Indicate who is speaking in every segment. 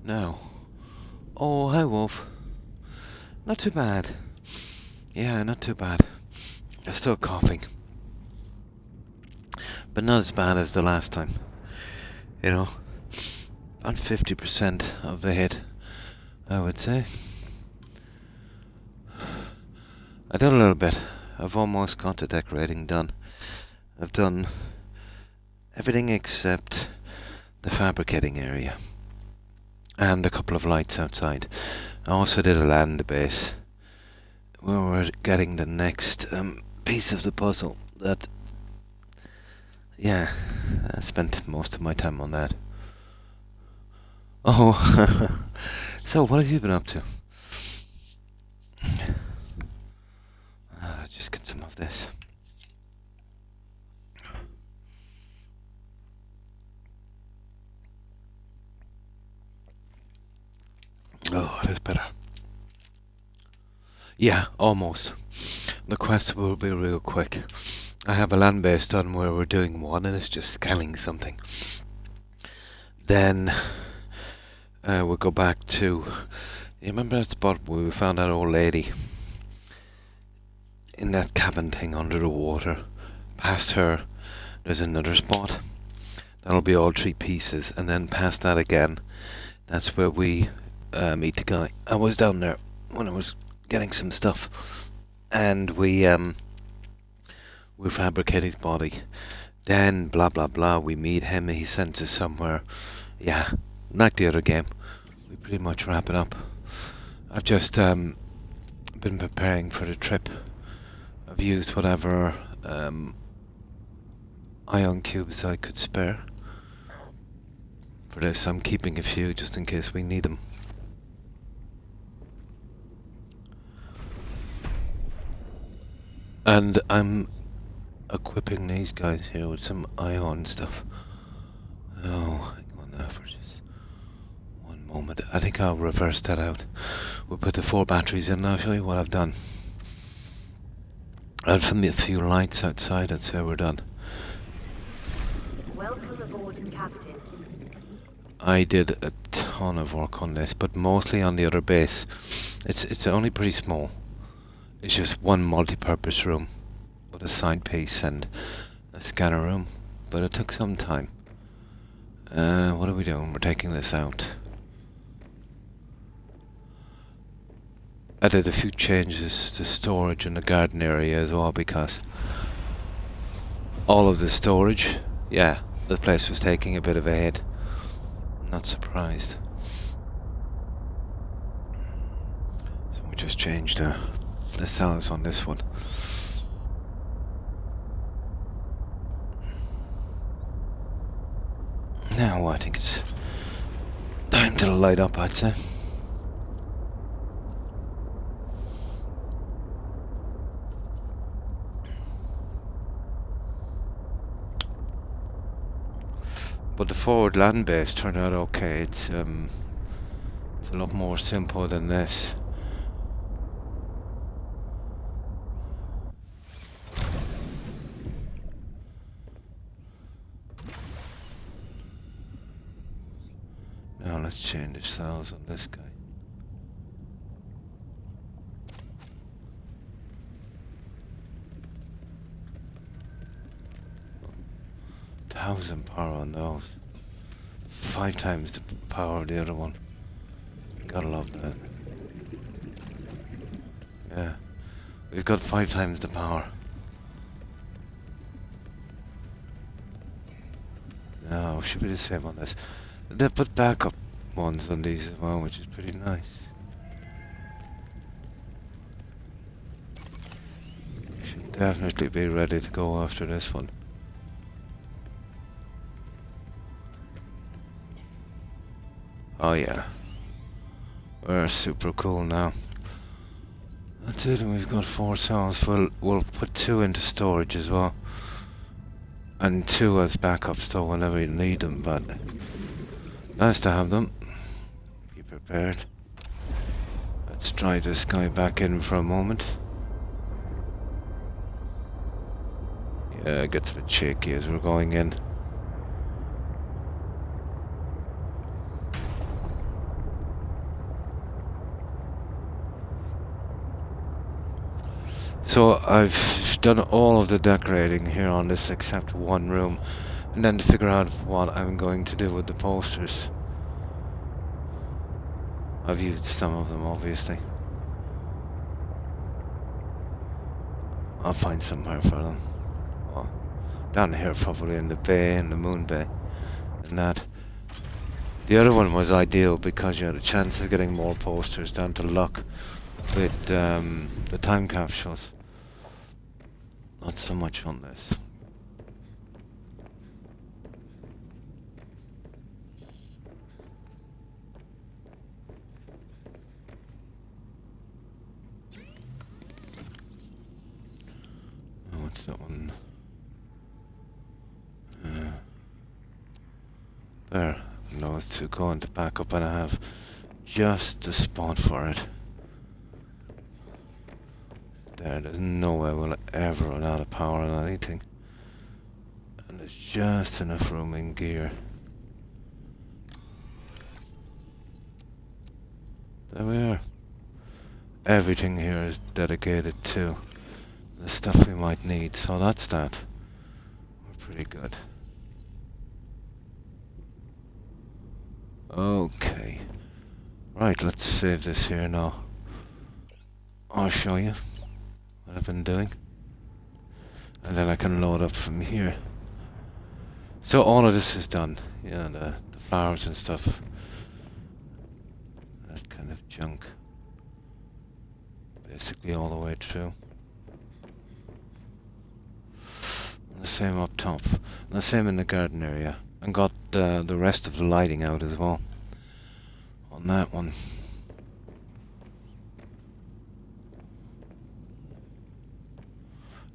Speaker 1: No. Oh, hi, Wolf. Not too bad. Yeah, not too bad. I'm still coughing. But not as bad as the last time. You know? On 50% of the hit, I would say. I did a little bit. I've almost got the decorating done. I've done everything except the fabricating area. And a couple of lights outside. I also did a land base. Where we're getting the next piece of the puzzle that... Yeah, I spent most of my time on that. Oh, so what have you been up to? Just get some of this. Oh, that's better. Yeah, almost. The quest will be real quick. I have a land base done where we're doing one and it's just scanning something. Then we'll go back to... You remember that spot where we found that old lady? In that cabin thing under the water. Past her, there's another spot. That'll be all 3 pieces. And then past that again, that's where we meet the guy. I was down there when I was getting some stuff. And we fabricate his body. Then, blah blah blah, we meet him, he sends us somewhere. Yeah, like the other game. We pretty much wrap it up. I've just been preparing for the trip. I've used whatever ion cubes I could spare. For this, I'm keeping a few just in case we need them. And I'm equipping these guys here with some ion stuff. Oh, hang on there for just one moment. I think I'll reverse that out. We'll put the 4 batteries in and I'll show you what I've done. I'll film a few lights outside and say we're done.
Speaker 2: Welcome aboard, Captain.
Speaker 1: I did a ton of work on this, but mostly on the other base. It's only pretty small. It's just one multi-purpose room with a side piece and a scanner room, but it took some time. What are we doing? We're taking this out. I did a few changes to storage in the garden area as well because all of the storage, yeah, the place was taking a bit of a hit. I'm not surprised. So we just changed the cells on this one. Now I think it's time to light up, I'd say. But the forward land base turned out okay. It's a lot more simple than this. Now let's change the cells on this guy. £1,000 power on those. 5 times the power of the other one. Gotta love that. Yeah. We've got 5 times the power. No, should be the same on this. They put backup ones on these as well, which is pretty nice. Should definitely be ready to go after this one. Oh yeah. We're super cool now. That's it, and we've got 4 cells. We'll put 2 into storage as well. And 2 as backup store whenever you need them, but nice to have them. Be prepared. Let's try this guy back in for a moment. Yeah, it gets a bit shaky as we're going in. So I've done all of the decorating here on this except one room, and then to figure out what I'm going to do with the posters. I've used some of them, obviously. I'll find somewhere for them. Well, down here probably in the bay, in the moon bay, and that. The other one was ideal because you had a chance of getting more posters down to luck with the time capsules. Not so much on this. Oh, what's that one? There. No, it's too going to back up, and I have just the spot for it. There's no way we'll ever run out of power on anything. And there's just enough room in gear. There we are. Everything here is dedicated to the stuff we might need, so that's that. We're pretty good. Okay. Right, let's save this here now. I'll show you what I've been doing. And then I can load up from here. So all of this is done. Yeah, the flowers and stuff. That kind of junk. Basically all the way through. And the same up top. And the same in the garden area. And got the rest of the lighting out as well. On that one.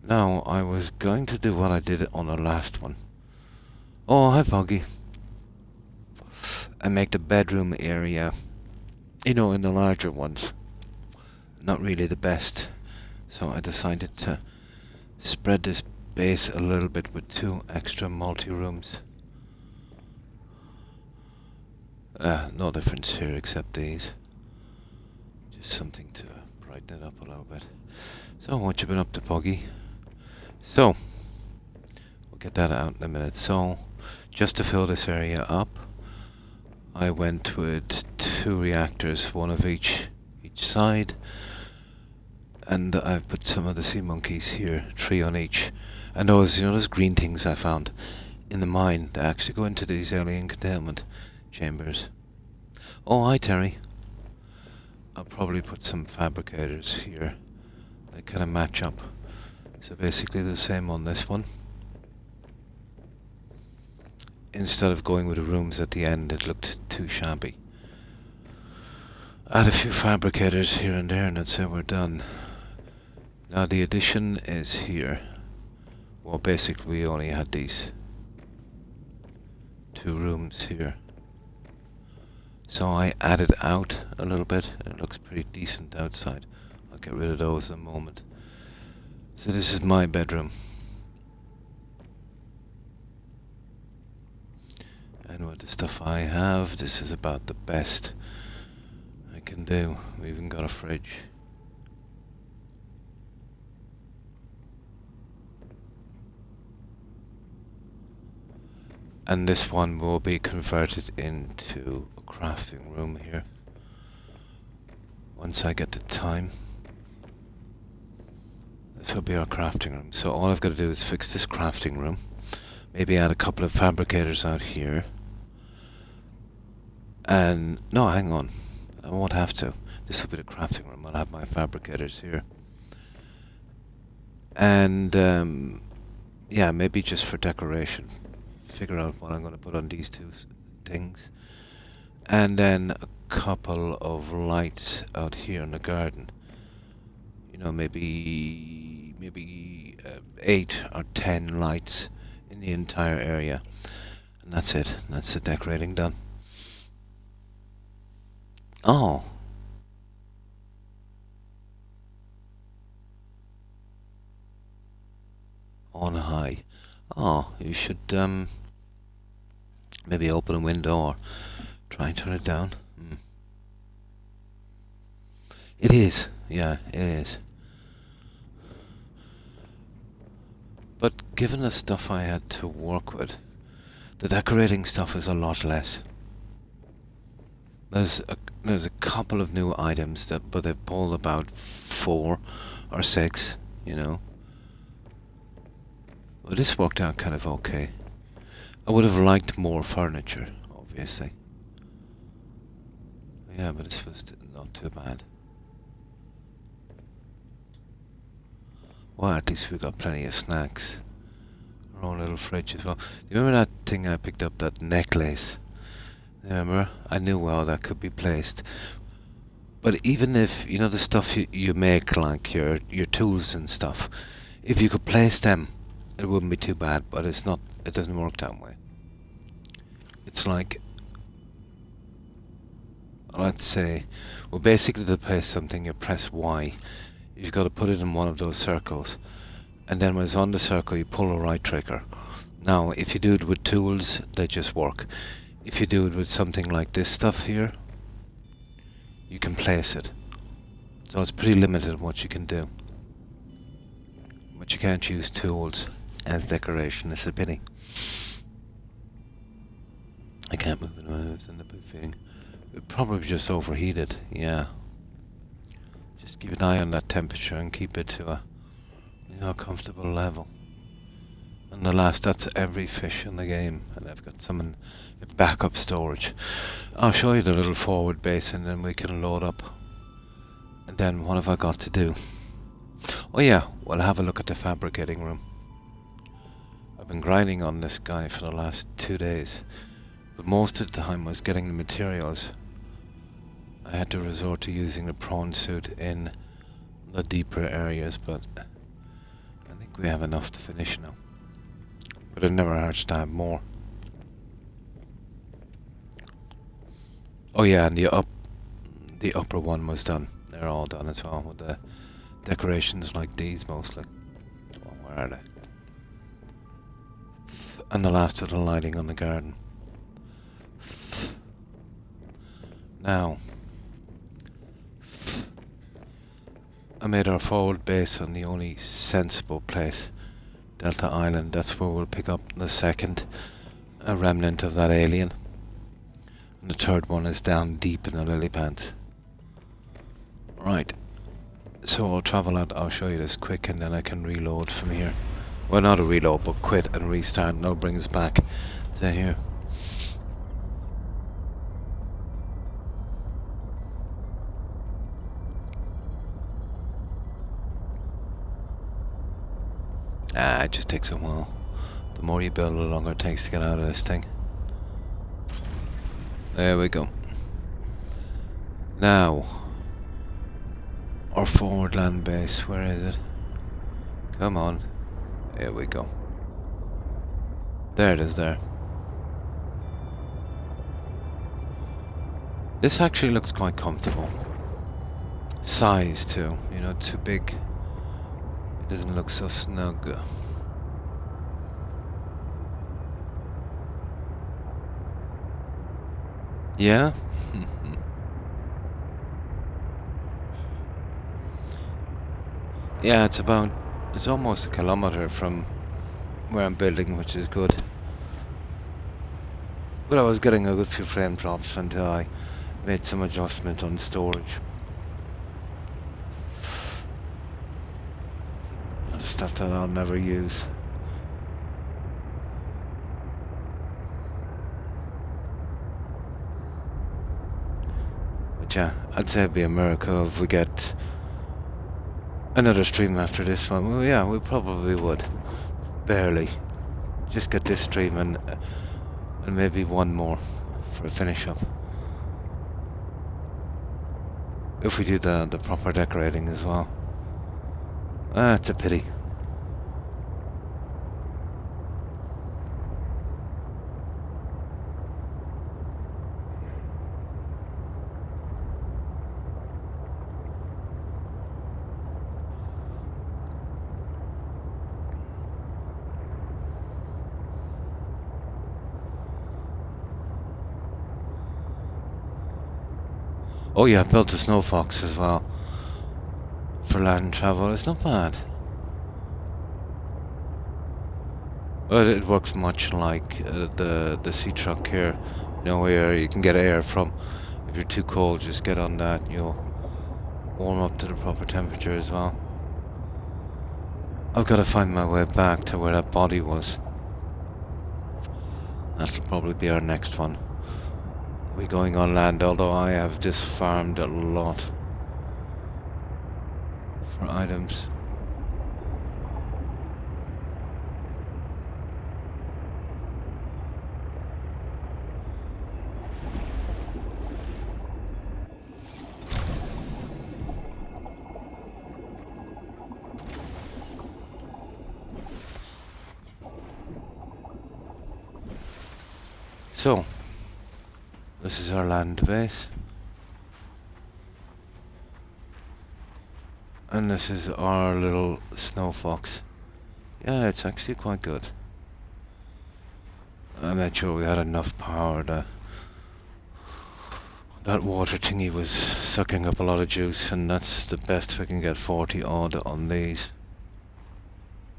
Speaker 1: Now, I was going to do what I did on the last one. Oh, hi, Poggy. And make the bedroom area, you know, in the larger ones, not really the best. So I decided to spread this base a little bit with 2 extra multi-rooms. No difference here except these. Just something to brighten it up a little bit. So, what you been up to, Poggy? So, we'll get that out in a minute. So, just to fill this area up, I went with 2 reactors, 1 of each side, and I've put some of the sea monkeys here, 3 on each. And those, you know, those green things I found in the mine, they actually go into these alien containment chambers. Oh, hi, Terry. I'll probably put some fabricators here. They kind of match up. So basically the same on this one. Instead of going with the rooms at the end, it looked too shabby. Add a few fabricators here and there, and that's it, we're done. Now the addition is here. Well, basically we only had these 2 rooms here. So I added out a little bit, and it looks pretty decent outside. I'll get rid of those in a moment. So this is my bedroom. And with the stuff I have, this is about the best I can do. We even got a fridge. And this one will be converted into a crafting room here. Once I get the time. This will be our crafting room. So all I've got to do is fix this crafting room. Maybe add a couple of fabricators out here. And no, hang on. I won't have to. This will be the crafting room. I'll have my fabricators here. And yeah, maybe just for decoration. Figure out what I'm going to put on these 2 things. And then a couple of lights out here in the garden. You know, maybe 8 or 10 lights in the entire area. And that's it. That's the decorating done. Oh. On high. Oh, you should maybe open a window or try and turn it down. It is. Yeah, it is. But given the stuff I had to work with, the decorating stuff is a lot less. There's a couple of new items but they've pulled about 4 or 6, you know. But this worked out kind of okay. I would have liked more furniture, obviously. Yeah, but this was not too bad. Well, at least we got plenty of snacks. Our own little fridge as well. Do you remember that thing I picked up, that necklace? Remember? I knew how that could be placed. But even if, you know, the stuff you make, like your tools and stuff, if you could place them, it wouldn't be too bad, but it's not, it doesn't work that way. It's like, let's say, well, basically to place something, you press Y. You've got to put it in one of those circles. And then when it's on the circle, you pull the right trigger. Now, if you do it with tools, they just work. If you do it with something like this stuff here, you can place it. So it's pretty limited what you can do. But you can't use tools as decoration. It's a pity. I can't move it. It's in the boot feeling. It probably just overheated. Yeah. Just keep an eye on that temperature and keep it to a comfortable level. And the last, that's every fish in the game, and I've got some in backup storage. I'll show you the little forward base and then we can load up. And then what have I got to do? Oh yeah, we'll have a look at the fabricating room. I've been grinding on this guy for the last 2 days, but most of the time I was getting the materials. I had to resort to using the prawn suit in the deeper areas, but I think we have enough to finish now. But it never hurts to have more. Oh yeah, and the upper one was done. They're all done as well, with the decorations like these mostly. Oh, where are they? And the last of the lighting on the garden. Now, I made our forward base on the only sensible place, Delta Island. That's where we'll pick up the second remnant of that alien. And the third one is down deep in the lily pads. Right. So I'll travel out, I'll show you this quick and then I can reload from here. Well, not a reload, but quit and restart, and that'll bring us back to here. It just takes a while. The more you build, the longer it takes to get out of this thing. There we go. Now, our forward land base, where is it? Come on. There we go. There it is there. This actually looks quite comfortable. Size too, you know, too big. It doesn't look so snug. Yeah? Yeah, it's almost a kilometer from where I'm building, which is good. But I was getting a good few frame drops until I made some adjustment on storage. Stuff that I'll never use. But yeah, I'd say it'd be a miracle if we get another stream after this one. Well, yeah, we probably would. Barely. Just get this stream and maybe one more for a finish up. If we do the proper decorating as well. It's a pity. Oh yeah, I built a snow fox as well. For land travel, it's not bad. But it works much like the sea truck here, you know, where you can get air from. If you're too cold, just get on that and you'll warm up to the proper temperature as well. I've got to find my way back to where that body was. That'll probably be our next one. We're going on land, although I have just farmed a lot for items. So, this is our land base. And this is our little snow fox. Yeah, it's actually quite good. I made sure we had enough power. That water thingy was sucking up a lot of juice, and that's the best we can get, 40 odd on these.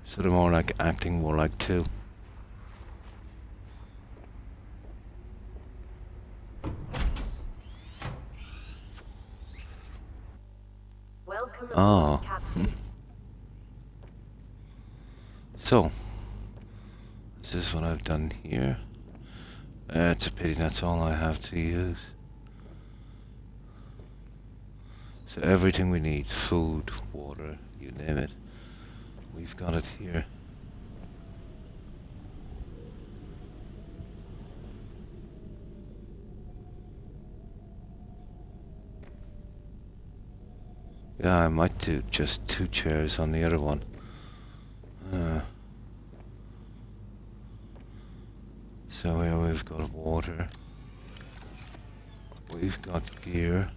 Speaker 1: So they're more like acting, more like 2. Ah. So, this is what I've done here. It's a pity that's all I have to use. So everything we need, food, water, you name it, we've got it here. Yeah, I might do just 2 chairs on the other one. So here we've got water. We've got gear.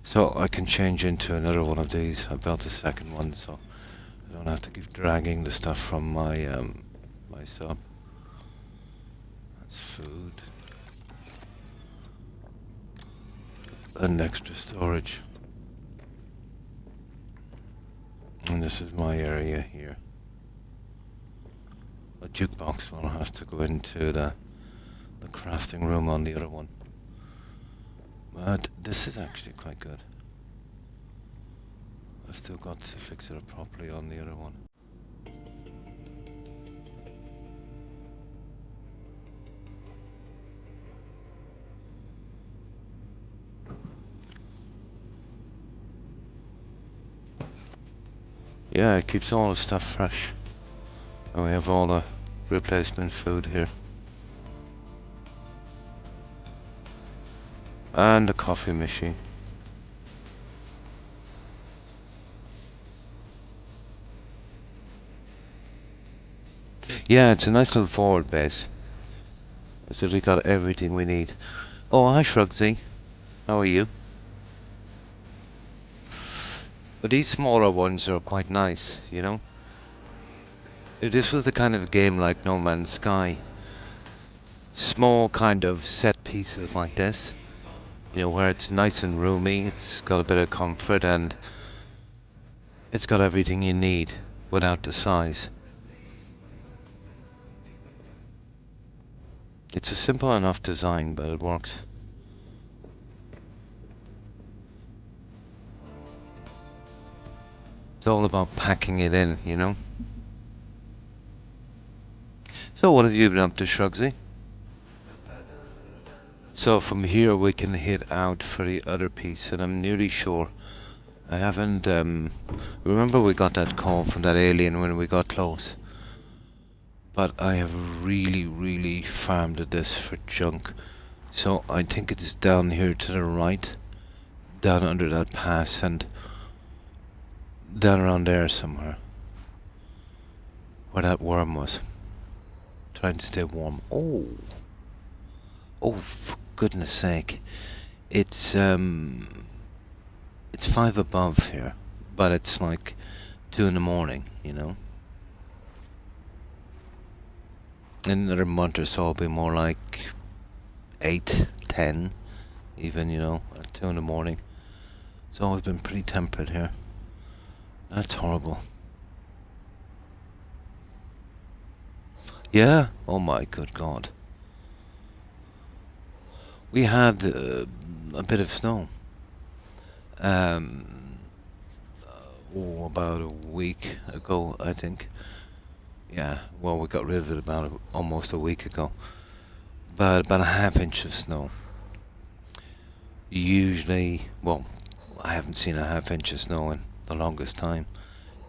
Speaker 1: So I can change into another one of these. I built a second one, so I don't have to keep dragging the stuff from my my sub. That's food. And extra storage. And this is my area here. A jukebox will have to go into the crafting room on the other one. But this is actually quite good. I've still got to fix it up properly on the other one. Yeah, it keeps all the stuff fresh. And we have all the replacement food here. And the coffee machine. Yeah, it's a nice little forward base. So we got everything we need. Oh, hi Shrugsy. How are you? But these smaller ones are quite nice, you know? If this was the kind of game like No Man's Sky, small kind of set pieces like this, you know, where it's nice and roomy, it's got a bit of comfort, and it's got everything you need without the size. It's a simple enough design, but it works. It's all about packing it in, you know? So what have you been up to, Shrugsy? So from here we can head out for the other piece, and I'm nearly sure I haven't, remember we got that call from that alien when we got close. But I have really farmed this for junk. So I think it's down here to the right, down under that pass, and down around there somewhere, where that worm was. Trying to stay warm. Oh, for goodness sake. It's 5 above here, but it's like 2 in the morning, you know? In another month or so it'll be more like 8, 10, even, you know, at 2 in the morning. It's always been pretty temperate here. That's horrible. Yeah. Oh my good God. We had a bit of snow. Um, about a week ago, I think. Yeah. Well, we got rid of it about almost a week ago. But about a half inch of snow. Usually, well, I haven't seen a half inch of snow in the longest time,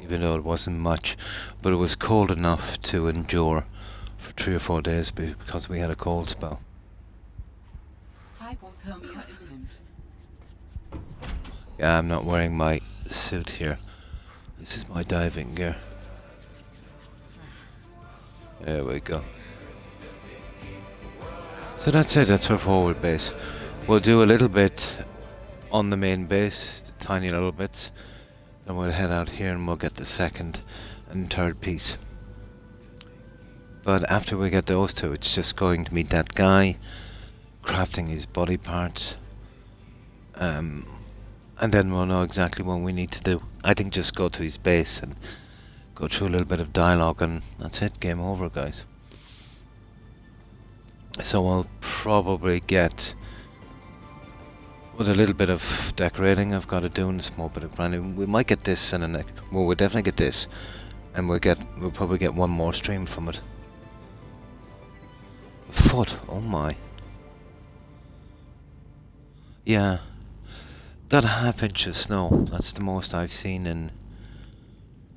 Speaker 1: even though it wasn't much. But it was cold enough to endure for 3 or 4 days because we had a cold spell.
Speaker 2: Hypothermia imminent.
Speaker 1: Yeah, I'm not wearing my suit here. This is my diving gear. There we go. So that's it, that's our forward base. We'll do a little bit on the main base, tiny little bits. Then we'll head out here and we'll get the second and third piece. But after we get those two, it's just going to meet that guy, crafting his body parts. And then we'll know exactly what we need to do. I think just go to his base and go through a little bit of dialogue and that's it, game over, guys. So I'll probably get, with a little bit of decorating I've got to do and a small bit of grinding, we might get this in the next, well, we'll definitely get this, and we'll probably get one more stream from it. A foot, oh my. Yeah, that half inch of snow, that's the most I've seen in,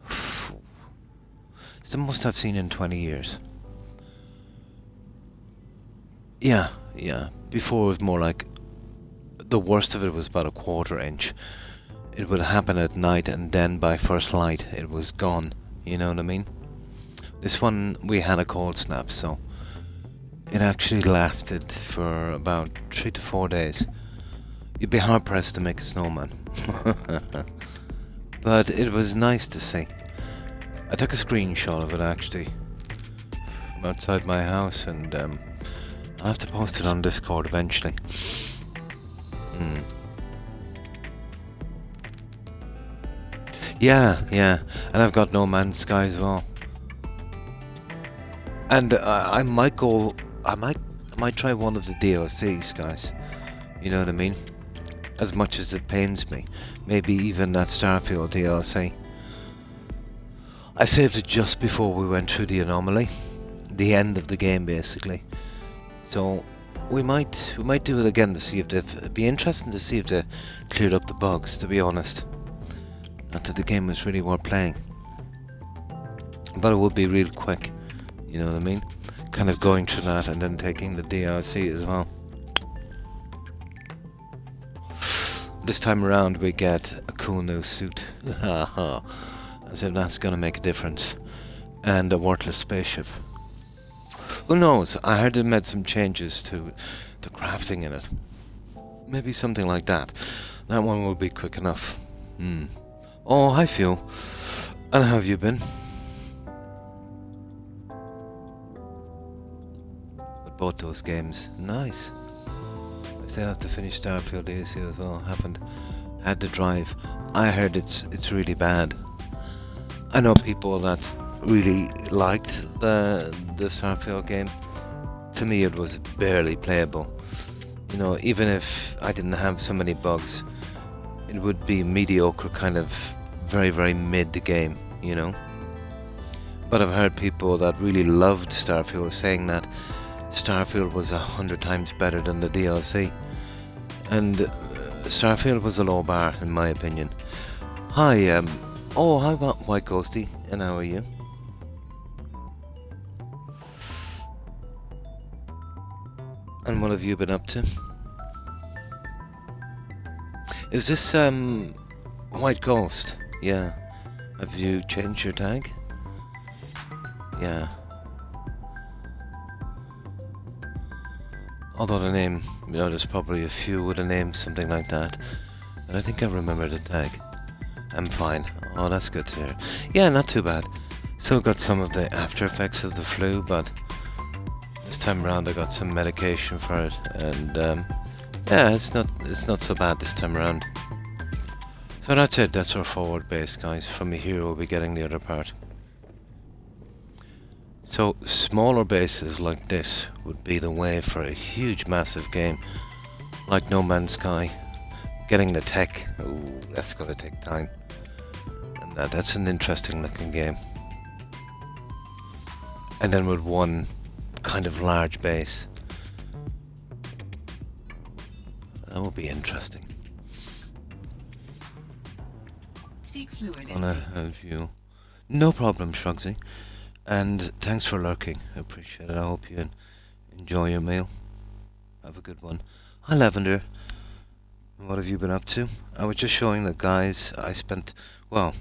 Speaker 1: it's the most I've seen in 20 years. Yeah, before it was more like, the worst of it was about a 1/4 inch. It would happen at night and then by first light it was gone, you know what I mean? This one we had a cold snap, so it actually lasted for about 3 to 4 days. You'd be hard pressed to make a snowman. But it was nice to see. I took a screenshot of it actually from outside my house, and I'll have to post it on Discord eventually. Yeah, and I've got No Man's Sky as well. And I might try one of the DLCs, guys. You know what I mean? As much as it pains me. Maybe even that Starfield DLC. I saved it just before we went through the anomaly. The end of the game, basically. So we might do it again to see if it'd be interesting to see if they cleared up the bugs, to be honest. Not that the game was really worth playing. But it would be real quick. You know what I mean? Kind of going through that and then taking the DLC as well. This time around we get a cool new suit. As if that's gonna make a difference. And a worthless spaceship. Who knows? I heard they made some changes to the crafting in it. Maybe something like that. That one will be quick enough. Oh, hi Phil. And how have you been? With both those games. Nice. I still have to finish Starfield DLC as well. Haven't had to drive. I heard it's really bad. I know people that really liked the Starfield game. To me it was barely playable. You know, even if I didn't have so many bugs, it would be mediocre, kind of very, very mid game, you know. But I've heard people that really loved Starfield saying that Starfield was 100 times better than the DLC. And Starfield was a low bar, in my opinion. Hi, oh, how about White Ghosty? And how are you? And what have you been up to? Is this, White Ghost? Yeah. Have you changed your tag? Yeah. Although the name, you know, there's probably a few with a name, something like that. But I think I remember the tag. I'm fine. Oh, that's good to hear. Yeah, not too bad. Still got some of the after effects of the flu, but this time around I got some medication for it, and yeah, it's not so bad this time around. So that's it. That's our forward base, guys. From here we'll be getting the other part. So smaller bases like this would be the way for a huge massive game like No Man's Sky. Getting the tech, ooh, that's gonna take time. And that's an interesting looking game. And then with one kind of large base. That would be interesting.
Speaker 2: Seek fluid
Speaker 1: Gonna have you. No problem, Shrugsy. And thanks for lurking. I appreciate it. I hope you enjoy your meal. Have a good one. Hi, Lavender. What have you been up to? I was just showing the guys. I spent, well,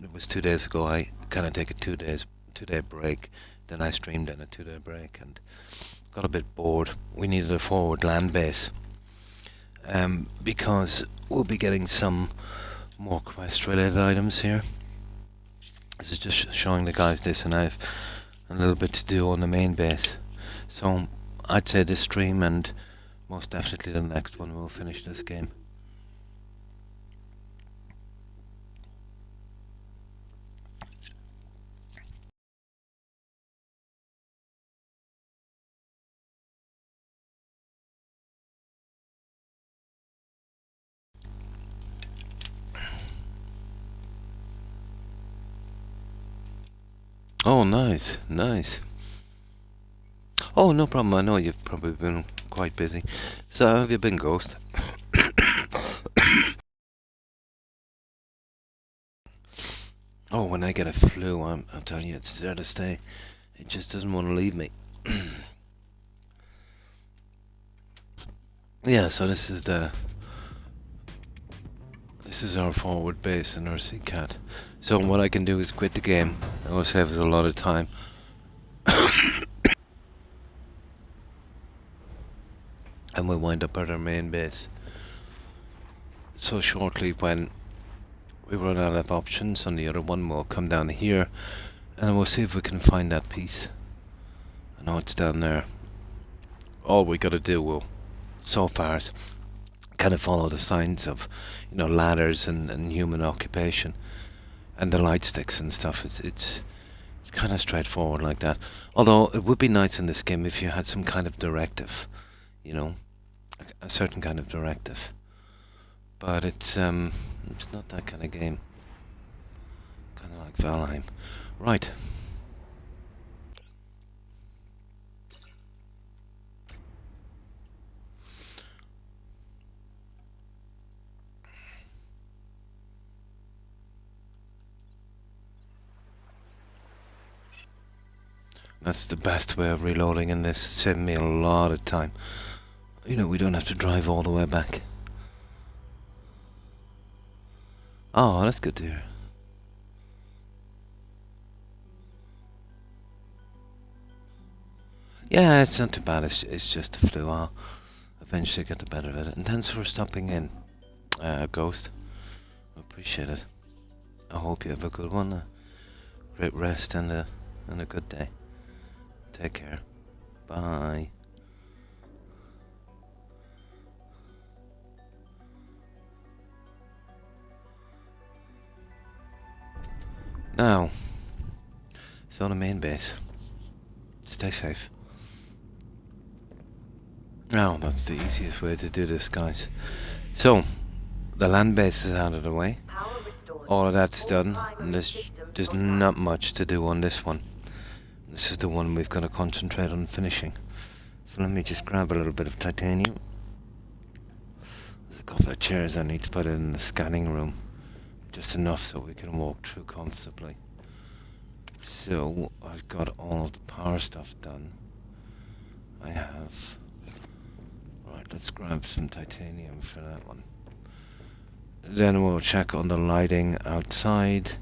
Speaker 1: it was 2 days ago. I kind of take a 2 day break. Then I streamed in a 2 day break and got a bit bored. We needed a forward land base. Because we'll be getting some more quest related items here. This is just showing the guys this, and I have a little bit to do on the main base. So I'd say this stream and most definitely the next one we'll finish this game. Oh, nice, nice. Oh, no problem. I know you've probably been quite busy. So, have you been, Ghost? Oh, when I get a flu, I'm telling you, it's there to stay. It just doesn't want to leave me. Yeah, so this is our forward base in our cat. So what I can do is quit the game. It will save us a lot of time. And we'll wind up at our main base. So shortly when we run out of options on the other one, we'll come down here and we'll see if we can find that piece. I know it's down there. All we gotta do will, so far, is kind of follow the signs of, ladders and human occupation. And the light sticks and stuff. It's kind of straightforward like that. Although it would be nice in this game if you had some kind of directive, a certain kind of directive. But it's not that kind of game. Kind of like Valheim. Right. That's the best way of reloading in this. It saved me a lot of time. We don't have to drive all the way back. Oh, that's good to hear. Yeah, it's not too bad. It's just the flu. I'll eventually get the better of it. And thanks for stopping in, Ghost. I appreciate it. I hope you have a good one. A great rest and a good day. Take care. Bye. Now, so the main base. Stay safe. Now, that's the easiest way to do this, guys. So, the land base is out of the way. All of that's done, and there's not much to do on this one. This is the one we've got to concentrate on finishing. So let me just grab a little bit of titanium. There's a couple of chairs I need to put in the scanning room. Just enough so we can walk through comfortably. So I've got all of the power stuff done. I have. Right, let's grab some titanium for that one. Then we'll check on the lighting outside.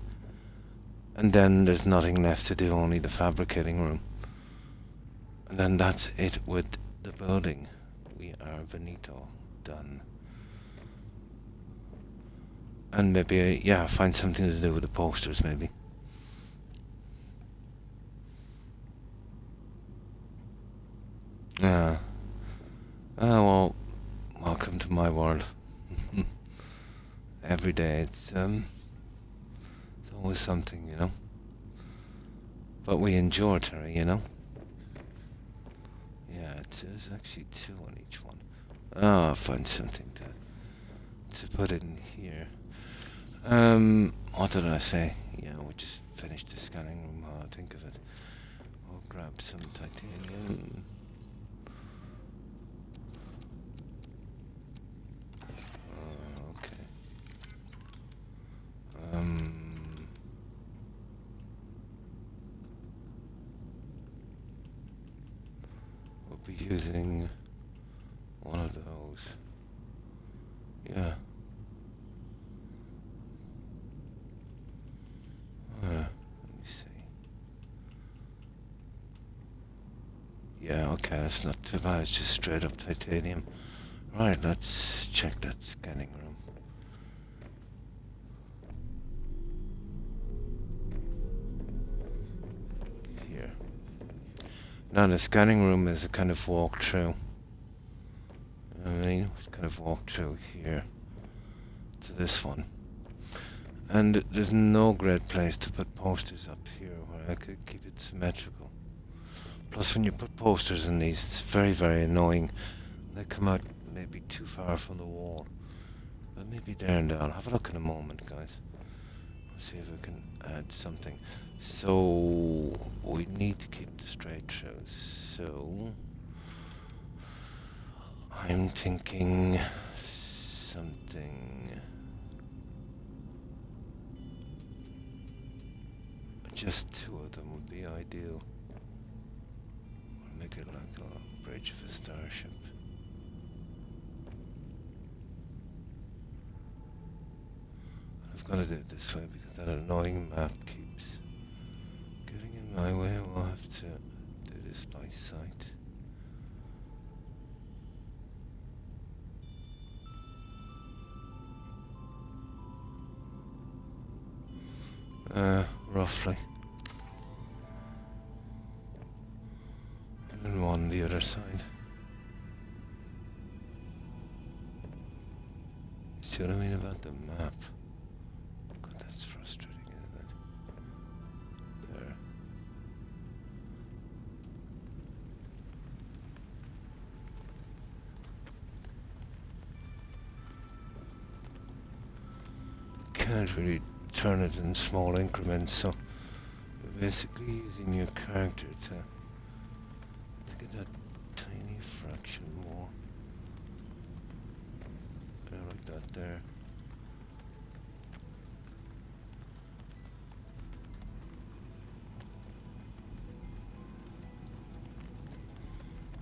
Speaker 1: And then there's nothing left to do, only the fabricating room. And then that's it with the building. We are finito. Done. And maybe, find something to do with the posters, maybe. Well, welcome to my world. Every day it's always something, But we endured her, you know? Yeah, there's actually 2 on each one. Oh, I'll find something to put in here. What did I say? Yeah, we just finished the scanning room, how I think of it. We'll grab some titanium. Okay. We'll be using one of those. Yeah. Let me see. Yeah, okay, that's not too bad. It's just straight up titanium. Right, let's check that scanning room. Here. Now the scanning room is a kind of walk through. I mean, kind of walk through here to this one. And there's no great place to put posters up here where I could keep it symmetrical. Plus when you put posters in these, it's very, very annoying. They come out maybe too far from the wall. But maybe there and there. I'll have a look in a moment, guys. Let's see if we can add something. So we need to keep the straight through. So I'm thinking something. Just 2 of them would be ideal. Or make it like a bridge of a starship. I've got to do it this way because that annoying map keeps getting in my way. We'll have to do this by sight. Roughly. And then one the other side. See what I mean about the map? God, that's frustrating, isn't it? There. Can't really turn it in small increments, so you're basically using your character to get that tiny fraction more. Like that there.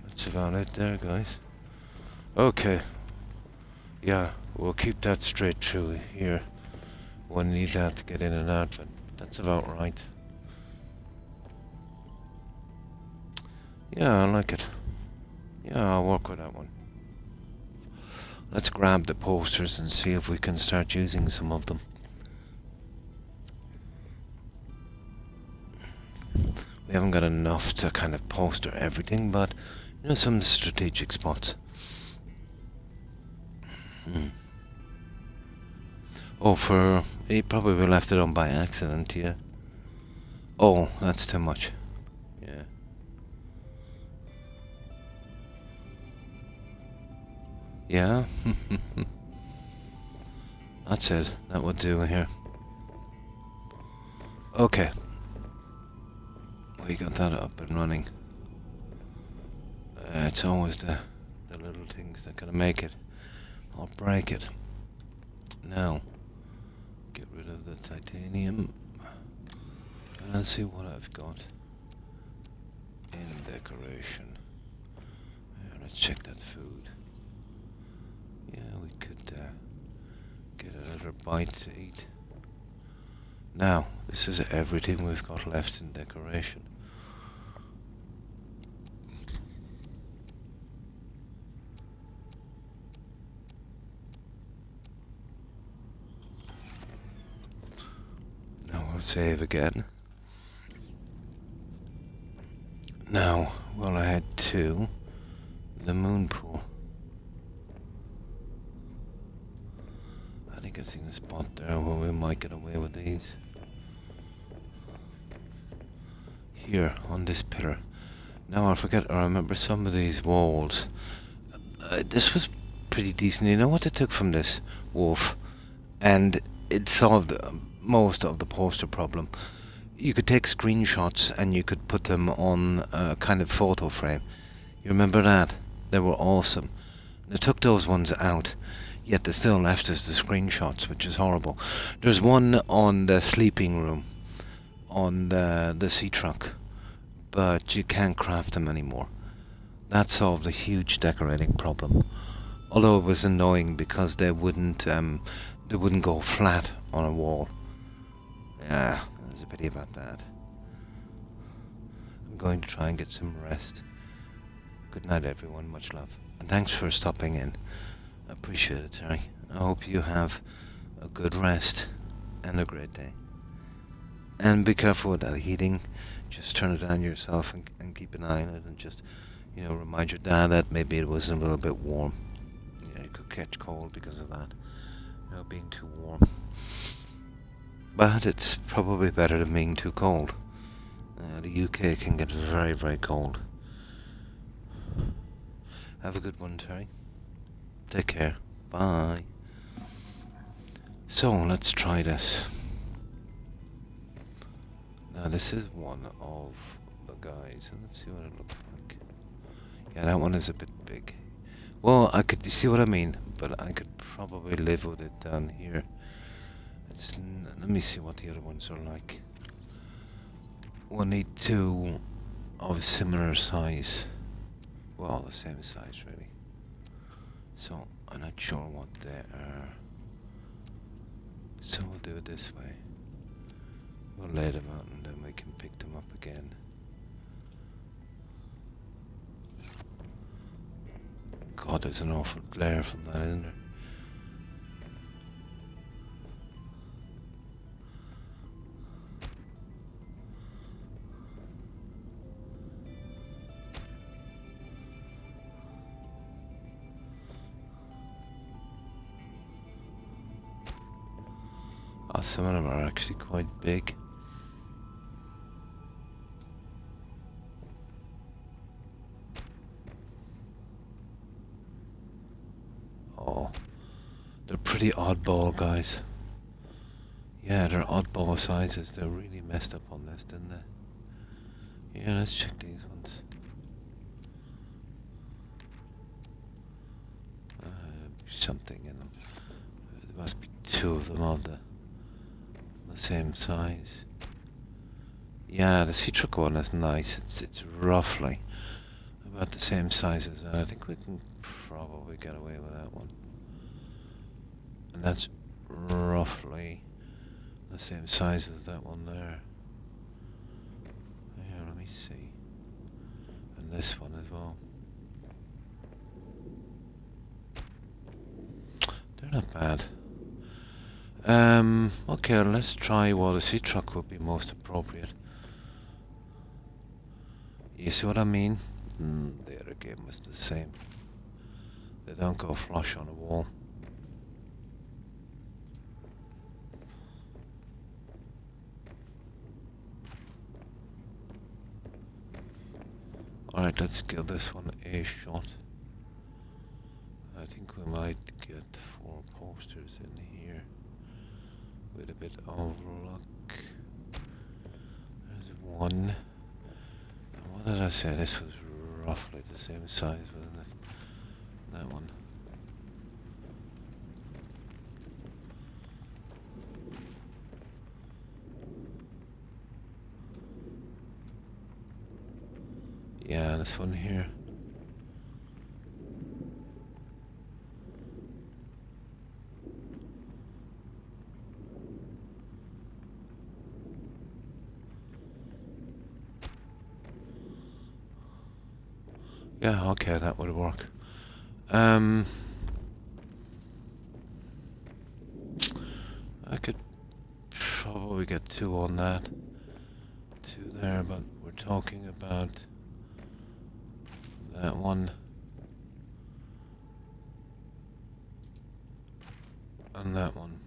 Speaker 1: That's about it there, guys. Okay. Yeah, we'll keep that straight through here. We'll need that to get in and out, but that's about right. Yeah, I like it. Yeah, I'll work with that one. Let's grab the posters and see if we can start using some of them. We haven't got enough to kind of poster everything, but you know, some strategic spots. Oh, he probably left it on by accident, yeah. Oh, that's too much. Yeah. Yeah? That's it. That would do here. Okay. We got that up and running. It's always the little things that gonna make it or break it. Now, get rid of the titanium. And let's see what I've got in decoration. Let's check that food. Yeah, we could get another bite to eat. Now, this is everything we've got left in decoration. Now we'll save again. Now, we'll head to the moon pool. I think I've seen a spot there where we might get away with these. here on this pillar. Now I remember some of these walls. This was pretty decent. You know what they took from this? Wolf. And it solved most of the poster problem. You could take screenshots and you could put them on a kind of photo frame. You remember that? They were awesome. They took those ones out, yet they still left us the screenshots, which is horrible. There's one on the sleeping room, on the sea truck, but you can't craft them anymore. That solved a huge decorating problem. Although it was annoying because they wouldn't go flat on a wall. Yeah, there's a pity about that. I'm going to try and get some rest. Good night, everyone. Much love. And thanks for stopping in. I appreciate it, Terry. I hope you have a good rest and a great day. And be careful with that heating. Just turn it on yourself and keep an eye on it, and just, remind your dad that maybe it was a little bit warm. Yeah, you could catch cold because of that. Being too warm. But it's probably better than being too cold. The UK can get very, very cold. Have a good one, Terry. Take care. Bye. So, let's try this. Now, this is one of the guys, and let's see what it looks like. Yeah, that one is a bit big. Well, you see what I mean? But I could probably live with it down here. Let me see what the other ones are like. We'll need two of similar size. Well, the same size, really. So, I'm not sure what they are. So, we'll do it this way. We'll lay them out and then we can pick them up again. God, there's an awful glare from that, isn't there? Oh, some of them are actually quite big. Oh, they're pretty oddball, guys. Yeah, they're oddball sizes. They really messed up on this, didn't they? Yeah, let's check these ones. Something in them. There must be two of them of the same size. Yeah, the sea truck one is nice. It's roughly about the same size as that. I think we can probably get away with that one. And that's roughly the same size as that one there. Yeah, let me see. And this one as well. They're not bad. Okay, let's try what a sea truck would be most appropriate. You see what I mean? The other game was the same. They don't go flush on a wall. Alright, let's give this one a shot. I think we might get 4 posters in here. With a bit of luck. There's one. And what did I say? This was roughly the same size, wasn't it? That one. Yeah, this one here. Yeah, okay, that would work. I could probably get 2 on that. 2 there, but we're talking about that one. And that one.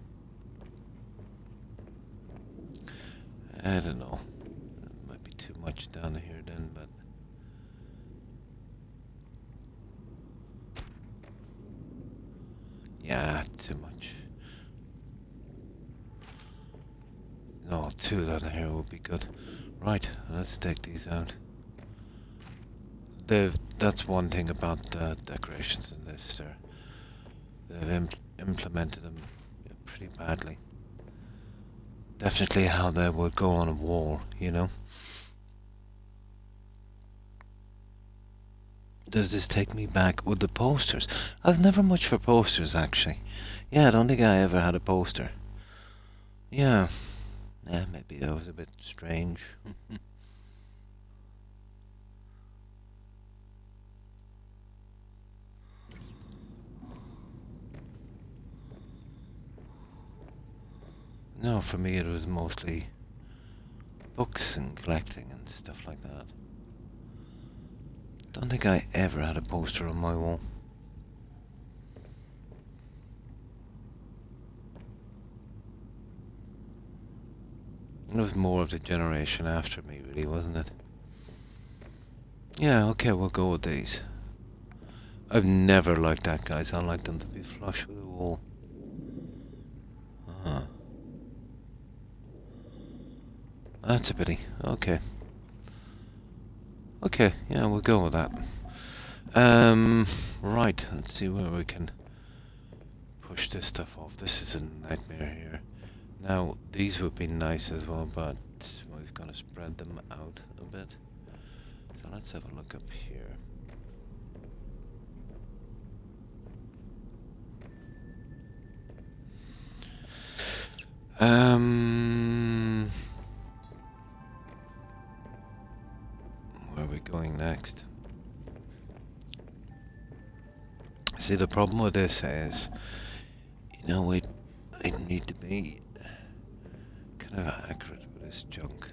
Speaker 1: I don't know. It might be too much. much down here then, but yeah, too much. No, 2 down here would be good. Right, let's take these out. That's one thing about the decorations in this. They've implemented them pretty badly. Definitely how they would go on a wall, you know. Does this take me back with the posters? I was never much for posters, actually. Yeah, I don't think I ever had a poster. Yeah. Yeah, maybe that was a bit strange. No, for me it was mostly books and collecting and stuff like that. Don't think I ever had a poster on my wall. It was more of the generation after me, really, wasn't it? Yeah, okay, we'll go with these. I've never liked that, guys. I like them to be flush with the wall. That's a pity. Okay. Okay, yeah, we'll go with that. Right, let's see where we can push this stuff off. This is a nightmare here. Now, these would be nice as well, but we've got to spread them out a bit. So let's have a look up here. Where are we going next? See, the problem with this is, you know, it need to be kind of accurate with this junk.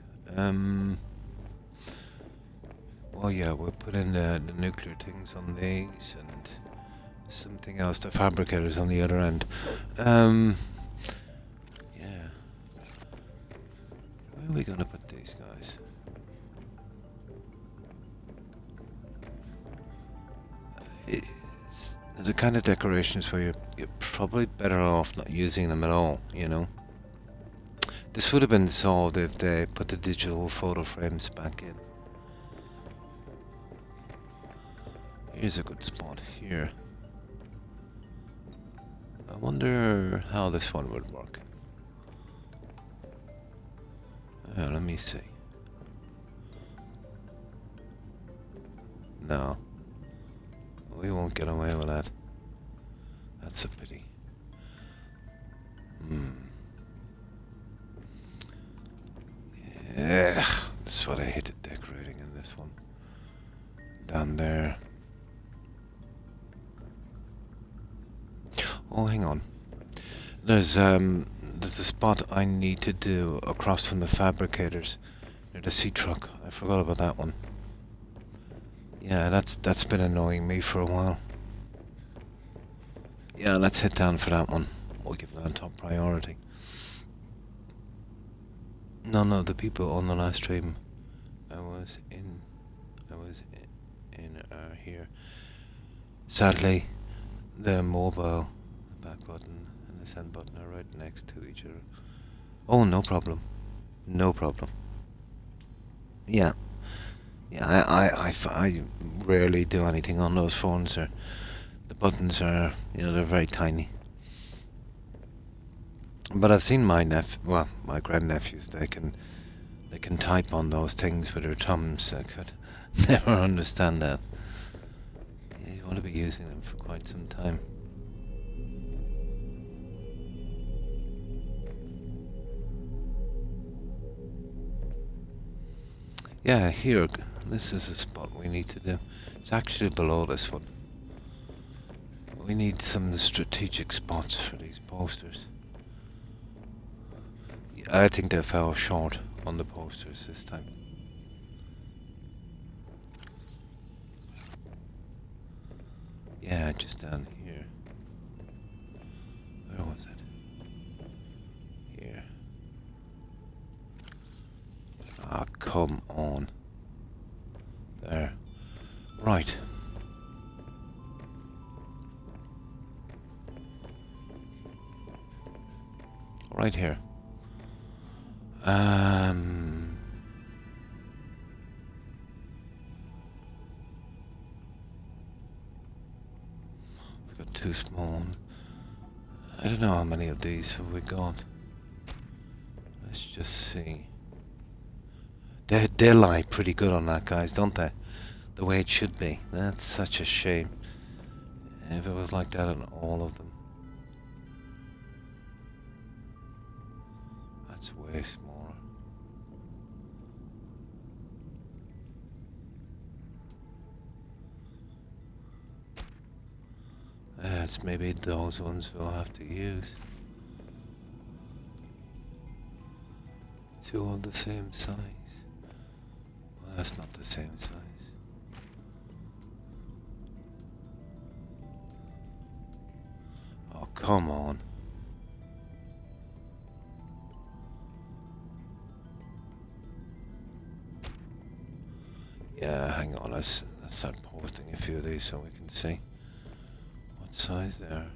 Speaker 1: Well, yeah, we'll put in the nuclear things on these and something else, the fabricators on the other end. Yeah. Where are we gonna put these guys? It's the kind of decorations where you're probably better off not using them at all, you know? This would have been solved if they put the digital photo frames back in. Here's a good spot here. I wonder how this one would work. Let me see. No. We won't get away with that. That's a pity. Yeah, that's what I hated decorating in this one. Down there. Oh, hang on. There's a spot I need to do across from the fabricators near the sea truck. I forgot about that one. Yeah, that's been annoying me for a while. Yeah, let's head down for that one. We'll give that top priority. No, the people on the last stream I was in here. Sadly, the mobile back button and the send button are right next to each other. Oh, no problem. No problem. Yeah. Yeah, I rarely do anything on those phones. The buttons are, they're very tiny. But I've seen my grandnephews, they can type on those things with their thumbs. I could never understand that. Yeah, you want to be using them for quite some time. Yeah, here, this is a spot we need to do. It's actually below this one. We need some strategic spots for these posters. I think they fell short on the posters this time. Yeah, just down here. Where was it? Here. Ah, come on. Right. Right here. We've got 2 small. I don't know how many of these have we got. Let's just see. They lie pretty good on that, guys, don't they? The way it should be. That's such a shame. If it was like that on all of them. That's way smaller. It's maybe those ones we'll have to use. 2 of the same size. Well, that's not the same size. Oh, come on. Yeah, hang on. Let's start posting a few of these so we can see what size they are.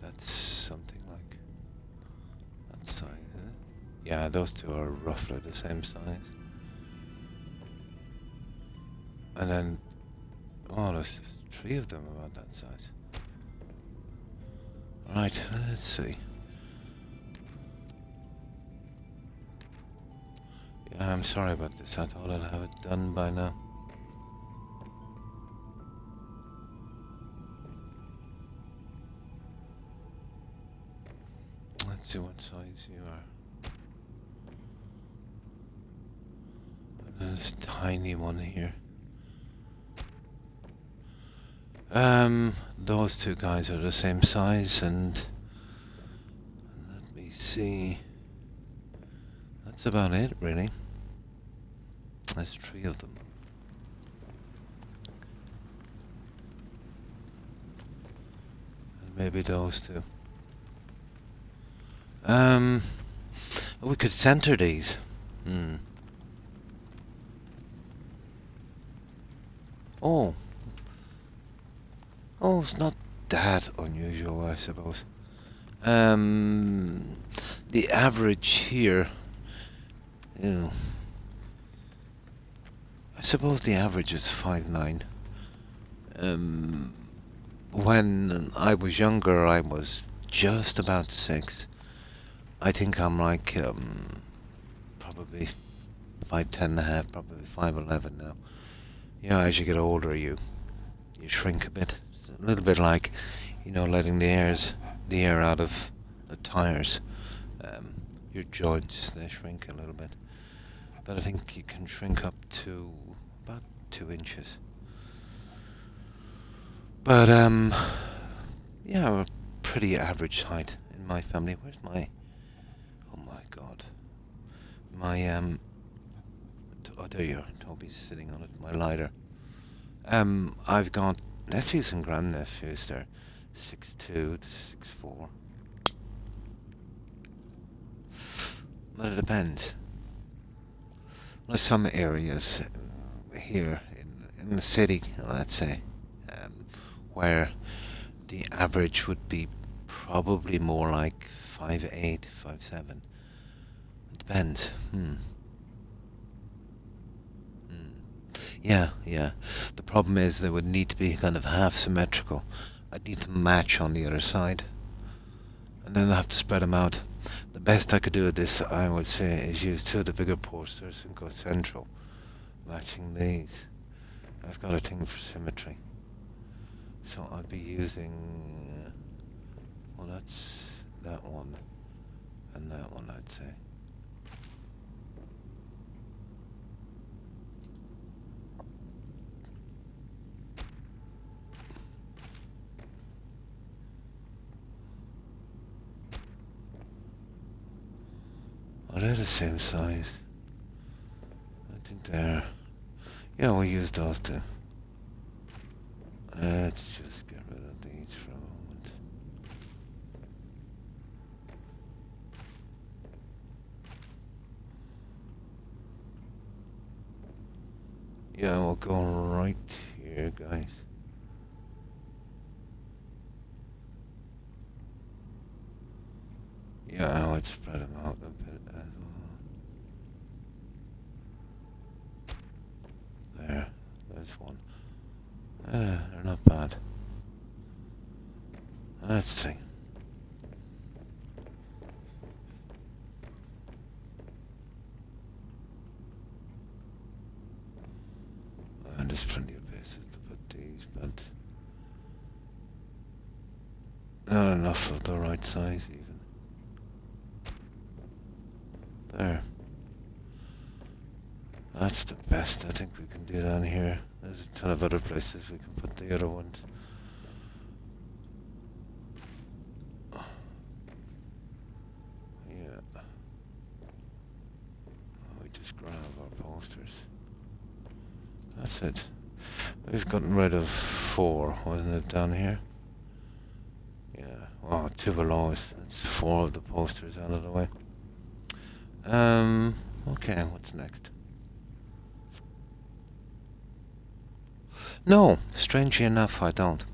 Speaker 1: That's something like that size, isn't it? Yeah, those 2 are roughly the same size. And then, oh, there's 3 of them about that size. Right, let's see. Yeah, I'm sorry about this. I thought I'd have it done by now. Let's see what size you are. And there's a tiny one here. Those 2 guys are the same size, and let me see. That's about it, really. There's 3 of them. And maybe those 2. We could center these. Oh. Oh, it's not that unusual, I suppose. The average here, you know, I suppose the average is 5'9". When I was younger, I was just about 6. I think I'm like, probably 5'10.5", probably 5'11" now. You know, as you get older, you shrink a bit. It's a little bit like, you know, letting the air out of the tires. Your joints, they shrink a little bit. But I think you can shrink up to about 2 inches. But, yeah, we're pretty average height in my family. Where's my... Oh my god. My, oh, there you are. Toby's sitting on it. My lighter. I've got nephews and grandnephews. They're 6'2" to 6'4". But it depends. There's some areas here in the city, let's say, where the average would be probably more like 5'8", 5'7". It depends. Yeah. The problem is they would need to be kind of half symmetrical. I'd need to match on the other side. And then I'd have to spread them out. The best I could do at this, I would say, is use 2 of the bigger posters and go central, matching these. I've got a thing for symmetry. So I'd be using, well, that's that one and that one, I'd say. Oh, they're the same size. I think they're... Yeah, we'll use those 2. Let's just get rid of these for a moment. Yeah, we'll go right here, guys. Yeah, I'll spread them out a bit as well. There, there's one. They're not bad. Let's see. And there's plenty of places to put these, but not enough of the right size even. There. That's the best I think we can do down here. There's a ton of other places we can put the other ones. Yeah. We just grab our posters. That's it. We've gotten rid of 4, wasn't it, down here? Yeah. Oh, 2 below us. That's 4 of the posters out of the way. Okay, what's next? No, strangely enough, I don't.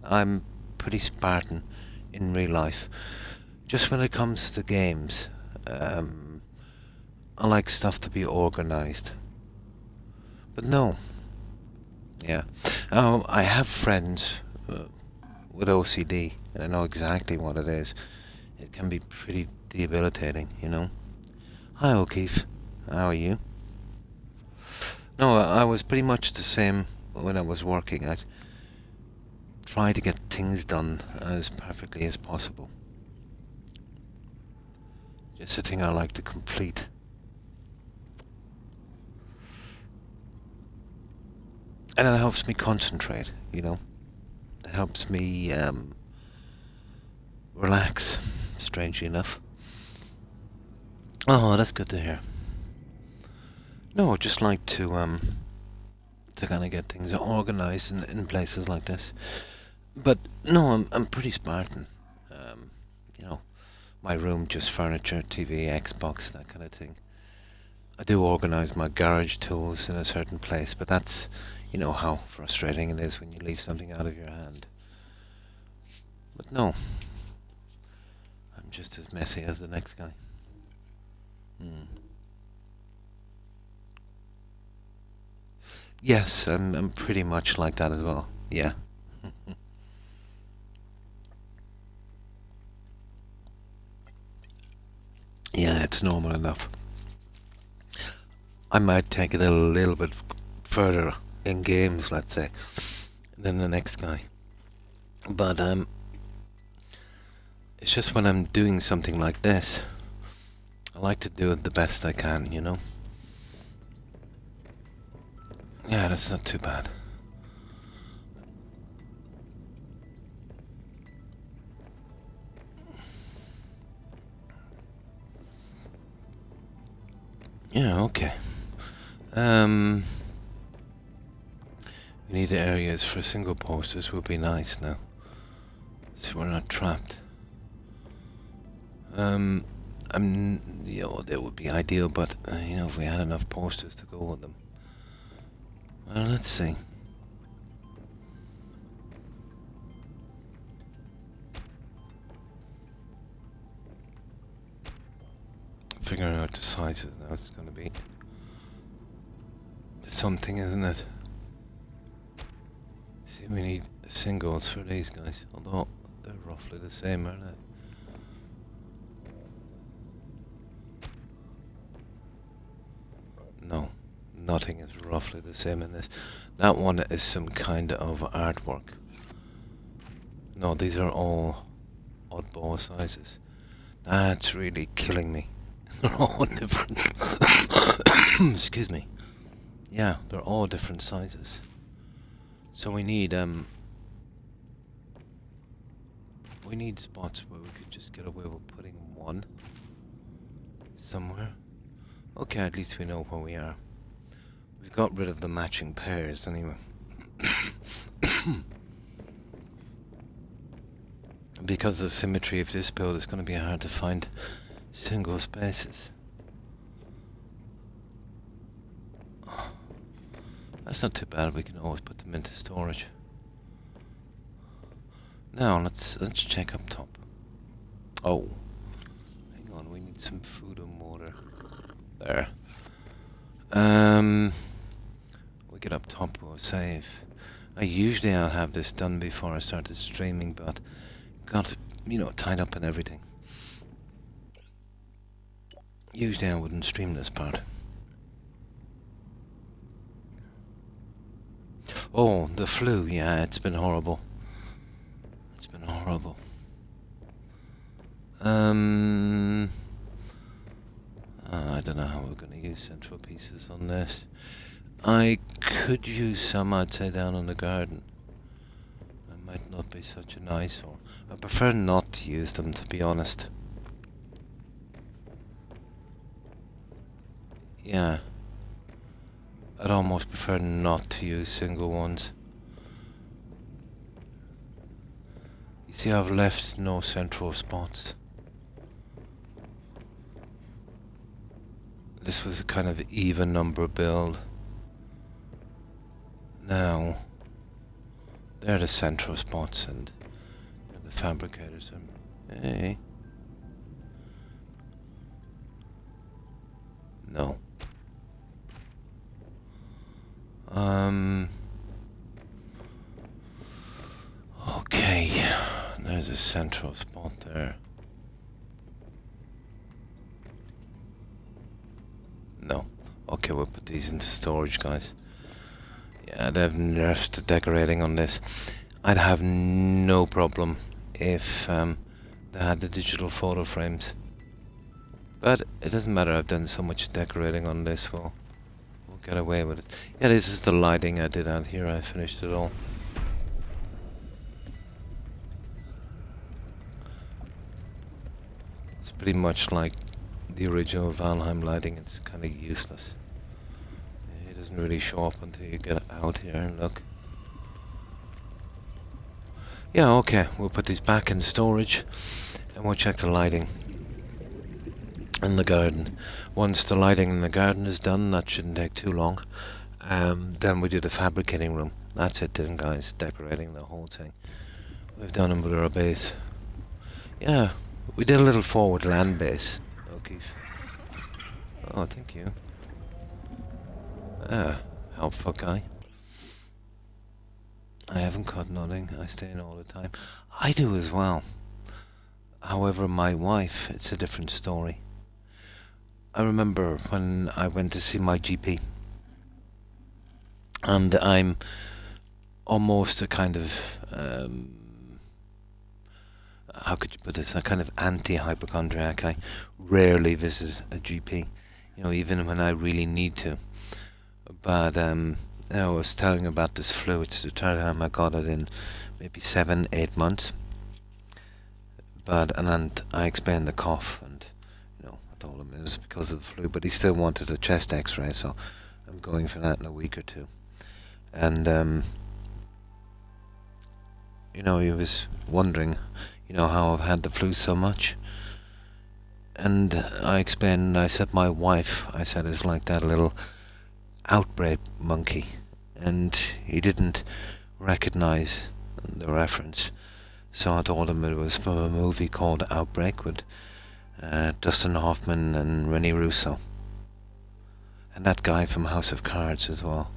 Speaker 1: I'm pretty Spartan in real life. Just when it comes to games, I like stuff to be organized. But no. Yeah. I have friends with OCD, and I know exactly what it is. It can be pretty debilitating, you know. Hi, O'Keefe. How are you? No, I was pretty much the same when I was working. I try to get things done as perfectly as possible. Just a thing I like to complete. And it helps me concentrate, you know. It helps me relax, strangely enough. Oh, that's good to hear. No, I just like to kind of get things organized in places like this. But no, I'm pretty Spartan. You know, my room, just furniture, TV, Xbox, that kind of thing. I do organize my garage tools in a certain place, but that's, you know, how frustrating it is when you leave something out of your hand. But no, I'm just as messy as the next guy. Yes, I'm pretty much like that as well. Yeah. Yeah, it's normal enough. I might take it a little bit further in games, let's say, than the next guy. But it's just when I'm doing something like this, I like to do it the best I can, you know? Yeah, that's not too bad. Yeah, okay. We need areas for single posters would be nice now. So we're not trapped. You know, that would be ideal, but, you know, if we had enough posters to go with them. Well, let's see. Figuring out the sizes now, it's gonna be something, isn't it? See, we need singles for these guys, although they're roughly the same, aren't they? No, nothing is roughly the same in this. That one is some kind of artwork. No, these are all oddball sizes. That's really killing me. They're all different. Excuse me. Yeah, they're all different sizes. So we need spots where we could just get away with putting one somewhere. Okay, at least we know where we are. We've got rid of the matching pairs anyway. Because of the symmetry of this build, it's going to be hard to find single spaces. That's not too bad. We can always put them into storage. Now let's check up top. Oh, hang on. We need some food and water. There. We get up top. We'll save. Usually I'll have this done before I started streaming, but got tied up in everything. Usually I wouldn't stream this part. Oh, the flu. Yeah, it's been horrible. It's been horrible. I don't know how we're going to use central pieces on this. I could use some, I'd say, down in the garden. It might not be such an eyesore. I prefer not to use them, to be honest. Yeah. I'd almost prefer not to use single ones. You see, I've left no central spots. This was a kind of even number build. Now, they're the central spots and the fabricators are... Hey. No. Okay, there's a central spot there. No. Okay, we'll put these into storage, guys. Yeah, they've nerfed the decorating on this. I'd have no problem if they had the digital photo frames. But it doesn't matter, I've done so much decorating on this, we'll get away with it. Yeah, this is the lighting I did out here, I finished it all. It's pretty much like the original Valheim lighting, it's kind of useless. It doesn't really show up until you get out here and look. Yeah, okay, we'll put these back in storage and we'll check the lighting in the garden. Once the lighting in the garden is done, that shouldn't take too long. Then we do the fabricating room. That's it then, guys, decorating the whole thing. We've done them with our base. Yeah, we did a little forward land base. O'Keefe. Oh, thank you. Helpful guy. I haven't cut nothing. I stay in all the time. I do as well. However, my wife, it's a different story. I remember when I went to see my GP. And I'm almost a kind of... how could you put this? A kind of anti-hypochondriac. I rarely visit a GP. Even when I really need to. But I was telling about this flu. It's the third time I got it in maybe 7-8 months. And I explained the cough, and I told him it was because of the flu. But he still wanted a chest X-ray, so I'm going for that in a week or two. And he was wondering, how I've had the flu so much. And I explained. I said my wife, is like that little outbreak monkey, and he didn't recognize the reference, so I told him it was from a movie called Outbreak with Dustin Hoffman and Rene Russo, and that guy from House of Cards as well,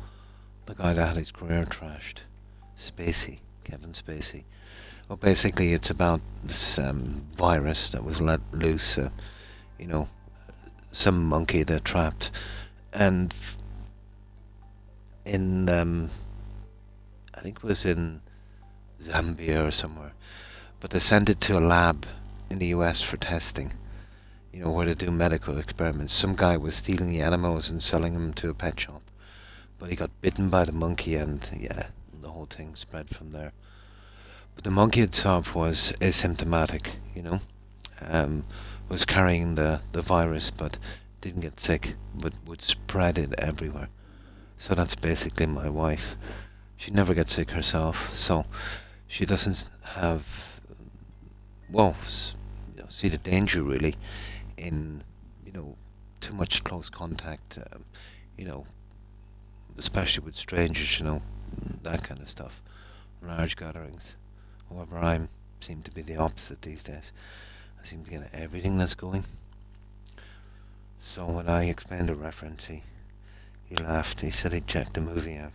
Speaker 1: the guy that had his career trashed, Kevin Spacey. Well, basically it's about this virus that was let loose, some monkey they trapped, and in I think it was in Zambia or somewhere, but they sent it to a lab in the US for testing, where they do medical experiments. Some guy was stealing the animals and selling them to a pet shop, but he got bitten by the monkey, and the whole thing spread from there. But the monkey itself was asymptomatic, was carrying the virus, but didn't get sick, but would spread it everywhere. So that's basically my wife. She never gets sick herself, so she doesn't have, see the danger really in, too much close contact, especially with strangers, that kind of stuff, large gatherings. However, I seem to be the opposite these days. I seem to get everything that's going. So when I explained the reference, he laughed. He said he'd check the movie out.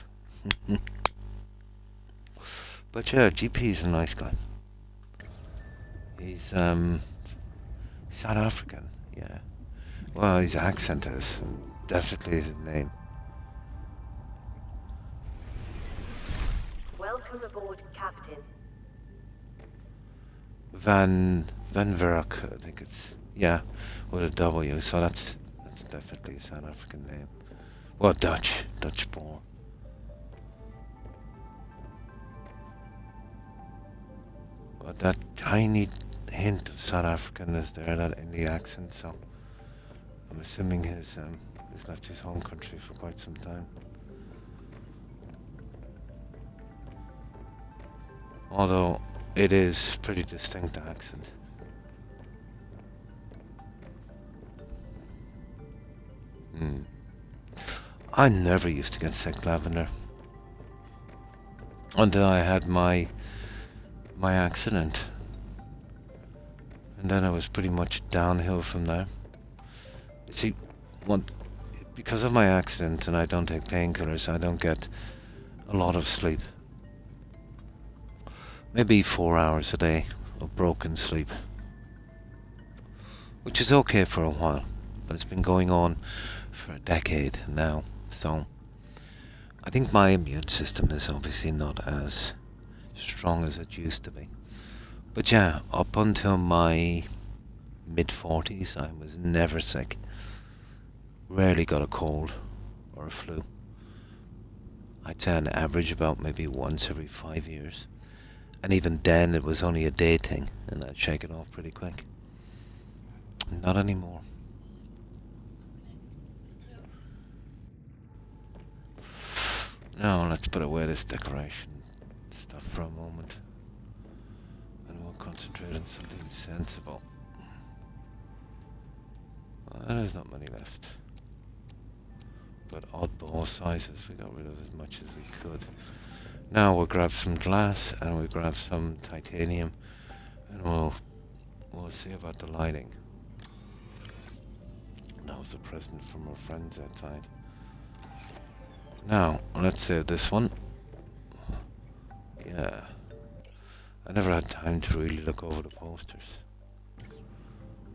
Speaker 1: But yeah, GP's a nice guy. He's South African, yeah. Well, his accent is definitely his name.
Speaker 3: Welcome aboard, Captain.
Speaker 1: Van Verhoek, I think it's, yeah, with a W. So that's definitely a South African name. Well, Dutch born. But that tiny hint of South African is there, that in the accent. So I'm assuming he's left his home country for quite some time. Although it is pretty distinct accent. I never used to get sick, Lavender, until I had my accident, and then I was pretty much downhill from there. You see, because of my accident, and I don't take painkillers, I don't get a lot of sleep. Maybe 4 hours a day of broken sleep, which is okay for a while, but it's been going on for a decade now. So I think my immune system is obviously not as strong as it used to be. But yeah, up until my mid-40s, I was never sick. Rarely got a cold or a flu. I'd say on average about maybe once every 5 years. And even then it was only a day thing, and I'd shake it off pretty quick. Not anymore. Now let's put away this decoration stuff for a moment, and we'll concentrate on something sensible. There's not many left, but oddball sizes, we got rid of as much as we could. Now we'll grab some glass and we'll grab some titanium, and we'll see about the lighting. That was a present from our friends outside. Now, let's say this one. Yeah. I never had time to really look over the posters.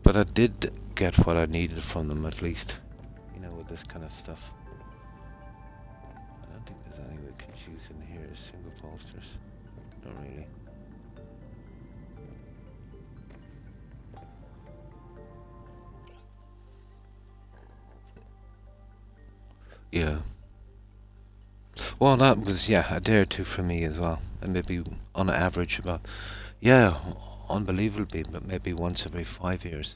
Speaker 1: But I did get what I needed from them, at least. With this kind of stuff. I don't think there's any we could use in here as single posters. Not really. Yeah. Well, that was, a day or two for me as well. And maybe on average about, unbelievably, but maybe once every 5 years.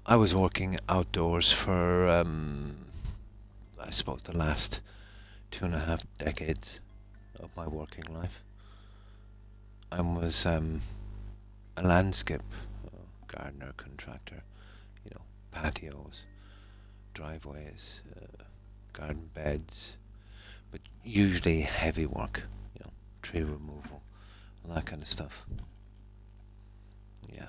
Speaker 1: I was working outdoors for, I suppose, the last 2.5 decades of my working life. I was a landscape gardener, contractor, patios, driveways, garden beds, but usually heavy work, tree removal, and that kind of stuff. Yeah.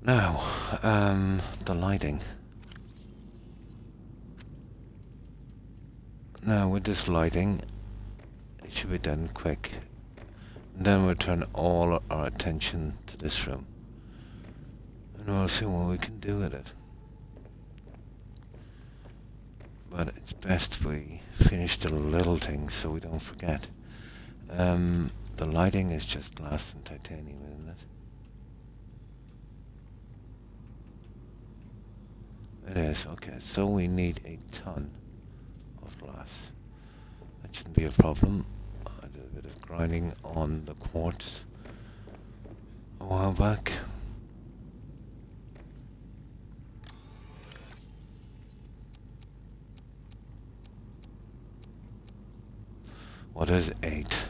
Speaker 1: Now, the lighting. Now, with this lighting, it should be done quick. And then we'll turn all our attention to this room. And we'll see what we can do with it. But it's best we finish the little things so we don't forget. The lighting is just glass and titanium, isn't it? It is, okay, so we need a ton of glass. That shouldn't be a problem. I did a bit of grinding on the quartz a while back. What is 8?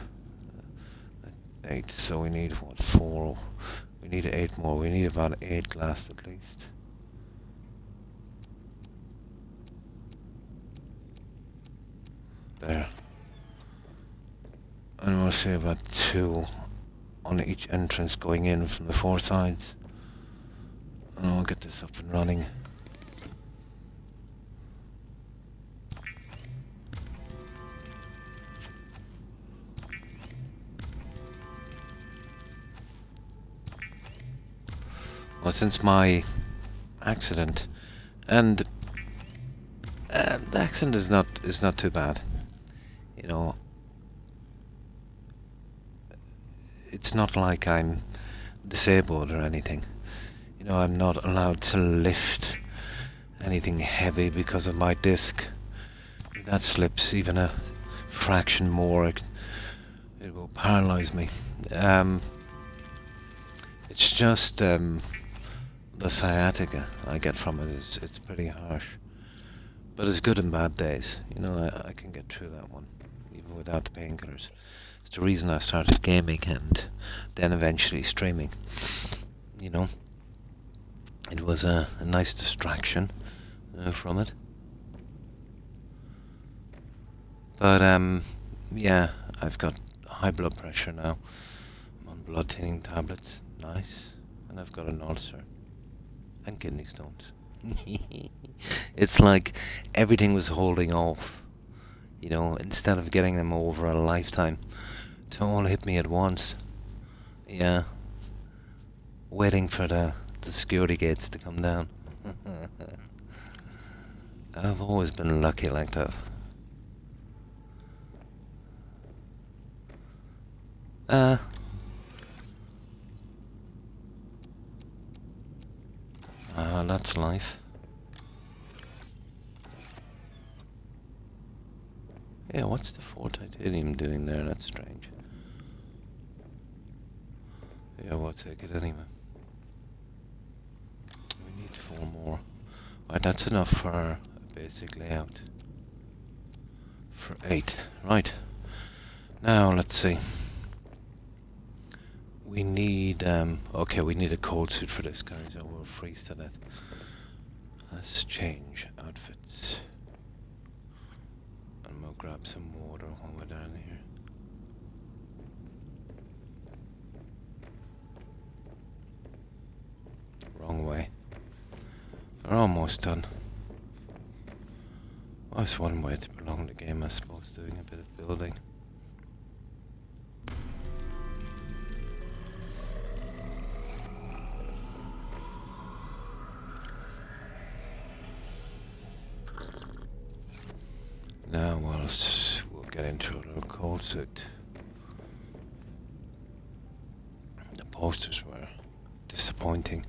Speaker 1: 8, so we need, 4? We need 8 more. We need about 8 glass at least. There. And we'll say about 2 on each entrance going in from the 4 sides. And I'll get this up and running. Well, since my accident, and the accident is not too bad. You know, it's not like I'm disabled or anything. You know, I'm not allowed to lift anything heavy because of my disc. If that slips even a fraction more, it will paralyze me. It's just the sciatica I get from it it's pretty harsh. But it's good in bad days. You know, I can get through that one, even without the painkillers. It's the reason I started gaming and then eventually streaming. You know, it was a nice distraction from it. But yeah, I've got high blood pressure now. I'm on blood thinning tablets. Nice. And I've got an ulcer. And kidney stones. It's like everything was holding off. You know, instead of getting them over a lifetime, to all hit me at once. Yeah. Waiting for the security gates to come down. I've always been lucky like that. That's life. Yeah, what's the 4 titanium doing there? That's strange. Yeah, we'll take it anyway. We need 4 more. Right, that's enough for a basic layout. For 8. Right. Now, let's see. We need, okay, we need a cold suit for this, guys, so we'll freeze to that. Let's change outfits. And we'll grab some water while we're down here. Wrong way. We're almost done. Well, that's one way to prolong the game, I suppose, doing a bit of building. Now we'll get into a little cold suit. The posters were disappointing.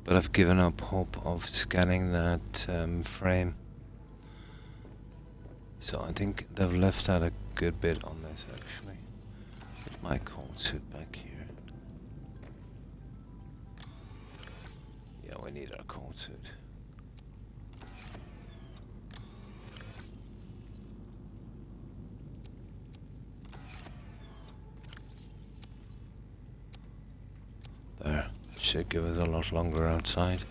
Speaker 1: But I've given up hope of scanning that frame. So I think they've left out a good bit on this actually. Put my cold suit back here. Yeah, we need our cold suit. There. Should give us a lot longer outside.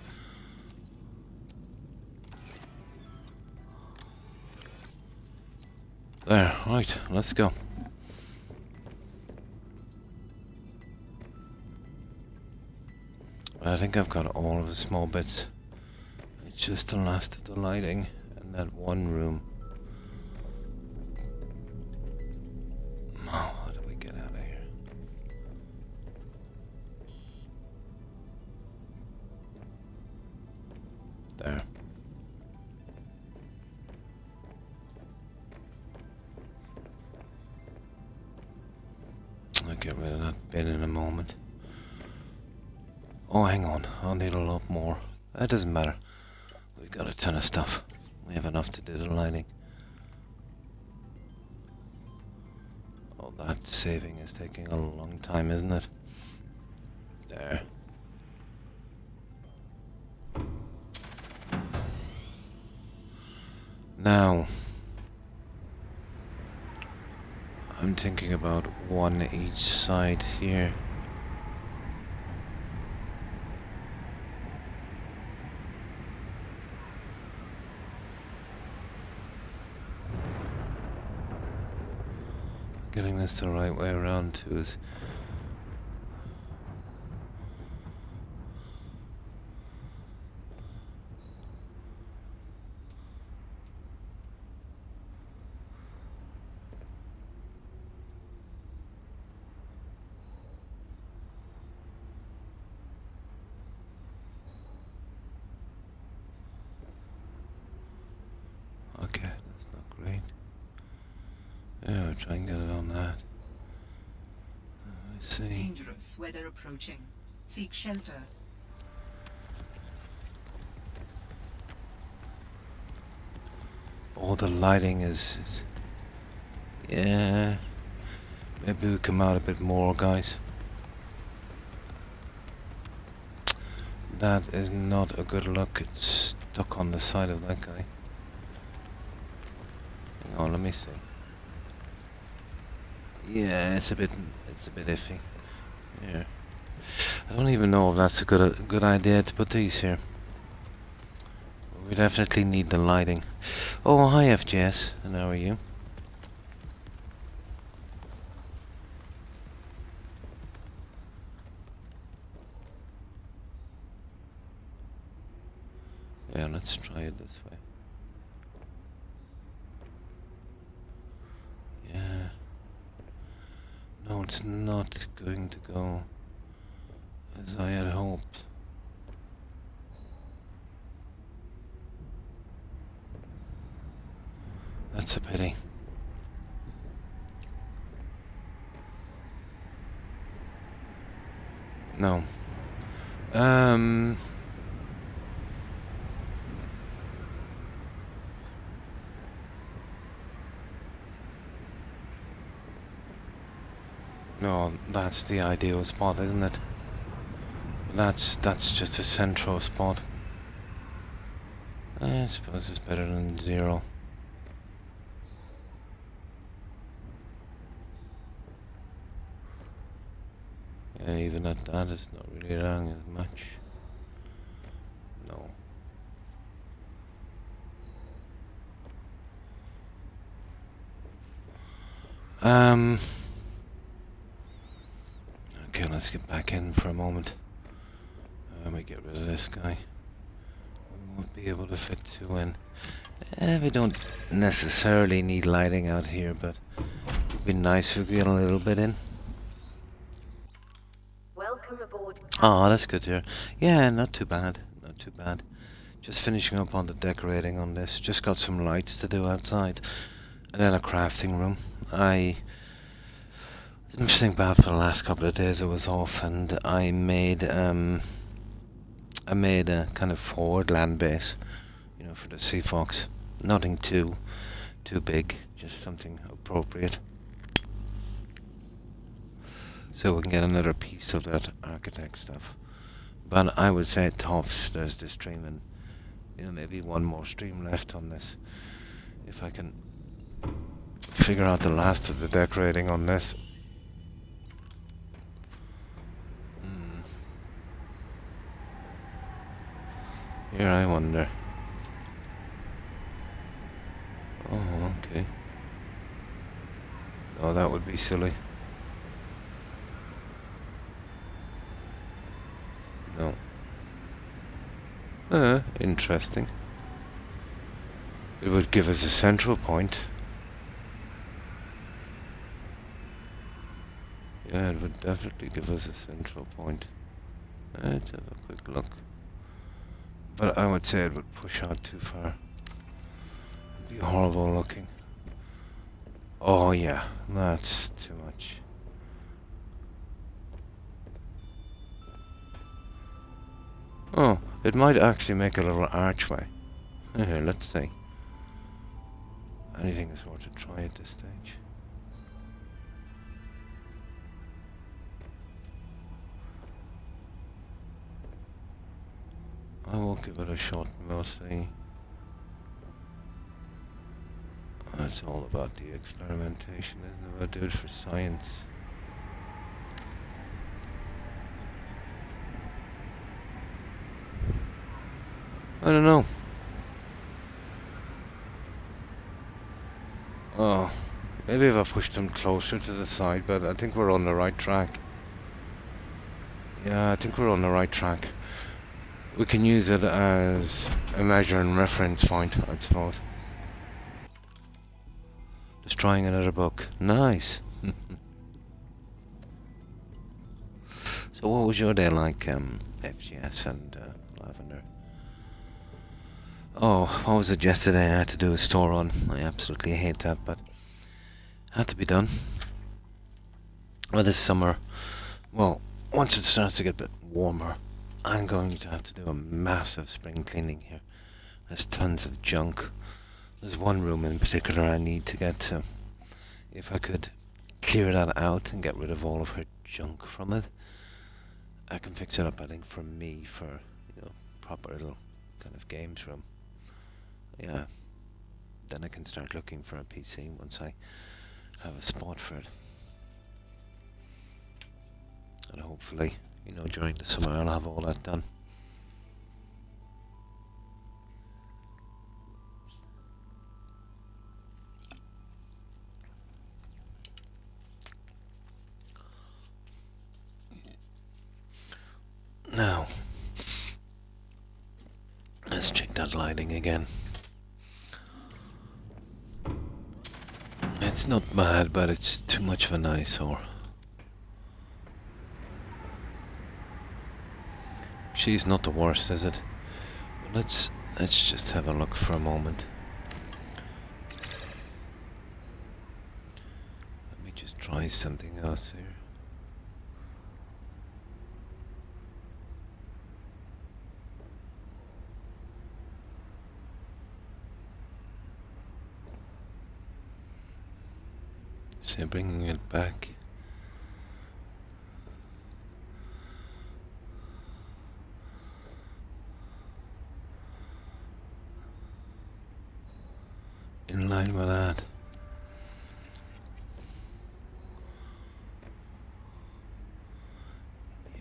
Speaker 1: There, right, let's go. I think I've got all of the small bits. It's just the last of the lighting and that one room. Oh, how do we get out of here? There. I'll get rid of that bin in a moment. Oh, hang on. I'll need a lot more. That doesn't matter. We've got a ton of stuff. We have enough to do the lighting. Oh, that saving is taking a long time, isn't it? There. Now, I'm thinking about one each side here. getting this the right way around too is... Okay, that's not great. Yeah, I'll try and get it on that. I see.
Speaker 2: Dangerous weather approaching. Seek shelter.
Speaker 1: All the lighting is... Yeah. Maybe we come out a bit more, guys. That is not a good look. It's stuck on the side of that guy. Hang on, let me see. Yeah, it's a bit iffy. Here. I don't even know if that's a good idea to put these here. We definitely need the lighting. Oh, hi FGS, and how are you? Yeah, let's try it this way. Yeah. No, it's not going to go as I had hoped. That's a pity. No. No, that's the ideal spot, isn't it? That's just a central spot. I suppose it's better than 0. Yeah, even at that, it's not really wrong as much. No. Okay, let's get back in for a moment. Let me get rid of this guy. We won't be able to fit 2 in. We don't necessarily need lighting out here, but it'd be nice if we get a little bit in.
Speaker 3: Welcome aboard.
Speaker 1: Oh, that's good to hear. Yeah, not too bad. Not too bad. Just finishing up on the decorating on this. Just got some lights to do outside. And then a crafting room. Didn't think about for the last couple of days I was off, and I made a kind of forward land base, you know, for the Sea Fox. Nothing too big, just something appropriate. So we can get another piece of that architect stuff. But I would say tops, there's the stream, and you know, maybe one more stream left on this. If I can figure out the last of the decorating on this. Here I wonder. Oh, okay. Oh, that would be silly. No. Interesting. It would give us a central point. Yeah, it would definitely give us a central point. Let's have a quick look. But I would say it would push out too far. It'd be horrible looking. Oh yeah, that's too much. Oh, it might actually make a little archway. Here, let's see. Anything is worth a try at this stage. I will give it a shot and we'll see. It's all about the experimentation, isn't it? I do it for science. I don't know. Oh, Maybe if I push them closer to the side, but I think we're on the right track. Yeah, I think we're on the right track. We can use it as a measure and reference point, I suppose. Just trying another book. Nice. So what was your day like, FGS and Lavender? Oh, what was it yesterday? I had to do a store run. I absolutely hate that, but had to be done. Well, this summer, well, once it starts to get a bit warmer, I'm going to have to do a massive spring cleaning here. There's tons of junk. There's one room in particular I need to get to. If I could clear that out and get rid of all of her junk from it, I can fix it up, I think, for me, for, you know, proper little kind of games room. Yeah. Then I can start looking for a PC once I have a spot for it. And hopefully, you know, during the summer I'll have all that done. Now, let's check that lighting again. It's not bad, but it's too much of an eyesore. She's not the worst, is it? Let's just have a look for a moment. Let me just try something else here. So bringing it back. In line with that.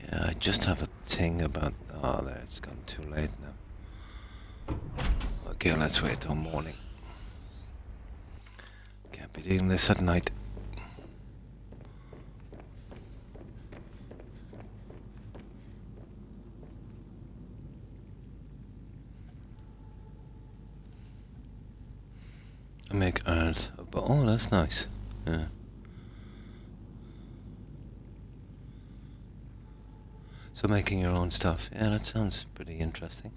Speaker 1: Yeah, I just have a thing about... Oh, there, it's gone too late now. Okay, let's wait till morning. Can't be doing this at night. I make art, but oh, that's nice. Yeah. So making your own stuff, yeah, that sounds pretty interesting.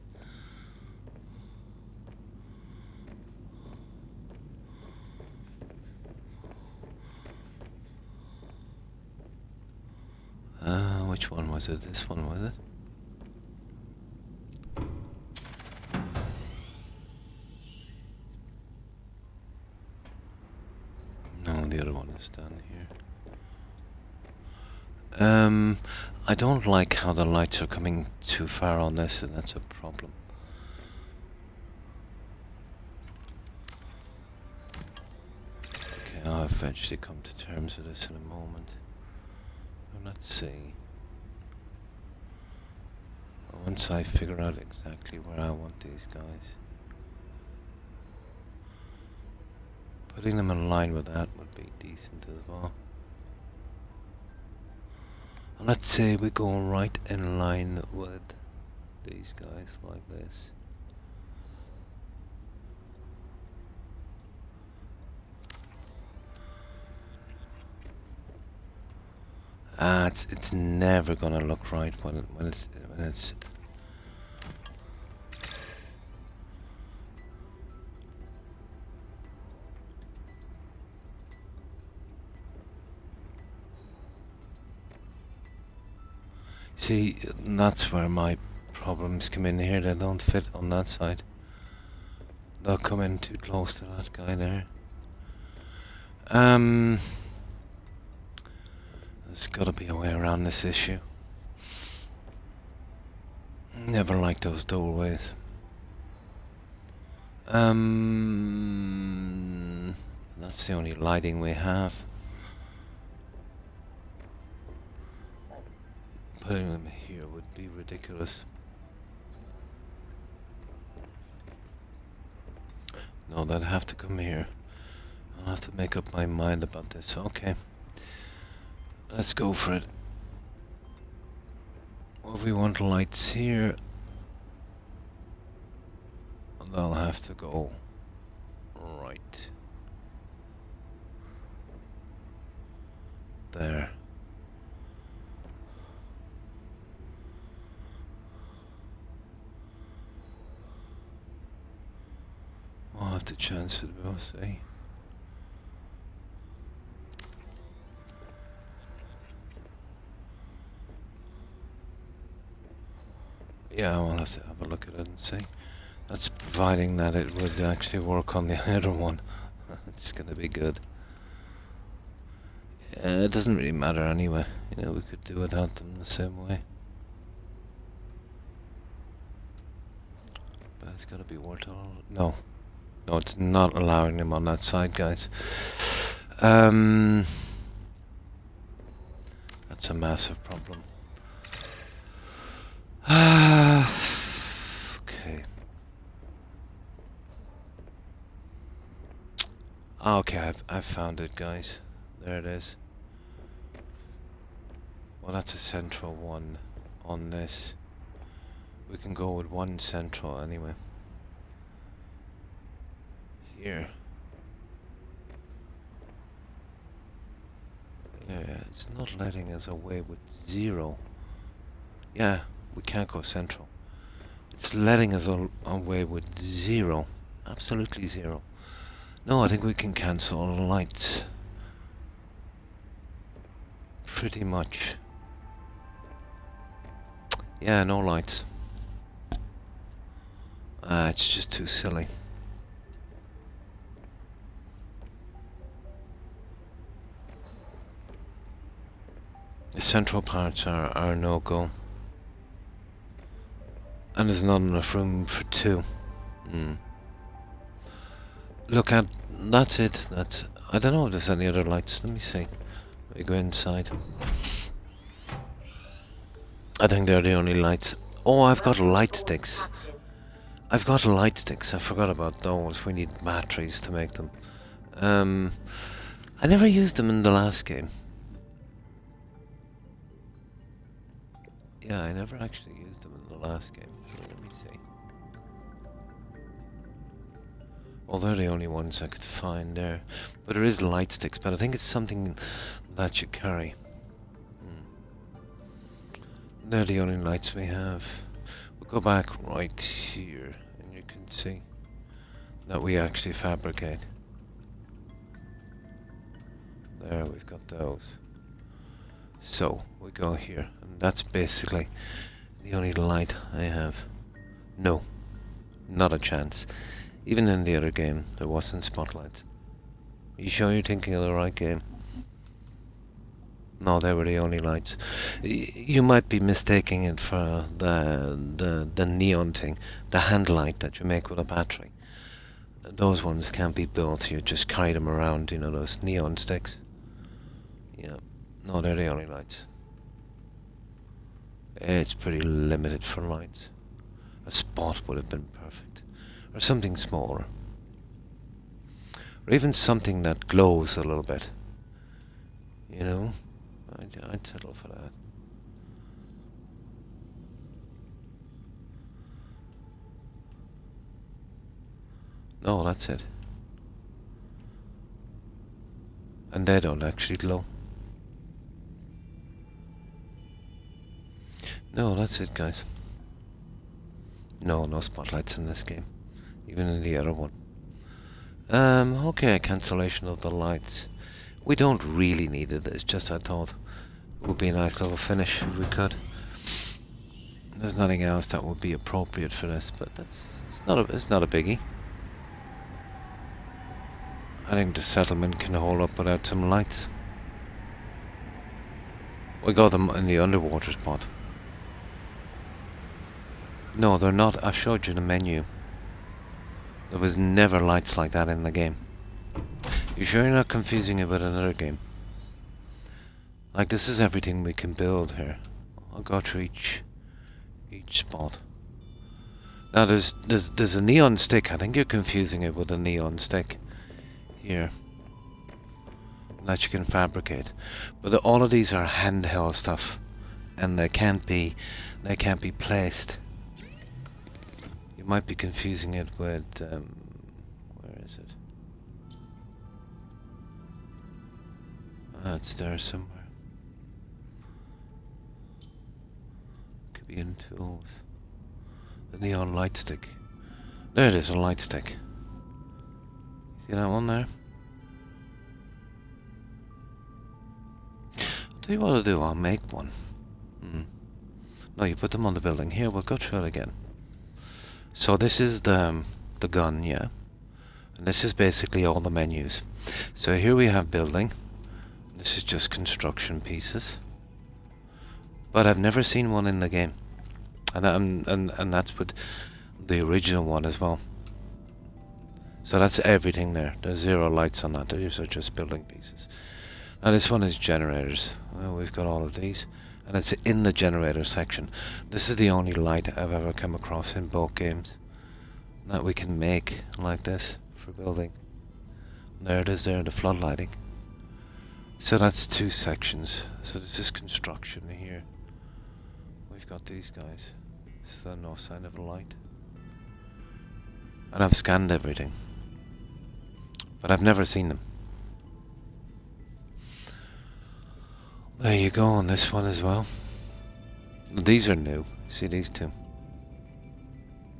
Speaker 1: Which one was it? This one, was it? No, the other one is down here. I don't like how the lights are coming too far on this, and that's a problem. Okay, I'll eventually come to terms with this in a moment. Well, let's see. Once I figure out exactly where I want these guys, putting them in line with that would be decent as well. And let's say we go right in line with these guys like this. It's never gonna look right when it's see, that's where my problems come in here. They don't fit on that side. They'll come in too close to that guy there. There's gotta be a way around this issue. Never liked those doorways. That's the only lighting we have. Putting them here would be ridiculous. No, they'd have to come here. I'll have to make up my mind about this. Okay. Let's go for it. Well, we want lights here. They'll have to go right there. I'll have to chance it, we'll see. Yeah, I'll have to have a look at it and see. That's providing that it would actually work on the other one. It's gonna be good. It doesn't really matter anyway. You know, we could do without them the same way. But it's gotta be worth all. No. No, it's not allowing them on that side, guys. That's a massive problem. Okay. Okay, I've found it, guys. There it is. Well, that's a central one on this. We can go with one central anyway. Here. Yeah, it's not letting us away with 0. Yeah, we can't go central. It's letting us away with 0. Absolutely 0. No, I think we can cancel all the lights. Pretty much. Yeah, no lights. It's just too silly. The central parts are no-go. And there's not enough room for 2. Look at... That's it. That's... I don't know if there's any other lights. Let me see. Let me go inside. I think they're the only lights. Oh, I've got light sticks. I've got light sticks. I forgot about those. We need batteries to make them. I never used them in the last game. Yeah, I never actually used them in the last game. Let me see. Well, they're the only ones I could find there. But there is light sticks, but I think it's something that you carry. They're the only lights we have. We'll go back right here, and you can see that we actually fabricate. There, we've got those. So, we go here, and that's basically the only light I have. No, not a chance. Even in the other game, there wasn't spotlights. You sure you're thinking of the right game? No, they were the only lights. You might be mistaking it for the neon thing, the hand light that you make with a battery. Those ones can't be built. You just carry them around, you know, those neon sticks. Yeah. No, they're the only lights. It's pretty limited for lights. A spot would have been perfect. Or something smaller. Or even something that glows a little bit. You know? I'd settle for that. No, that's it. And they don't actually glow. No, that's it, guys. No spotlights in this game. Even in the other one. Okay, cancellation of the lights. We don't really need it, it's just I thought it would be a nice little finish if we could. There's nothing else that would be appropriate for this, but it's not a biggie. I think the settlement can hold up without some lights. We got them in the underwater spot. No, they're not. I showed you the menu. There was never lights like that in the game. You sure you're not confusing it with another game? Like, this is everything we can build here. I'll go through each spot. Now there's a neon stick. I think you're confusing it with a neon stick. Here. that you can fabricate. But all of these are handheld stuff, and they can't be placed. You might be confusing it with where is it? It's there somewhere. Could be in tools. The neon light stick. There it is, a light stick. See that one there? I'll tell you what I'll do, I'll make one. No, you put them on the building. Here, we'll go through it again. So this is the gun, yeah. And this is basically all the menus. So here we have building. This is just construction pieces. But I've never seen one in the game. And that's with the original one as well. So that's everything there. There's 0 lights on that. These are just building pieces. Now this one is generators. Well, we've got all of these. And it's in the generator section. This is the only light I've ever come across in both games that we can make like this for building. There it is there, the floodlighting. So that's 2 sections. So this is construction here. We've got these guys. Still no sign of a light. And I've scanned everything. But I've never seen them. There you go on this one as well. These are new. See these 2.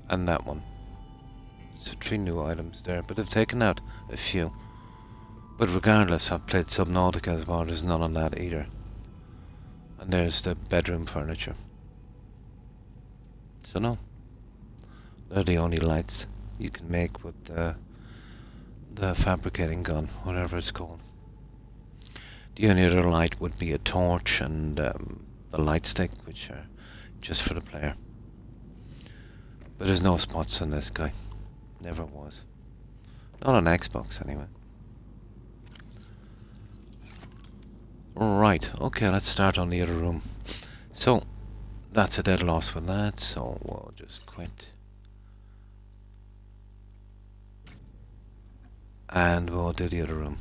Speaker 1: And that one. So 3 new items there. But they've taken out a few. But regardless, I've played Subnautica as well. There's none on that either. And there's the bedroom furniture. So no. They're the only lights you can make with the fabricating gun, whatever it's called. The only other light would be a torch and the light stick, which are just for the player. But there's no spots on this guy. Never was. Not on Xbox anyway. Right, okay, let's start on the other room. So, that's a dead loss with that, so we'll just quit. And we'll do the other room.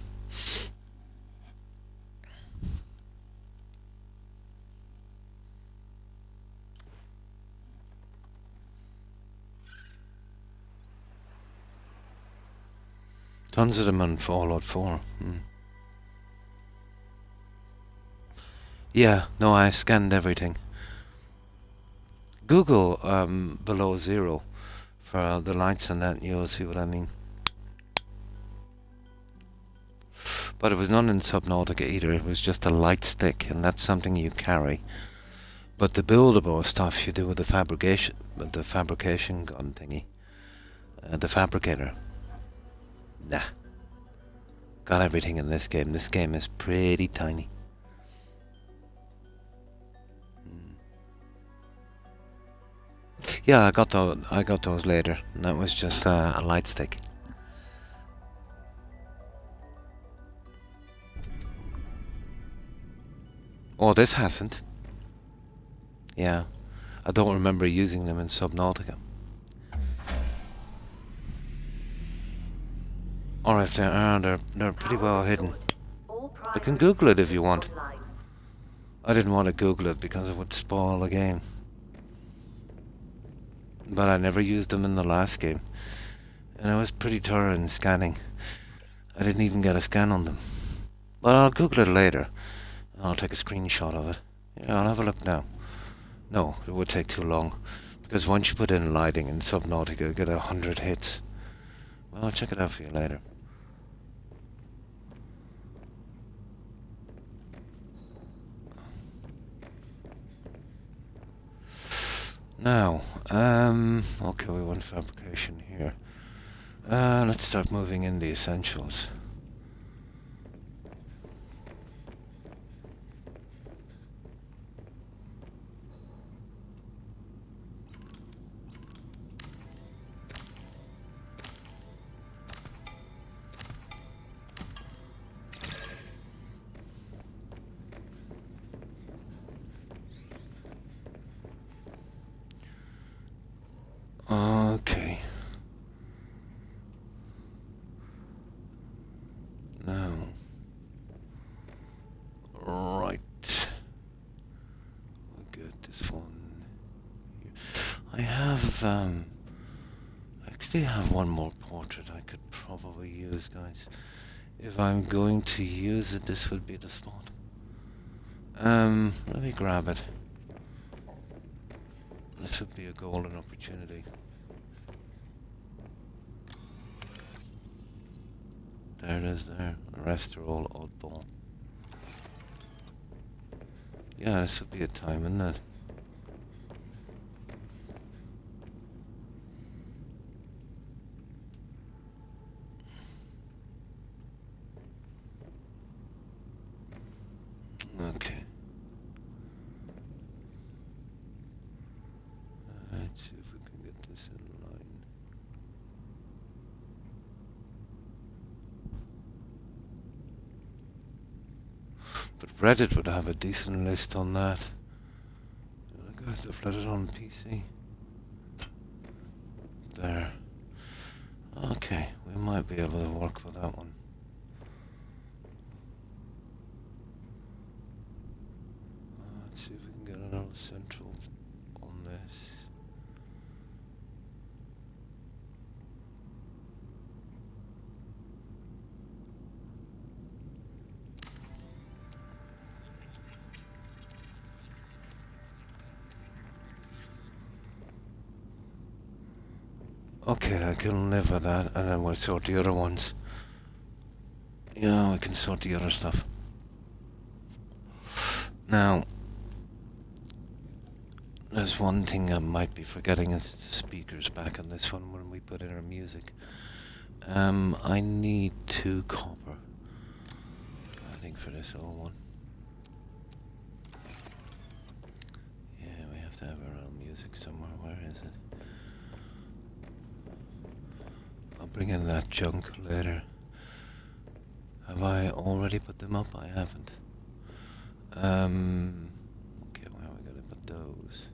Speaker 1: Tons of them on Fallout 4. Yeah, no, I scanned everything. Google below 0 for the lights and that, and you'll see what I mean. But it was none in Subnautica either. It was just a light stick, and that's something you carry. But the buildable stuff you do with the fabrication gun thingy, the fabricator. Nah. Got everything in this game. This game is pretty tiny. Yeah, I got those later. And that was just a light stick. Oh, this hasn't. Yeah, I don't remember using them in Subnautica. Or if they are, they're pretty well hidden. You can Google it if you want. I didn't want to Google it because it would spoil the game. But I never used them in the last game. And I was pretty thorough in scanning. I didn't even get a scan on them. But I'll Google it later. I'll take a screenshot of it. Yeah, I'll have a look now. No, it would take too long. Because once you put in lighting in Subnautica, you get 100 hits. Well, I'll check it out for you later. Now, okay, we want fabrication here. Let's start moving in the essentials. Okay. I have, I actually have one more portrait I could probably use, guys. If I'm going to use it, this would be the spot. Let me grab it. This would be a golden opportunity. There it is there. The rest are all oddball. Yeah, this would be a time, isn't it? Okay. Let's see if we can get this in line. But Reddit would have a decent list on that. I guess they've let it on PC. There. Okay, we might be able to work with that one. Let's see if we can get another central on this. Okay, I can live with that, and then we'll sort the other ones. Yeah, we can sort the other stuff. Now, there's one thing I might be forgetting, is the speakers back on this one when we put in our music. I need 2 copper, I think, for this old one. Yeah, we have to have our own music somewhere. Where is it? I'll bring in that junk later. Have I already put them up? I haven't. Okay, where are we gonna put those?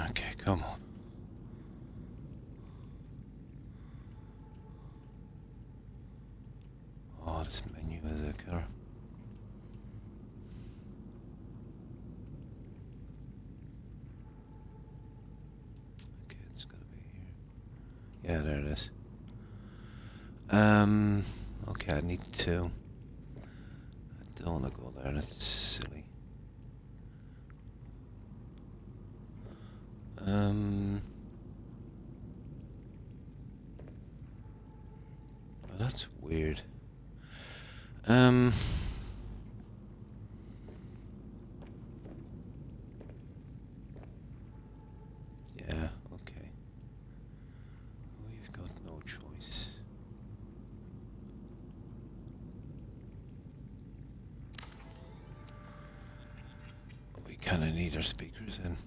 Speaker 1: Okay, come on. Oh, this menu is a killer. Okay, it's gotta be here. Yeah, there it is. Okay, I need 2. I don't wanna go there, that's silly. Oh, that's weird. Yeah, okay. We've got no choice. We kinda need our speakers in.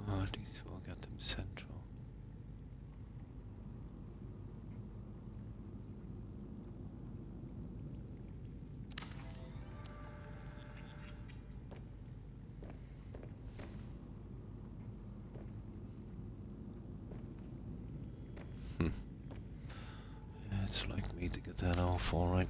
Speaker 1: Oh, at least we'll get them central. Yeah, it's like me to get that off, alright.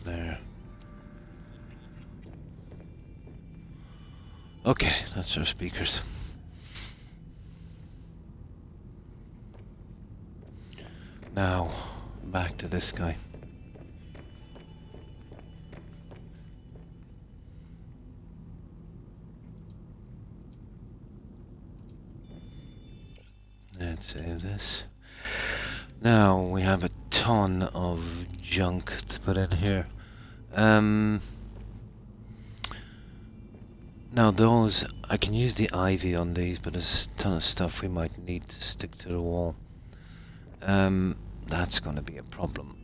Speaker 1: There. Okay, that's our speakers. Now, back to this guy. Let's save this. Now, we have a ton of junk to put in here. Now those, I can use the ivy on these, but there's a ton of stuff we might need to stick to the wall. That's going to be a problem.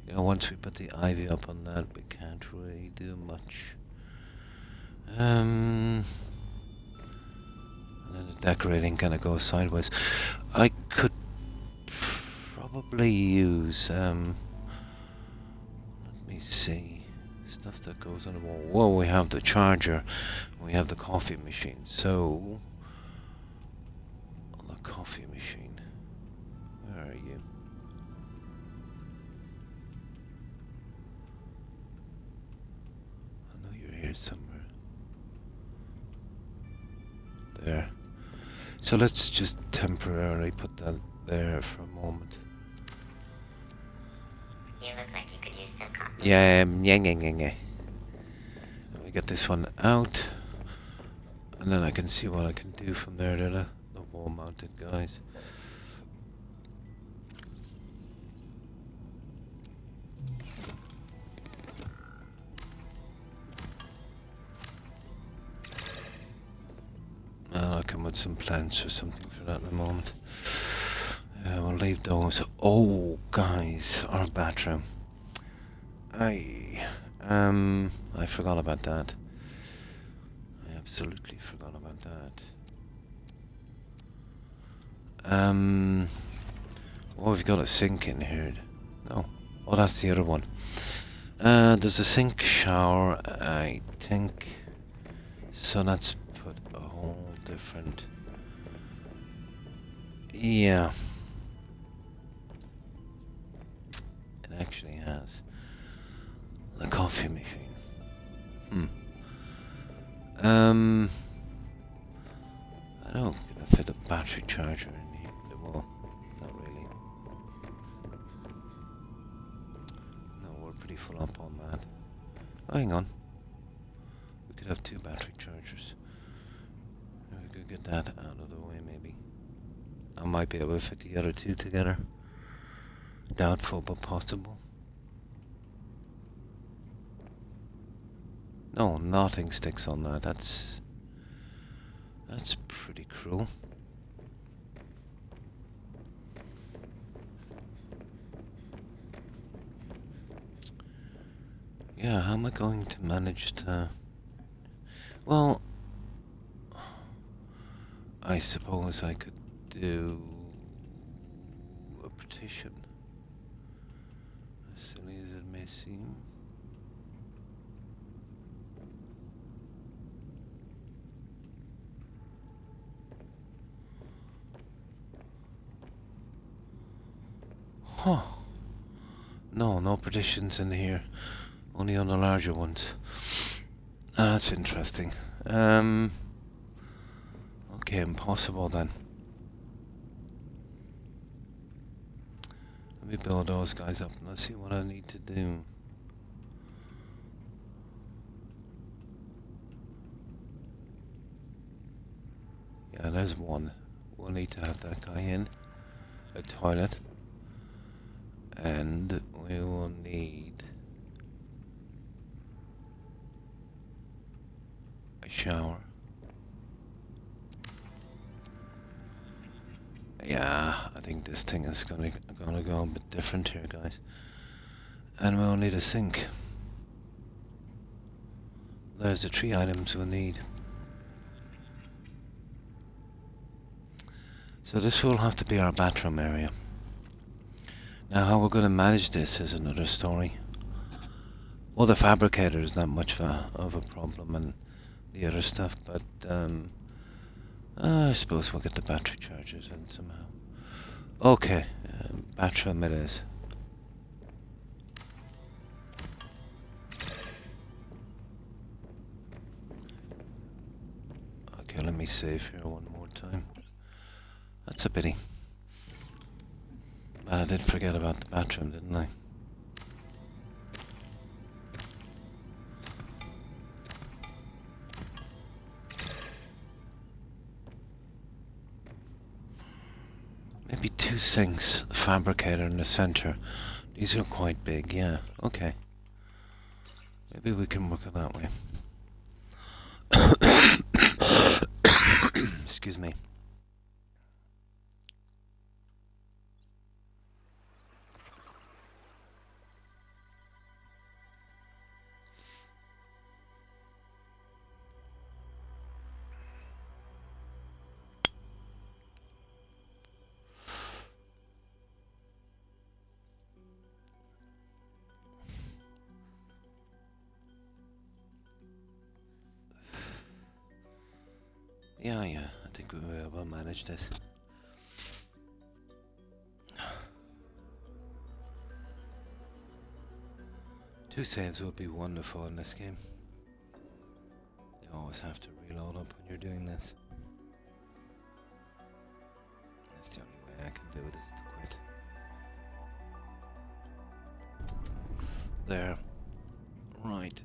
Speaker 1: You know, once we put the ivy up on that, we can't really do much. And then the decorating kind of goes sideways. I could probably use, let me see, stuff that goes on the wall. Well, we have the charger, we have the coffee machine, so the coffee machine, where are you? I know you're here somewhere. There. So let's just temporarily put that there for a moment.
Speaker 3: You look like you could use some coffee.
Speaker 1: Yeah. Let me get this one out, and then I can see what I can do from there to the wall-mounted guys. I'll come with some plants or something for that in a moment. We'll leave those. Oh, guys, our bathroom. I forgot about that. I absolutely forgot about that. Oh, we've got a sink in here. No. Oh, that's the other one. There's a sink shower, I think. So that's put a whole different... Yeah. It actually has. The coffee machine. I don't gonna fit a battery charger in here. Well, not really. No, we're pretty full up on that. Oh, hang on. We could have 2 battery chargers. We could get that out of the way, maybe. I might be able to fit the other 2 together. Doubtful, but possible. No, nothing sticks on that. That's pretty cruel. Yeah, how am I going to manage to... Well, I suppose I could do a partition. As silly as it may seem. Huh. No partitions in here. Only on the larger ones. That's interesting. Okay, impossible then. Let me build those guys up and let's see what I need to do. Yeah, there's one. We'll need to have that guy in. A toilet. And we will need a shower. Yeah, I think this thing is gonna go a bit different here, guys. And we'll need a sink. There's the 3 items we'll need. So this will have to be our bathroom area. Now how we're going to manage this is another story. Well, the fabricator is not much of a problem and the other stuff, but I suppose we'll get the battery chargers in somehow. Okay, bathroom it is. Okay, let me save here one more time. That's a pity. But I did forget about the bathroom, didn't I? Maybe 2 sinks, a fabricator in the center. These are quite big, yeah. Okay. Maybe we can work it that way. Excuse me. Yeah, I think we will manage this. Two saves would be wonderful in this game. You always have to reload up when you're doing this. That's the only way I can do it, is to quit. There. Right.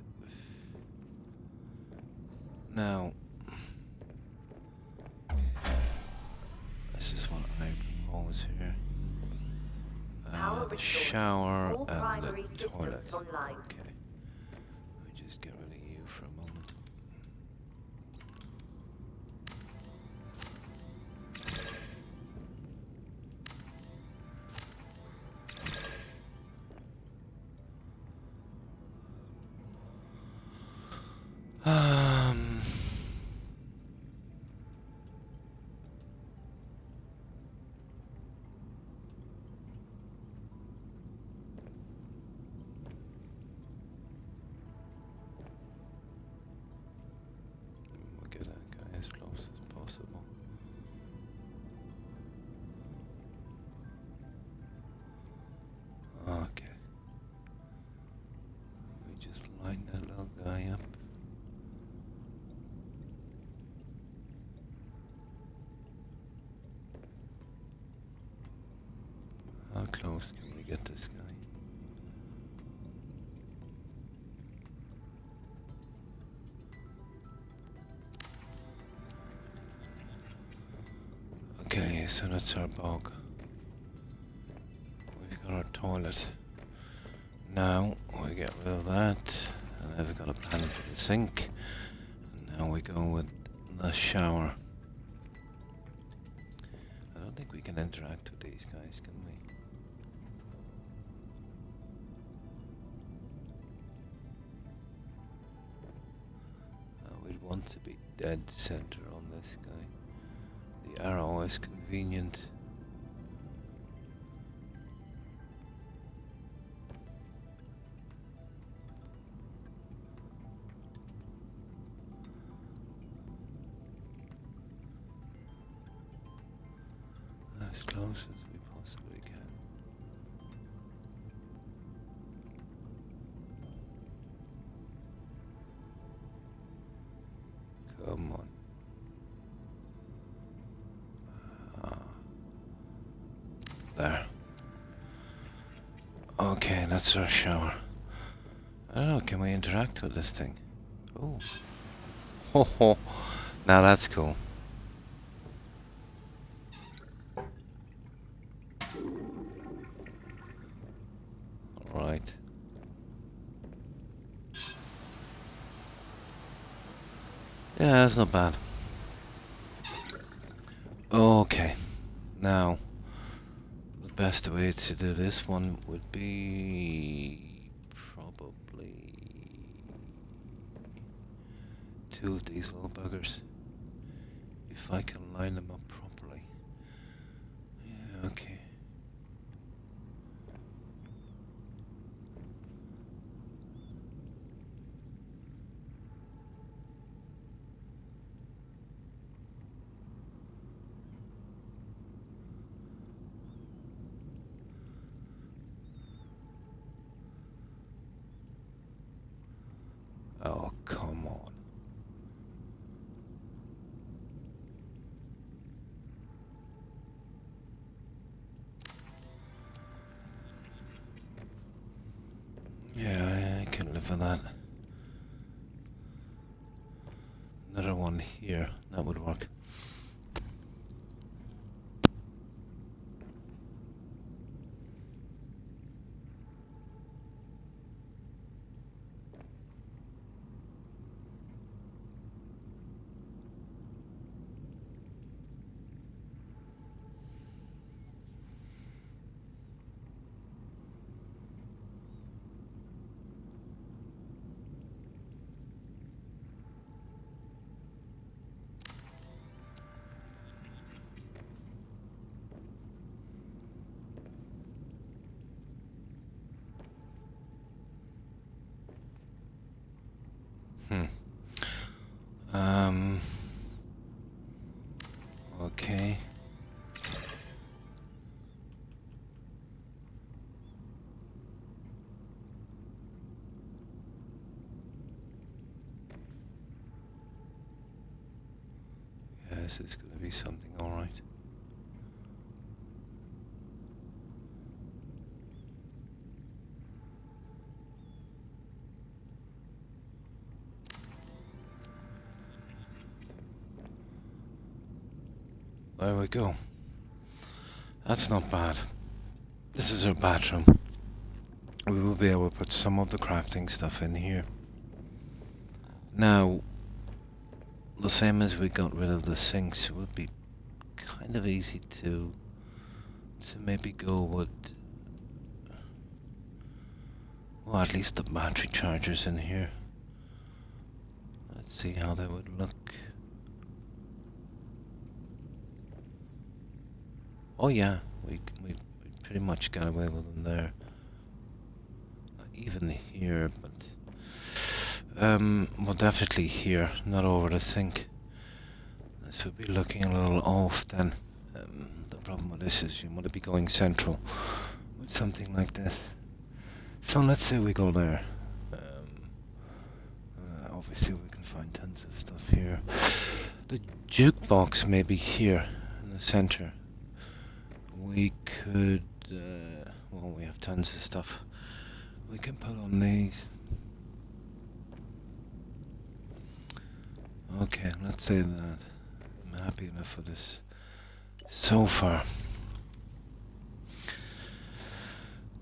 Speaker 1: Now, this is what I propose here. The shower and the toilet. Okay. Let me just get rid of you for a moment. We'll get that guy as close as possible. Okay. We just line that little guy up. How close can we get this guy? Okay, so that's our bog. We've got our toilet. Now we get rid of that. And then we've got a plan for the sink. And now we go with the shower. I don't think we can interact with these guys, can we? We'd want to be dead center on this guy. The arrow is convenient. As close as we possibly can. Come on. There. Okay, that's our shower. I don't know, can we interact with this thing? Oh. Ho ho. Now that's cool. Alright. Yeah, that's not bad. Okay. Now, the best way to do this one would be probably two of these little buggers. If I can line them up properly. Yeah, okay. Oh, come on. Yeah, I can live with that. Another one here, that would work. Okay. Yeah, this is gonna be something, alright. There we go. That's not bad. This is our bathroom. We will be able to put some of the crafting stuff in here. Now, the same as we got rid of the sinks, it would be kind of easy to maybe go with, well, at least the battery chargers in here. Let's see how they would look. Oh yeah, we pretty much got away with them there. Not even here, but well, definitely here, not over the sink. This would be looking a little off then. The problem with this is you want to be going central with something like this. So let's say we go there. Obviously we can find tons of stuff here. The jukebox may be here in the center. We could, well, we have tons of stuff. We can put on these. Okay, let's say that. I'm happy enough for this so far.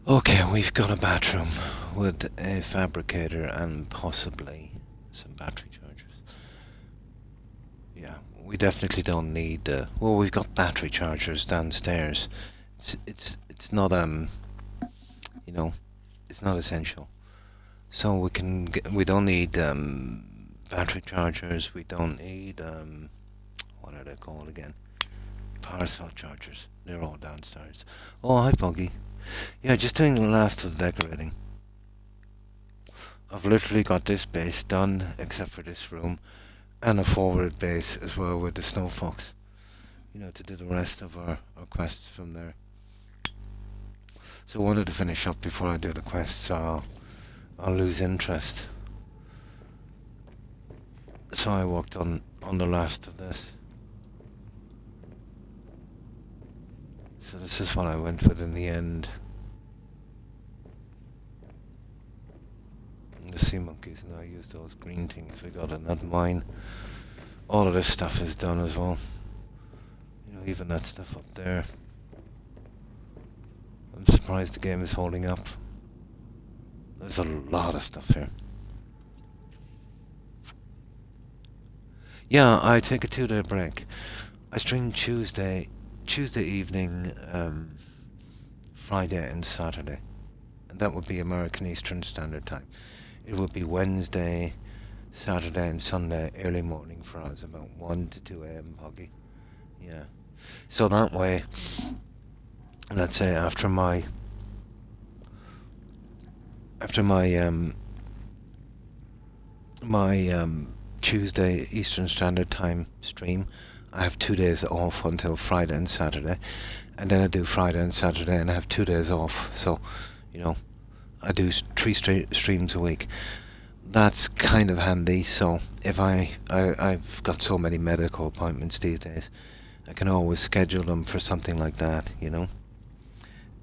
Speaker 1: Okay, we've got a bathroom with a fabricator and possibly some battery chargers. Yeah, we definitely don't need. Well, we've got battery chargers downstairs. It's not you know, it's not essential. So we can get, we don't need battery chargers. We don't need what are they called again? Power cell chargers. They're all downstairs. Oh, hi, Puggy. Yeah, just doing the last of the decorating. I've literally got this base done, except for this room, and a forward base as well with the snow fox. You know, to do the rest of our quests from there. So I wanted to finish up before I do the quests, so I'll lose interest. So I worked on the last of this. So this is what I went with in the end. And the sea monkeys, and I used those green things we got in that mine. All of this stuff is done as well. You know, even that stuff up there. I'm surprised the game is holding up. There's a lot of stuff here. Yeah, I take a 2-day break. I stream Tuesday evening, Friday and Saturday. And that would be American Eastern Standard Time. It would be Wednesday, Saturday and Sunday early morning for us, about 1 to 2 a.m. Poggy. Yeah. So that way, let's say after my Tuesday Eastern Standard Time stream, I have 2 days off until Friday and Saturday, and then I do Friday and Saturday and I have 2 days off. So, you know, I do 3 streams a week. That's kind of handy. So if I've got so many medical appointments these days, I can always schedule them for something like that, you know.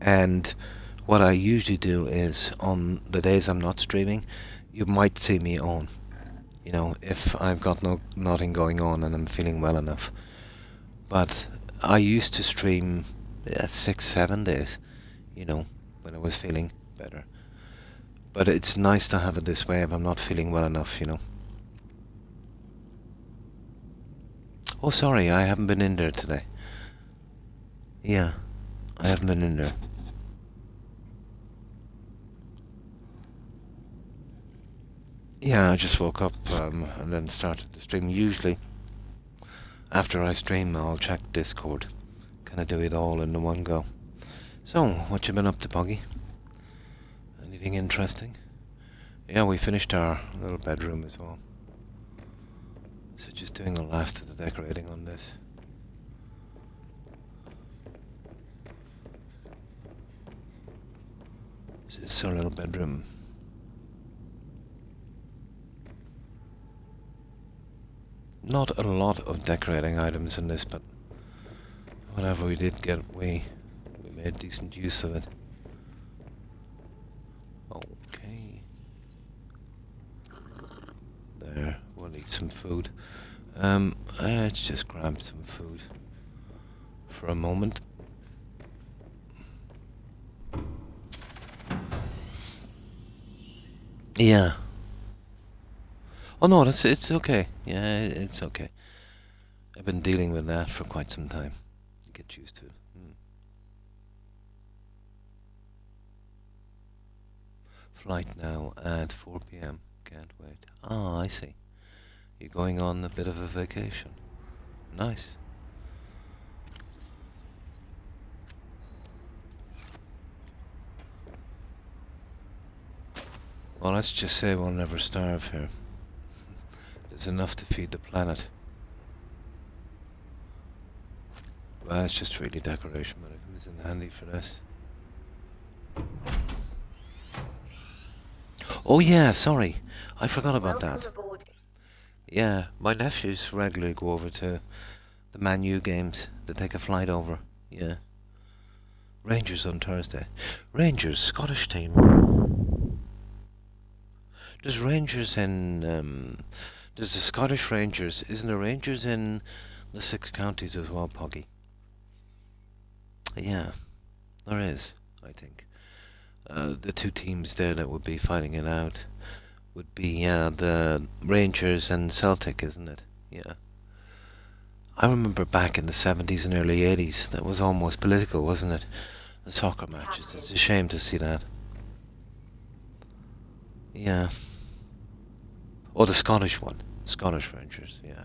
Speaker 1: And what I usually do is on the days I'm not streaming, you might see me on. You know, if I've got nothing going on and I'm feeling well enough. But I used to stream 6-7 days, you know, when I was feeling better. But it's nice to have it this way if I'm not feeling well enough, you know. Oh, sorry, I haven't been in there today. Yeah, I haven't been in there. Yeah, I just woke up and then started the stream. Usually, after I stream, I'll check Discord. Kind of do it all in the one go. So, what you been up to, Poggy? Anything interesting? Yeah, we finished our little bedroom as well. So just doing the last of the decorating on this. So it's our little bedroom. Not a lot of decorating items in this, but whatever we did get, we made decent use of it. Okay. There, we'll eat some food. Let's just grab some food for a moment. Yeah. Oh no, it's okay. Yeah, it's okay. I've been dealing with that for quite some time. Get used to it. Flight now at 4 p.m. Can't wait. Ah, I see. You're going on a bit of a vacation. Nice. Well, let's just say we'll never starve here. There's enough to feed the planet. Well, it's just really decoration, but it comes in handy for this. Oh yeah, sorry. I forgot about that. Yeah, my nephews regularly go over to the Man U games. They take a flight over. Yeah. Rangers on Thursday. Rangers, Scottish team. There's Rangers in... there's the Scottish Rangers. Isn't there Rangers in the 6 counties as well, Poggy? Yeah, there is, I think. The 2 teams there that would be fighting it out would be the Rangers and Celtic, isn't it? Yeah. I remember back in the 70s and early 80s, that was almost political, wasn't it? The soccer matches. It's a shame to see that. Yeah. Oh, the Scottish one. Scottish Rangers, yeah.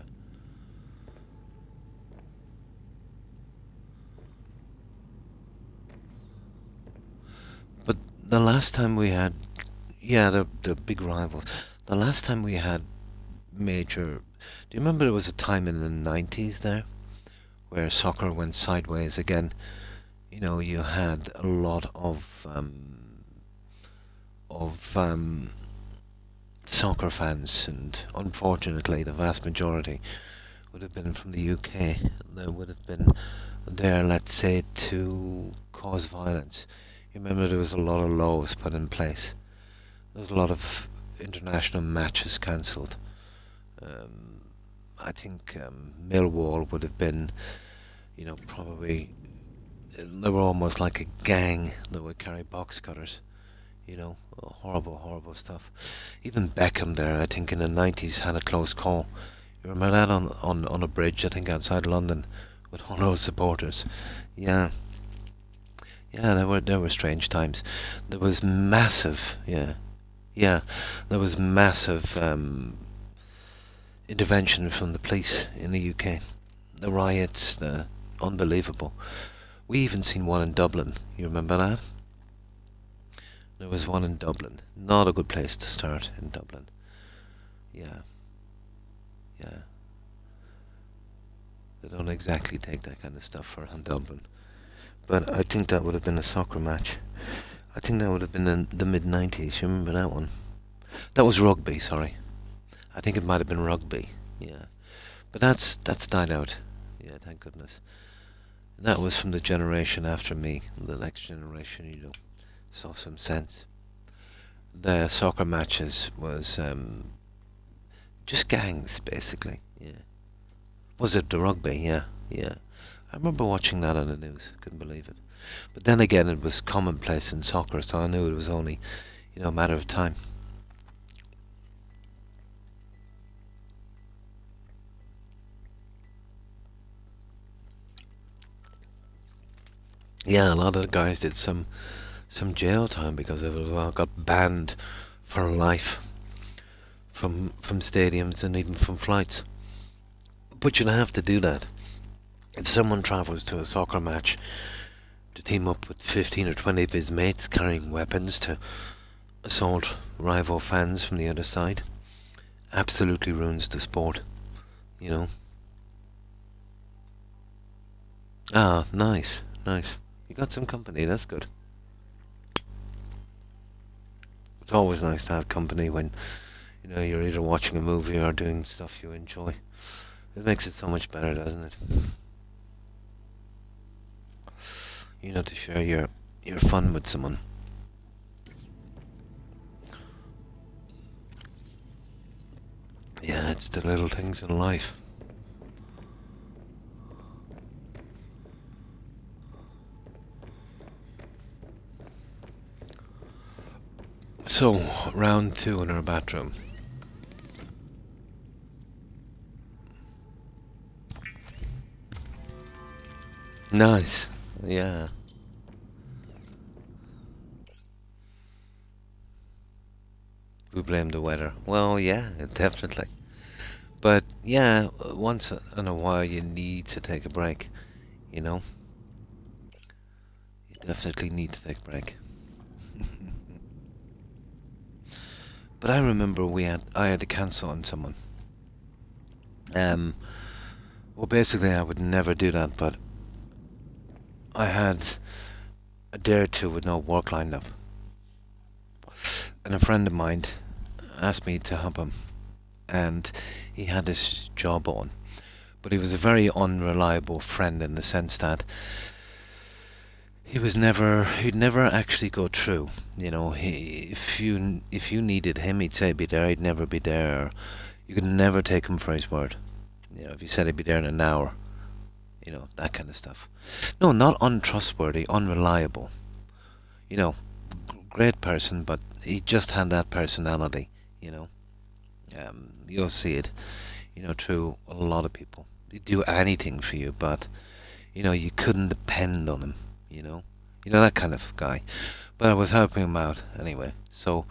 Speaker 1: But the last time we had... Yeah, the big rivals. The last time we had major... Do you remember there was a time in the 90s there where soccer went sideways again? You know, you had a lot of soccer fans, and unfortunately the vast majority would have been from the UK. They would have been there, let's say, to cause violence. You remember there was a lot of laws put in place. There was a lot of international matches cancelled. I think Millwall would have been, you know, probably... They were almost like a gang that would carry box cutters. You know, horrible, horrible stuff. Even Beckham there, I think in the 90s, had a close call. You remember that on a bridge, I think outside London, with all those supporters. Yeah. Yeah, there were strange times. There was massive, there was massive intervention from the police in the UK. The riots, unbelievable. We even seen one in Dublin. You remember that? There was one in Dublin. Not a good place to start in Dublin. Yeah. They don't exactly take that kind of stuff for in Dublin. But I think that would have been a soccer match. I think that would have been in the mid-90s. You remember that one? That was rugby, sorry. I think it might have been rugby. Yeah. But that's died out. Yeah, thank goodness. That was from the generation after me. The next generation, you know, saw some sense. The soccer matches was just gangs, basically. Yeah. Was it the rugby? Yeah. I remember watching that on the news. Couldn't believe it. But then again, it was commonplace in soccer, so I knew it was only, you know, a matter of time. Yeah, a lot of the guys did some jail time because of it as well. Got banned for life from stadiums and even from flights. But you don't have to do that. If someone travels to a soccer match to team up with 15 or 20 of his mates carrying weapons to assault rival fans from the other side, absolutely ruins the sport. you know. Ah, nice, nice. You got some company, that's good. It's always nice to have company when, you know, you're either watching a movie or doing stuff you enjoy. It makes it so much better, doesn't it? You know, to share your fun with someone. Yeah, it's the little things in life. So, round 2 in our bathroom. Nice. Yeah. We blame the weather. Well, yeah, definitely. But yeah, once in a while you need to take a break, you know? You definitely need to take a break. But I remember I had to cancel on someone. Well, basically I would never do that, but I had a day or two with no work lined up. And a friend of mine asked me to help him, and he had this job on. But he was a very unreliable friend in the sense that he'd never actually go through. You know, if you needed him, he'd say be there. He'd never be there. You could never take him for his word. You know, if he said he'd be there in an hour, you know, that kind of stuff. No, not untrustworthy, unreliable. You know, great person, but he just had that personality. You know, you'll see it. You know, through a lot of people. He'd do anything for you, but you know, you couldn't depend on him. You know that kind of guy. But I was helping him out anyway. So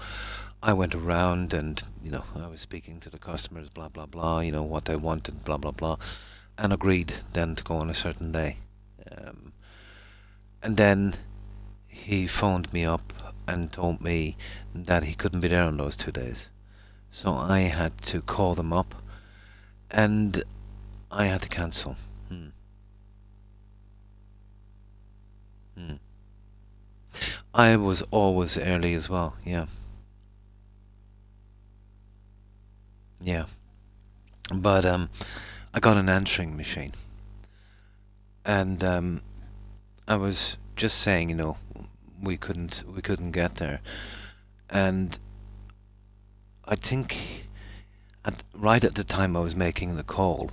Speaker 1: I went around and, you know, I was speaking to the customers, blah, blah, blah, you know, what they wanted, blah, blah, blah, and agreed then to go on a certain day. And then he phoned me up and told me that he couldn't be there on those 2 days. So I had to call them up and I had to cancel. I was always early as well, yeah. Yeah. But I got an answering machine. And I was just saying, you know, we couldn't get there. And I think right at the time I was making the call,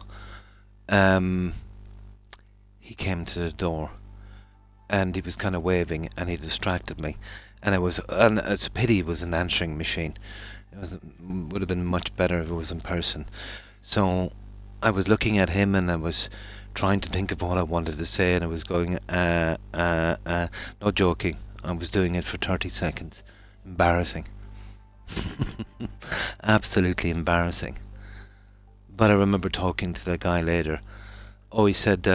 Speaker 1: he came to the door and he was kind of waving and he distracted me. And it's a pity it was an answering machine. Would have been much better if it was in person. So I was looking at him and I was trying to think of what I wanted to say, and I was going, not joking. I was doing it for 30 seconds. Embarrassing. Absolutely embarrassing. But I remember talking to the guy later. Oh, he said,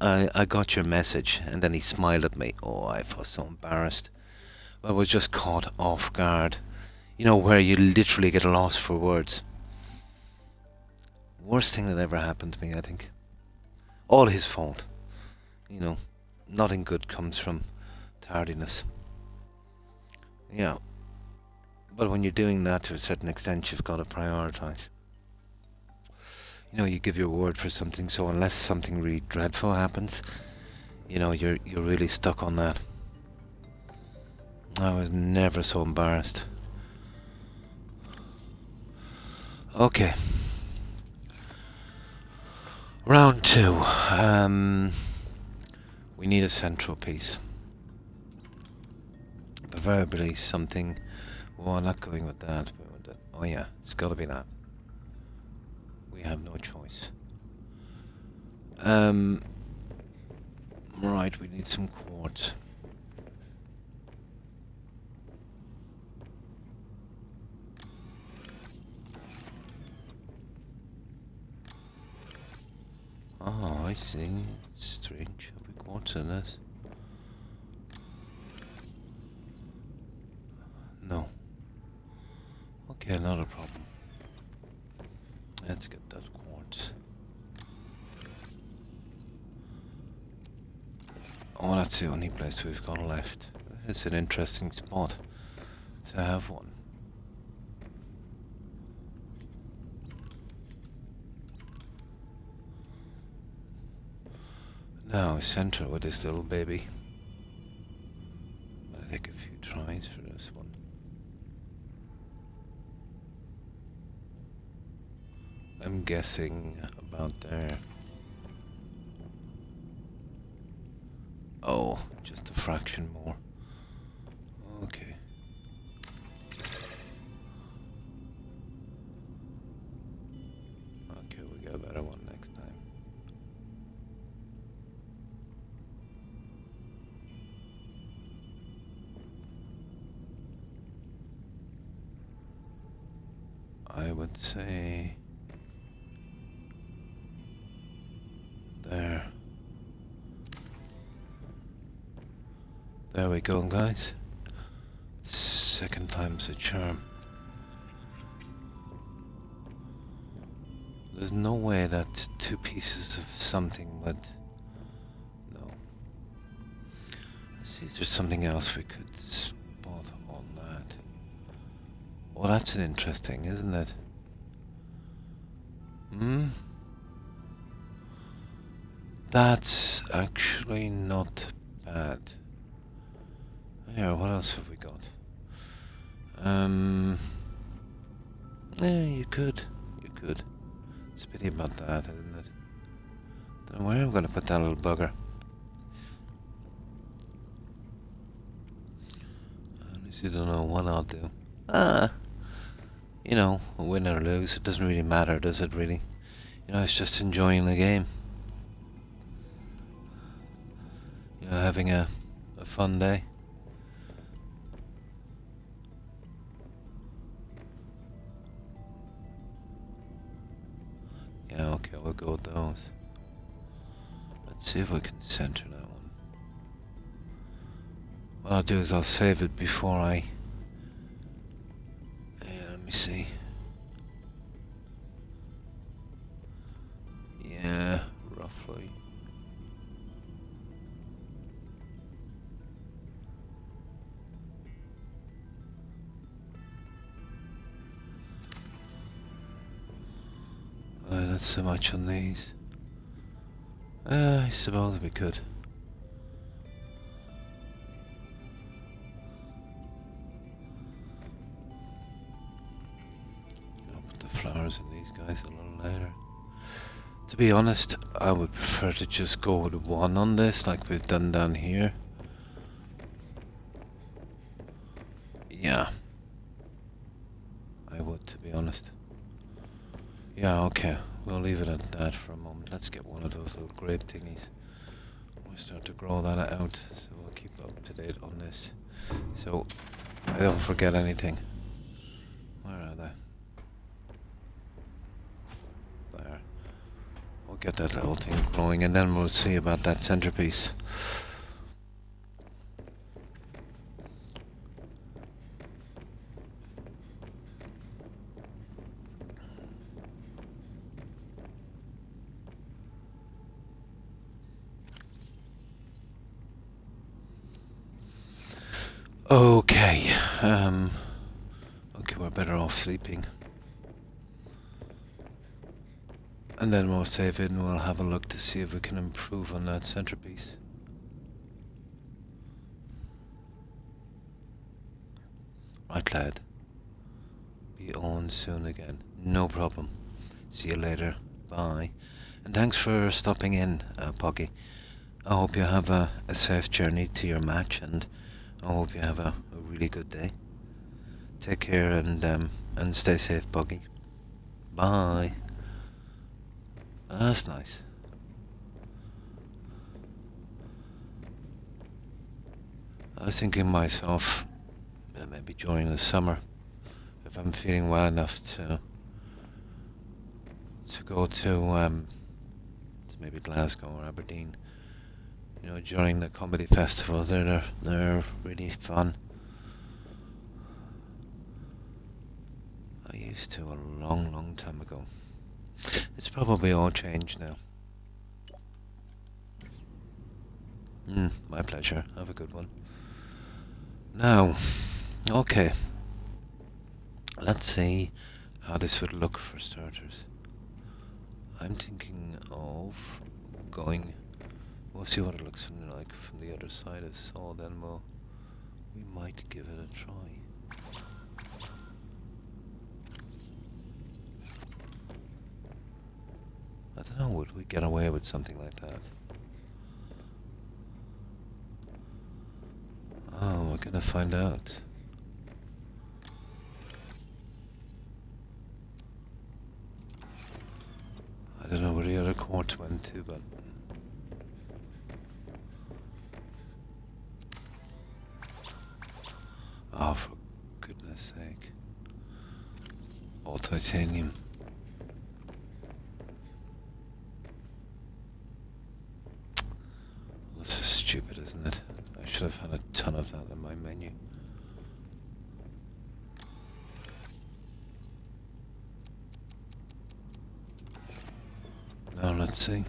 Speaker 1: I got your message, and then he smiled at me. Oh, I was so embarrassed. I was just caught off guard. You know, where you literally get lost for words. Worst thing that ever happened to me, I think. All his fault. You know, nothing good comes from tardiness. Yeah. But when you're doing that to a certain extent, you've got to prioritize. You know, you give your word for something, so unless something really dreadful happens, you know, you're really stuck on that. I was never so embarrassed. Okay. Round 2. We need a central piece. Preferably something... Well, I'm not going with that. Oh yeah, it's gotta be that. We have no choice. Right, we need some quartz. Oh, I see. Strange. Have we quartz in this? No. Okay, not a problem. Let's get that quartz. Oh, that's the only place we've got left. It's an interesting spot to have one. Now, center with this little baby. I'll take a few tries for this one. I'm guessing about there. Oh, just a fraction more. Okay. Okay, we got a better one next time. I would say there. There we go, guys. Second time's a charm. There's no way that two pieces of something would... No. Let's see, is there something else we could spot on that? Well, that's an interesting, isn't it? That's actually not bad. Yeah, what else have we got? Yeah, you could. It's a pity about that, isn't it? Don't know where I'm gonna put that little bugger. I honestly don't know what I'll do. You know, win or lose, it doesn't really matter, does it really? You know, it's just enjoying the game. You know, having a fun day. Yeah, okay, we'll go with those. Let's see if we can center that one. What I'll do is I'll save it before I... Yeah, let me see. Yeah, roughly. Not so much on these. I suppose we could. I'll put the flowers in these guys a little later. To be honest, I would prefer to just go with one on this, like we've done down here. Yeah. I would, to be honest. Yeah, okay. We'll leave it at that for a moment. Let's get one of those little grape thingies. We'll start to grow that out, so we'll keep up to date on this. So, I don't forget anything. Where are they? There. We'll get that little thing growing and then we'll see about that centerpiece. Okay, okay, we're better off sleeping. And then we'll save it and we'll have a look to see if we can improve on that centerpiece. Right, lad. Be on soon again. No problem. See you later. Bye. And thanks for stopping in, Poggy. I hope you have a safe journey to your match, and I hope you have a really good day. Take care and stay safe, Buggy. Bye. That's nice. I was thinking myself, maybe during the summer, if I'm feeling well enough to go to maybe Glasgow or Aberdeen. You know, during the comedy festivals, they're really fun. I used to a long time ago. It's probably all changed now. My pleasure. Have a good one. Now, okay. Let's see how this would look for starters. I'm thinking of going... We'll see what it looks like from the other side of Saw, then we might give it a try. I don't know, would we get away with something like that? Oh, we're gonna find out. I don't know where the other quartz went to, but... Oh, for goodness sake. All titanium. This is stupid, isn't it? I should have had a ton of that in my menu. Now let's see.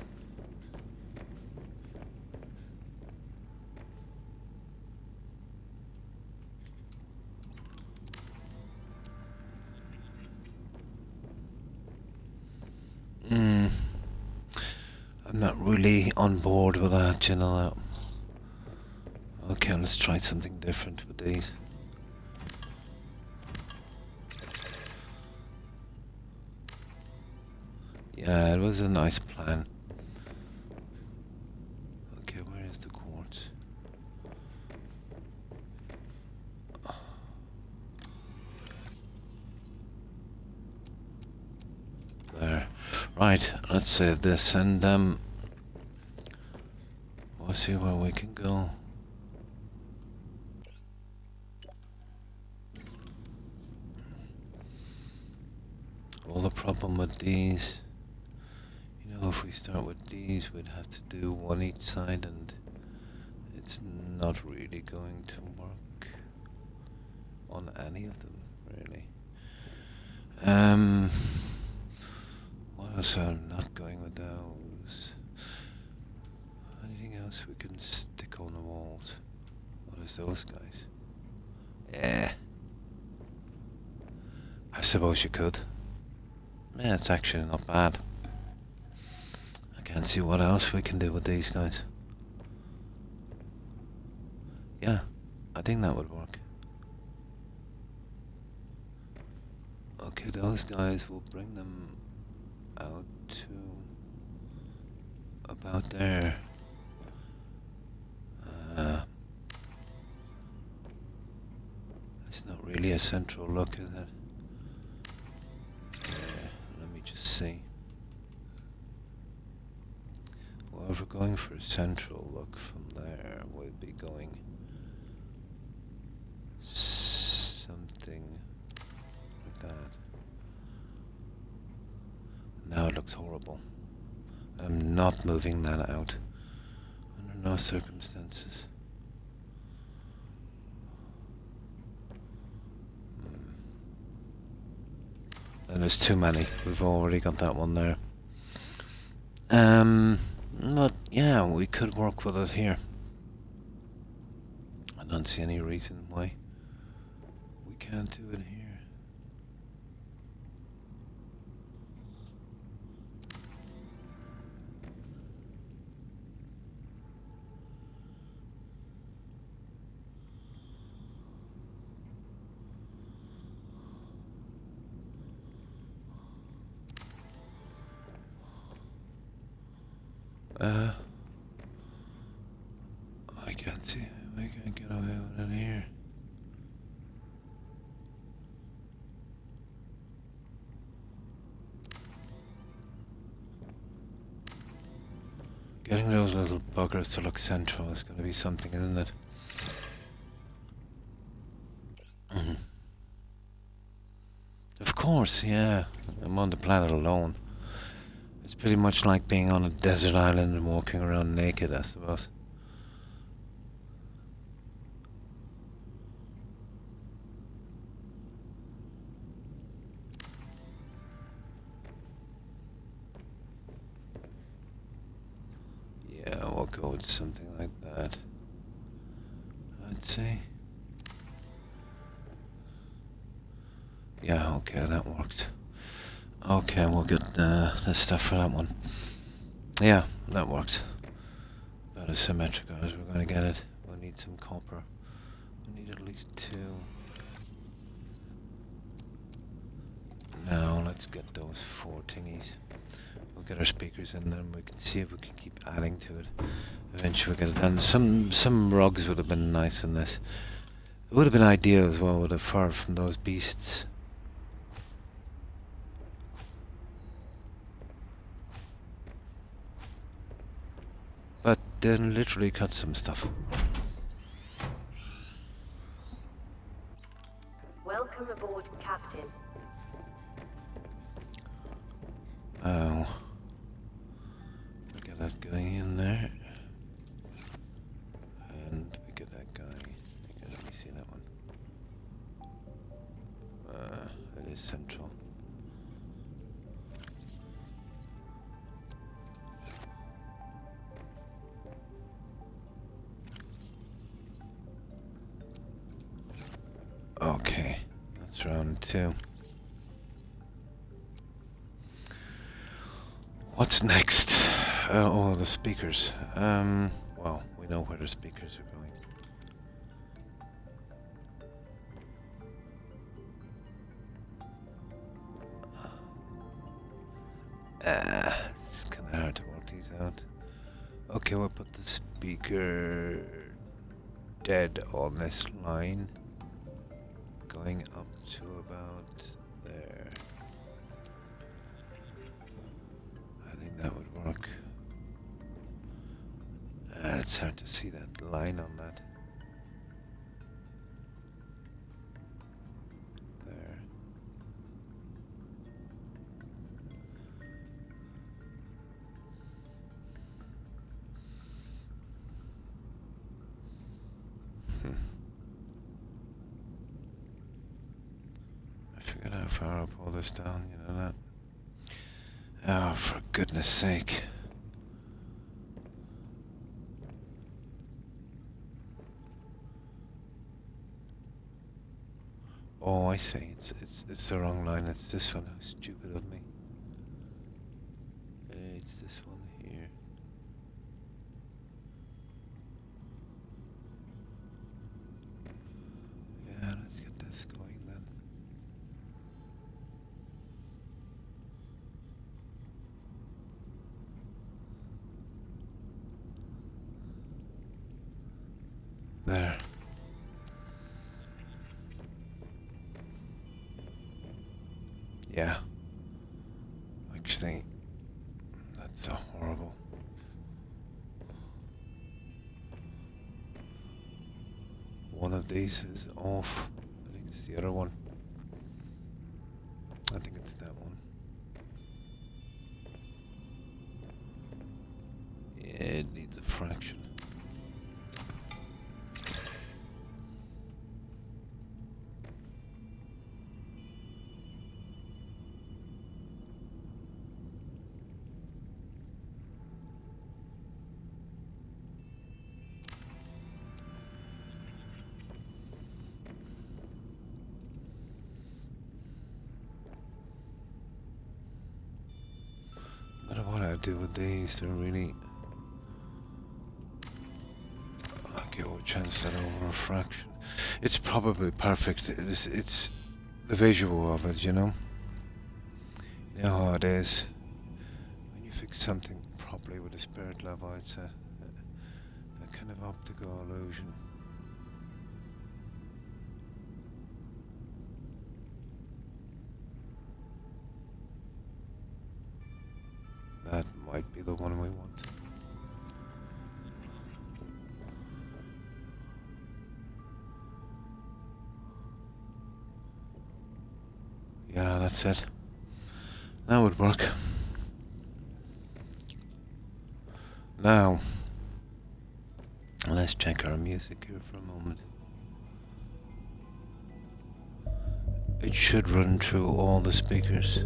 Speaker 1: I'm not really on board with that, you know that. Okay, let's try something different with these. Yeah, it was a nice plan. Okay, where is the quartz? There. Right, let's save this and we'll see where we can go. Well, the problem with these, you know, if we start with these, we'd have to do one each side, and it's not really going to work on any of them, really. What else are not going with those? Anything else we can stick on the walls? What is those guys? Yeah. I suppose you could. Yeah, it's actually not bad. I can't see what else we can do with these guys. Yeah, I think that would work. Okay, those guys, will bring them out to about there. It's not really a central look, is it? Let me just see. Well, if we're going for a central look from there, we'll be going something like that. Now it looks horrible. I'm not moving that out under no circumstances. And there's too many. We've already got that one there. But yeah, we could work with it here. I don't see any reason why we can't do it here. I can't see. We can't get away with it here. Getting those little buggers to look central is going to be something, isn't it? Of course, yeah. I'm on the planet alone. It's pretty much like being on a desert island and walking around naked, I suppose. Yeah, we'll go with something like that. I'd say. Yeah, okay, that worked. Okay, we'll get the stuff for that one. Yeah, that worked. About as symmetrical as we're going to get it. We'll need some copper. We need at least 2. Now, let's get those 4 thingies. We'll get our speakers in and we can see if we can keep adding to it. Eventually we'll get it done. Some rugs would have been nice in this. It would have been ideal as well with the fur from those beasts. But then literally cut some stuff.
Speaker 4: Welcome aboard, Captain.
Speaker 1: Oh. Get that guy in there. And we get that guy. Okay, let me see that one. It is central. Okay, that's round 2. What's next? Oh, the speakers. Well, we know where the speakers are going. It's kind of hard to work these out. Okay, we'll put the speaker dead on this line, going up to about there. I think that would work. It's hard to see that line on that. There. I forget how far I pull this down, you know that? Oh, for goodness sake. Oh, I see. It's the wrong line. It's this one. How stupid of me. It's this one here. Yeah, let's get this going then. There. Yeah. Actually, that's so horrible. One of these is off. I think it's the other one. I think it's that one. Yeah, it needs a fraction. I don't know what I do with these. They're really. Okay, we'll chance that over a fraction. It's probably perfect. It's the visual of it, you know? You know how it is. When you fix something properly with a spirit level, it's a kind of optical illusion. That might be the one we want. Yeah, that's it. That would work. Now, let's check our music here for a moment. It should run through all the speakers.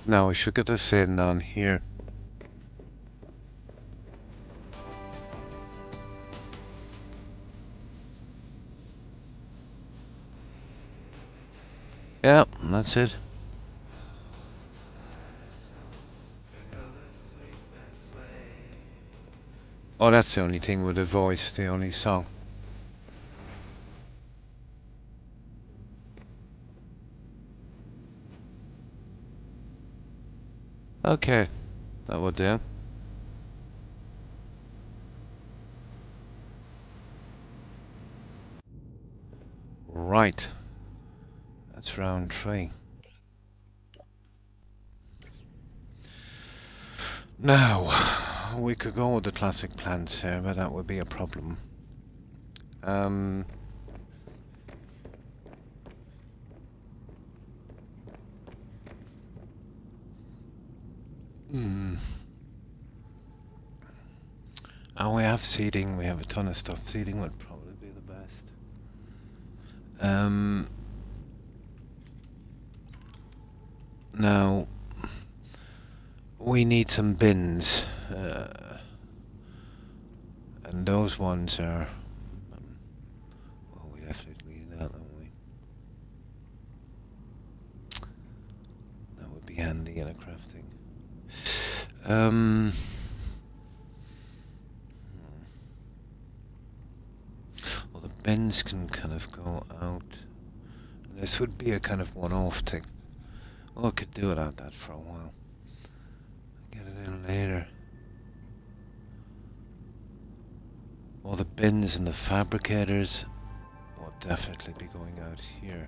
Speaker 1: Now we should get this in on here. Yeah, that's it. Oh, that's the only thing with the voice, the only song. Okay, that would do. Right, that's round 3. Now, we could go with the classic plans here, but that would be a problem. And we have seeding, we have a ton of stuff. Seeding would probably be the best. Now, we need some bins. And those ones are... well, we definitely need that, don't we? That would be handy in a crafting. Well, the bins can kind of go out. This would be a kind of one-off thing. Well, I could do without that for a while. Get it in later. Well, the bins and the fabricators will definitely be going out here.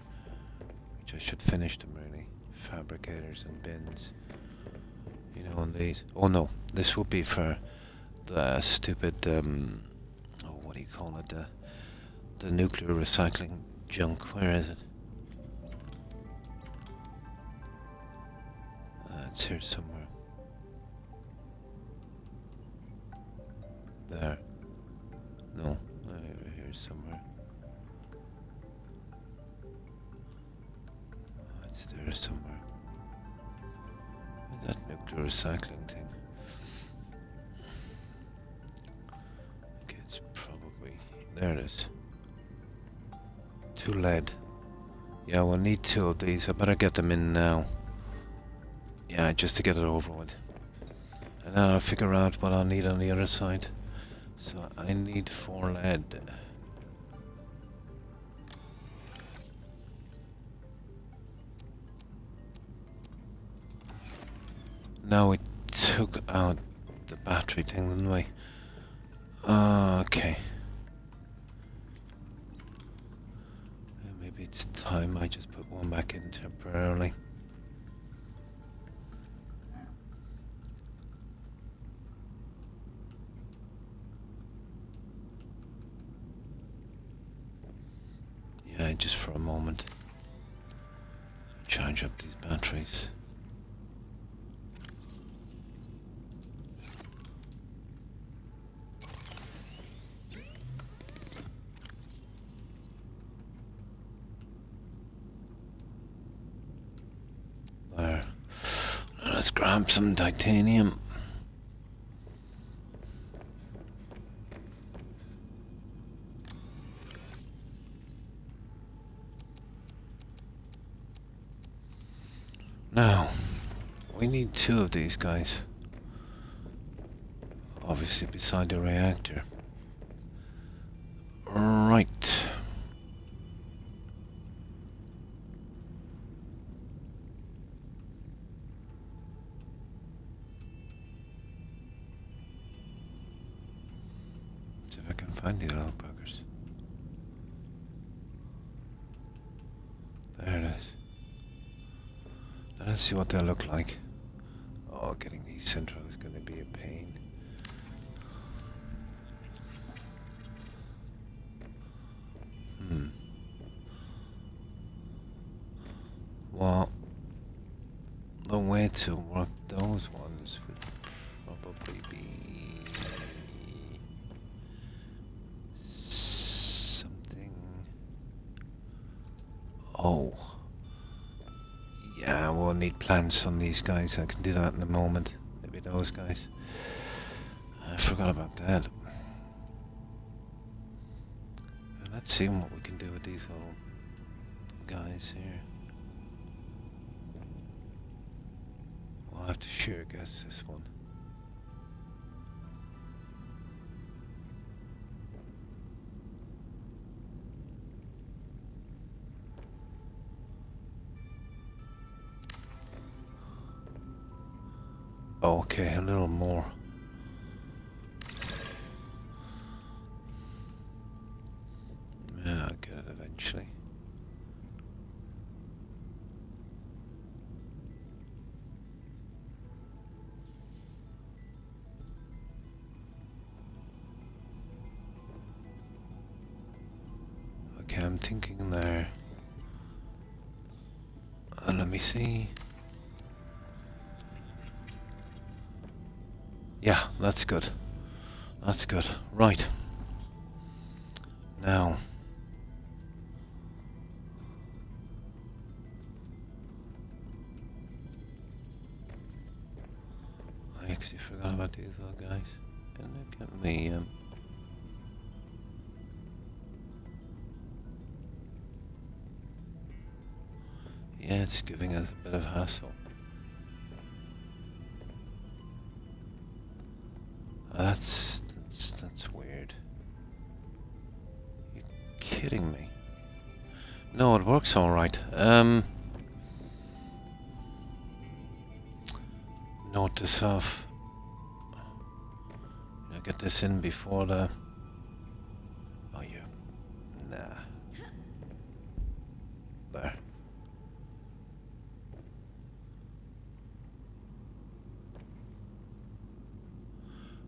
Speaker 1: Which I should finish them, really. Fabricators and bins. You know, on these. Oh no, this would be for the stupid, oh, what do you call it? The nuclear recycling junk. Where is it? It's here somewhere. There. No, here somewhere. Oh, it's there somewhere. That nuclear recycling thing. Okay, it's probably... there it is. 2 lead. Yeah, we'll need 2 of these. I better get them in now. Yeah, just to get it over with. And then I'll figure out what I'll need on the other side. So I need 4 lead. Now we took out the battery thing, didn't we? Okay. Maybe it's time I just put one back in temporarily. Yeah, just for a moment. Charge up these batteries. There. Let's grab some titanium. Now, we need 2 of these guys. Obviously beside the reactor. Right. See if I can find these little buggers. There it is. Now let's see what they'll look like. Oh, getting these central is going to be a pain. Well, the way to work those ones would probably be something. Oh, Yeah, we'll need plants on these guys. I can do that in a moment. Maybe those guys. I forgot about that. Let's see what we can do with these little guys here. We'll have to shear guess this one. Okay, a little more. Yeah, I'll get it eventually. Okay, I'm thinking there. Let me see. Yeah, that's good. That's good. Right. Now. I actually forgot about these little guys. And they're getting me, yeah, it's giving us a bit of hassle. That's weird. You're kidding me. No, it works all right. Note this off. I'll get this in before the. Oh, you. Nah. There.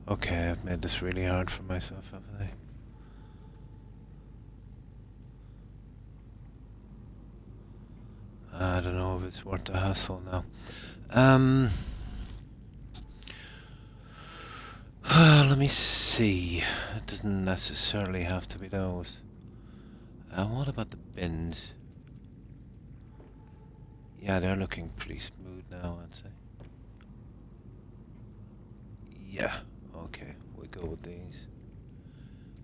Speaker 1: Okay, I've made this really hard for myself, haven't I? I don't know if it's worth the hassle now. Let me see. It doesn't necessarily have to be those. What about the bins? Yeah, they're looking pretty smooth now, I'd say. Yeah, okay, we go with these.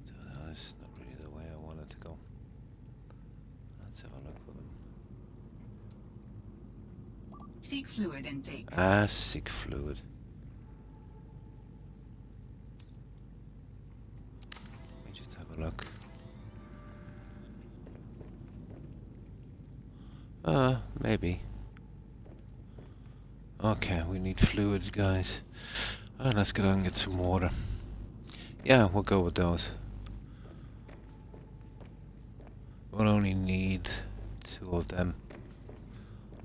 Speaker 1: So that's not really the way I wanted to go. Let's have a look with them.
Speaker 2: Seek fluid intake.
Speaker 1: Seek fluid. Let me just have a look. Maybe. Okay, we need fluid, guys. Alright, let's go down and get some water. Yeah, we'll go with those. We'll only need 2 of them.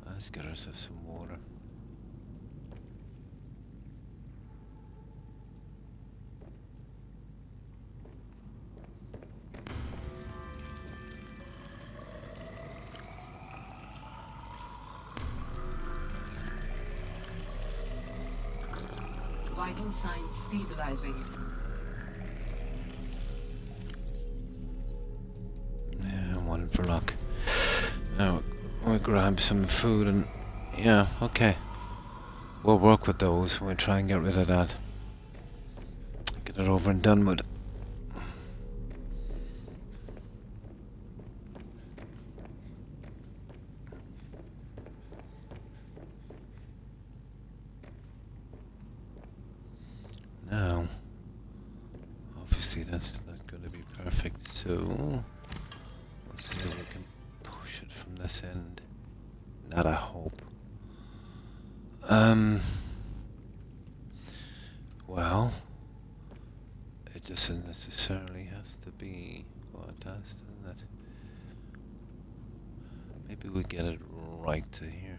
Speaker 1: Let's get ourselves some water.
Speaker 2: Vital signs stabilizing.
Speaker 1: Yeah, one for luck. Now, we'll grab some food and... Yeah, okay. We'll work with those. We'll try and get rid of that. Get it over and done with. Now, obviously that's not going to be perfect, so let's see if we can push it from this end. Not a hope. Well, it doesn't necessarily have to be what it does, doesn't it? Maybe we get it right to here.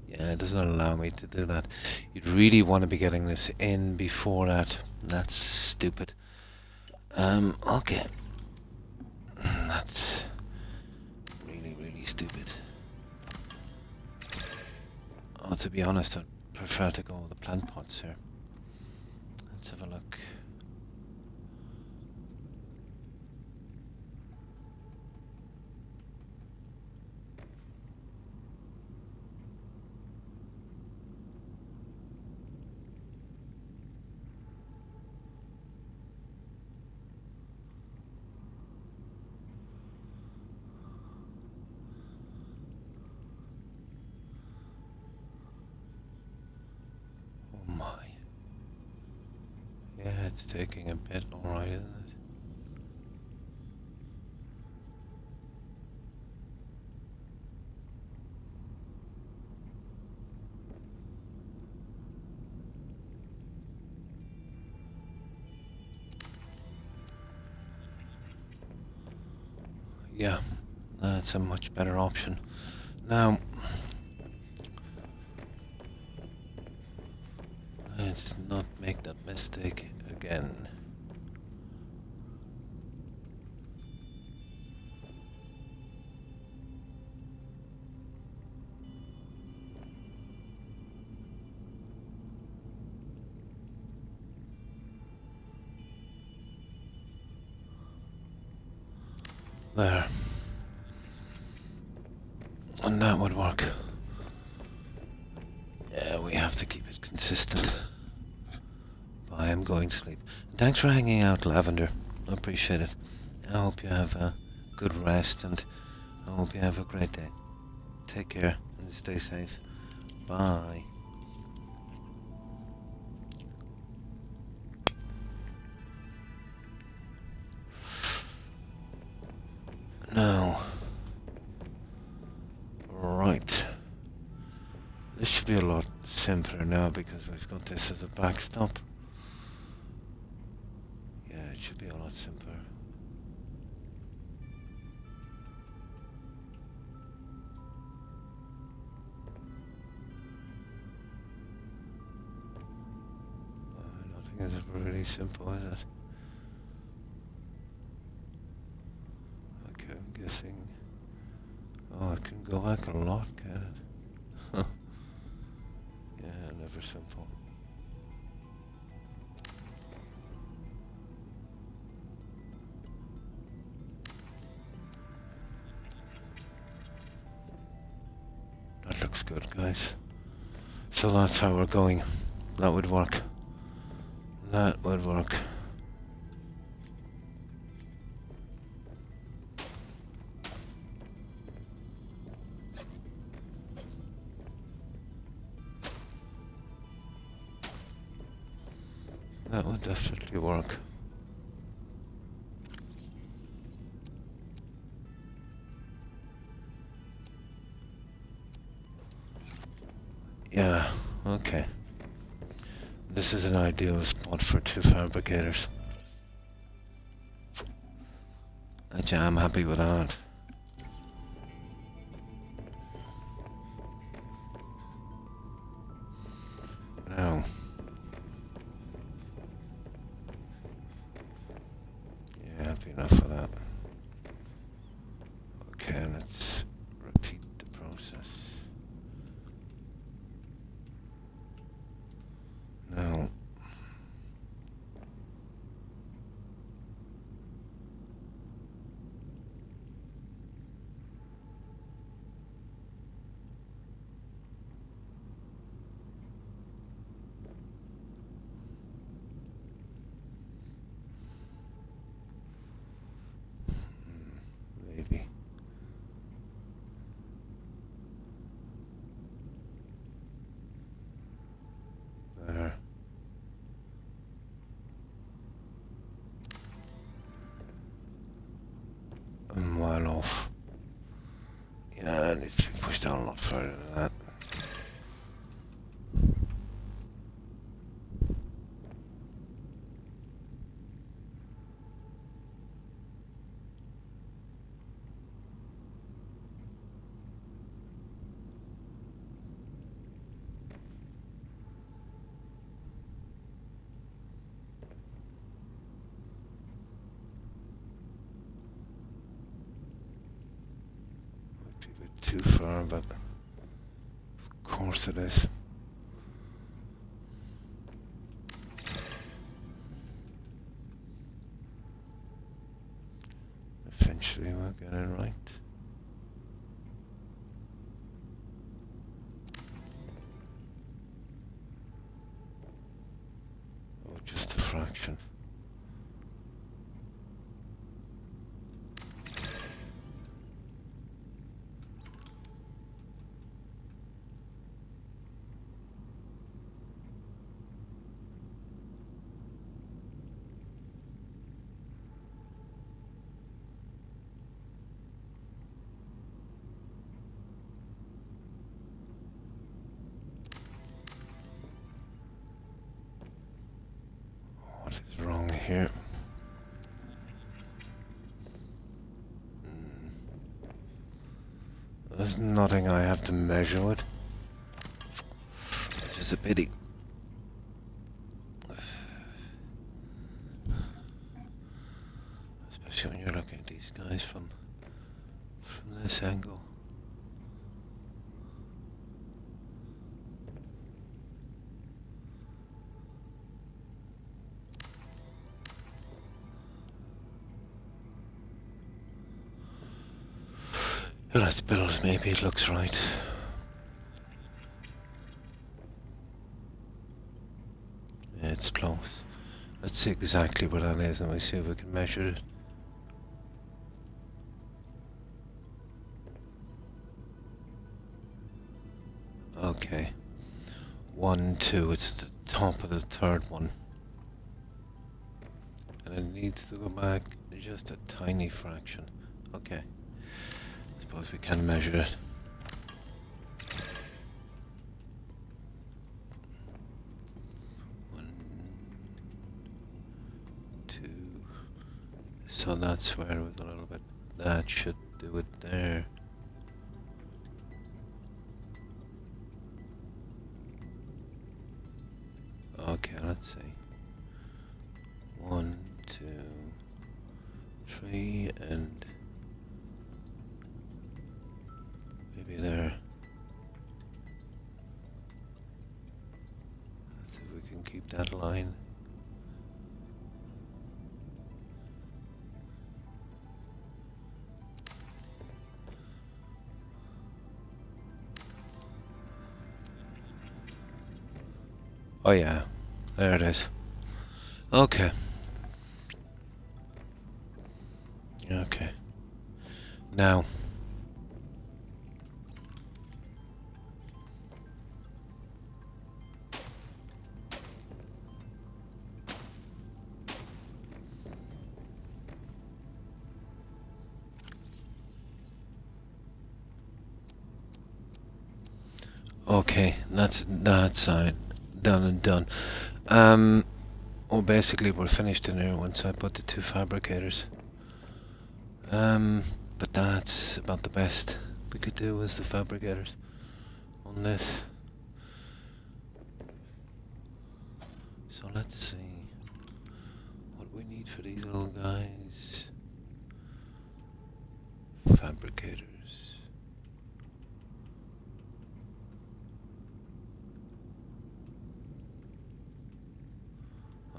Speaker 1: Yeah, it doesn't allow me to do that. You'd really want to be getting this in before that. That's stupid. Okay. That's really, really stupid. Oh, to be honest, I'd prefer to go with the plant pots here. Let's have a look. it's taking a bit, alright, isn't it? Yeah, that's a much better option. Now, let's not make that mistake again. There. And that would work. Yeah, we have to keep it consistent. But I am going to sleep. Thanks for hanging out, Lavender. I appreciate it. I hope you have a good rest and I hope you have a great day. Take care and stay safe. Bye. Now. Right. This should be a lot simpler now because we've got this as a backstop. Yeah, it should be a lot simpler. I don't think it's really simple, is it? Okay, I'm guessing. Oh, it can go back a lot, can it? Yeah, never simple. That looks good, guys. So that's how we're going. That would work. That would work. That would definitely work. Yeah, okay. This is an ideal spot for 2 fabricators. Actually, I'm happy with that. Now. Yeah, happy enough for that. Okay, let's repeat the process. Now. Maybe. There. I'm well off. Yeah, I need to push down a lot further than that. Might be a bit too far, but of course it is. Eventually we'll get it right. Oh, just a fraction. here. There's nothing I have to measure with. Which is a pity. Especially when you're looking at these guys from this angle. Let's build, maybe it looks right. Yeah, it's close. Let's see exactly where that is and we'll see if we can measure it. Okay. 1, 2, it's the top of the third one. And it needs to go back just a tiny fraction. Okay. Suppose we can measure it. One, two. So that's where it was a little bit. That should do it there. Okay, let's see. 1, 2, 3, and maybe there. Let's see if we can keep that line. Oh yeah, there it is. Okay. Okay. Now. Okay, that's that side done and done. Well, basically we're finished in here once I put the 2 fabricators. But that's about the best we could do as the fabricators on this. So let's see what we need for these little guys. Fabricators.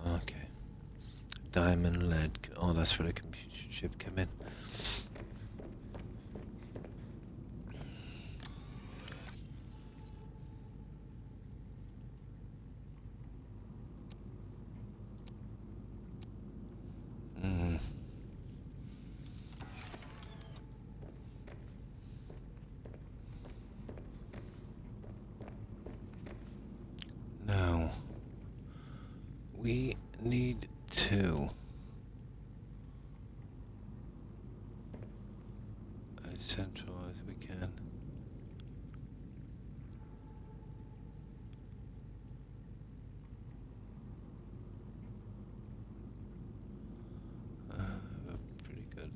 Speaker 1: Okay. Diamond, lead. Oh, that's where the computer chip came in. Now, we need to as central as we can. A pretty good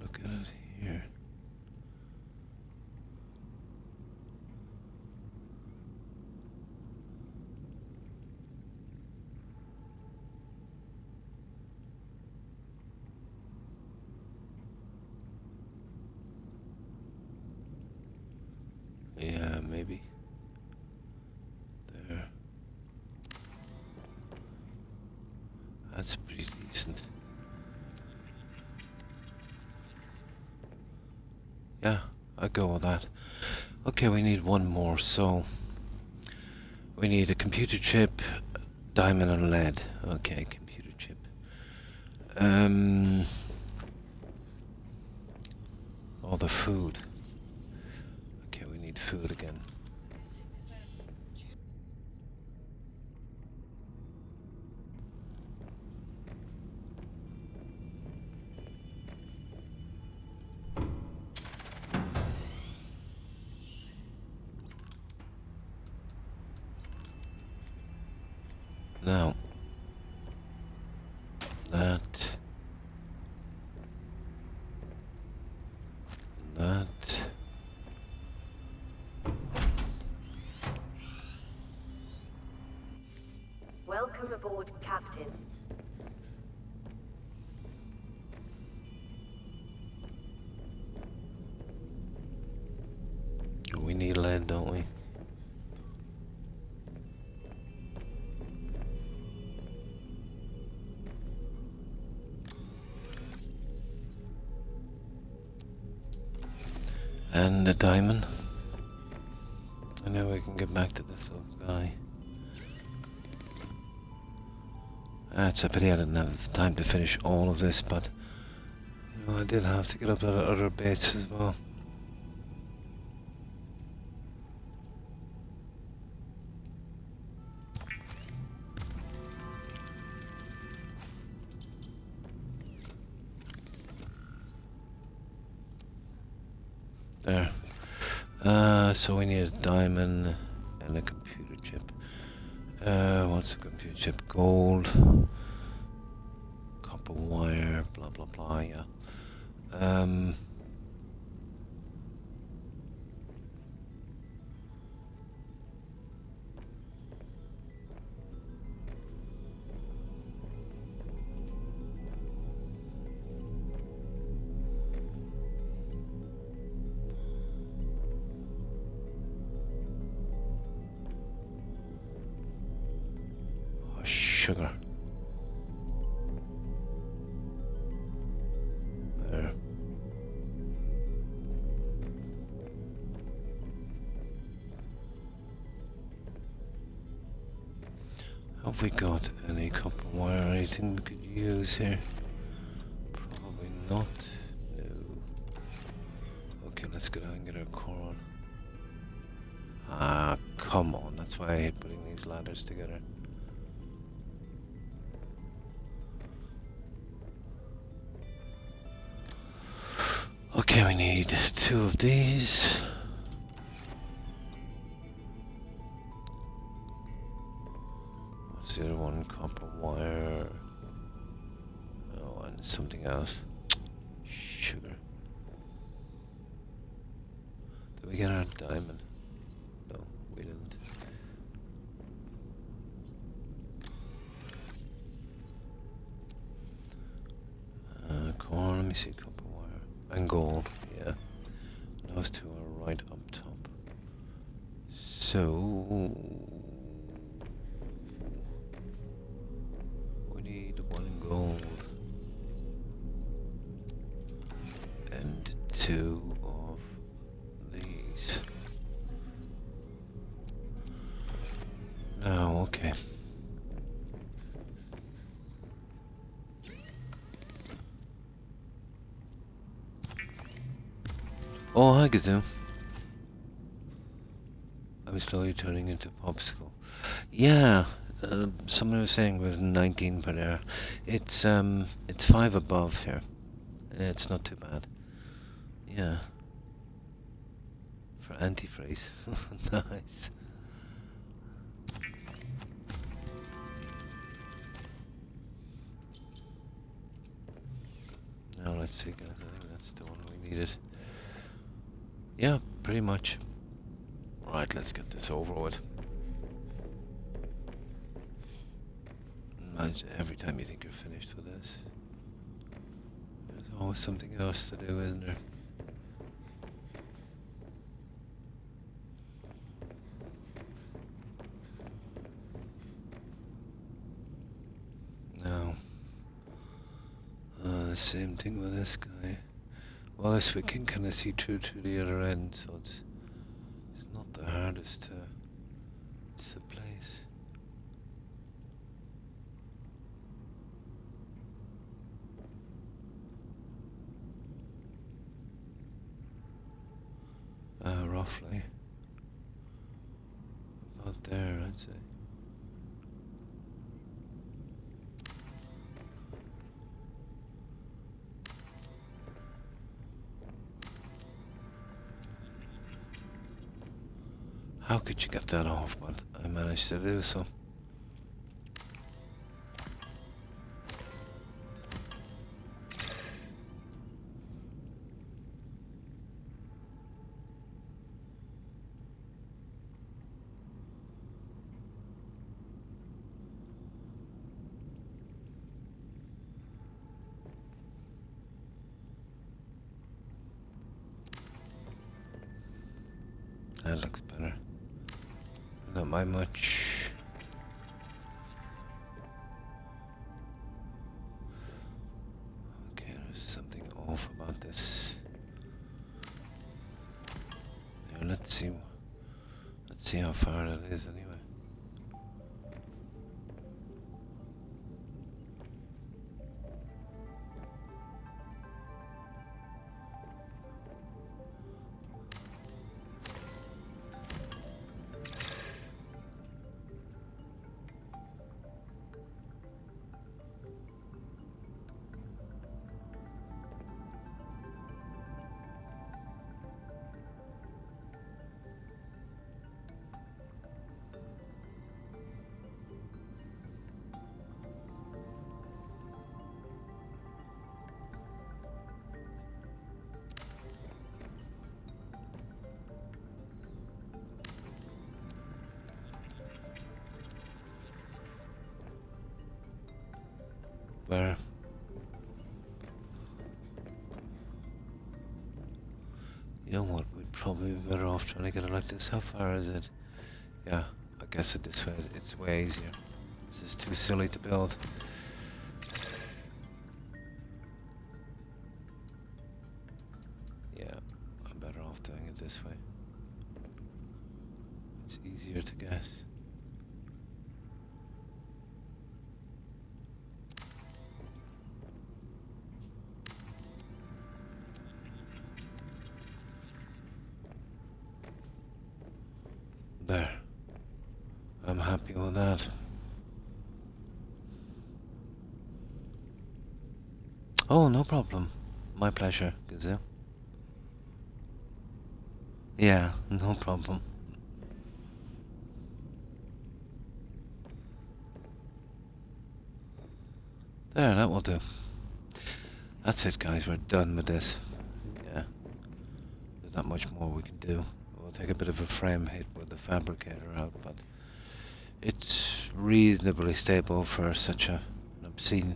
Speaker 1: look at it here. Yeah, maybe. There. That's pretty decent. Yeah, I'd go with that. Okay, we need one more, so we need a computer chip, diamond and lead. Okay, computer chip. All the food. Okay, we need food again. Now, that. That.
Speaker 4: Welcome aboard, Captain.
Speaker 1: We need lead, don't we? And the diamond. And now we can get back to this little guy. It's a pity I didn't have time to finish all of this, but you know, I did have to get up to the other base as well. There. So we need a diamond and a computer chip. What's a computer chip? Gold, copper wire, blah blah blah. Yeah. Sugar. There. Have we got any copper wire or anything we could use here? Probably not. No. Okay, let's go down and get our core on. Ah, come on. That's why I hate putting these ladders together. Okay, we need 2 of these. What's the other one? Copper wire. Oh, and something else. Sugar. Did we get our diamond? No, we didn't. Corn, let me see. Copper wire. And gold, yeah. Those 2 are right up top. So we need 1 gold and 2 of these. Oh, okay. Oh, hi, Gazoo. I'm slowly turning into popsicle. Yeah, someone was saying it was 19 per hour. It's 5 above here. It's not too bad. Yeah. For antifreeze. Nice. Now let's see, guys. I think that's the one we needed. Yeah, pretty much. Right, let's get this over with. Every time you think you're finished with this, there's always something else to do, isn't there? No. The same thing with this guy. Well, as we can kind of see through to the other end, so it's not the hardest to place. Roughly about there, I'd say. How could you get that off? But I managed to do so. that looks better. Not by much. Okay, there's something off about this. Now let's see how far that is anyway. Where? You know what? We'd probably be better off trying to get it like this. How far is it? Yeah, I guess it this way. It's way easier. This is too silly to build. Yeah, I'm better off doing it this way. It's easier to guess. There. I'm happy with that. Oh, no problem. My pleasure, Gazoo. Yeah, no problem. There, that will do. That's it, guys. We're done with this. Yeah. There's not much more we can do. We'll take a bit of a frame hit with the fabricator out, but it's reasonably stable for such an obscene,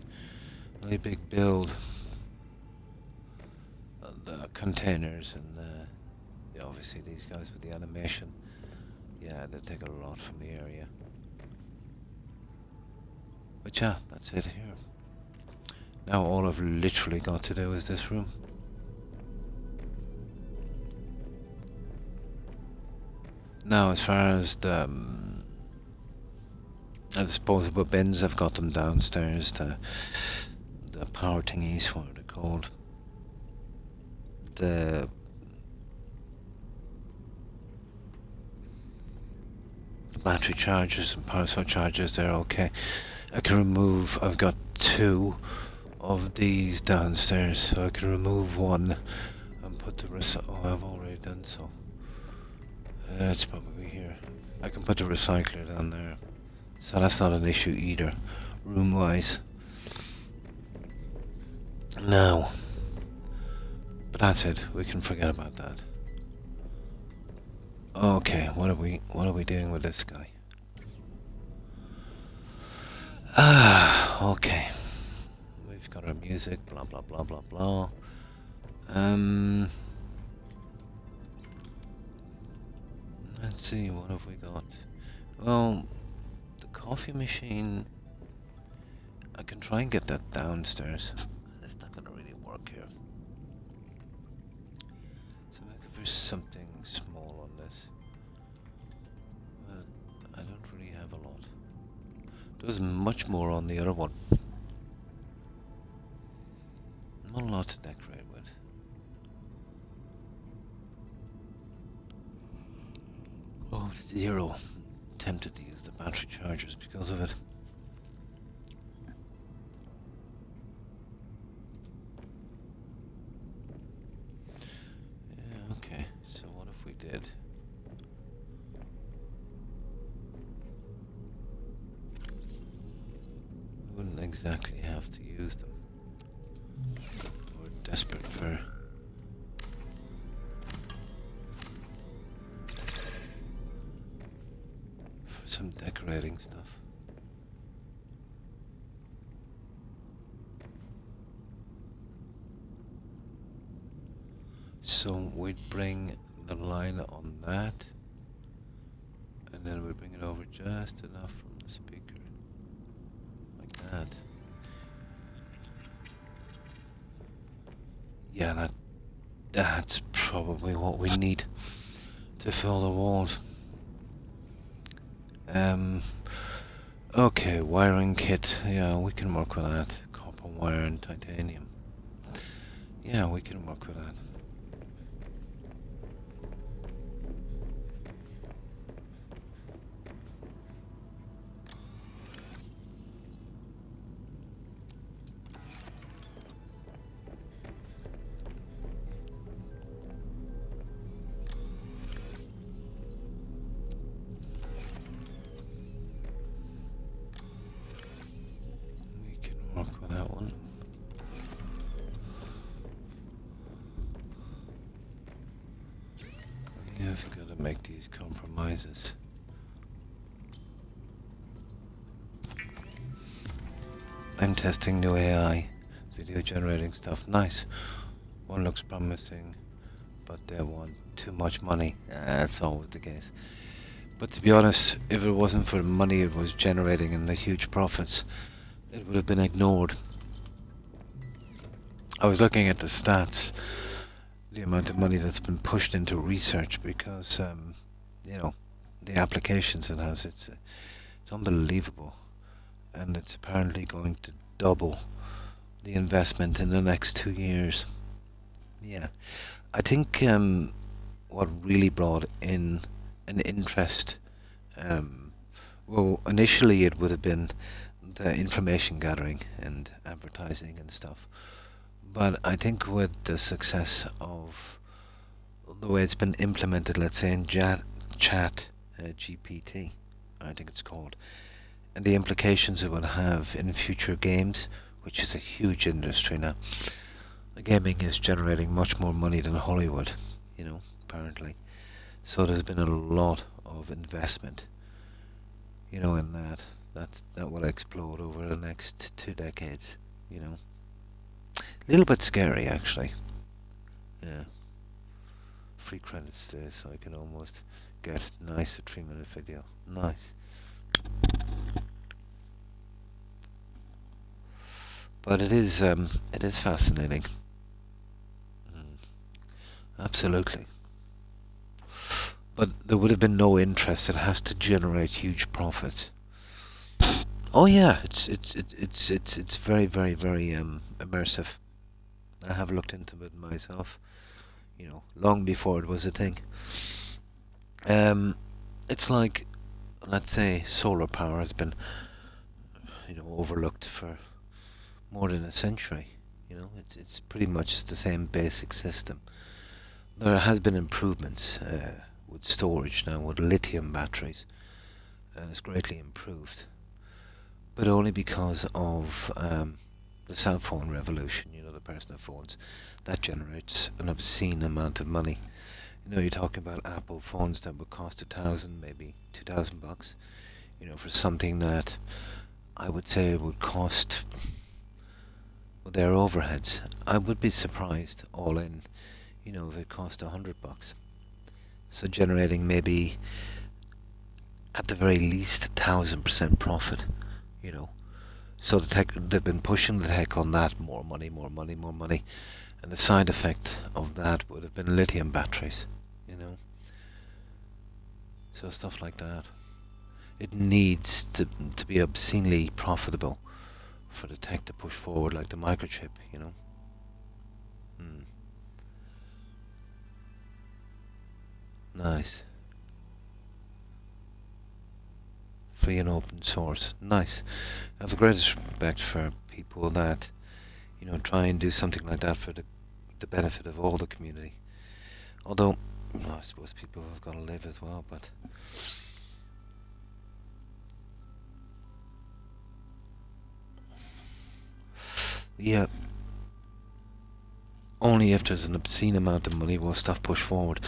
Speaker 1: really big build. The containers and yeah, obviously these guys with the animation. Yeah, they take a lot from the area. But yeah, that's it here. Now all I've literally got to do is this room. Now as far as the disposable bins, I've got them downstairs. The power thingies, what are they called? The battery chargers and power source chargers, they're okay. I can remove, I've got 2 of these downstairs, so I can remove one and put the rest. Oh, I've already done so. It's probably here. I can put the recycler down there, so that's not an issue either, room-wise. Now, but that's it. We can forget about that. Okay, what are we doing with this guy? Okay. We've got our music, blah blah blah blah blah. Let's see, what have we got? Well, the coffee machine, I can try and get that downstairs. It's not gonna really work here. So I'm looking for something small on this. But I don't really have a lot. There's much more on the other one. Not a lot to decorate with. Oh, 0. Tempted to use the battery chargers because of it. Yeah, okay. So what if we did? We wouldn't exactly have to use them. We're desperate for some decorating stuff. So we'd bring the line on that. And then we bring it over just enough from the speaker. Like that. Yeah, that's probably what we need to fill the walls. Okay, wiring kit. Yeah, we can work with that. Copper wire and titanium. Yeah, we can work with that. We can work with that one. You've got to make these compromises. I'm testing new AI, video generating stuff. Nice. One looks promising, but they want too much money. That's always the case. But to be honest, if it wasn't for the money it was generating and the huge profits, it would have been ignored. I was looking at the stats, the amount of money that's been pushed into research because, you know, the applications it has, it's unbelievable. And it's apparently going to double the investment in the next 2 years. Yeah. I think what really brought in an interest, well, initially it would have been the information gathering and advertising and stuff. But I think with the success of the way it's been implemented, let's say in chat GPT, I think it's called, and the implications it will have in future games, which is a huge industry now. Gaming is generating much more money than Hollywood, you know, apparently. So there's been a lot of investment, you know, in that. That will explode over the next 2 decades, you know. A little bit scary, actually. Yeah. Free credits there, so I can almost get nice a 3-minute video. Nice. But it is fascinating. Absolutely. But there would have been no interest. It has to generate huge profits. Oh yeah, it's very immersive. I have looked into it myself. You know, long before it was a thing. It's like, let's say, solar power has been, you know, overlooked for more than a century. You know, it's pretty much the same basic system. There has been improvements with storage now, with lithium batteries, and it's greatly improved. But only because of the cell phone revolution, you know, the personal phones, that generates an obscene amount of money. You know, you're talking about Apple phones that would cost $1,000, maybe $2,000, you know, for something that I would say would cost, with their overheads, I would be surprised all in, you know, if it cost $100. So generating maybe at the very least 1,000% profit, you know. So they've been pushing the tech on that, more money, and the side effect of that would have been lithium batteries, you know. So stuff like that. It needs to be obscenely profitable for the tech to push forward, like the microchip, you know. Nice. Free and open source. Nice. I have the greatest respect for people that, you know, try and do something like that for the benefit of all the community. Although, I suppose people have got to live as well, but... Yeah. Only if there's an obscene amount of money will stuff push forward.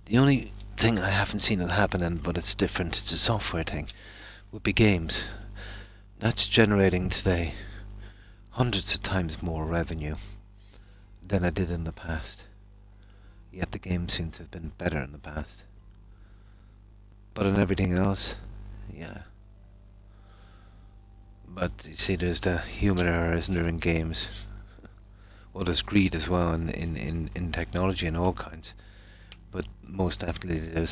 Speaker 1: The only thing I haven't seen it happen, but it's different, it's a software thing, would be games. That's generating today hundreds of times more revenue than it did in the past. Yet the games seem to have been better in the past. But on everything else, yeah. But you see, there's the human error, isn't there, in games? Well, there's greed as well in technology and all kinds. But most definitely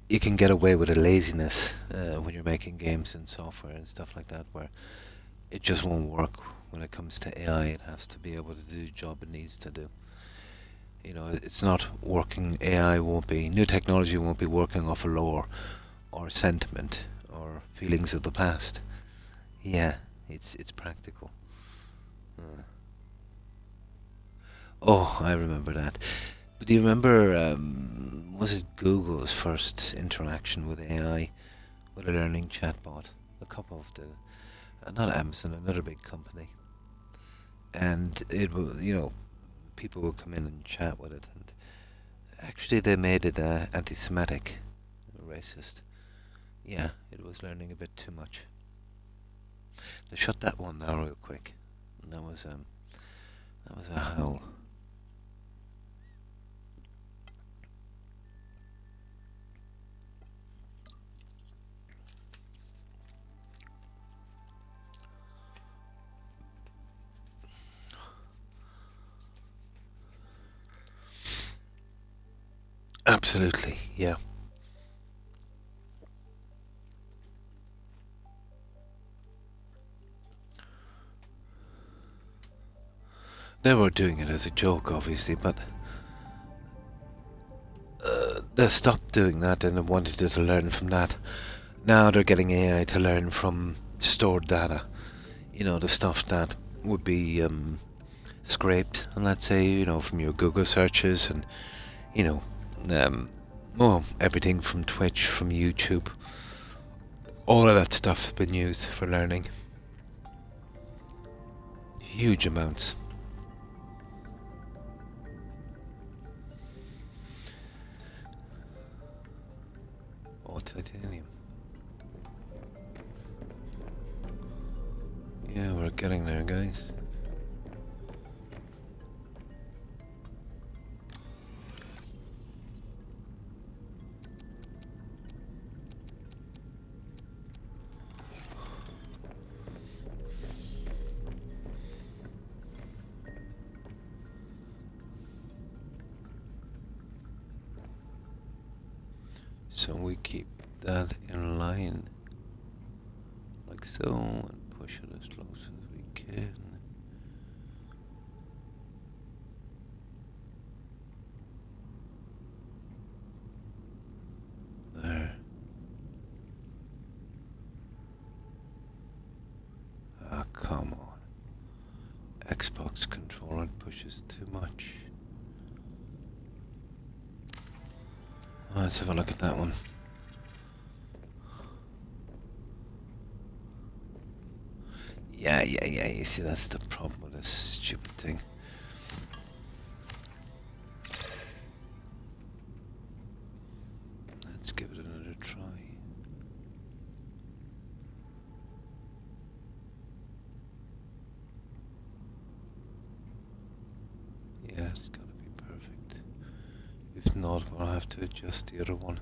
Speaker 1: you can get away with a laziness when you're making games and software and stuff like that, where it just won't work when it comes to AI. It has to be able to do the job it needs to do. You know, it's not working. AI won't be, new technology won't be working off a lore or sentiment or feelings of the past. Yeah, it's practical. Uh, oh, I remember that. But do you remember, was it Google's first interaction with AI, with a learning chatbot? A couple of the, not Amazon, another big company. And it will, people would come in and chat with it. And actually, they made it anti-Semitic, racist. Yeah, it was learning a bit too much. They shut that one down real quick. And that was a howl. Absolutely, yeah. They were doing it as a joke, obviously, but they stopped doing that and they wanted it to learn from that. Now they're getting AI to learn from stored data. You know, the stuff that would be scraped, and let's say, from your Google searches and, you know, everything from Twitch, from YouTube. All of that stuff has been used for learning. Huge amounts. Oh, titanium. Yeah, we're getting there, guys. So we keep that in line, like so, and push it as close as we can. There. Ah, come on. Xbox controller pushes too much. Oh, let's have a look at that one. Yeah, you see, that's the problem with this stupid thing. Let's give it another try. Yeah, it's gotta be perfect. If not, we'll have to adjust the other one.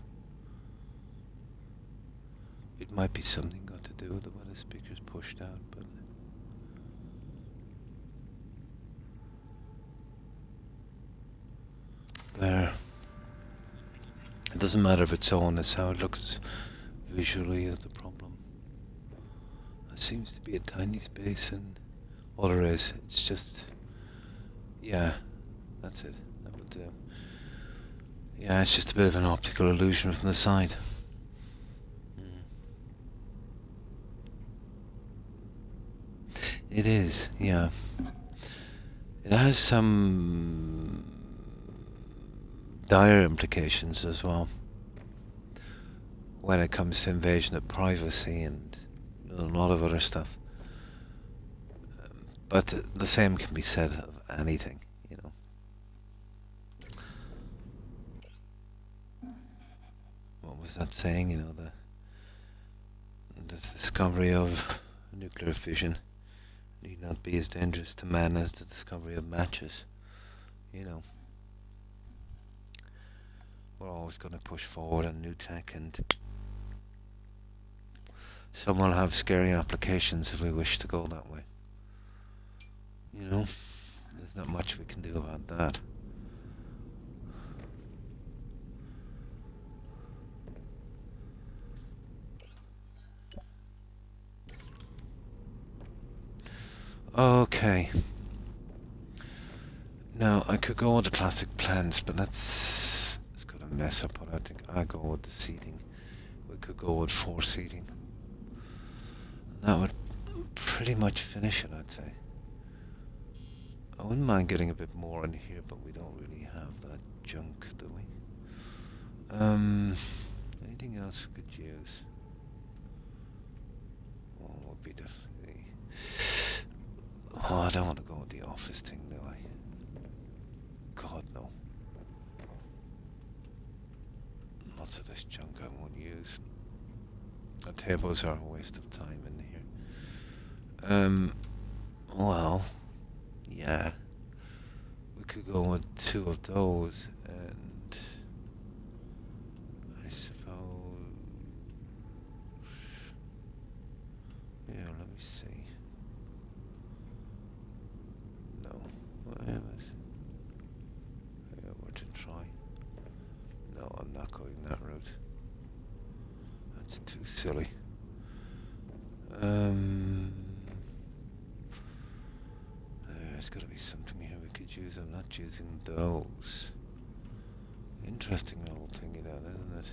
Speaker 1: It might be something got to do with the way the speaker's pushed out, but... There. It doesn't matter if it's on, it's how it looks visually is the problem. There seems to be a tiny space and all there is, it's just... Yeah, that's it. That will do. Yeah, it's just a bit of an optical illusion from the side. It is, yeah. It has some dire implications as well when it comes to invasion of privacy and a lot of other stuff. But the same can be said of anything, What was that saying? The discovery of nuclear fission need not be as dangerous to man as the discovery of matches. we're always going to push forward on new tech, and some will have scary applications if we wish to go that way. You know, there's not much we can do about that. Okay. Now, I could go with the classic plans, but it's going to mess up what I think. I go with the seating. We could go with 4 seating. That would pretty much finish it, I'd say. I wouldn't mind getting a bit more in here, but we don't really have that junk, do we? Anything else we could use? What would be the... Oh, I don't want to go with the office thing, do I? God, no. Lots of this junk I won't use. The tables are a waste of time in here. Well, yeah. We could go with 2 of those, and I suppose... Yeah, let me see. No. Yeah, what to try? No, I'm not going that route. That's too silly. There's got to be something here we could use. I'm not using those. Interesting little thingy that, isn't it?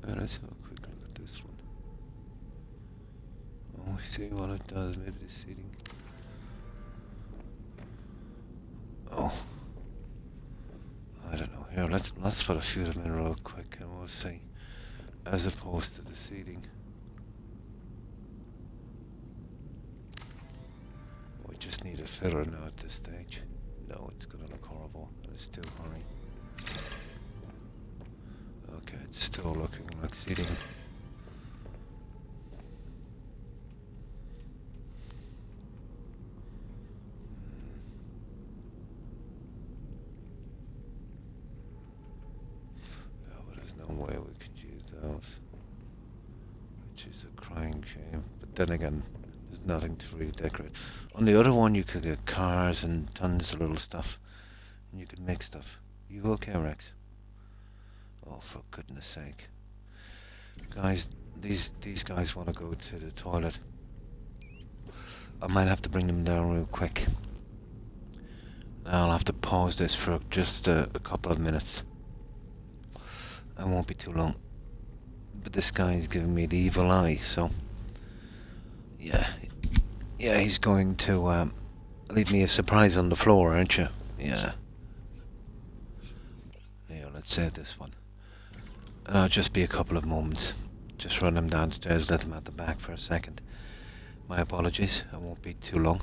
Speaker 1: Let's have a quick look at this one. Oh, see what it does. Maybe the seating. Oh, I don't know. Here, let's put a few of them in real quick, and we'll see. As opposed to the seating. We just need a filler now at this stage. No, it's gonna look horrible. Let's still hurry. Okay, it's still looking like seating. No, but there's no way we could use those. Which is a crying shame. But then again, there's nothing to really decorate. On the other one, you could get cars and tons of little stuff. And you could make stuff. You okay, Rex? Oh, for goodness sake. Guys, these guys want to go to the toilet. I might have to bring them down real quick. I'll have to pause this for just a couple of minutes. I won't be too long. But this guy's giving me the evil eye, so... Yeah, he's going to leave me a surprise on the floor, aren't you? Yeah. Yeah, let's save this one. And I'll just be a couple of moments. Just run him downstairs, let him at the back for a second. My apologies, I won't be too long.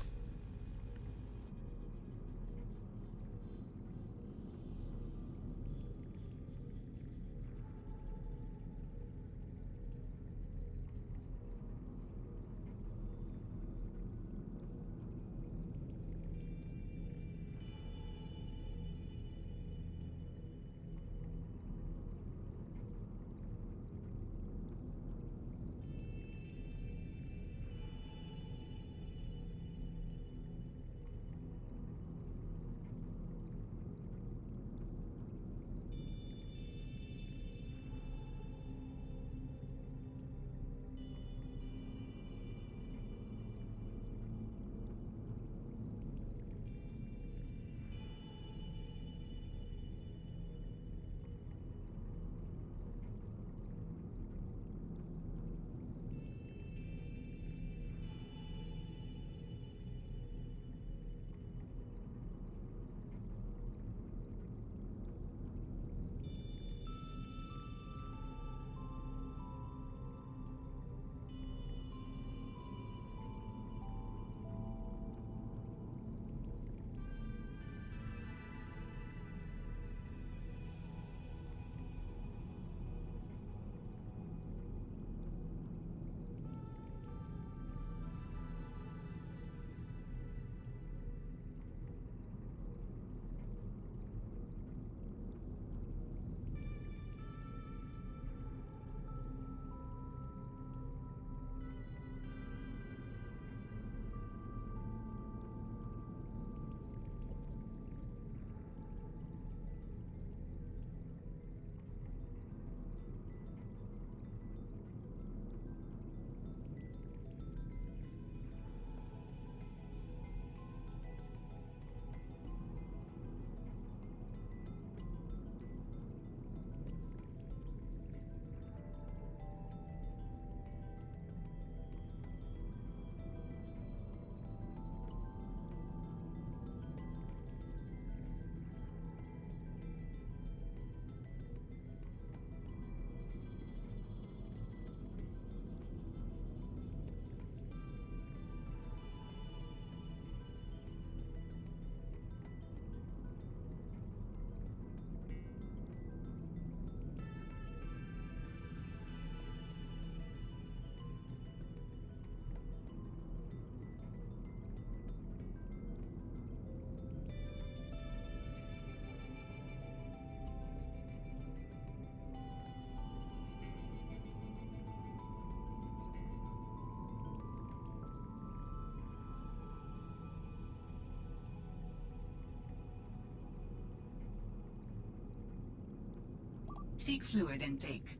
Speaker 2: Seek fluid intake.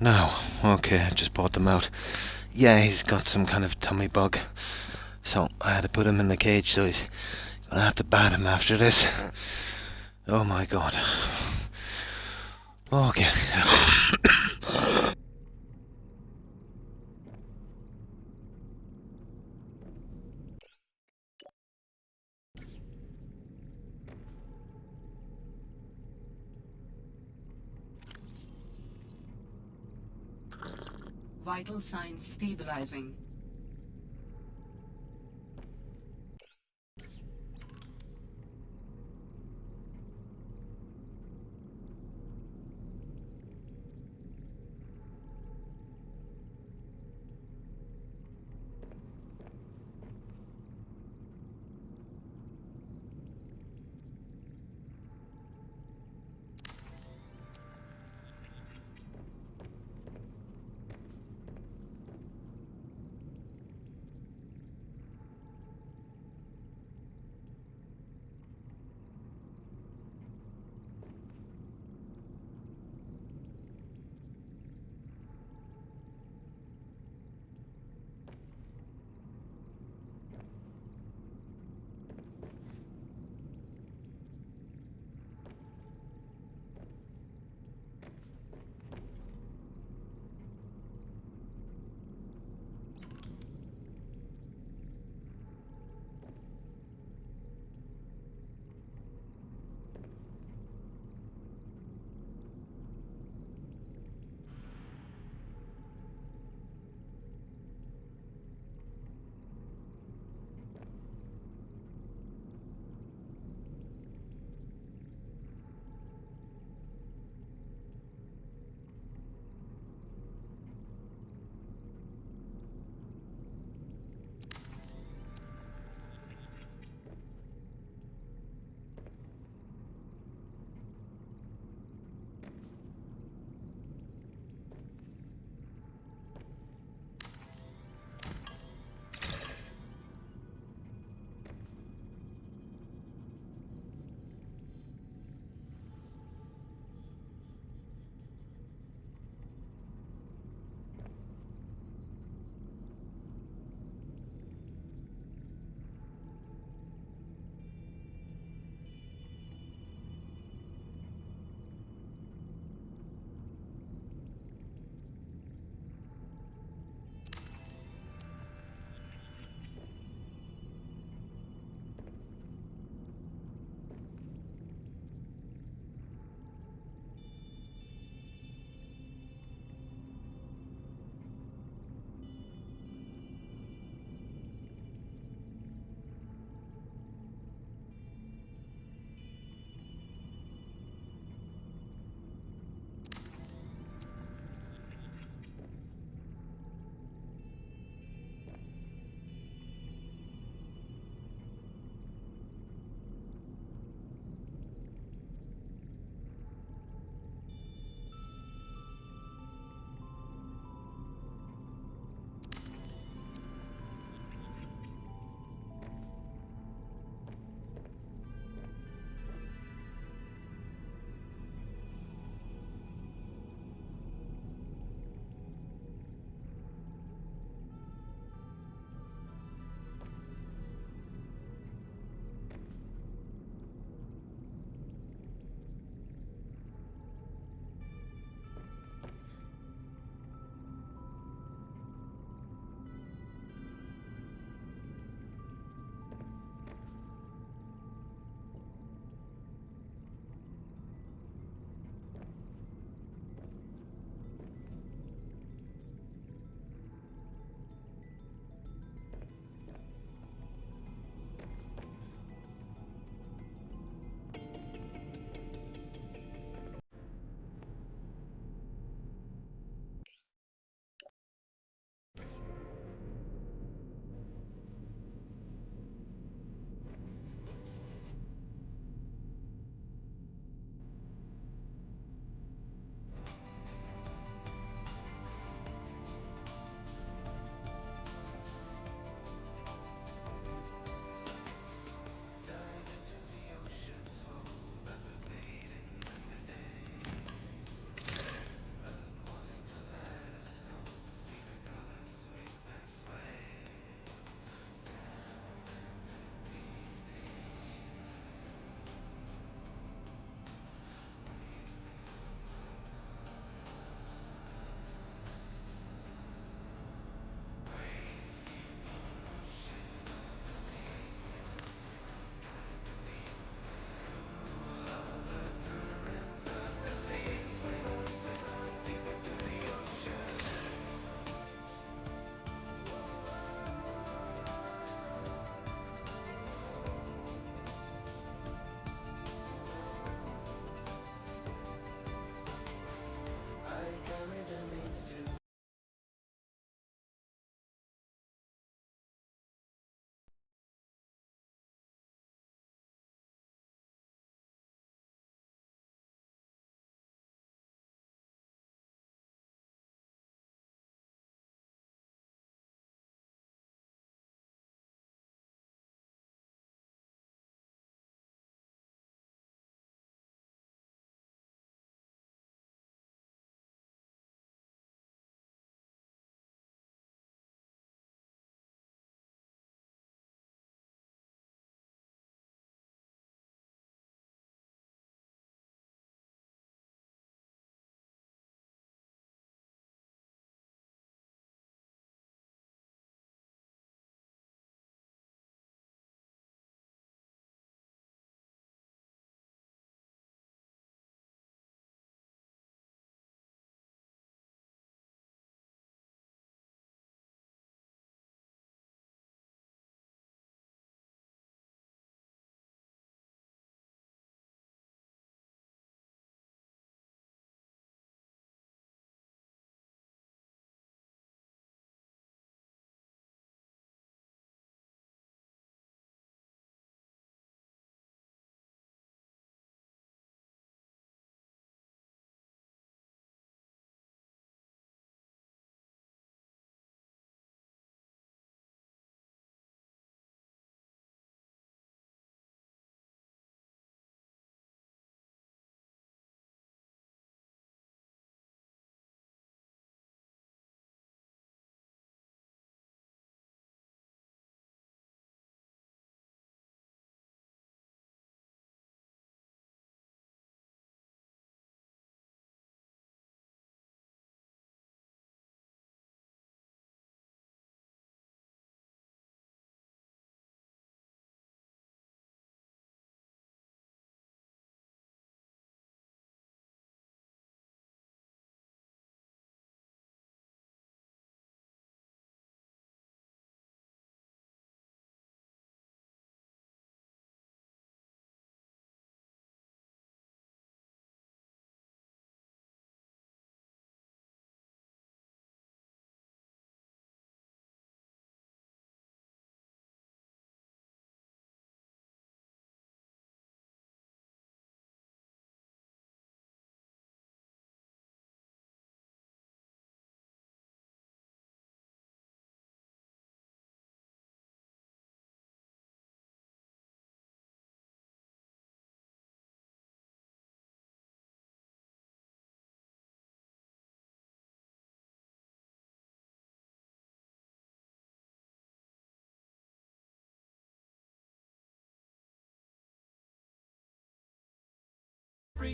Speaker 1: No, okay, I just bought them out. Yeah, he's got some kind of tummy bug. So I had to put him in the cage, so he's gonna have to bat him after this. Oh my god. Okay.
Speaker 2: Vital signs stabilizing.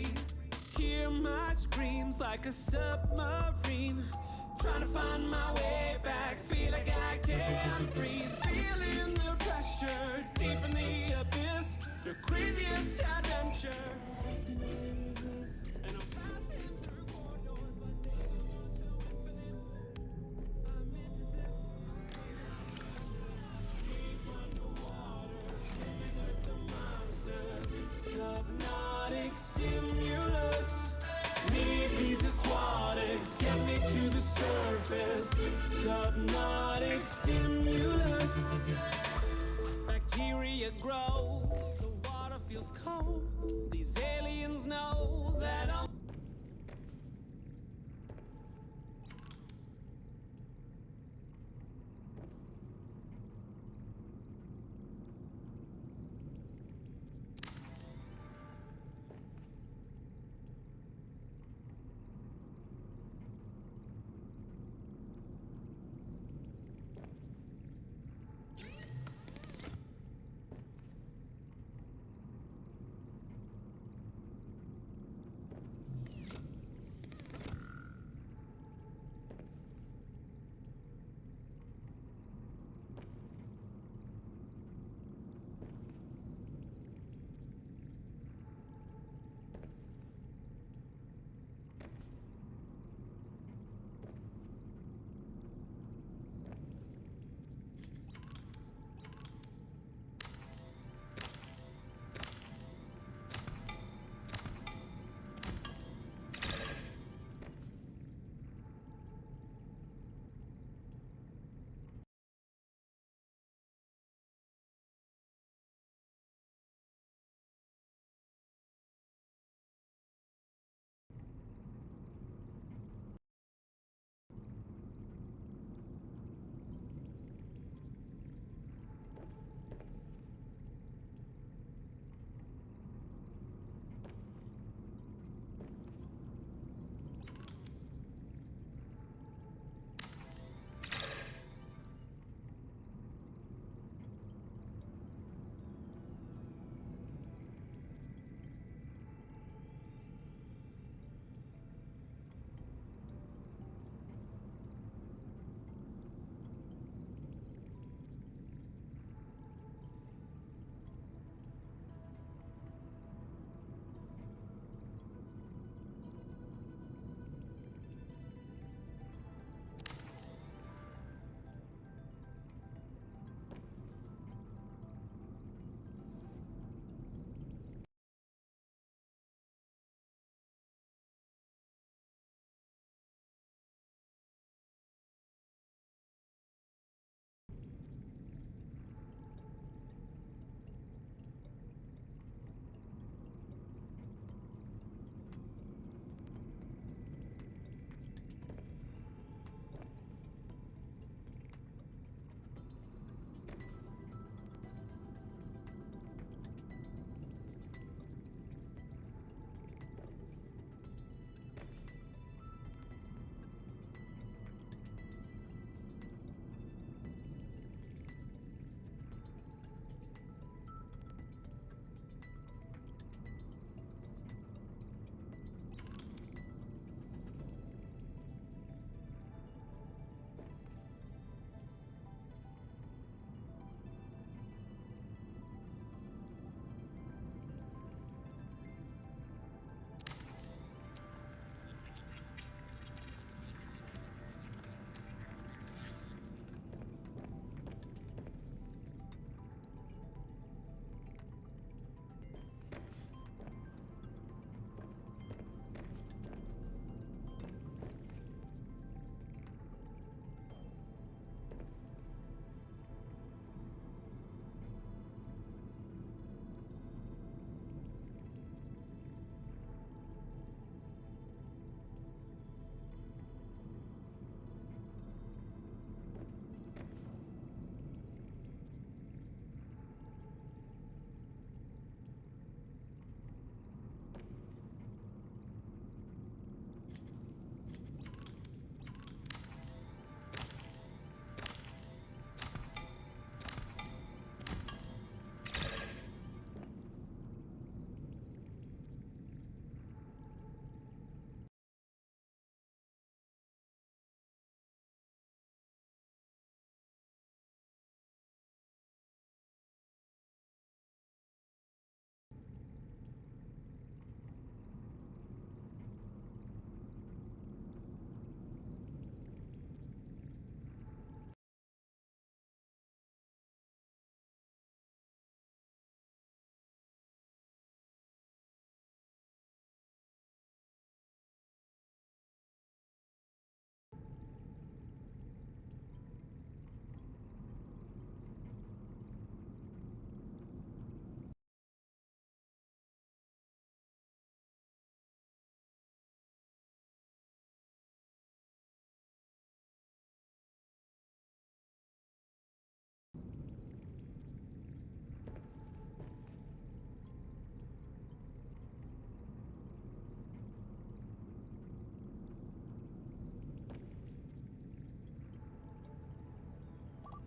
Speaker 5: breathe. Hear my screams like a submarine. Trying to find my way back, feel like I can't breathe. Feeling the pressure deep in the abyss, the craziest adventure. And I'm passing through corridors, but neighborhoods so infinite. I'm into this. Deep underwater, swimming with the monsters. Subnautic stimulus. Need these aquatics, get me to the surface. Subnautic stimulus.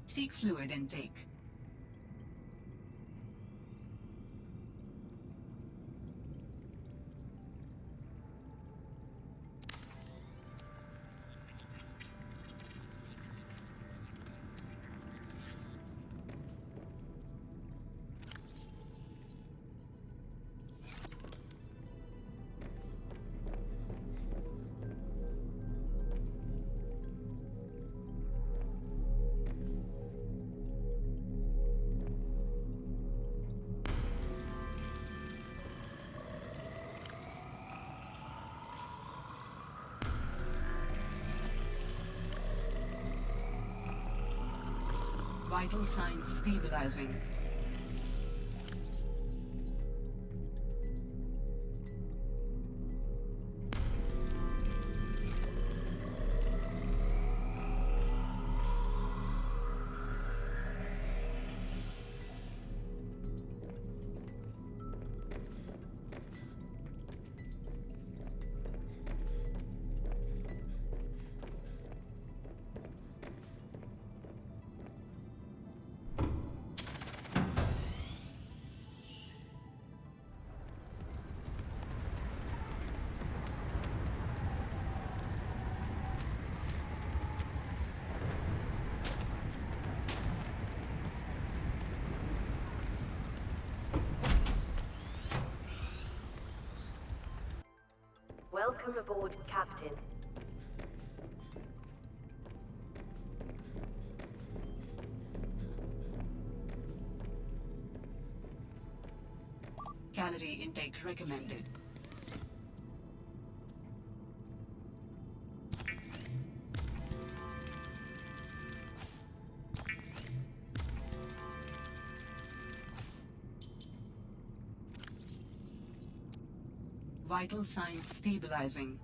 Speaker 2: Seek fluid intake. Vital signs stabilizing.
Speaker 4: Welcome aboard, Captain.
Speaker 2: Calorie intake recommended. Vital signs stabilizing.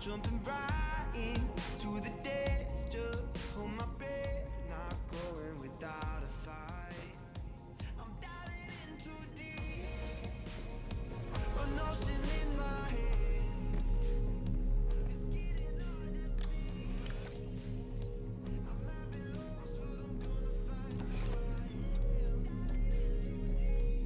Speaker 5: jumping right into the depths, just hold my breath, not going without a fight. I'm diving in too deep, an ocean in my head. It's getting hard to see. I might be lost, but I'm gonna find who I am. Diving in too deep.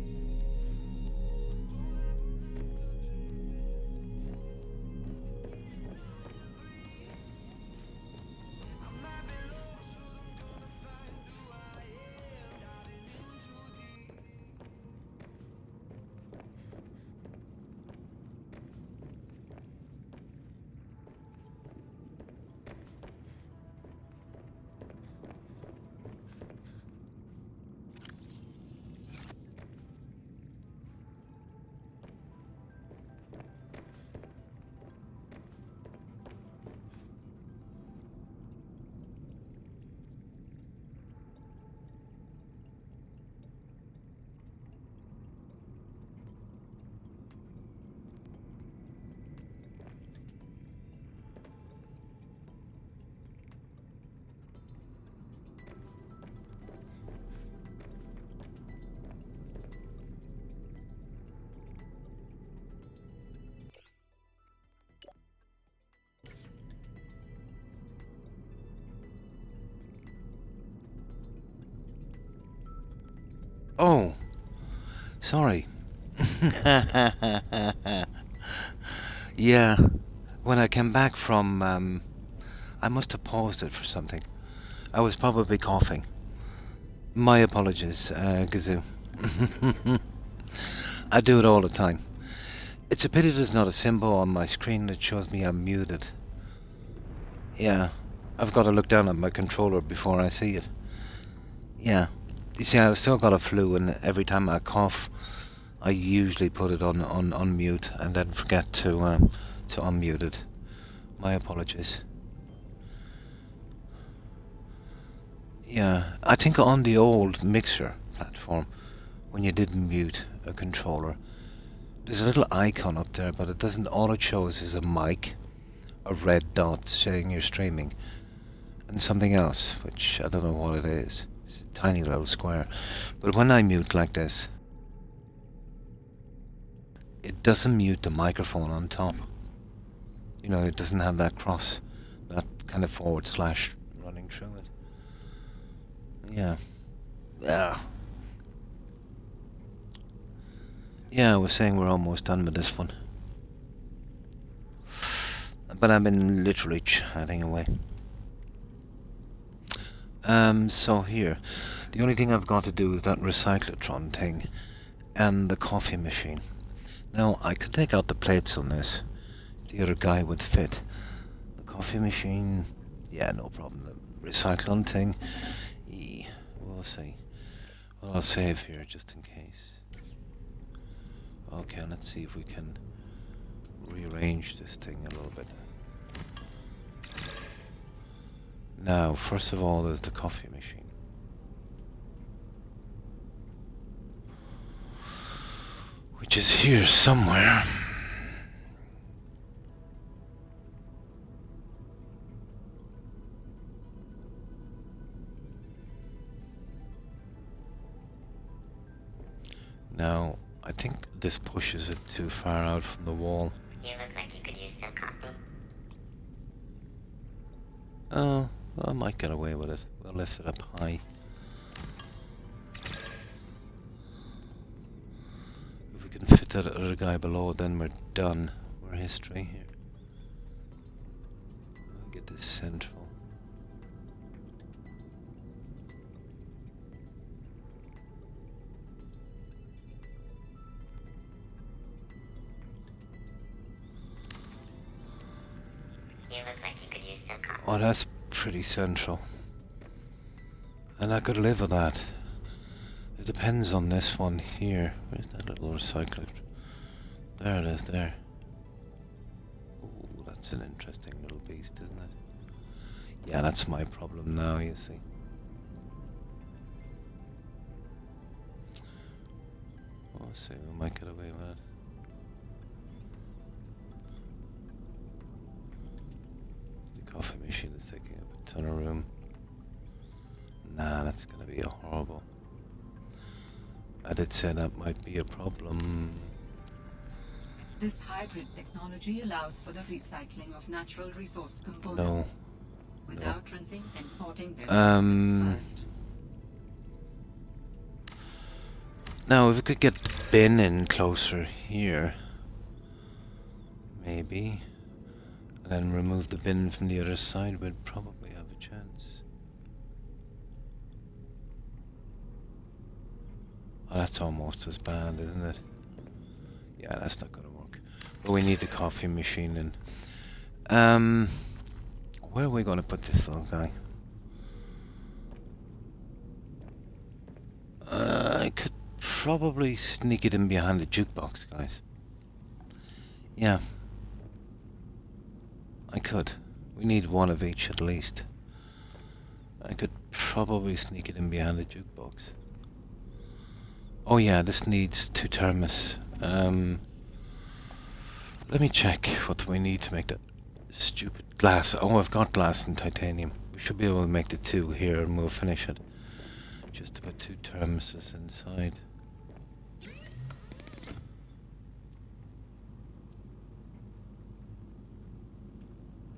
Speaker 1: Oh, sorry. Yeah, when I came back from, I must have paused it for something. I was probably coughing. My apologies, Gazoo. I do it all the time. It's a pity there's not a symbol on my screen that shows me I'm muted. Yeah, I've got to look down at my controller before I see it. Yeah. You see, I've still got a flu, and every time I cough, I usually put it on mute and then forget to unmute it. My apologies. Yeah, I think on the old Mixer platform, when you did mute a controller, there's a little icon up there, but it doesn't. All it shows is a mic, a red dot saying you're streaming, and something else, which I don't know what it is. It's a tiny little square. But when I mute like this, it doesn't mute the microphone on top. You know, it doesn't have that cross, that kind of forward slash running through it. Yeah. Yeah, I was saying we're almost done with this one. But I've been literally chatting away. So here, the only thing I've got to do is that recyclotron thing and the coffee machine. Now, I could take out the plates on this. The other guy would fit. The coffee machine, yeah, no problem. The recyclone thing, we'll see. Well, I'll save here just in case. Okay, let's see if we can rearrange this thing a little bit. Now, first of all, there's the coffee machine. Which is here somewhere. Now, I think this pushes it too far out from the wall.
Speaker 3: You look like you could use some coffee.
Speaker 1: Oh, I might get away with it. We'll lift it up high. If we can fit that other guy below, then we're done. We're history here. I'll get this central.
Speaker 3: You look like you could use some coffee.
Speaker 1: Oh, that's pretty central. And I could live with that. It depends on this one here. Where's that little recycler? There it is, there. Ooh, that's an interesting little beast, isn't it? Yeah, that's my problem now, you see. We'll see, we might get away with it. coffee machine is taking up a ton of room. Nah, that's gonna be a horrible. I did say that might be a problem.
Speaker 2: This hybrid technology allows for the recycling of natural resource components without rinsing and sorting their components first.
Speaker 1: Now, if we could get the bin in closer here, maybe, and then remove the bin from the other side, we'd probably have a chance. Oh, that's almost as bad, isn't it? Yeah, that's not gonna work. But we need the coffee machine in. Where are we gonna put this little guy? I could probably sneak it in behind the jukebox, guys. Yeah. I could. We need one of each at least. I could probably sneak it in behind the jukebox. Oh yeah, this needs 2 thermos. Let me check what we need to make that stupid glass. Oh, I've got glass and titanium. We should be able to make the 2 here and we'll finish it. Just to put 2 thermoses inside.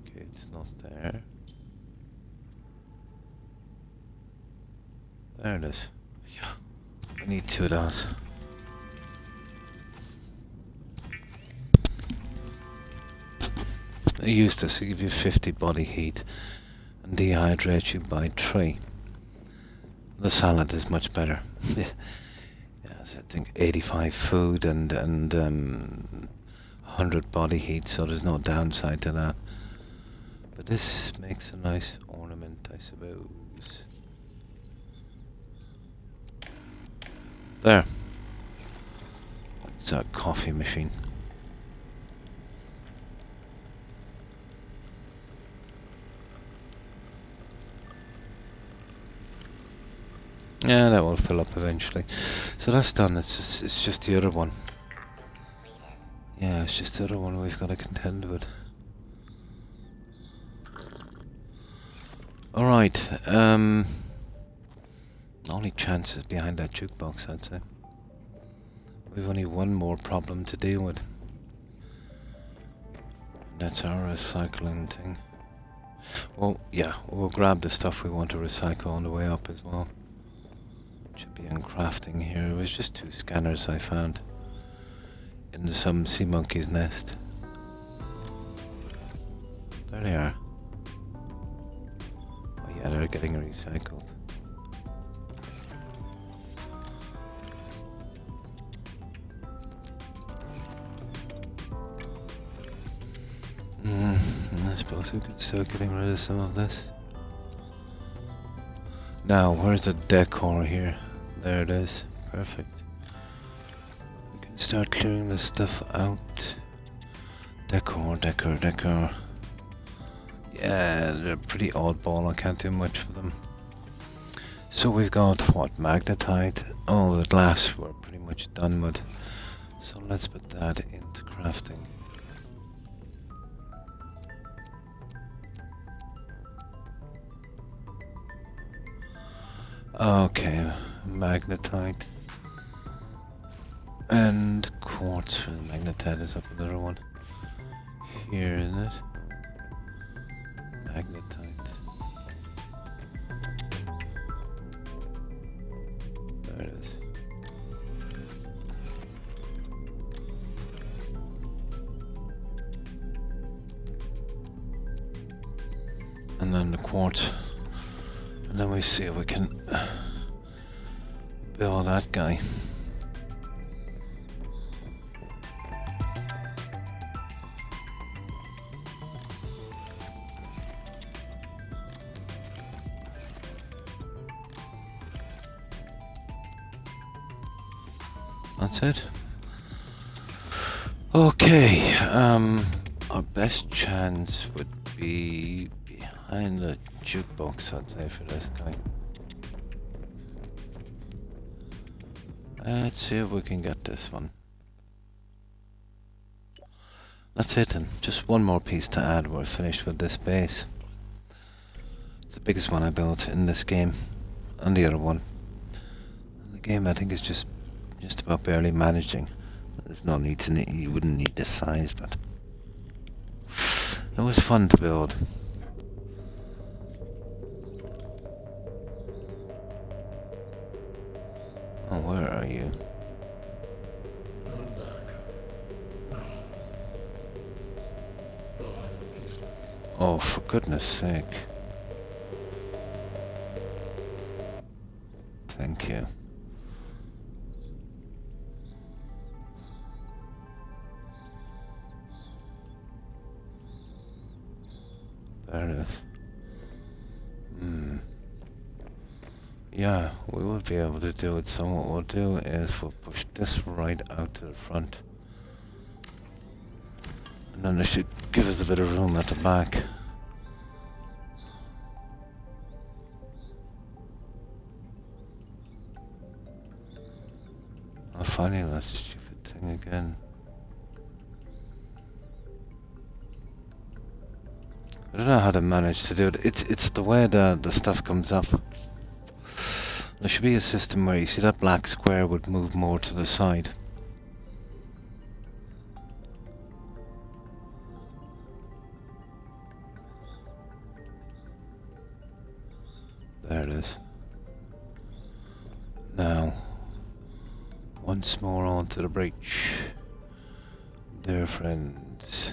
Speaker 1: Okay, it's not there. There it is. Yeah. I need 2 of those. I use this to give you 50 body heat and dehydrate you by 3. The salad is much better. Yes, I think 85 food and 100 body heat, so there's no downside to that. But this makes a nice ornament, I suppose. There. That's a coffee machine. Yeah, that will fill up eventually. So that's done. It's just the other one. Yeah, it's just the other one we've got to contend with. Alright, only chances behind that jukebox, I'd say. We've only one more problem to deal with. And that's our recycling thing. Well, yeah, we'll grab the stuff we want to recycle on the way up as well. Should be in crafting here. It was just 2 scanners I found in some sea monkey's nest. There they are. Oh yeah, they're getting recycled. I suppose we could start getting rid of some of this. Now, where's the decor here? There it is. Perfect. We can start clearing this stuff out. Decor. Yeah, they're pretty oddball. I can't do much for them. So we've got, what, magnetite? Oh, the glass we're pretty much done with. So let's put that into crafting. Okay, magnetite. And quartz for the magnetite is up another one. Here, isn't it? Magnetite. There it is. And then the quartz. And then we see if we can build that guy. That's it. Okay, our best chance would be behind the jukebox, I'd say, for this guy. Let's see if we can get this one. That's it then. Just one more piece to add. We're finished with this base. It's the biggest one I built in this game, and the other one. And the game I think is just about barely managing. There's no need to. You wouldn't need this size, but it was fun to build. Oh, where are you? Oh, for goodness sake. Thank you. There it is. Yeah, we would be able to do it. So what we'll do is we'll push this right out to the front. And then it should give us a bit of room at the back. I'm finding that stupid thing again. I don't know how to manage to do it. It's the way the stuff comes up. There should be a system where you see that black square would move more to the side. There it is. Now, once more onto the breach. Dear friends.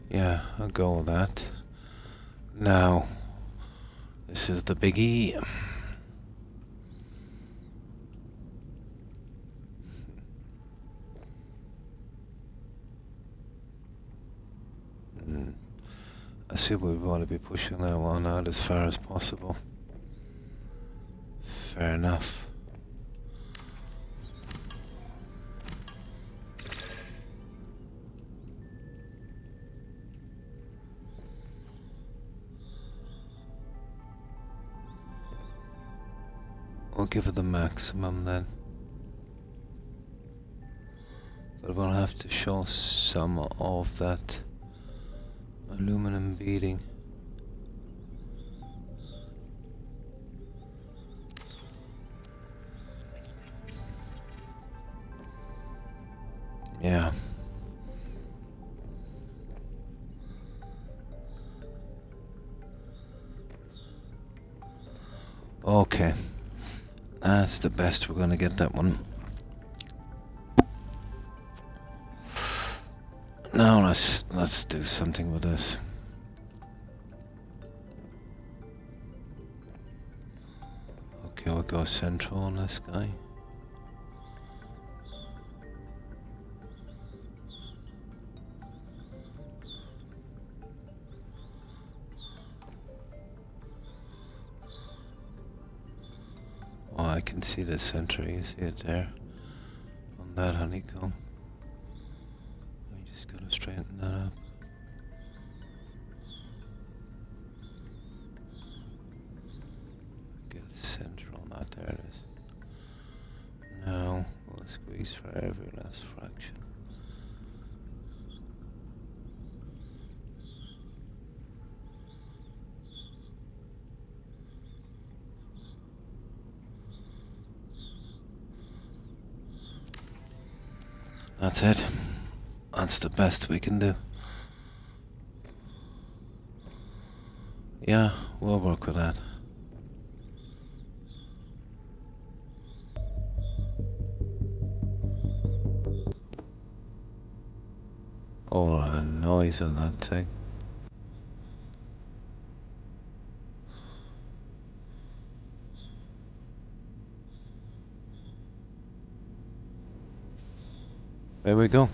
Speaker 1: Yeah, I'll go with that. Now, this is the biggie. I see we want to be pushing that one out as far as possible. Fair enough. We'll give it the maximum then. But we'll have to show some of that aluminum beading. Yeah. Okay. That's the best we're gonna get that one. Now let's do something with this. Okay, we'll go central on this guy. Oh, I can see the center, you see it there? On that honeycomb. Just gotta straighten that up. Get it center on that, there it is. Now we'll squeeze for every last fraction. That's it. That's the best we can do. Yeah, we'll work with that. Oh, a noise on that thing. There we go.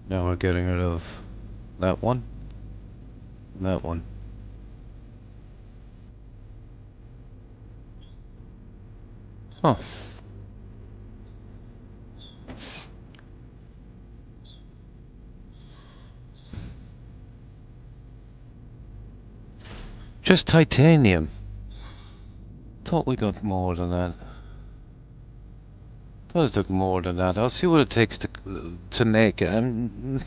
Speaker 1: Now we're getting rid of that one, and that one. Huh. Just titanium. Thought we got more than that. Thought it took more than that. I'll see what it takes to make it. I'm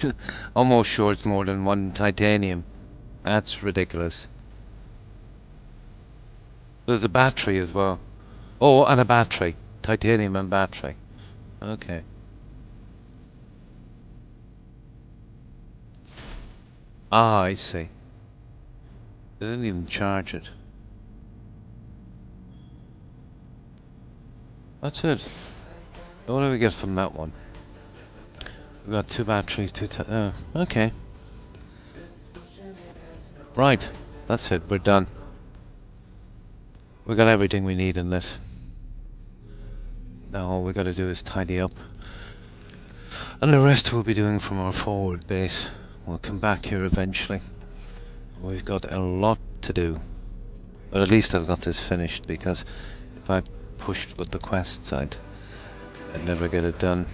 Speaker 1: almost sure it's more than one titanium. That's ridiculous. There's a battery as well. Oh, and a battery. Titanium and battery. Okay. Ah, I see. They didn't even charge it. That's it. What do we get from that one? We got 2 batteries, okay. Right. That's it. We're done. We got everything we need in this. Now all we gotta do is tidy up. And the rest we'll be doing from our forward base. We'll come back here eventually. We've got a lot to do. But at least I've got this finished, because if I pushed with the quest side, I'd never get it done.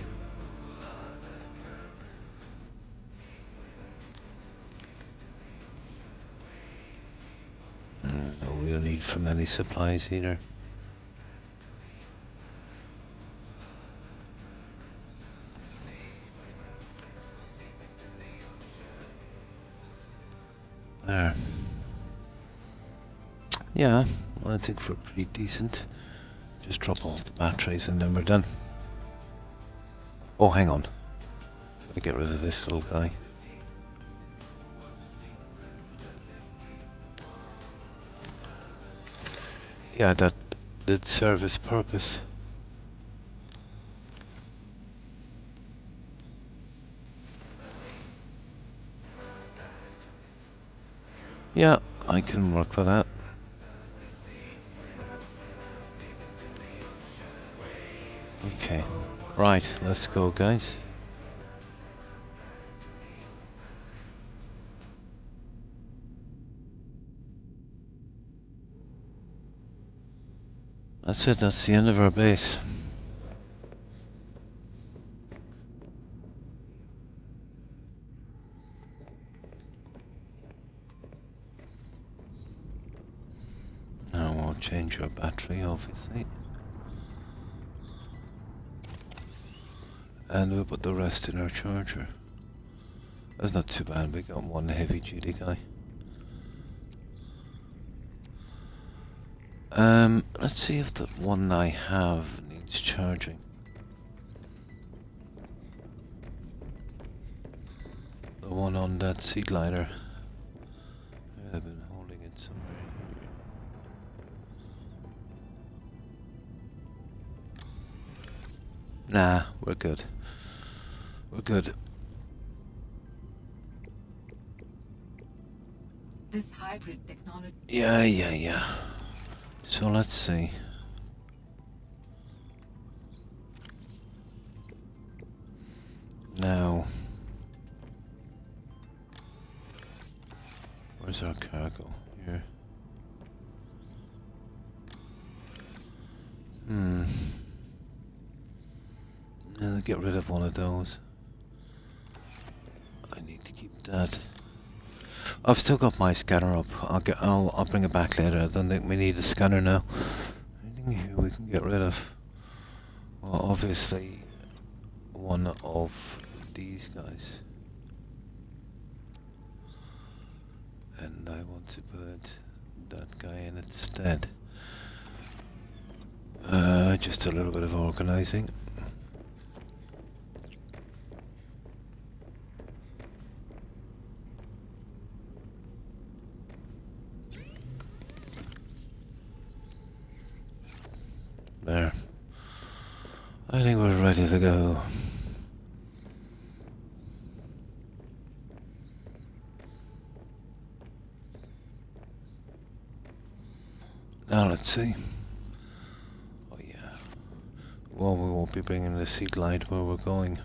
Speaker 1: No real need for many supplies either. There. Yeah, well, I think we're pretty decent. Just drop off the batteries and then we're done. Oh, hang on. Gotta get rid of this little guy. Yeah, that did serve its purpose. Yeah, I can work with that. Okay, right, let's go, guys. That's it, that's the end of our base. Now we'll change our battery, obviously. And we'll put the rest in our charger. That's not too bad, we got one heavy duty guy. Let's see if the one I have needs charging. The one on that sea glider. I've been holding it somewhere here. Nah, we're good. We're good.
Speaker 2: This hybrid technology.
Speaker 1: Yeah. So let's see. Now, where's our cargo? Here. I'll get rid of one of those. I need to keep that. I've still got my scanner up. I'll bring it back later. I don't think we need a scanner now. Anything here we can get rid of? Well, obviously, one of these guys. And I want to put that guy in instead. Just a little bit of organizing. There. I think we're ready to go. Now let's see. Oh yeah. Well, we won't be bringing the seat light where we're going.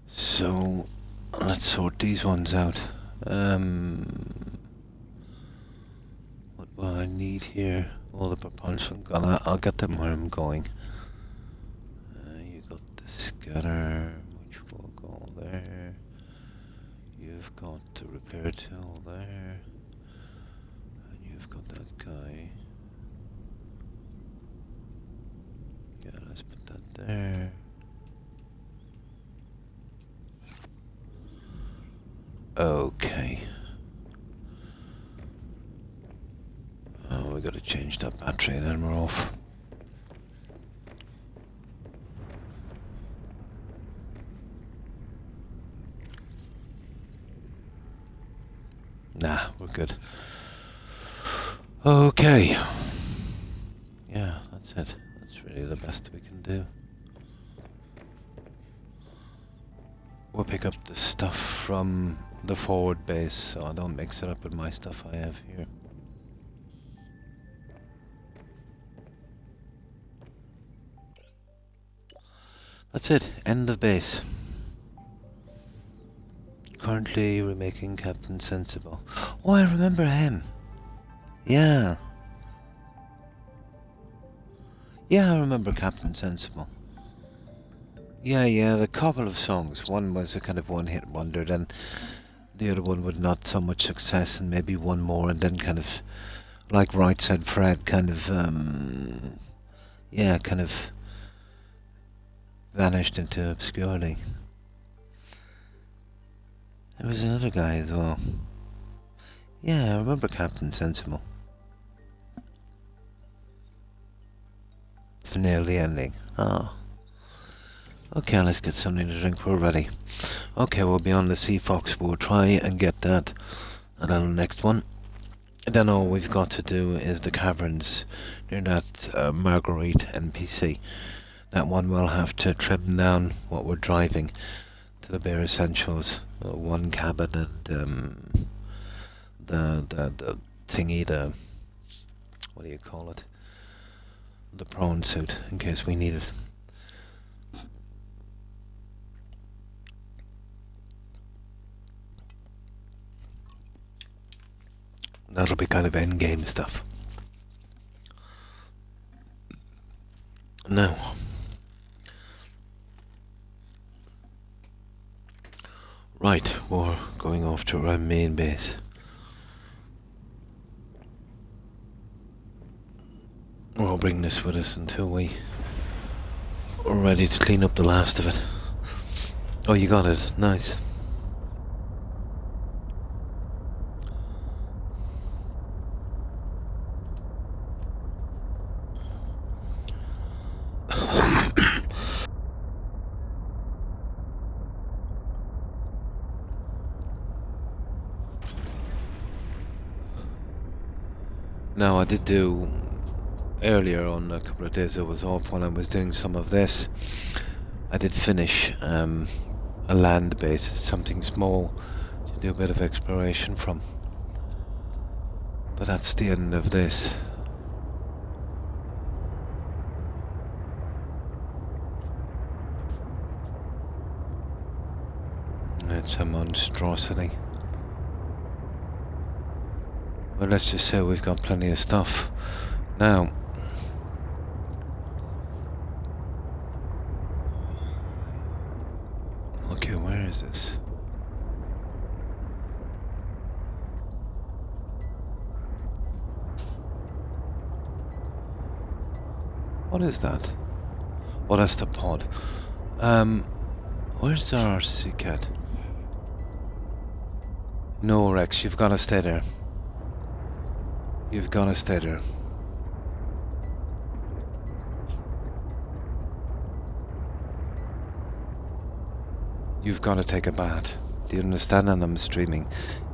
Speaker 1: So let's sort these ones out. What do I need here? All the propulsion gun. I'll get them where I'm going. You got the scanner, which will go there. You've got the repair tool there. got that guy. Yeah, let's put that there. Okay. Oh, we gotta change that battery and then we're off. Nah, we're good. Okay. Yeah, that's it. That's really the best we can do. We'll pick up the stuff from the forward base, so I don't mix it up with my stuff I have here. That's it. End of base. Currently remaking Captain Sensible. Oh, I remember him. Yeah. Yeah, I remember Captain Sensible. Yeah, a couple of songs. One was a kind of one-hit wonder, then the other one with not so much success, and maybe one more, and then kind of, like Right Said Fred, kind of, yeah, kind of vanished into obscurity. There was another guy as well. Yeah, I remember Captain Sensible. For near the ending. Oh. Okay, let's get something to drink. We're ready. Okay, we'll be on the Sea Fox. We'll try and get that. And then the next one. And then all we've got to do is the caverns near that Marguerite NPC. That one we'll have to trim down what we're driving to the bare essentials. One cabin and the thingy, the what do you call it? The prawn suit, in case we need it. That'll be kind of end-game stuff. Now, right, we're going off to our main base. We'll bring this with us until we're ready to clean up the last of it. Oh, you got it. Nice. Now, I did do earlier on, a couple of days I was off when I was doing some of this. I did finish a land base, something small to do a bit of exploration from. But that's the end of this. It's a monstrosity. But let's just say we've got plenty of stuff. Now, okay, where is this? What is that? Oh, that's the pod. Where's our sea cat? No, Rex, you've got to stay there. You've got to stay there. You've got to take a bath. Do you understand? And I'm streaming.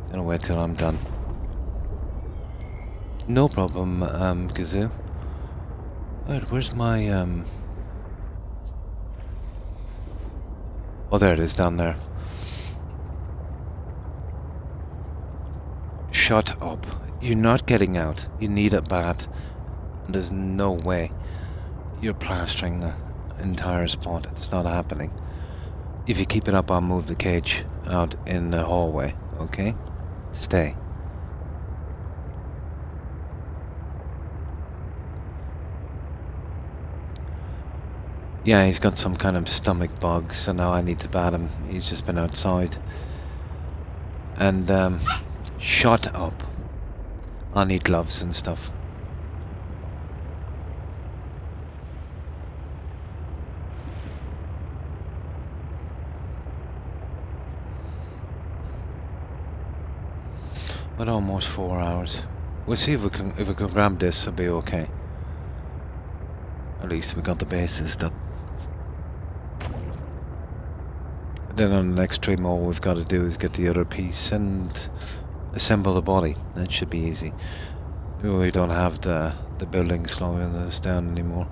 Speaker 1: I'm gonna wait till I'm done. No problem, Gazoo. Wait, where's my, Oh, there it is, down there. Shut up. You're not getting out. You need a bath. And there's no way you're plastering the entire spot. It's not happening. If you keep it up, I'll move the cage out in the hallway, okay? Stay. Yeah, he's got some kind of stomach bug, so now I need to bat him. He's just been outside. And, shut up. I'll need gloves and stuff. But almost 4 hours. We'll see if we can grab this. It'll be okay. At least we got the bases done. Then on the next 3 more we've got to do is get the other piece and assemble the body. That should be easy. We don't have the building slowing us down anymore.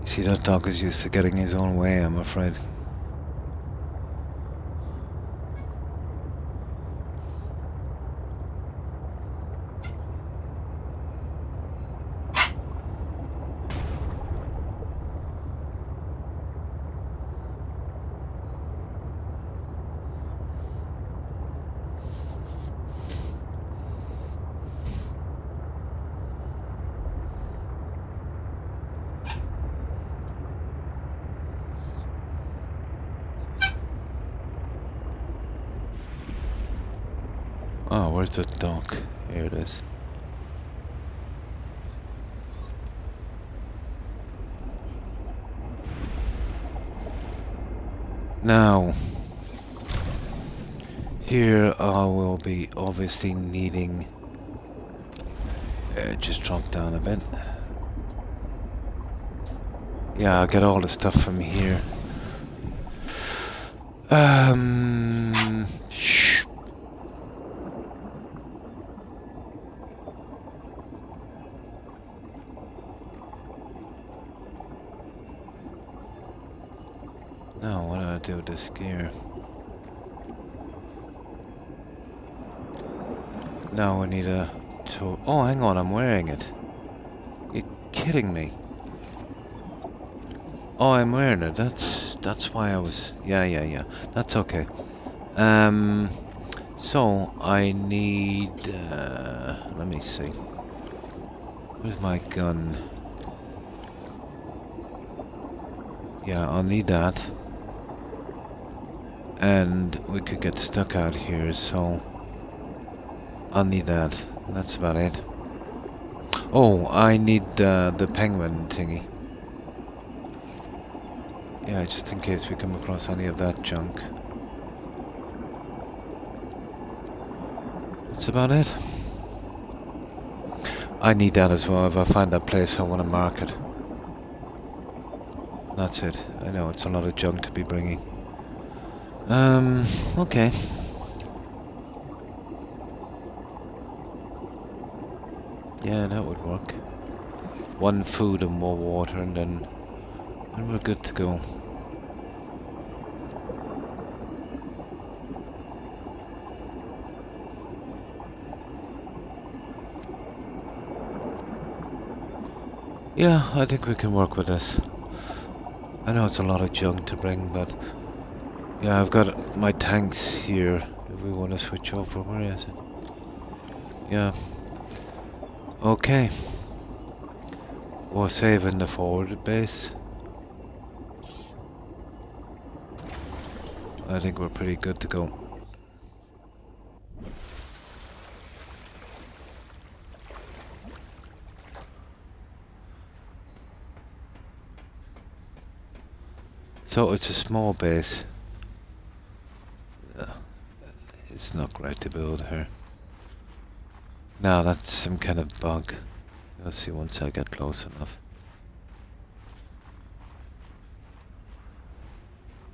Speaker 1: See, that dog is used to getting his own way, I'm afraid. Oh, where's the dock? Here it is. Now, here I will be obviously needing... just drop down a bit. Yeah, I'll get all the stuff from here. Shh. Now, what do I do with this gear? Now we need a tool. Oh, hang on, I'm wearing it. You're kidding me. Oh, I'm wearing it. That's why I was. Yeah. That's okay. So I need. Let me see. Where's my gun? Yeah, I'll need that. And we could get stuck out here, so I'll need that. That's about it. Oh, I need the penguin thingy. Yeah, just in case we come across any of that junk. That's about it. I need that as well. If I find that place, I want to mark it. That's it. I know it's a lot of junk to be bringing. Okay. Yeah, that would work. 1 food and more water, and then we're good to go. Yeah, I think we can work with this. I know it's a lot of junk to bring, but yeah, I've got my tanks here. If we want to switch over, where is it? Yeah. Okay. We're saving the forward base. I think we're pretty good to go. So it's a small base. It's not great to build here. Now that's some kind of bug. You'll see once I get close enough.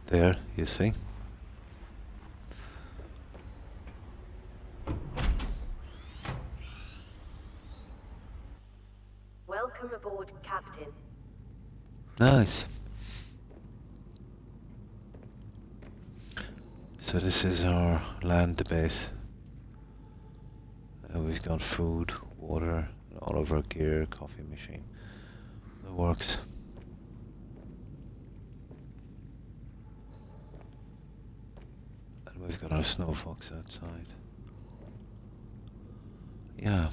Speaker 1: There, you see?
Speaker 4: Welcome aboard, Captain.
Speaker 1: Nice. So this is our land base. we've got food, water, all of our gear, coffee machine. That works. And we've got our snow fox outside. Yeah.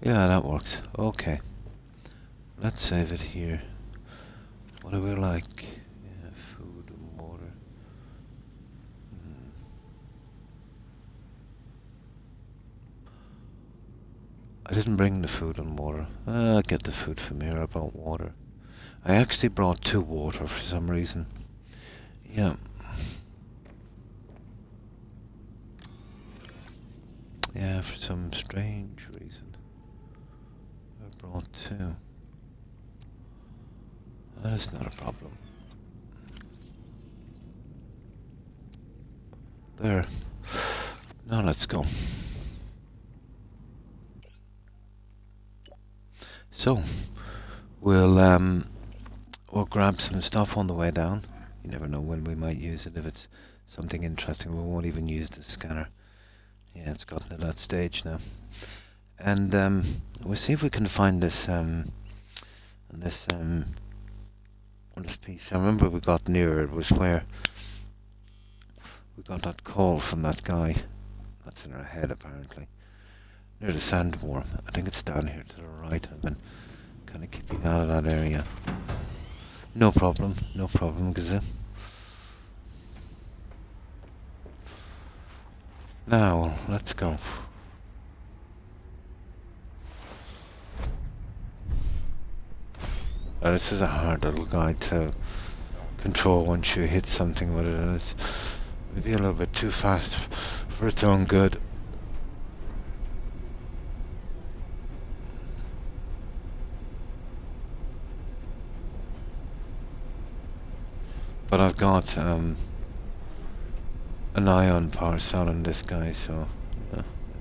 Speaker 1: Yeah, that works. Okay. Let's save it here. What do we like? Yeah, food and water. I didn't bring the food and water. I'll get the food from here. I brought water. I actually brought 2 water for some reason. Yeah. Yeah, for some strange reason. I brought 2. That is not a problem. There. Now let's go. So, we'll grab some stuff on the way down. You never know when we might use it. If it's something interesting, we won't even use the scanner. Yeah, it's gotten to that stage now. And we'll see if we can find this this piece. I remember we got near it was where we got that call from that guy. That's in our head apparently. Near the sandworm. I think it's down here to the right. I've been kind of keeping out of that area. No problem, Gazoo. Now, let's go. This is a hard little guide to control once you hit something with it, and it's maybe a little bit too fast for its own good. But I've got an ion power cell in this guy, so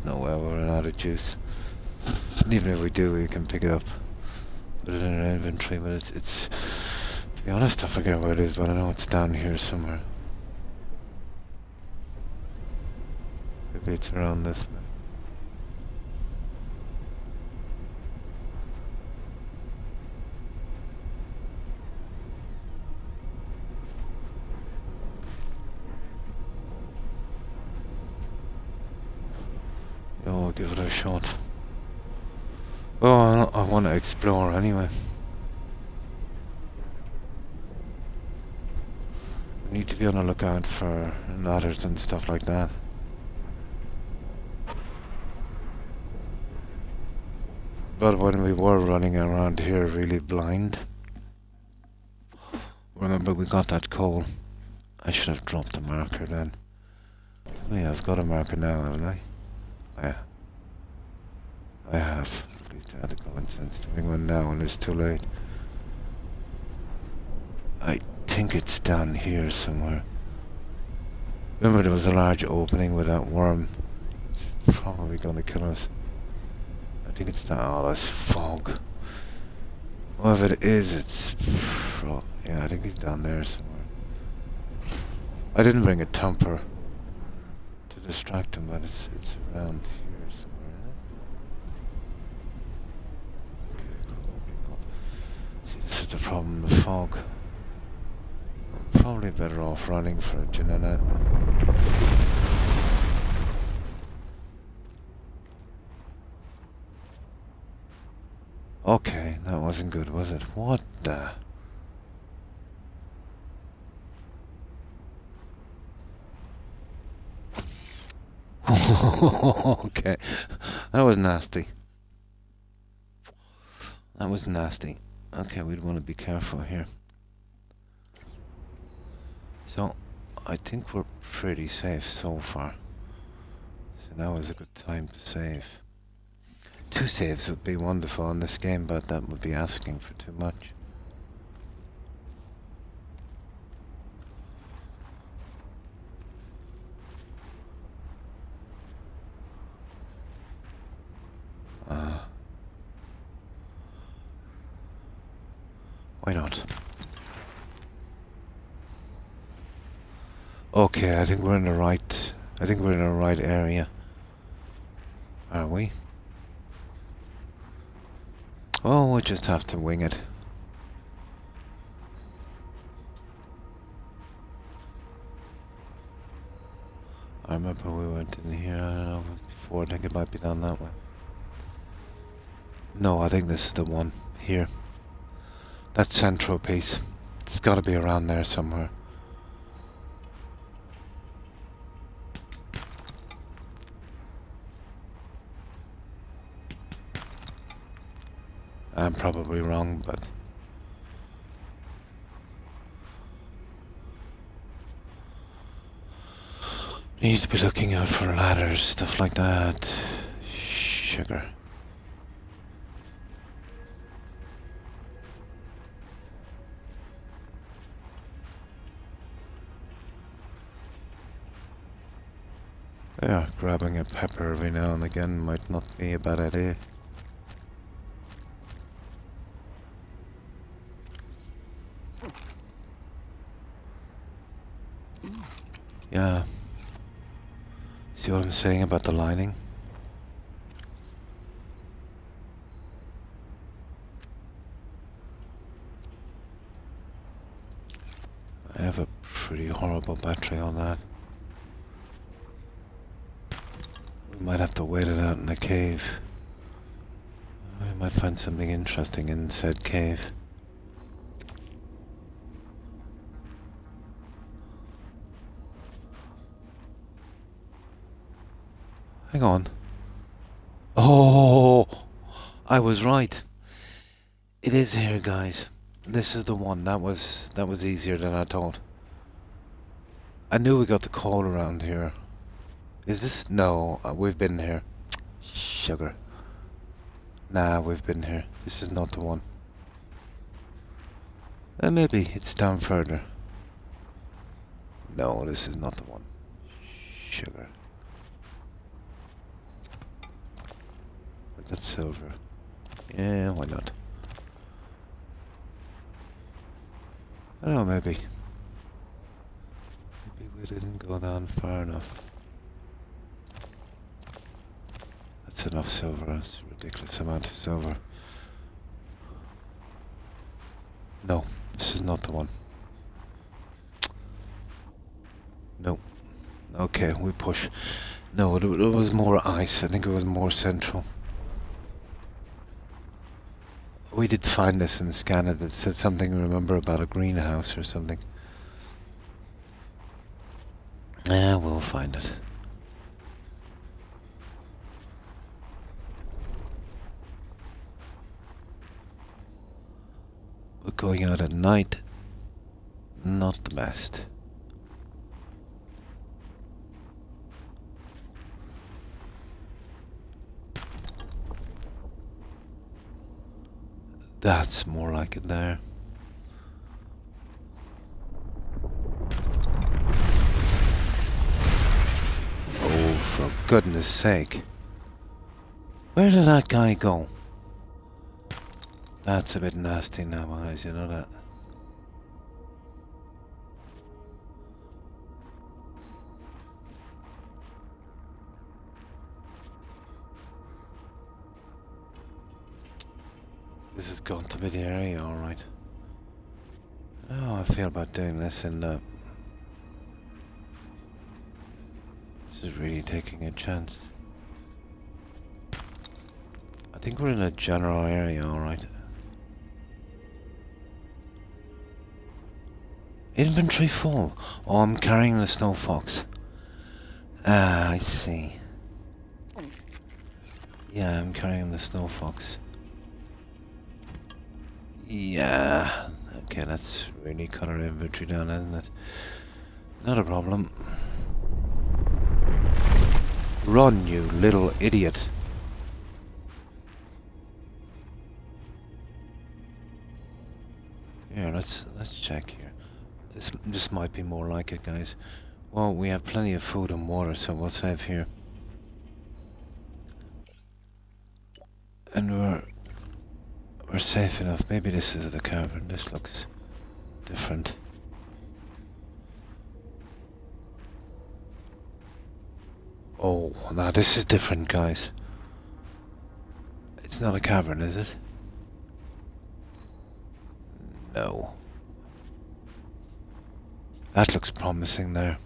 Speaker 1: no way we're out of juice. And even if we do, we can pick it up, put it in our inventory. But it's to be honest, I forget where it is, but I know it's down here somewhere. Maybe it's around this way. Oh, I'll give it a shot. Oh, I want to explore anyway. We need to be on the lookout for ladders and stuff like that. But when we were running around here really blind, remember we got that coal. I should have dropped a marker then. Oh yeah, I've got a marker now, haven't I? Yeah. I have. At least I had a common sense doing one now and it's too late. I think it's down here somewhere. Remember there was a large opening with that worm. It's probably gonna kill us. I think it's down. Oh, that's fog. Well, if it is, it's... yeah, I think he's down there somewhere. I didn't bring a thumper to distract him, but it's around here somewhere, isn't it? Okay, cool. See, this is the problem, the fog. Probably better off running for it, you know that? Okay, that wasn't good, was it? What the... okay, that was nasty. That was nasty. Okay, we'd want to be careful here. So, I think we're pretty safe so far. So now is a good time to save. 2 saves would be wonderful in this game, but that would be asking for too much. Why not? Okay, I think we're in the right I think we're in the right area. Are we? Oh, we'll just have to wing it. I remember we went in here, I don't know, before. I think it might be down that way. No, I think this is the one. Here. That central piece. It's gotta be around there somewhere. I'm probably wrong, but... Need to be looking out for ladders, stuff like that. Sugar. Yeah, grabbing a pepper every now and again might not be a bad idea. Yeah. See what I'm saying about the lining? I have a pretty horrible battery on that. We might have to wait it out in a cave. We might find something interesting in said cave. Hang on. Oh, I was right. It is here, guys. This is the one. That was easier than I thought. I knew we got the coal around here. Is this? No, we've been here. Sugar. Nah, we've been here. This is not the one. Maybe it's down further. No, this is not the one. Sugar. But that's silver. Yeah, why not? I don't know, maybe. Maybe we didn't go down far enough. That's enough silver. That's a ridiculous amount of silver. No, this is not the one. No. Okay, we push. No, it was more ice. I think it was more central. We did find this and scan it. It said something, remember, about a greenhouse or something. Yeah, we'll find it. But going out at night, not the best. That's more like it there. Oh, for goodness sake. Where did that guy go? That's a bit nasty now, guys, you know that. This has got to be the area, alright. How I feel about doing this in the... This is really taking a chance. I think we're in a general area, alright. Inventory full. Oh, I'm carrying the snow fox. Ah, I see. Yeah, I'm carrying the snow fox. Yeah. Okay, that's really cut our inventory down, isn't it? Not a problem. Run, you little idiot. Here, let's check here. This might be more like it, guys. Well, we have plenty of food and water, so we'll save here. And we're safe enough. Maybe this is the cavern. This looks different. Oh, now this is different, guys. It's not a cavern, is it? No. That looks promising there.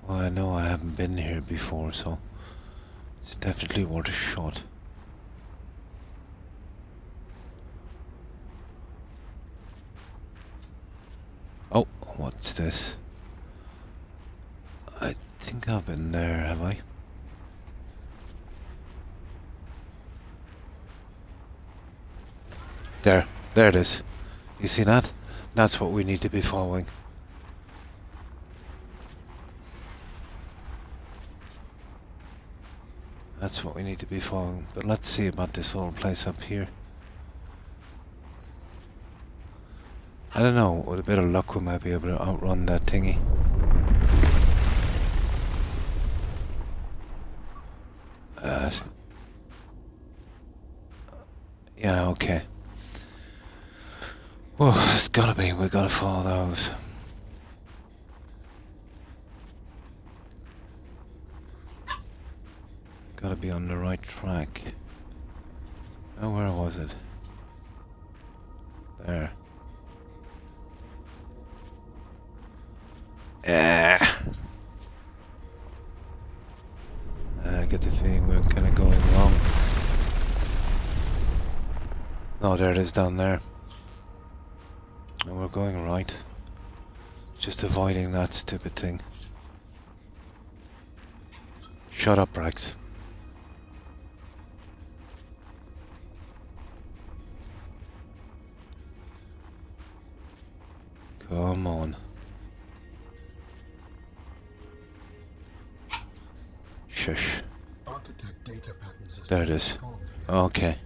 Speaker 1: Well, I know I haven't been here before, so it's definitely worth a shot. Oh, what's this? I think I've been there, have I? There it is. You see that? That's what we need to be following. That's what we need to be following. But let's see about this old place up here. I don't know, with a bit of luck we might be able to outrun that thingy. Yeah, okay. Well, it's gotta be, we gotta follow those. Gotta be on the right track. Oh, where was it? There. I get the feeling we're kind of going wrong. Oh, there it is down there. And we're going right. Just avoiding that stupid thing. Shut up, Rex. Come on. Shush.
Speaker 6: Architect data patterns
Speaker 1: There it is. Okay.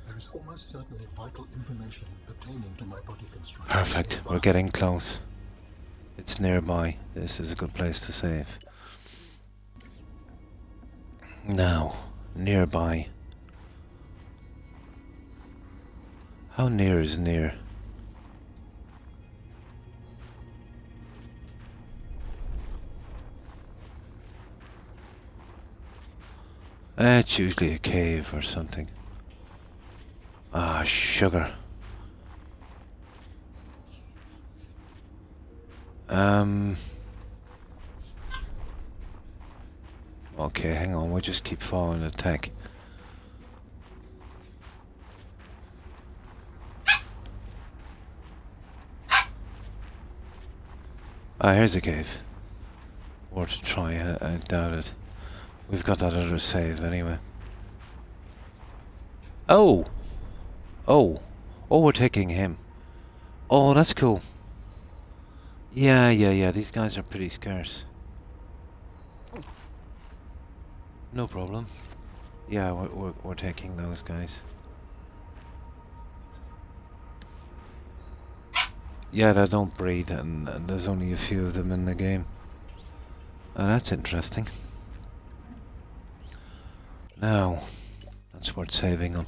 Speaker 6: There is almost certainly vital information pertaining to my body construction.
Speaker 1: Perfect. We're getting close. It's nearby. This is a good place to save. Now, nearby. How near is near? It's usually a cave or something. Ah, sugar. Okay, hang on, we'll just keep following the tech. Ah, here's a cave. Worth a try, I doubt it. We've got that other save anyway. Oh! Oh! Oh, we're taking him. Oh, that's cool. Yeah, these guys are pretty scarce. No problem. Yeah, we're taking those guys. Yeah, they don't breed, and there's only a few of them in the game. Oh, that's interesting. Now, that's worth saving on.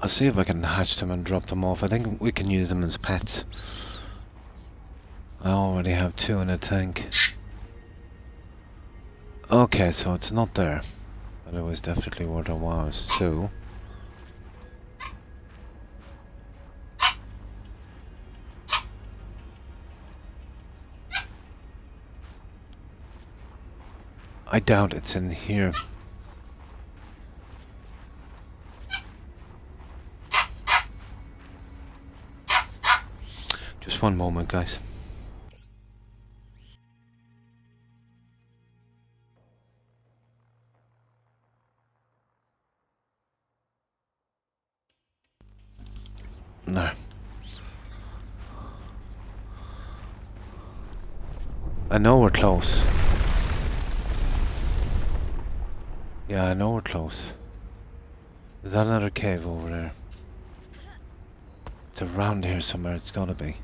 Speaker 1: I'll see if I can hatch them and drop them off. I think we can use them as pets. I already have 2 in a tank. Okay, so it's not there. But it was definitely what it was, so... I doubt it's in here. Just one moment, guys. No. I know we're close. Yeah, I know we're close. Is that another cave over there? It's around here somewhere, it's gotta be.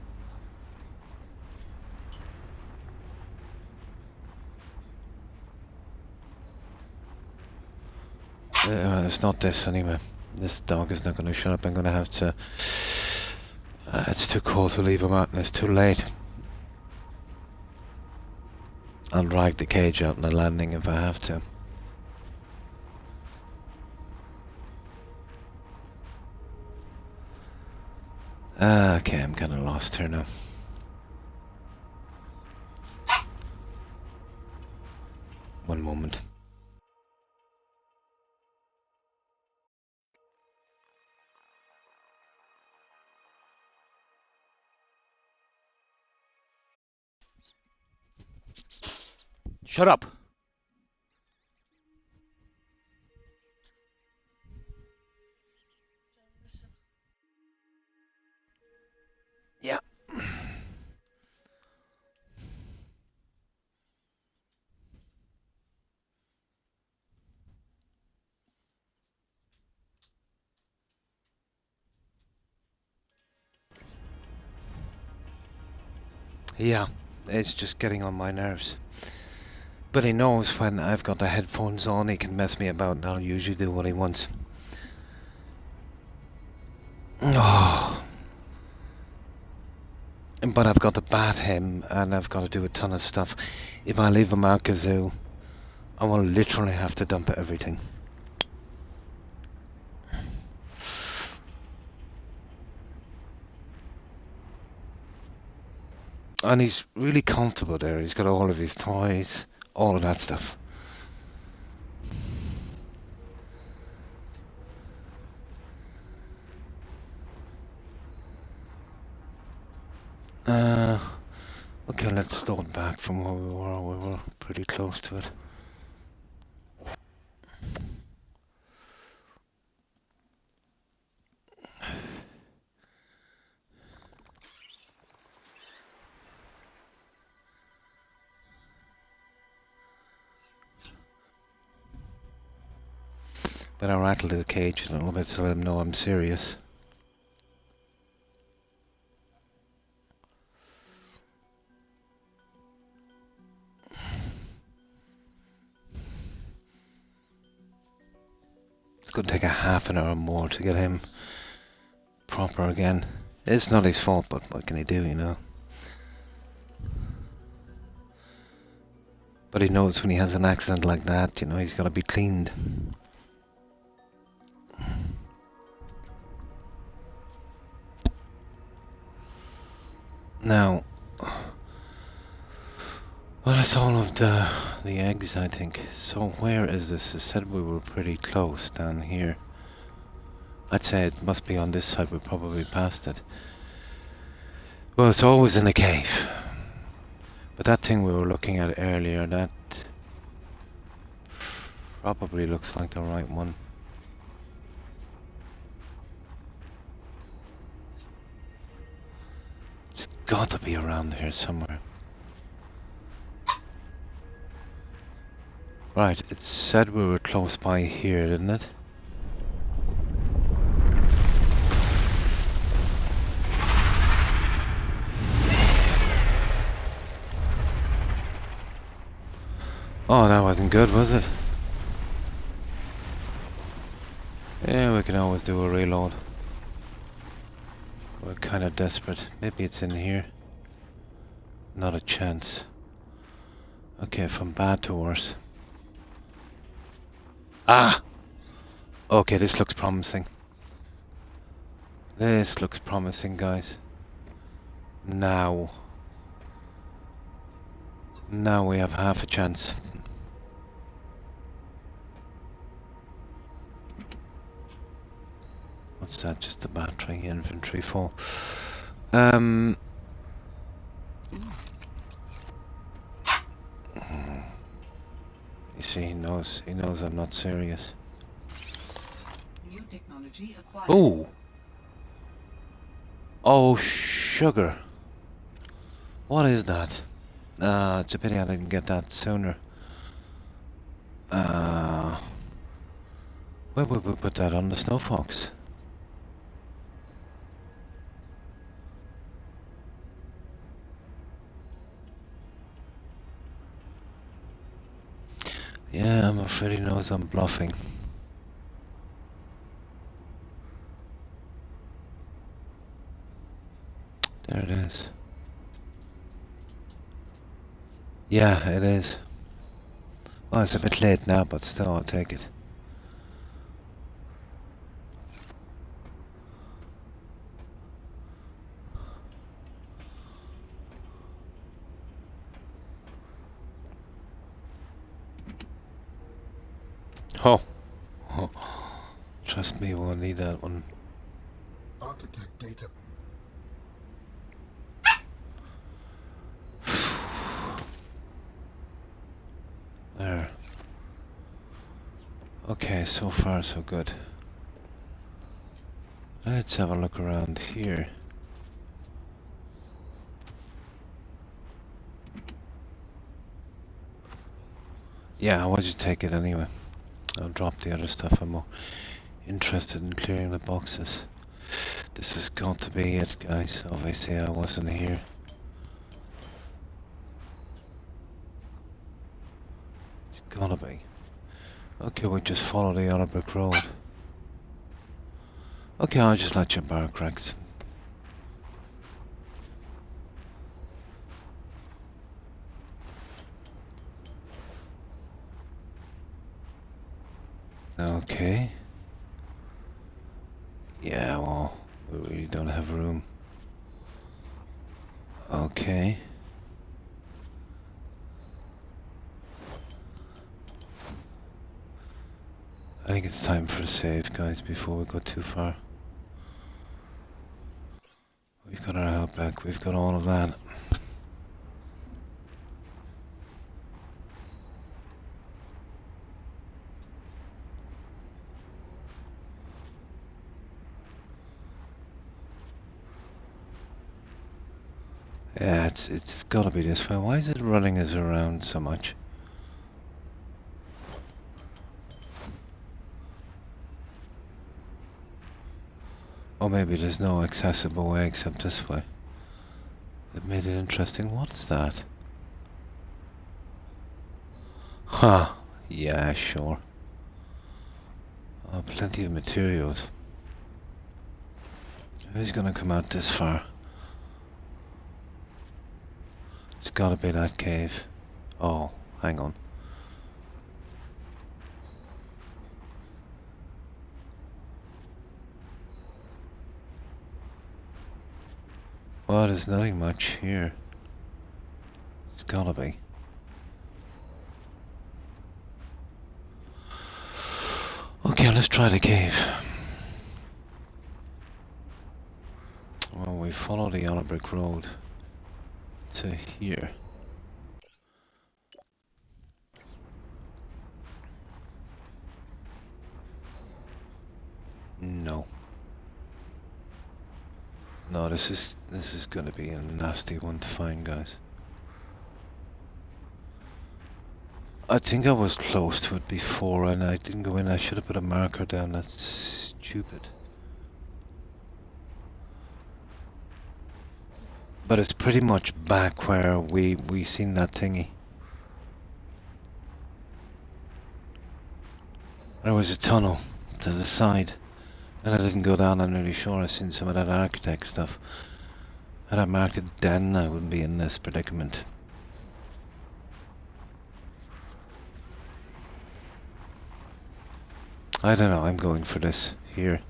Speaker 1: It's not this anyway. This dog is not gonna shut up. I'm gonna have to It's too cold to leave him out and it's too late. I'll drag the cage out on the landing if I have to. Okay, I'm kinda lost here now. One moment. Shut up! Yeah. Yeah, it's just getting on my nerves. But he knows when I've got the headphones on, he can mess me about and I'll usually do what he wants. Oh. But I've got to bat him and I've got to do a ton of stuff. If I leave him out Kazoo, I will literally have to dump everything. And he's really comfortable there. He's got all of his toys, all of that stuff. Okay, let's start back from where we were. We were pretty close to it. But I rattle the cage a little bit to let him know I'm serious. It's going to take a half an hour more to get him proper again. It's not his fault, but what can he do, you know? But he knows when he has an accident like that, you know, he's got to be cleaned. Now, well, that's all of the eggs, I think. So where is this? It said we were pretty close down here. I'd say it must be on this side. We probably passed it. Well, it's always in a cave. But that thing we were looking at earlier, that probably looks like the right one. It's got to be around here somewhere. Right, it said we were close by here, didn't it? Oh, that wasn't good, was it? Yeah, we can always do a reload. We're kind of desperate. Maybe it's in here. Not a chance. Okay, from bad to worse. Ah! Okay, this looks promising. This looks promising, guys. Now we have half a chance. What's that? Just a battery, inventory full. You see, he knows I'm not serious.
Speaker 2: New technology acquired.
Speaker 1: Oh! Oh, sugar. What is that? It's a pity I didn't get that sooner. Where would we put that on the snow fox? Yeah, I'm afraid he knows I'm bluffing. There it is. Yeah, it is. Well, it's a bit late now, but still, I'll take it. Oh. Oh. Trust me, we'll need that one.
Speaker 6: Architect data.
Speaker 1: There. Okay, so far so good. Let's have a look around here. Yeah, why'd you take it anyway? I'll drop the other stuff. I'm more interested in clearing the boxes. This has got to be it, guys. Obviously I wasn't here. It's gotta be. Okay, we just follow the other brick road. Okay, I'll just let you bark, Rex. Okay. Yeah, well, we really don't have room. Okay. I think it's time for a save, guys, before we go too far. We've got our outback, we've got all of that. Yeah, it's gotta be this way. Why is it running us around so much? Or maybe there's no accessible way except this way. That made it interesting. What's that? Huh. Yeah, sure. Oh, plenty of materials. Who's gonna come out this far? It's gotta be that cave. Oh, hang on. Well, there's nothing much here. It's gotta be. Okay, let's try the cave. Well, we follow the yellow brick road to here. No. No, this is gonna be a nasty one to find, guys. I think I was close to it before and I didn't go in. I should have put a marker down. That's stupid. But it's pretty much back where we seen that thingy. There was a tunnel to the side. And I didn't go down, I'm nearly sure. I seen some of that architect stuff. Had I marked it then, I wouldn't be in this predicament. I don't know, I'm going for this here.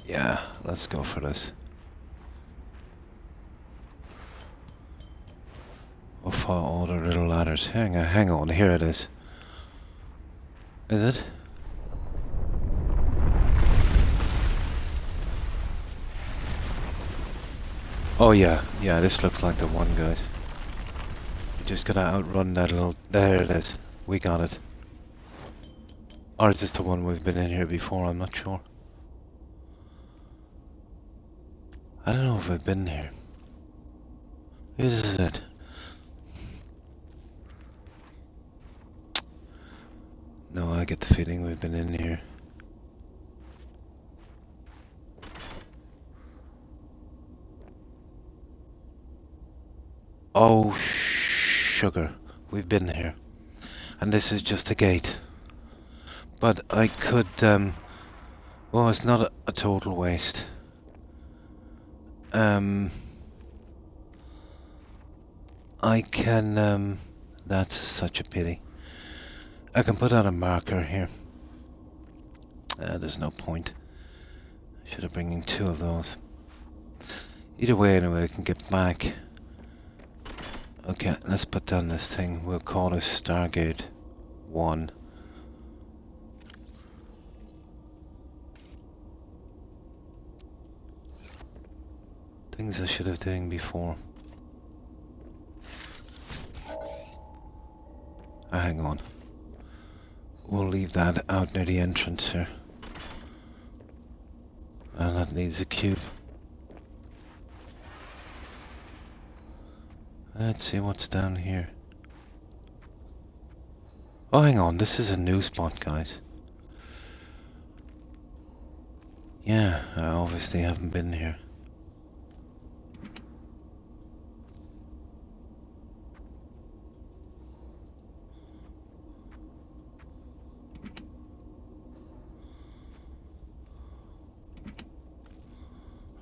Speaker 1: Yeah, let's go for this. We'll follow all the little ladders. Hang on, here it is. Is it? Oh yeah, this looks like the one, guys. We just gotta outrun that little... There it is. We got it. Or is this the one we've been in here before? I'm not sure. I don't know if I've been here. Maybe this is it. No, I get the feeling we've been in here. Oh, sugar. We've been here. And this is just a gate. But I could, Well, it's not a total waste. I can, that's such a pity. I can put out a marker here. There's no point. I should have bringing 2 of those. Either way, anyway, I can get back. Okay, let's put down this thing. We'll call this Stargate 1. Things I should have done before. Hang on. We'll leave that out near the entrance here. And that needs a cube. Let's see what's down here. Oh, hang on. This is a new spot, guys. Yeah, I obviously haven't been here.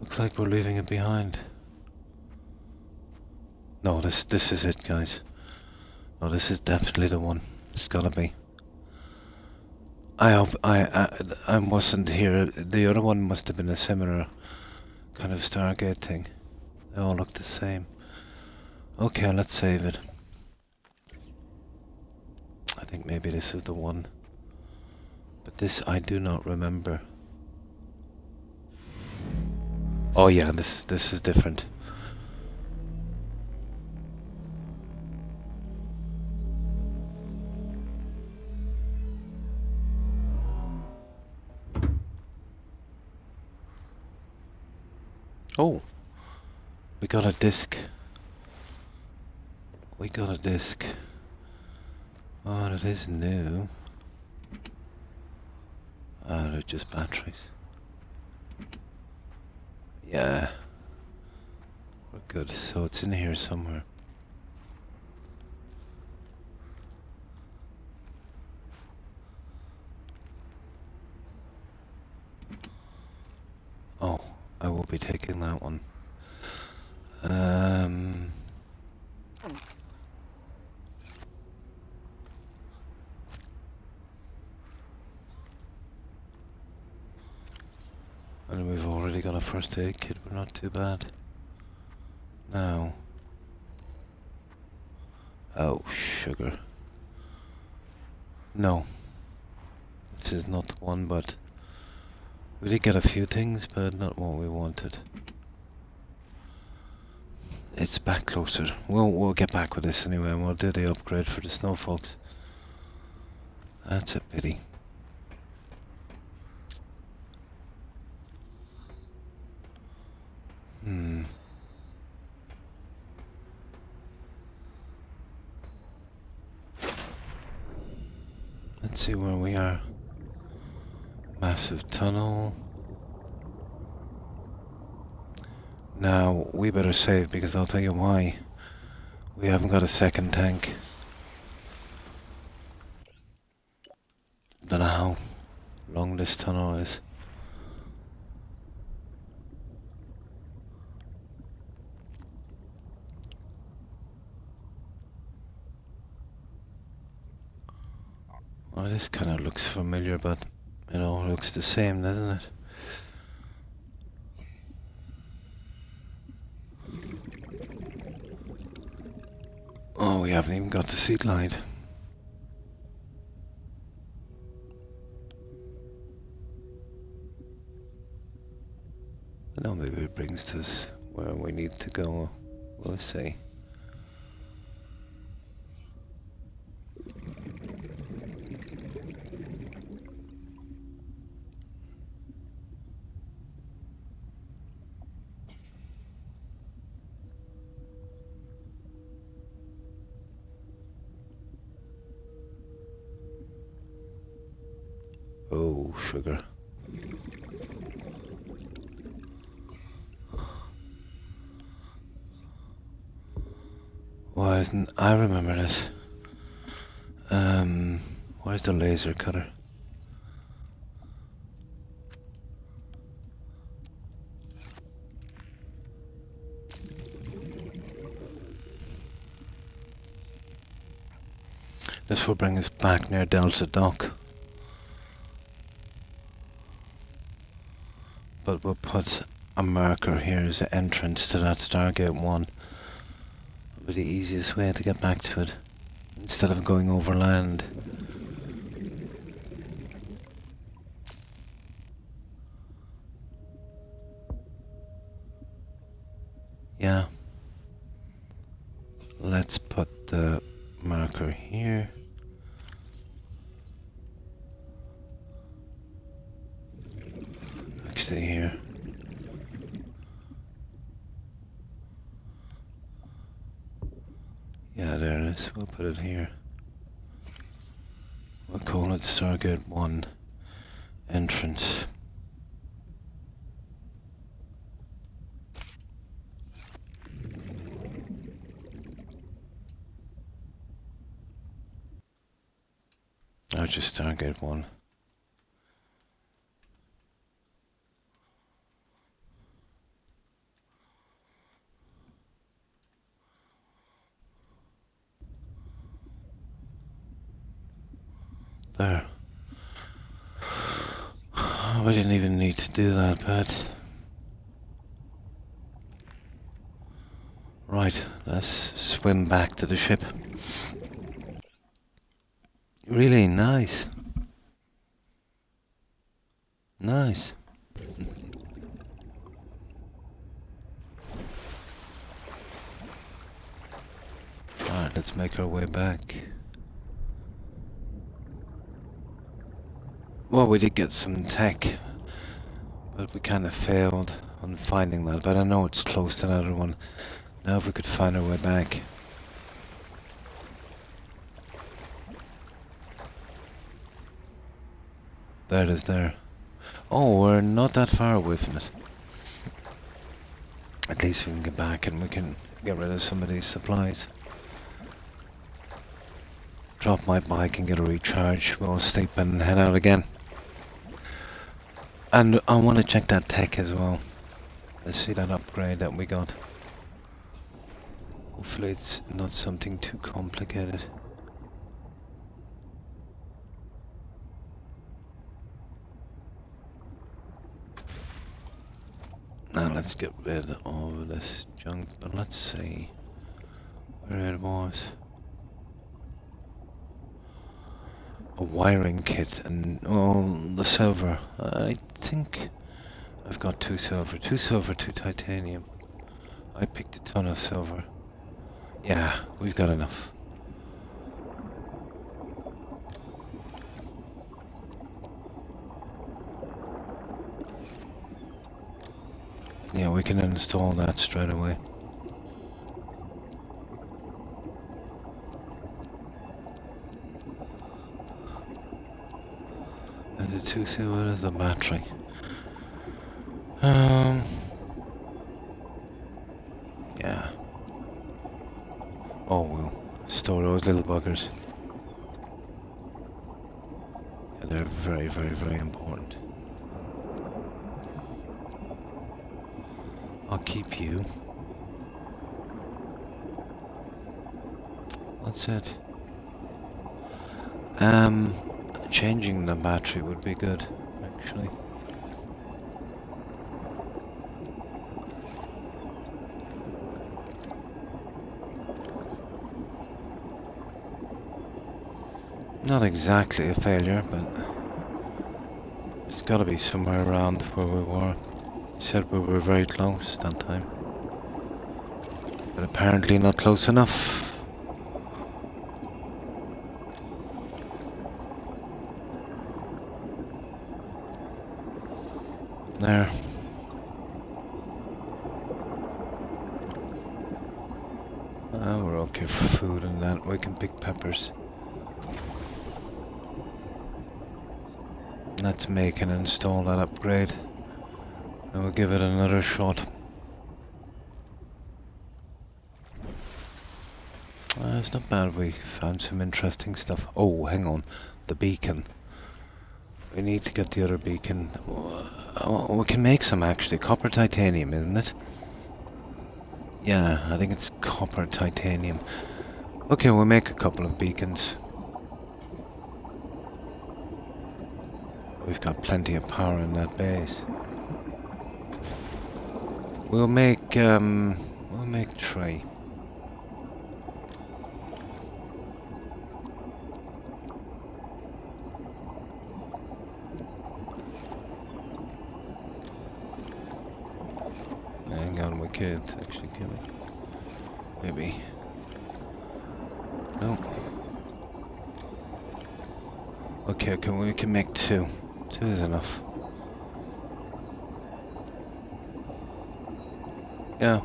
Speaker 1: Looks like we're leaving it behind. No, this is it, guys. No, this is definitely the one. It's gotta be. I hope I wasn't here. The other one must have been a similar kind of Stargate thing. They all look the same. Okay, let's save it. I think maybe this is the one. But this I do not remember. Oh yeah, this is different. Oh, we got a disc. We got a disc. Oh, that is new. Ah, they're just batteries. Yeah. We're good. So it's in here somewhere. Oh, I will be taking that one. And we've already got a first aid kit, we're not too bad. Now. Oh, sugar. No. This is not the one, but we did get a few things, but not what we wanted. It's back closer. We'll get back with this anyway, and we'll do the upgrade for the snow folks. That's a pity. Let's see where we are. Massive tunnel. Now, we better save because I'll tell you why. We haven't got a second tank. Don't know how long this tunnel is. Well, this kind of looks familiar, but it all looks the same, doesn't it? Oh, we haven't even got the seat light. I know maybe it brings us where we need to go. We'll see. Oh, sugar. Why isn't... I remember this. Where's the laser cutter? will bring us back near Delta Dock. But we'll put a marker here as the entrance to that Stargate 1. It'll be the easiest way to get back to it, instead of going over land. Yeah. Let's put the marker here. Actually here. Yeah, there it is. We'll put it here. We'll call it Stargate 1 entrance. Or just Stargate 1. There. We didn't even need to do that, but... Right, let's swim back to the ship. Really nice. Nice. Alright, let's make our way back. Well, we did get some tech, but we kind of failed on finding that. But I know it's close to that other one. Now if we could find our way back. There it is there. Oh, we're not that far away from it. At least we can get back and we can get rid of some of these supplies. Drop my bike and get a recharge. We'll sleep and head out again. And I want to check that tech as well. Let's see that upgrade that we got. Hopefully it's not something too complicated. Now let's get rid of this junk, but let's see where it was. A wiring kit and the silver. I think I've got 2 silver. 2 silver, 2 titanium. I picked a ton of silver. Yeah, we've got enough. Yeah, we can install that straight away. And the 2 silver is the battery. Yeah. Oh, we'll store those little buggers. Yeah, they're very, very, very important. I'll keep you. That's it. Changing the battery would be good, actually. Not exactly a failure, but it's got to be somewhere around where we were. He said we were very close that time, but apparently not close enough. There. We're okay for food and that. We can pick peppers. Let's make and install that upgrade. And we'll give it another shot. It's not bad. We found some interesting stuff. Oh, hang on. The beacon. We need to get the other beacon. We can make some actually. Copper titanium, isn't it? Yeah, I think it's copper titanium. Okay, we'll make a couple of beacons. We've got plenty of power in that base. We'll make 3. Hang on, we can't actually, can we? Maybe. No. Okay, we can make 2. 2 is enough. Yeah,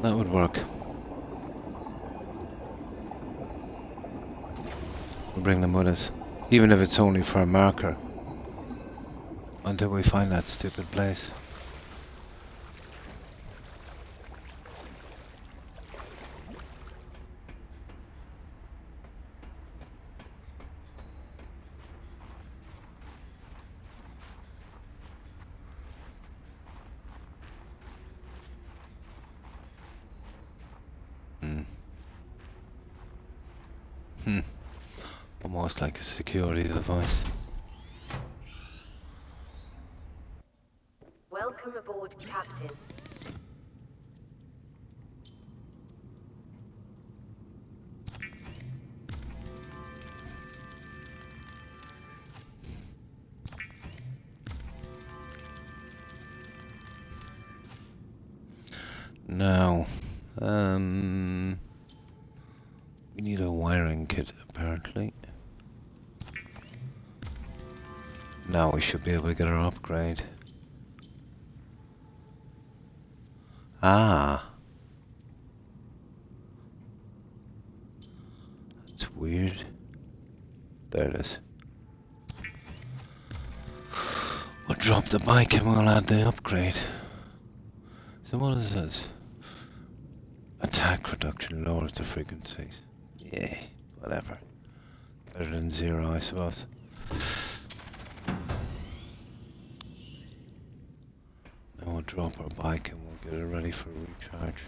Speaker 1: that would work. We'll bring them with us, even if it's only for a marker, until we find that stupid place. Almost like a security device.
Speaker 4: Welcome aboard, Captain.
Speaker 1: Now, we need a wiring kit, apparently. Now we should be able to get our upgrade. Ah. That's weird. There it is. We'll drop the bike and we'll add the upgrade. So what is this? Attack reduction lowers the frequencies. Yeah, whatever. Better than 0, I suppose. Now we'll drop our bike and we'll get it ready for recharge.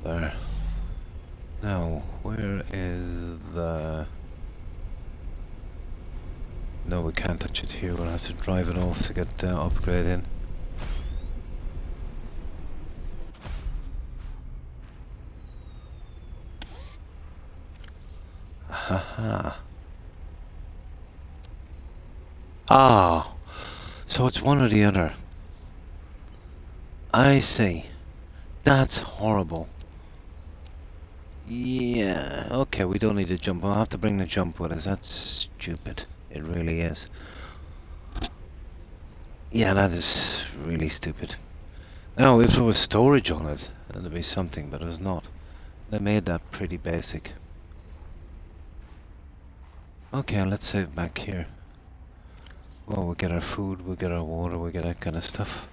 Speaker 1: There. Now, where is the... No, we can't touch it here. We'll have to drive it off to get the upgrade in. Haha. Ah, so it's one or the other. I see. That's horrible. Yeah, okay, we don't need to jump. I'll have to bring the jump with us. That's stupid. It really is. Yeah, that is really stupid. Now, if there was storage on it, then there'd be something, but there's not. They made that pretty basic. Okay, let's save back here. Well, we'll get our food, we'll get our water, we'll get that kind of stuff.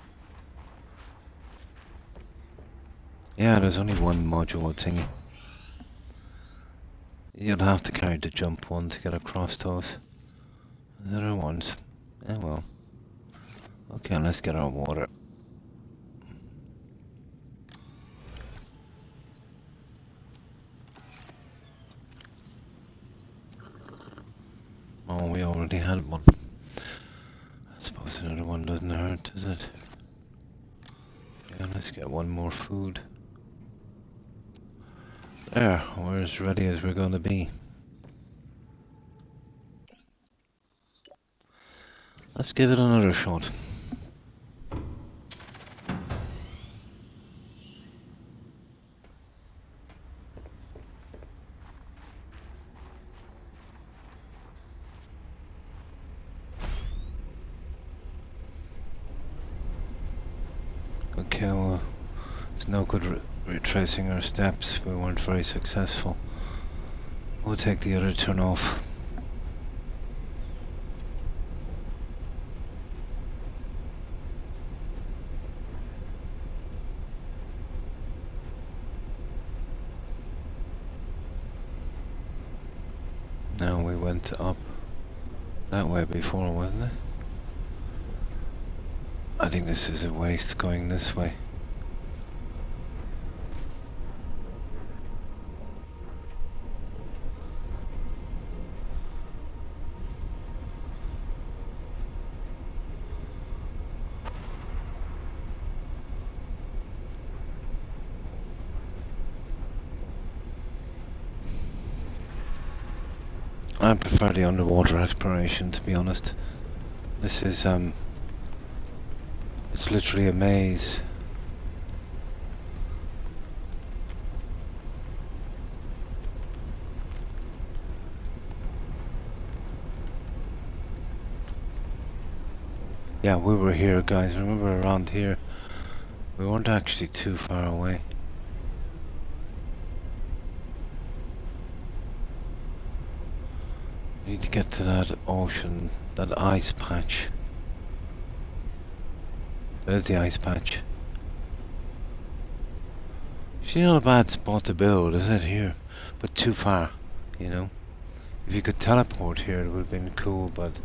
Speaker 1: Yeah, there's only one module thingy. You'll have to carry the jump one to get across those. The other ones. Yeah, well. Okay, let's get our water. Oh, we already had one. I suppose another one doesn't hurt, does it? Yeah, let's get one more food. There, we're as ready as we're going to be. Let's give it another shot. Okay, well, it's no good retracing our steps. We weren't very successful. We'll take the other turn off. Now we went up that way before, wasn't it? I think this is a waste going this way. I prefer the underwater exploration, to be honest. This is, it's literally a maze. Yeah, we were here, guys. Remember, around here. We weren't actually too far away. Need to get to that ocean, that ice patch. There's the ice patch. It's not a bad spot to build, is it, here? But too far, you know? If you could teleport here, it would have been cool, but...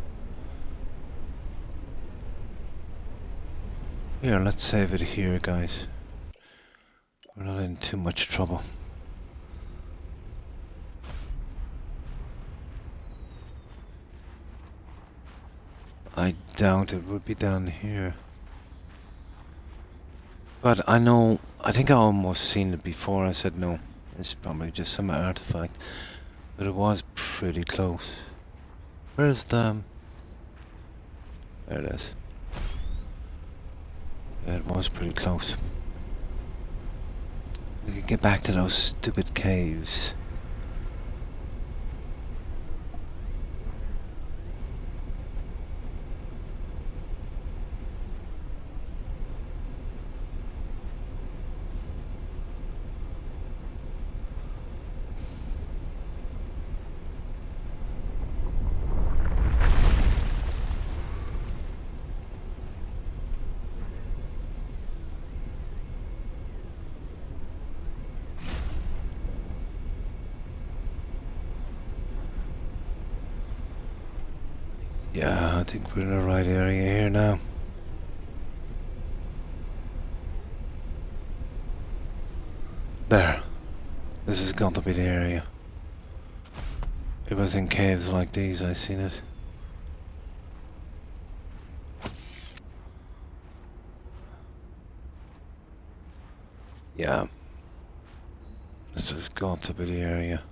Speaker 1: Here, let's save it here, guys. We're not in too much trouble. I doubt it would be down here. But I know, I think I almost seen it before. I said no, it's probably just some artifact. But it was pretty close. Where's the... There it is. Yeah, it was pretty close. We could get back to those stupid caves. Yeah, I think we're in the right area here now. There. This has got to be the area. It was in caves like these, I seen it. Yeah. This has got to be the area.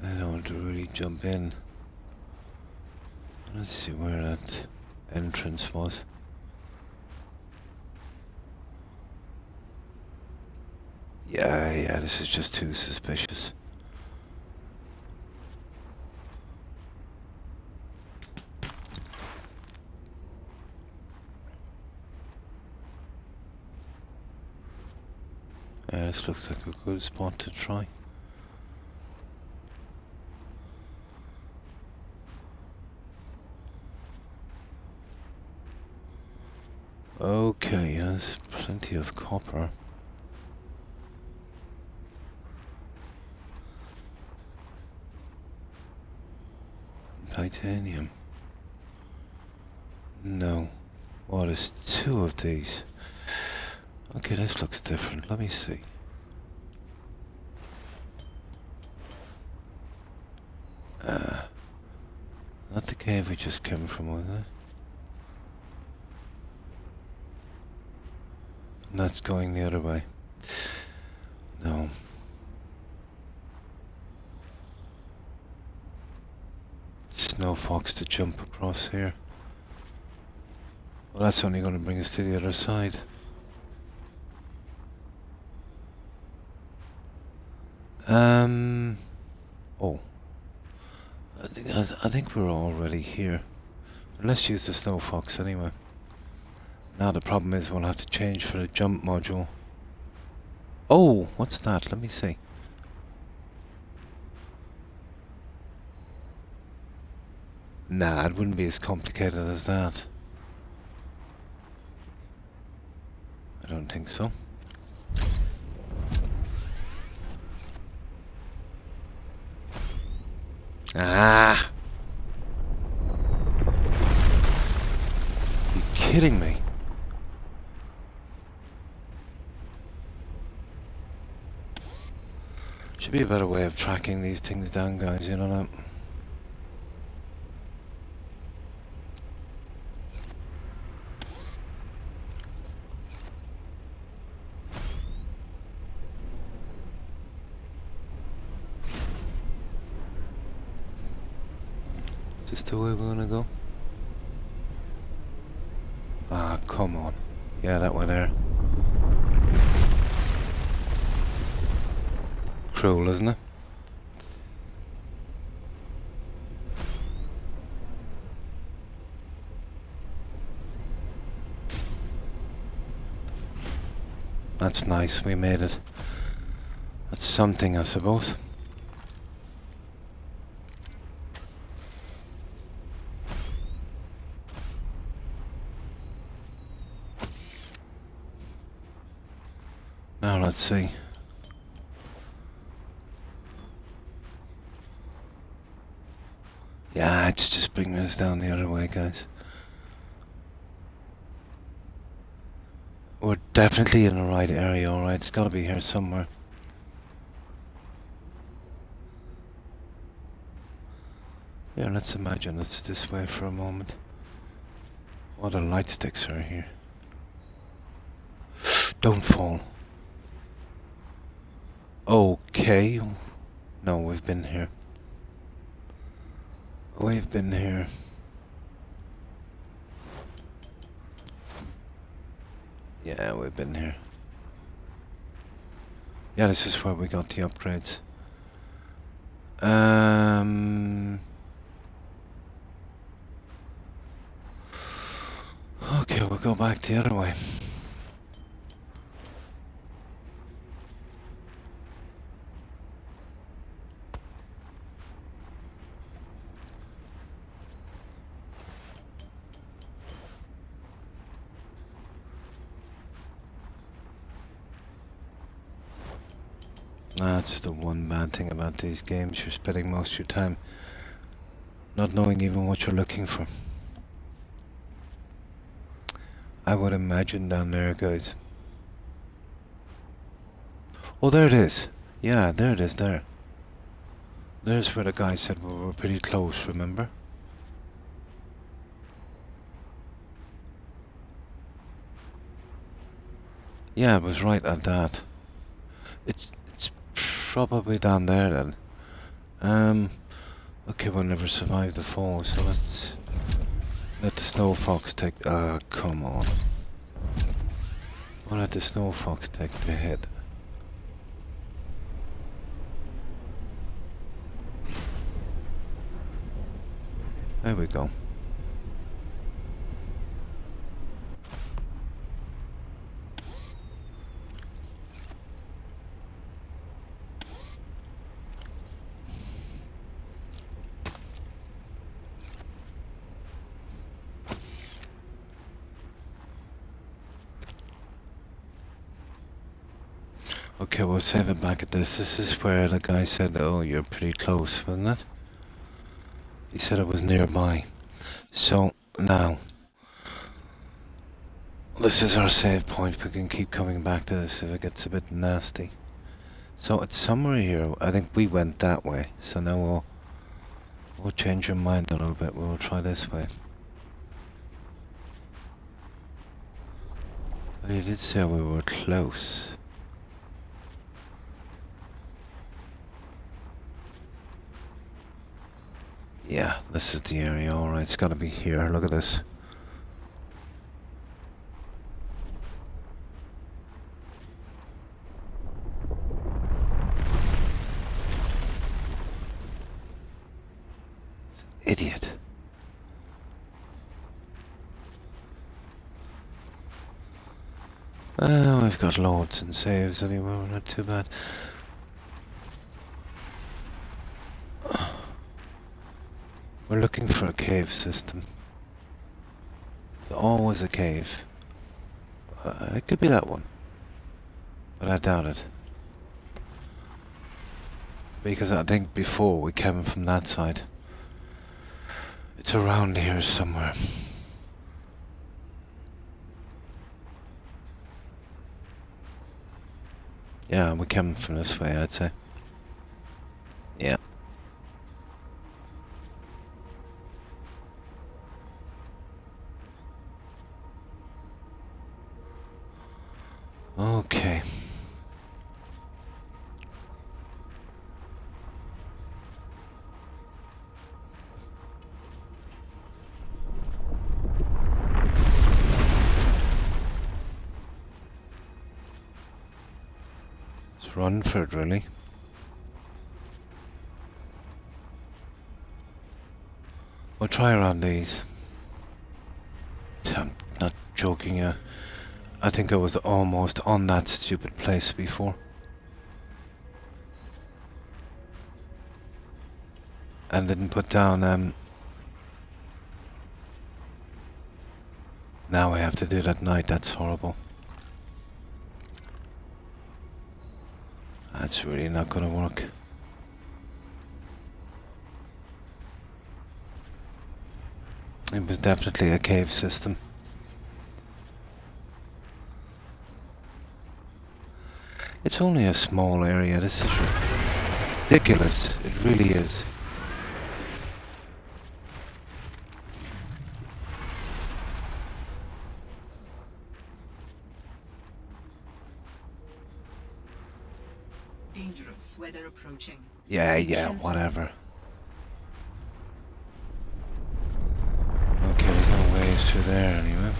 Speaker 1: I don't want to really jump in. Let's see where that entrance was. Yeah, this is just too suspicious. Yeah, this looks like a good spot to try. Okay, there's plenty of copper. Titanium. No. Oh, there's two of these. Okay, this looks different. Let me see. Not the cave we just came from, was it? And that's going the other way. No. Snow fox to jump across here. Well, that's only going to bring us to the other side. Oh. I think we're already here. Let's use the snow fox anyway. Now the problem is we'll have to change for the jump module. Oh, what's that? Let me see. Nah, it wouldn't be as complicated as that. I don't think so. Ah! Are you kidding me? Should be a better way of tracking these things down, guys, you know that? Is this the way we're gonna go? Ah, come on. Yeah, that way there. Cruel, isn't it? That's nice, we made it. That's something, I suppose. Now let's see. Yeah, it's just bringing us down the other way, guys. We're definitely in the right area, alright. It's gotta be here somewhere. Yeah, let's imagine it's this way for a moment. What a light sticks are here. Don't fall. Okay. No, we've been here. We've been here. Yeah, we've been here. Yeah, this is where we got the upgrades. Okay, we'll go back the other way. That's the one bad thing about these games. You're spending most of your time not knowing even what you're looking for. I would imagine down there, guys. Oh, there it is. Yeah, there it is, there. There's where the guy said we were pretty close, remember? Yeah, it was right at that. It's probably down there then. Okay, we'll never survive the fall, so let's let the snow fox take. Come on. We'll let the snow fox take the hit. There we go. Okay, we'll save it back at this. This is where the guy said, oh, you're pretty close, wasn't it? He said it was nearby. So, now, this is our save point. We can keep coming back to this if it gets a bit nasty. So, it's somewhere here. I think we went that way. So now we'll change our mind a little bit. We'll try this way. But he did say we were close. Yeah, this is the area, alright, it's gotta be here, look at this. It's an idiot. We've got loads and saves anyway, we're not too bad. We're looking for a cave system. There's always a cave. It could be that one. But I doubt it. Because I think before we came from that side. It's around here somewhere. Yeah, we came from this way, I'd say. Yeah. Okay. just run for it, really. We'll try around these. I'm not joking you. I think I was almost on that stupid place before. And didn't put down, now I have to do it at night, that's horrible. That's really not gonna work. It was definitely a cave system. It's only a small area, this is ridiculous, it really is.
Speaker 2: Dangerous weather approaching.
Speaker 1: Yeah, whatever. Okay, there's no ways through there anyway.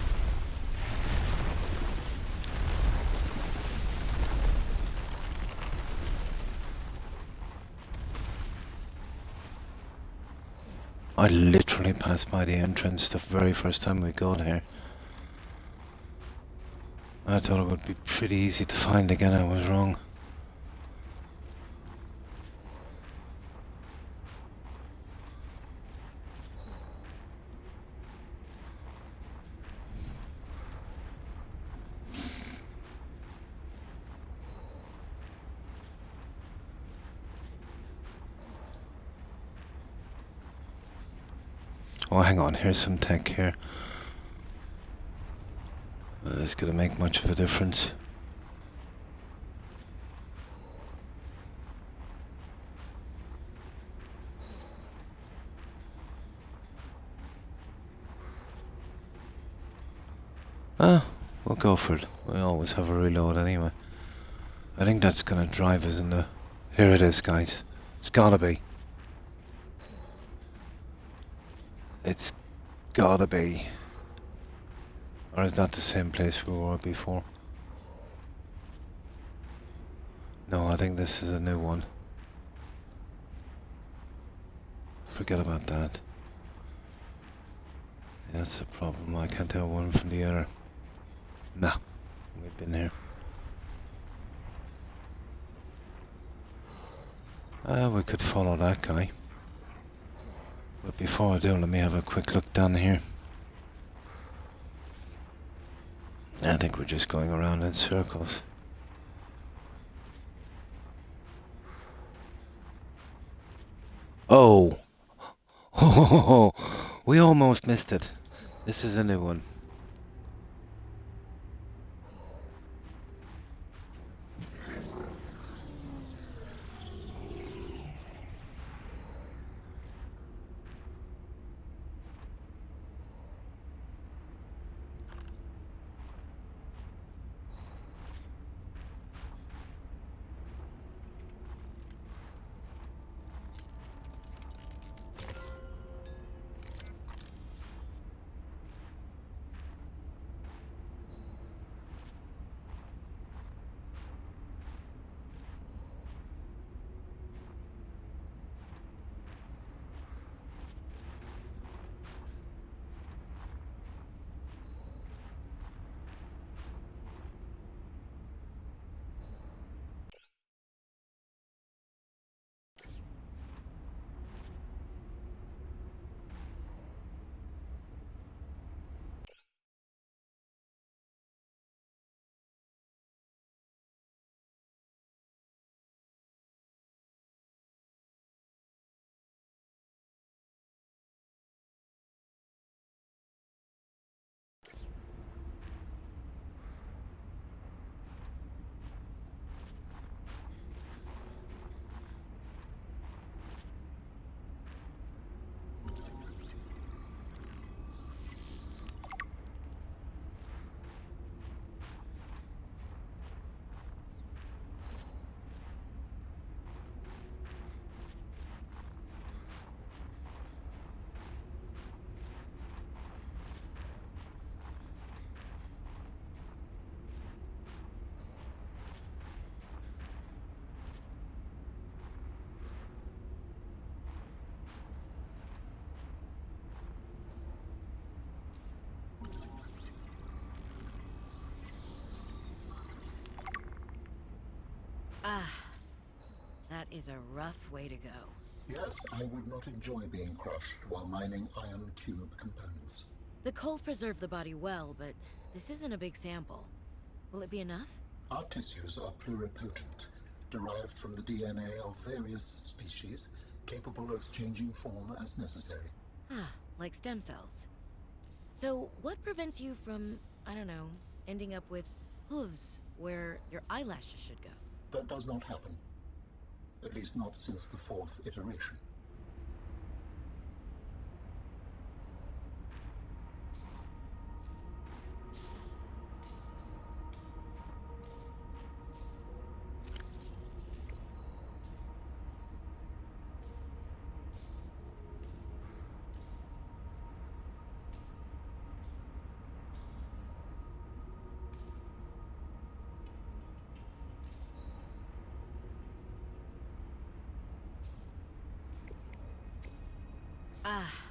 Speaker 1: I literally passed by the entrance the very first time we got here. I thought it would be pretty easy to find again, I was wrong. Oh, hang on, here's some tech here. Is gonna make much of a difference. Ah, we'll go for it. We always have a reload anyway. I think that's gonna drive us in the... Here it is, guys. It's gotta be. It's gotta be. Or is that the same place we were before? No, I think this is a new one. Forget about that. Yeah, that's the problem. I can't tell one from the other. Nah, we've been here. We could follow that guy. But before I do, let me have a quick look down here. I think we're just going around in circles. Oh! Oh, we almost missed it. This is a new one.
Speaker 7: Ah, that is a rough way to go.
Speaker 6: Yes, I would not enjoy being crushed while mining iron cube components.
Speaker 7: The cold preserved the body well, but this isn't a big sample. Will it be enough?
Speaker 6: Our tissues are pluripotent, derived from the DNA of various species, capable of changing form as necessary.
Speaker 7: Ah, like stem cells. So, what prevents you from, I don't know, ending up with hooves where your eyelashes should go?
Speaker 6: That does not happen. At least not since the 4th iteration.
Speaker 7: Ah.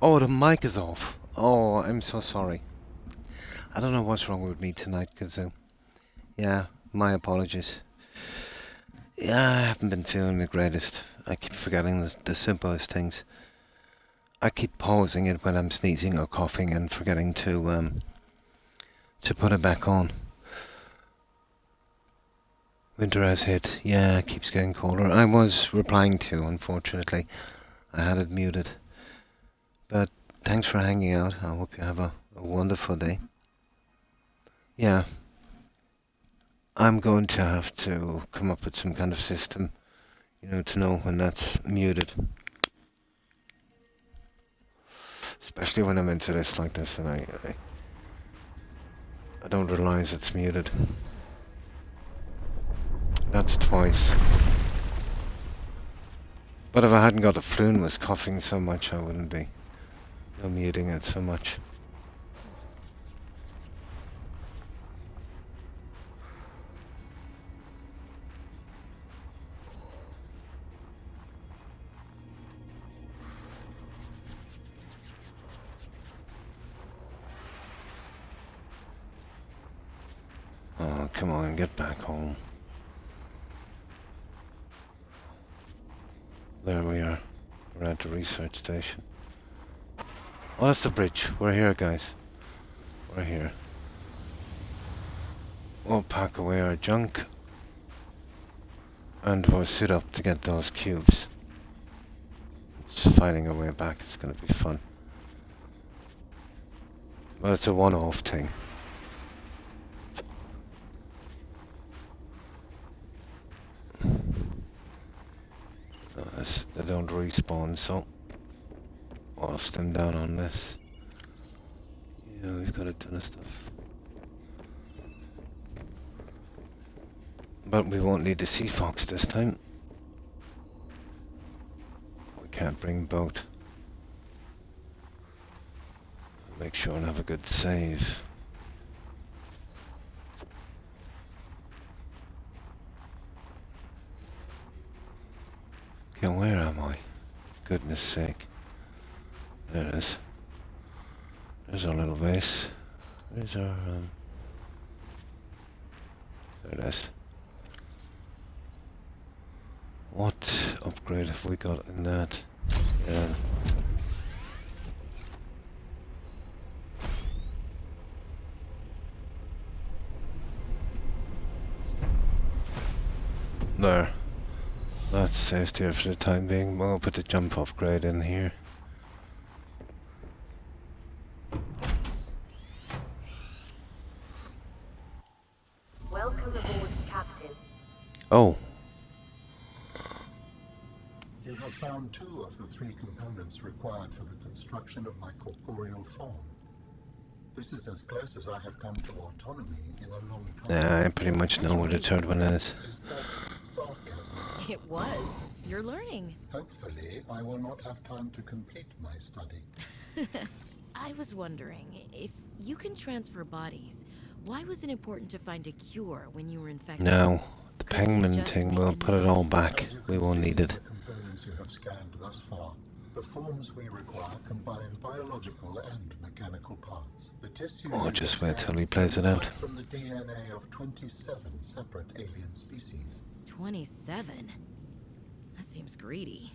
Speaker 1: Oh, the mic is off. Oh, I'm so sorry. I don't know what's wrong with me tonight, Kazoo. Yeah, my apologies. Yeah, I haven't been feeling the greatest. I keep forgetting the simplest things. I keep pausing it when I'm sneezing or coughing and forgetting to put it back on. Winter has hit. Yeah, it keeps getting colder. I was replying to, unfortunately. I had it muted. But thanks for hanging out. I hope you have a wonderful day. Yeah. I'm going to have to come up with some kind of system, to know when that's muted. Especially when I'm into this like this and I don't realize it's muted. That's twice. But if I hadn't got the flu and was coughing so much, I wouldn't be muting it so much. Oh, come on, get back home. There we are. We're at the research station. Oh, that's the bridge. We're here, guys. We're here. We'll pack away our junk. And we'll suit up to get those cubes. Just finding our way back. It's going to be fun. But it's a one-off thing. They don't respawn, so I'll stem down on this. Yeah, we've got a ton of stuff. But we won't need the sea fox this time. We can't bring boat. Make sure and have a good save. Okay, where am I? Goodness sake. There it is. There's our little base. There's our, there it is. What upgrade have we got in that? Yeah. There. That's safe here for the time being. We'll put the jump upgrade in here.
Speaker 4: Welcome aboard, Captain.
Speaker 1: Oh.
Speaker 6: You have found 2 of the 3 components required for the construction of my corporeal form. This is as close as I have come to autonomy in a long time.
Speaker 1: Yeah, I pretty much know what the third one is.
Speaker 6: Is that sarcasm?
Speaker 7: It was. You're learning.
Speaker 6: Hopefully, I will not have time to complete my study.
Speaker 7: I was wondering, if you can transfer bodies, why was it important to find a cure when you were infected?
Speaker 1: No, the
Speaker 7: Couldn't you
Speaker 1: penguin
Speaker 7: just
Speaker 1: thing,
Speaker 7: make
Speaker 1: we'll
Speaker 7: a
Speaker 1: put it
Speaker 7: new
Speaker 1: all
Speaker 7: one?
Speaker 1: back.
Speaker 6: As you
Speaker 1: We
Speaker 6: can
Speaker 1: won't
Speaker 6: see
Speaker 1: need
Speaker 6: from
Speaker 1: it.
Speaker 6: the components you have scanned thus far, the forms we require combine biological and mechanical parts. The tissue
Speaker 1: Oh,
Speaker 6: you
Speaker 1: just
Speaker 6: have
Speaker 1: wait till
Speaker 6: scanned
Speaker 1: he plays it out.
Speaker 6: is from the DNA of 27 separate alien species.
Speaker 7: 27? That seems greedy.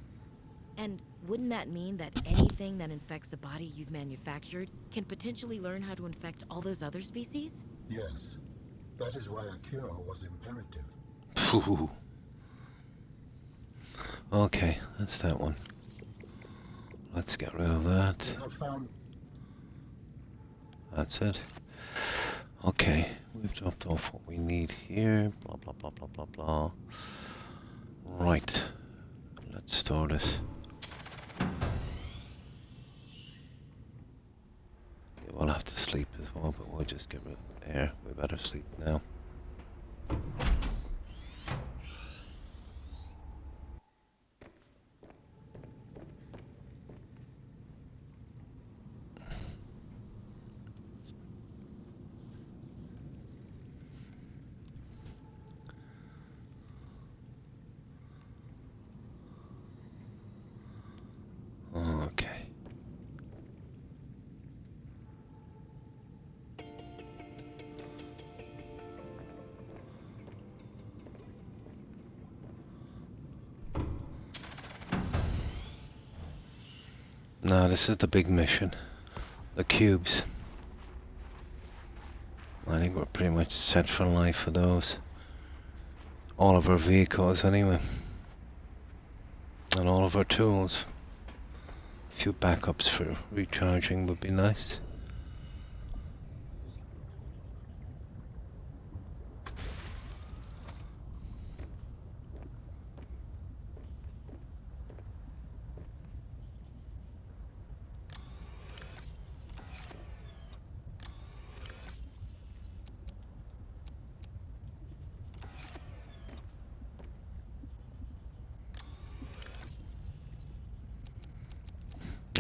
Speaker 7: And wouldn't that mean that anything that infects a body you've manufactured can potentially learn how to infect all those other species?
Speaker 6: Yes, that is why a cure was imperative.
Speaker 1: Phew. Okay, that's that one. Let's get rid of that.
Speaker 6: You have found
Speaker 1: That's it. Okay, we've dropped off what we need here. Blah, blah, blah, blah, blah, blah. Right. Let's store this. Yeah, we'll have to sleep as well, but we'll just get rid of air. We better sleep now. Okay. No, this is the big mission. The cubes. I think we're pretty much set for life for those. All of our vehicles anyway. And all of our tools. A few backups for recharging would be nice.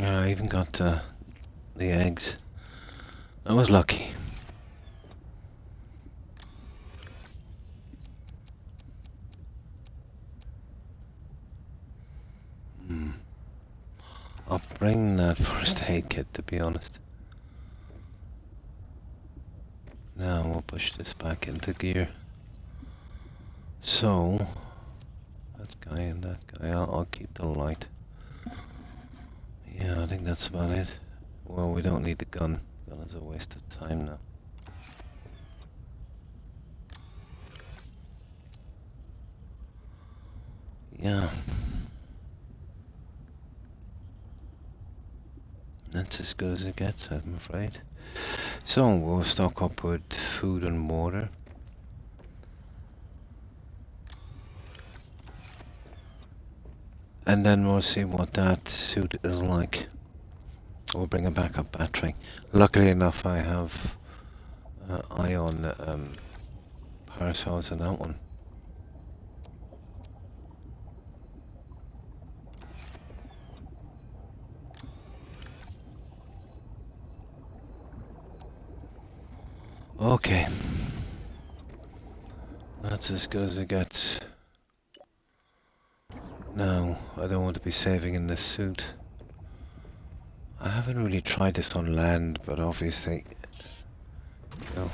Speaker 1: I even got the eggs. I was lucky. I'll bring that first aid kit, to be honest. Now we'll push this back into gear. So, that guy and that guy, I'll keep the light. Yeah, I think that's about it. Well, we don't need the gun. Gun is a waste of time now. Yeah. That's as good as it gets, I'm afraid. So, we'll stock up with food and water. And then we'll see what that suit is like. We'll bring a backup battery. Luckily enough, I have ion power cells in that one. Okay. That's as good as it gets. No, I don't want to be saving in this suit. I haven't really tried this on land, but obviously, you know,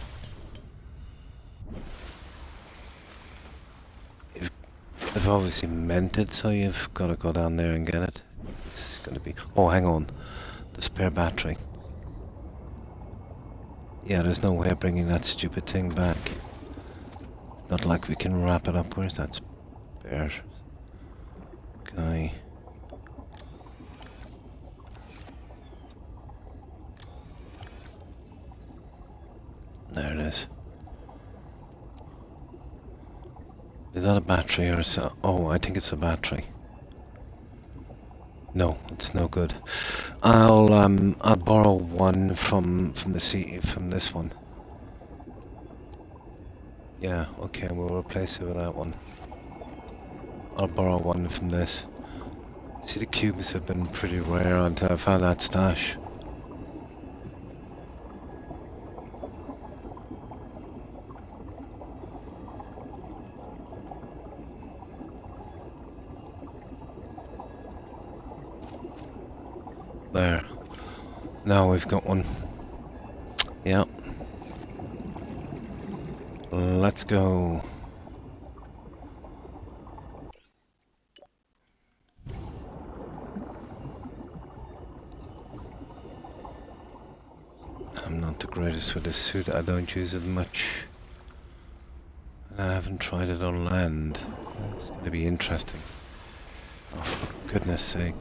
Speaker 1: they've obviously meant it, so you've got to go down there and get it. It's going to be... Oh, hang on. The spare battery. Yeah, there's no way of bringing that stupid thing back. Not like we can wrap it up. Where's that spare guy? There it is. Is that a battery or so? Oh, I think it's a battery. No, it's no good. I'll borrow one from this one. Yeah, okay, we'll replace it with that one. I'll borrow one from this. See, the cubes have been pretty rare until I found that stash. There. Now we've got one. Yeah. Let's go. I'm not the greatest with this suit. I don't use it much. I haven't tried it on land. It's going to be interesting. Oh, for goodness sake.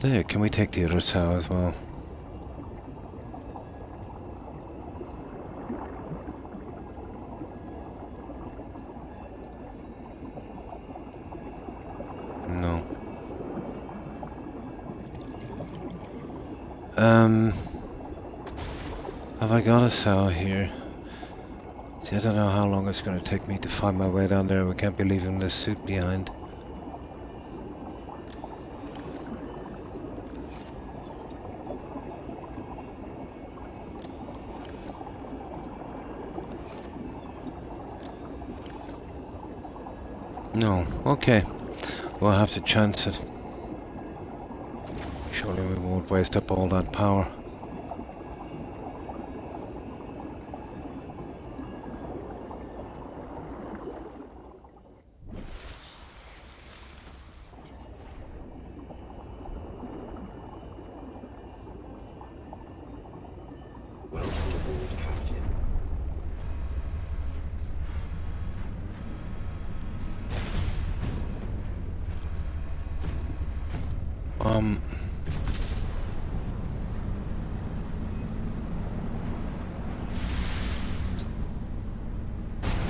Speaker 1: There, can we take the other cell as well? No. Have I got a cell here? See, I don't know how long it's going to take me to find my way down there. We can't be leaving this suit behind. No, okay. We'll have to chance it. Surely we won't waste up all that power.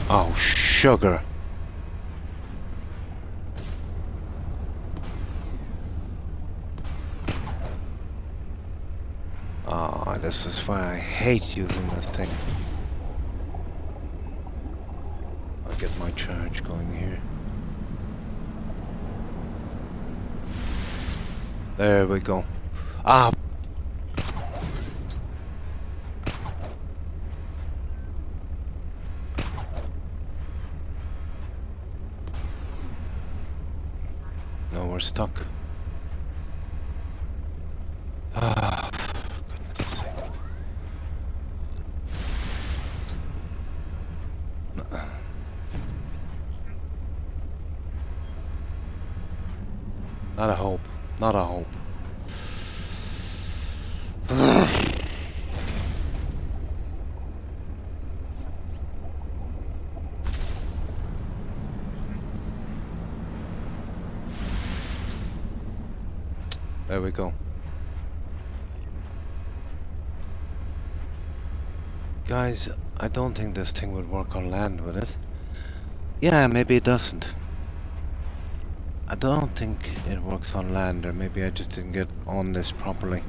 Speaker 1: Oh, sugar. Oh, this is why I hate using this thing. I'll get my charge going here. There we go. Ah! No, we're stuck. Ah, for goodness sake. Not a hope. Not a hope. There we go. Guys, I don't think this thing would work on land, would it? Yeah, maybe it doesn't. I don't think it works on land, or maybe I just didn't get on this properly.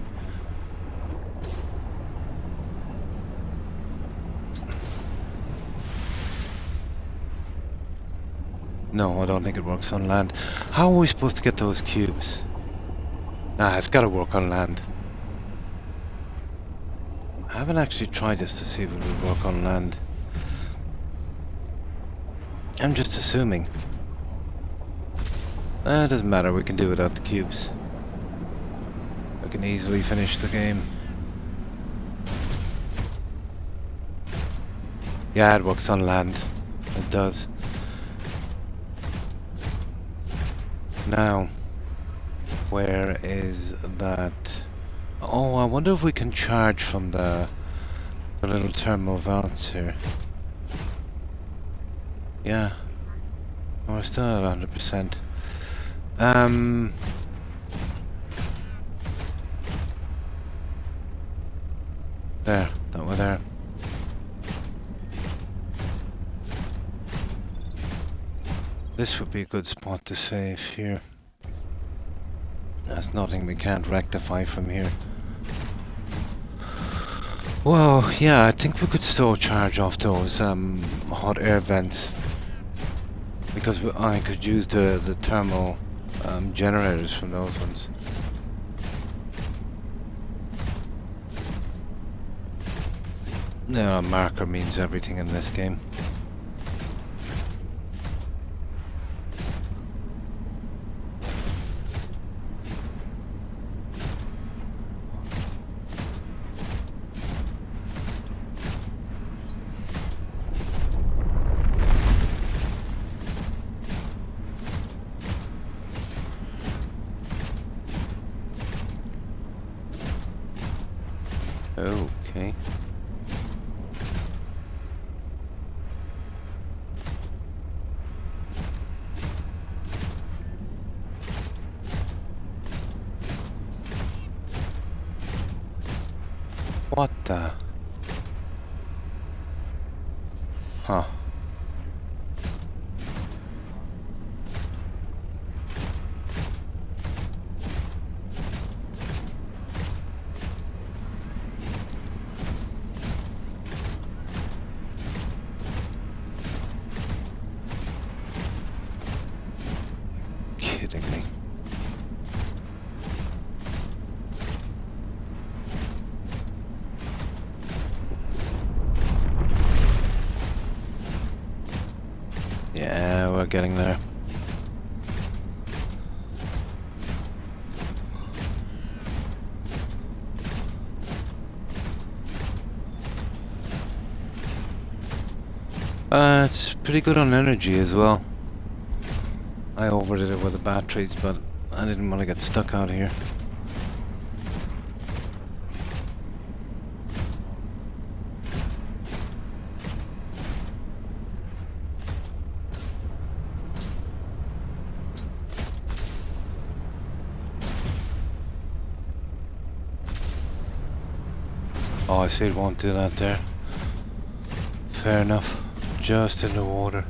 Speaker 1: No, I don't think it works on land. How are we supposed to get those cubes? Nah, it's gotta work on land. I haven't actually tried this to see if it would work on land. I'm just assuming. It doesn't matter, we can do without the cubes. We can easily finish the game. Yeah, it works on land. It does. Now, where is that? Oh, I wonder if we can charge from the little thermal valves here. Yeah. We're still at 100%. There, that one there. This would be a good spot to save here. There's nothing we can't rectify from here. Well, yeah, I think we could still charge off those hot air vents. Because I could use the thermal generators from those ones. Yeah, a marker means everything in this game. Okay. What the? Huh. Kidding me. Yeah, we're getting there. It's pretty good on energy as well. I overdid it with the batteries, but I didn't want to get stuck out here. Oh, I see it won't do that there. Fair enough. just in the water.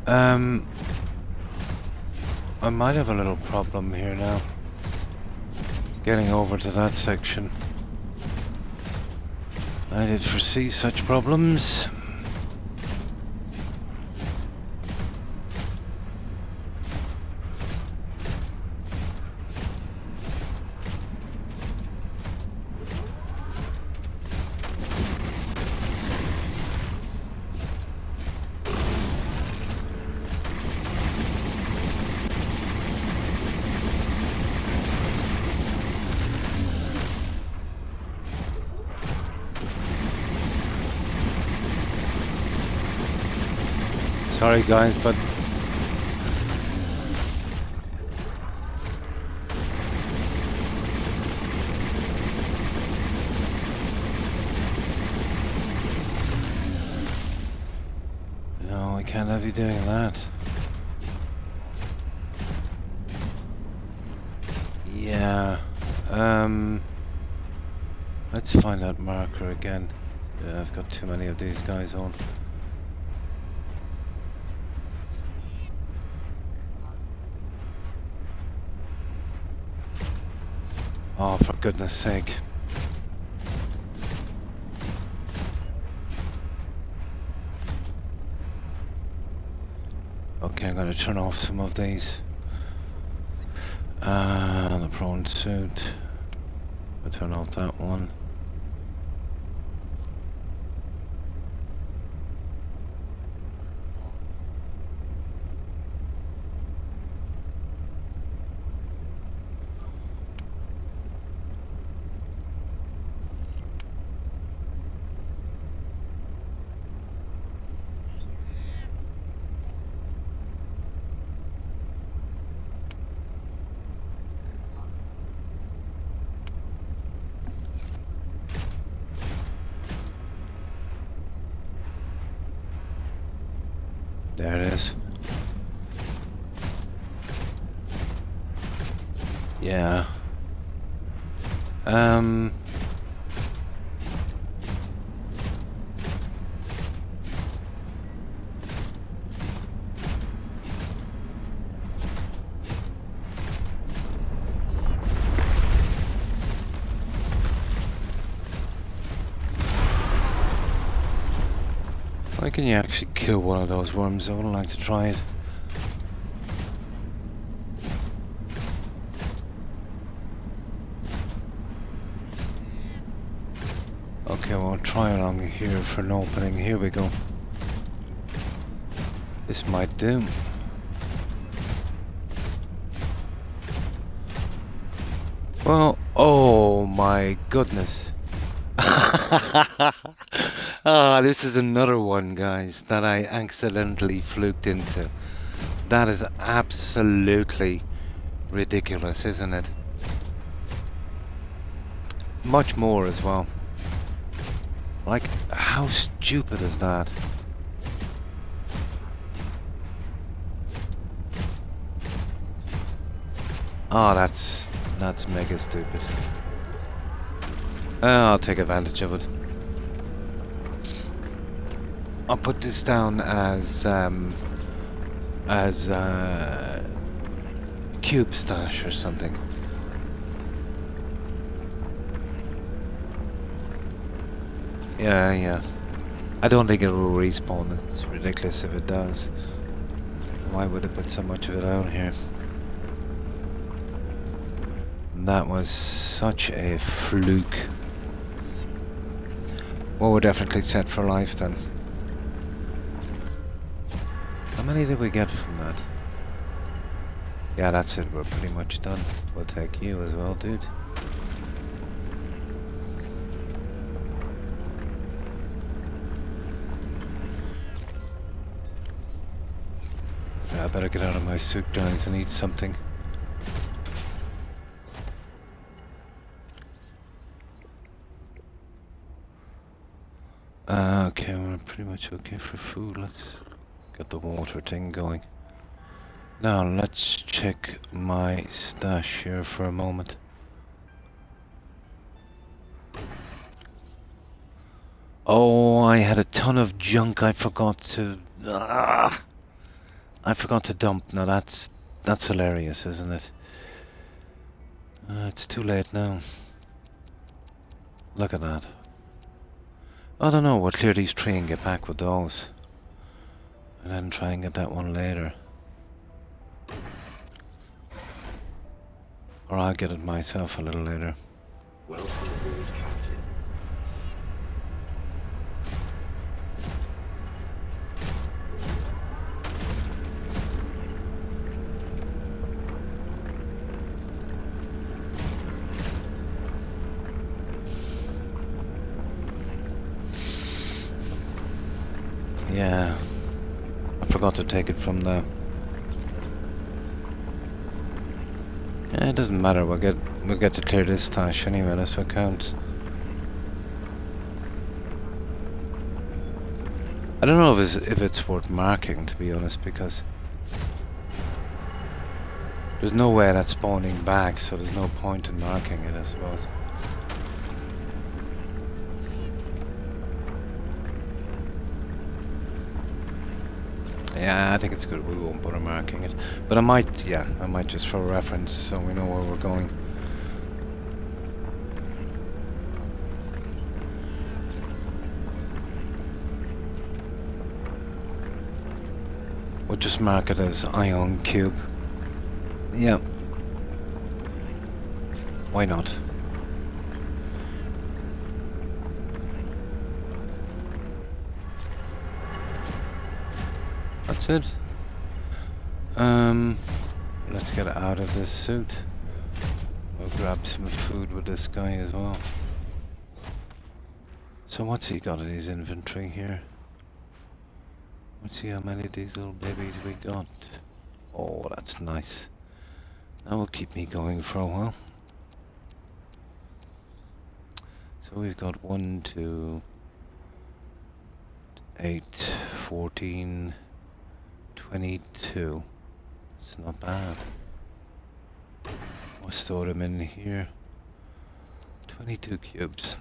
Speaker 1: I might have a little problem here now. Getting over to that section. I did foresee such problems. Sorry guys, but no, I can't have you doing that. Yeah, let's find that marker again. Yeah, I've got too many of these guys on. Oh, for goodness sake. Okay, I'm gonna turn off some of these. The prawn suit. I'll turn off that one. There it is. Yeah. Why can you actually kill one of those worms? I would like to try it. Okay, we'll try along here for an opening. Here we go. This might do. Well, oh my goodness. Ah, this is another one, guys, that I accidentally fluked into. That is absolutely ridiculous, isn't it? Much more as well. Like, how stupid is that? Oh, that's mega stupid. I'll take advantage of it. I'll put this down as cube stash or something. Yeah. I don't think it will respawn. It's ridiculous if it does. Why would it put so much of it out here? That was such a fluke. Well, we're definitely set for life then. How many did we get from that? Yeah, that's it. We're pretty much done. We'll take you as well, dude. Yeah, I better get out of my suit, guys, and eat something. Okay, we're pretty much okay for food. Let's get the water thing going. Now, let's check my stash here for a moment. Oh, I had a ton of junk I forgot to... I forgot to dump. Now that's hilarious, isn't it? It's too late now. Look at that. I don't know, we'll clear these three and get back with those. And then try and get that one later. Or I'll get it myself a little later.
Speaker 8: Welcome aboard, Captain.
Speaker 1: Yeah. I forgot to take it from the... Yeah, it doesn't matter, we'll get to clear this stash anyway, that's what counts. I don't know if it's worth marking, to be honest, because there's no way that's spawning back, so there's no point in marking it, I suppose. Yeah, I think it's good. We won't bother marking it. But I might just for reference so we know where we're going. We'll just mark it as ion cube. Yeah. Why not? That's it. Let's get out of this suit. We'll grab some food with this guy as well. So what's he got in his inventory here? Let's see how many of these little babies we got. Oh, that's nice. That will keep me going for a while. So we've got 1, 2, 8, 14, 22. It's not bad. We'll store them in here. 22 cubes.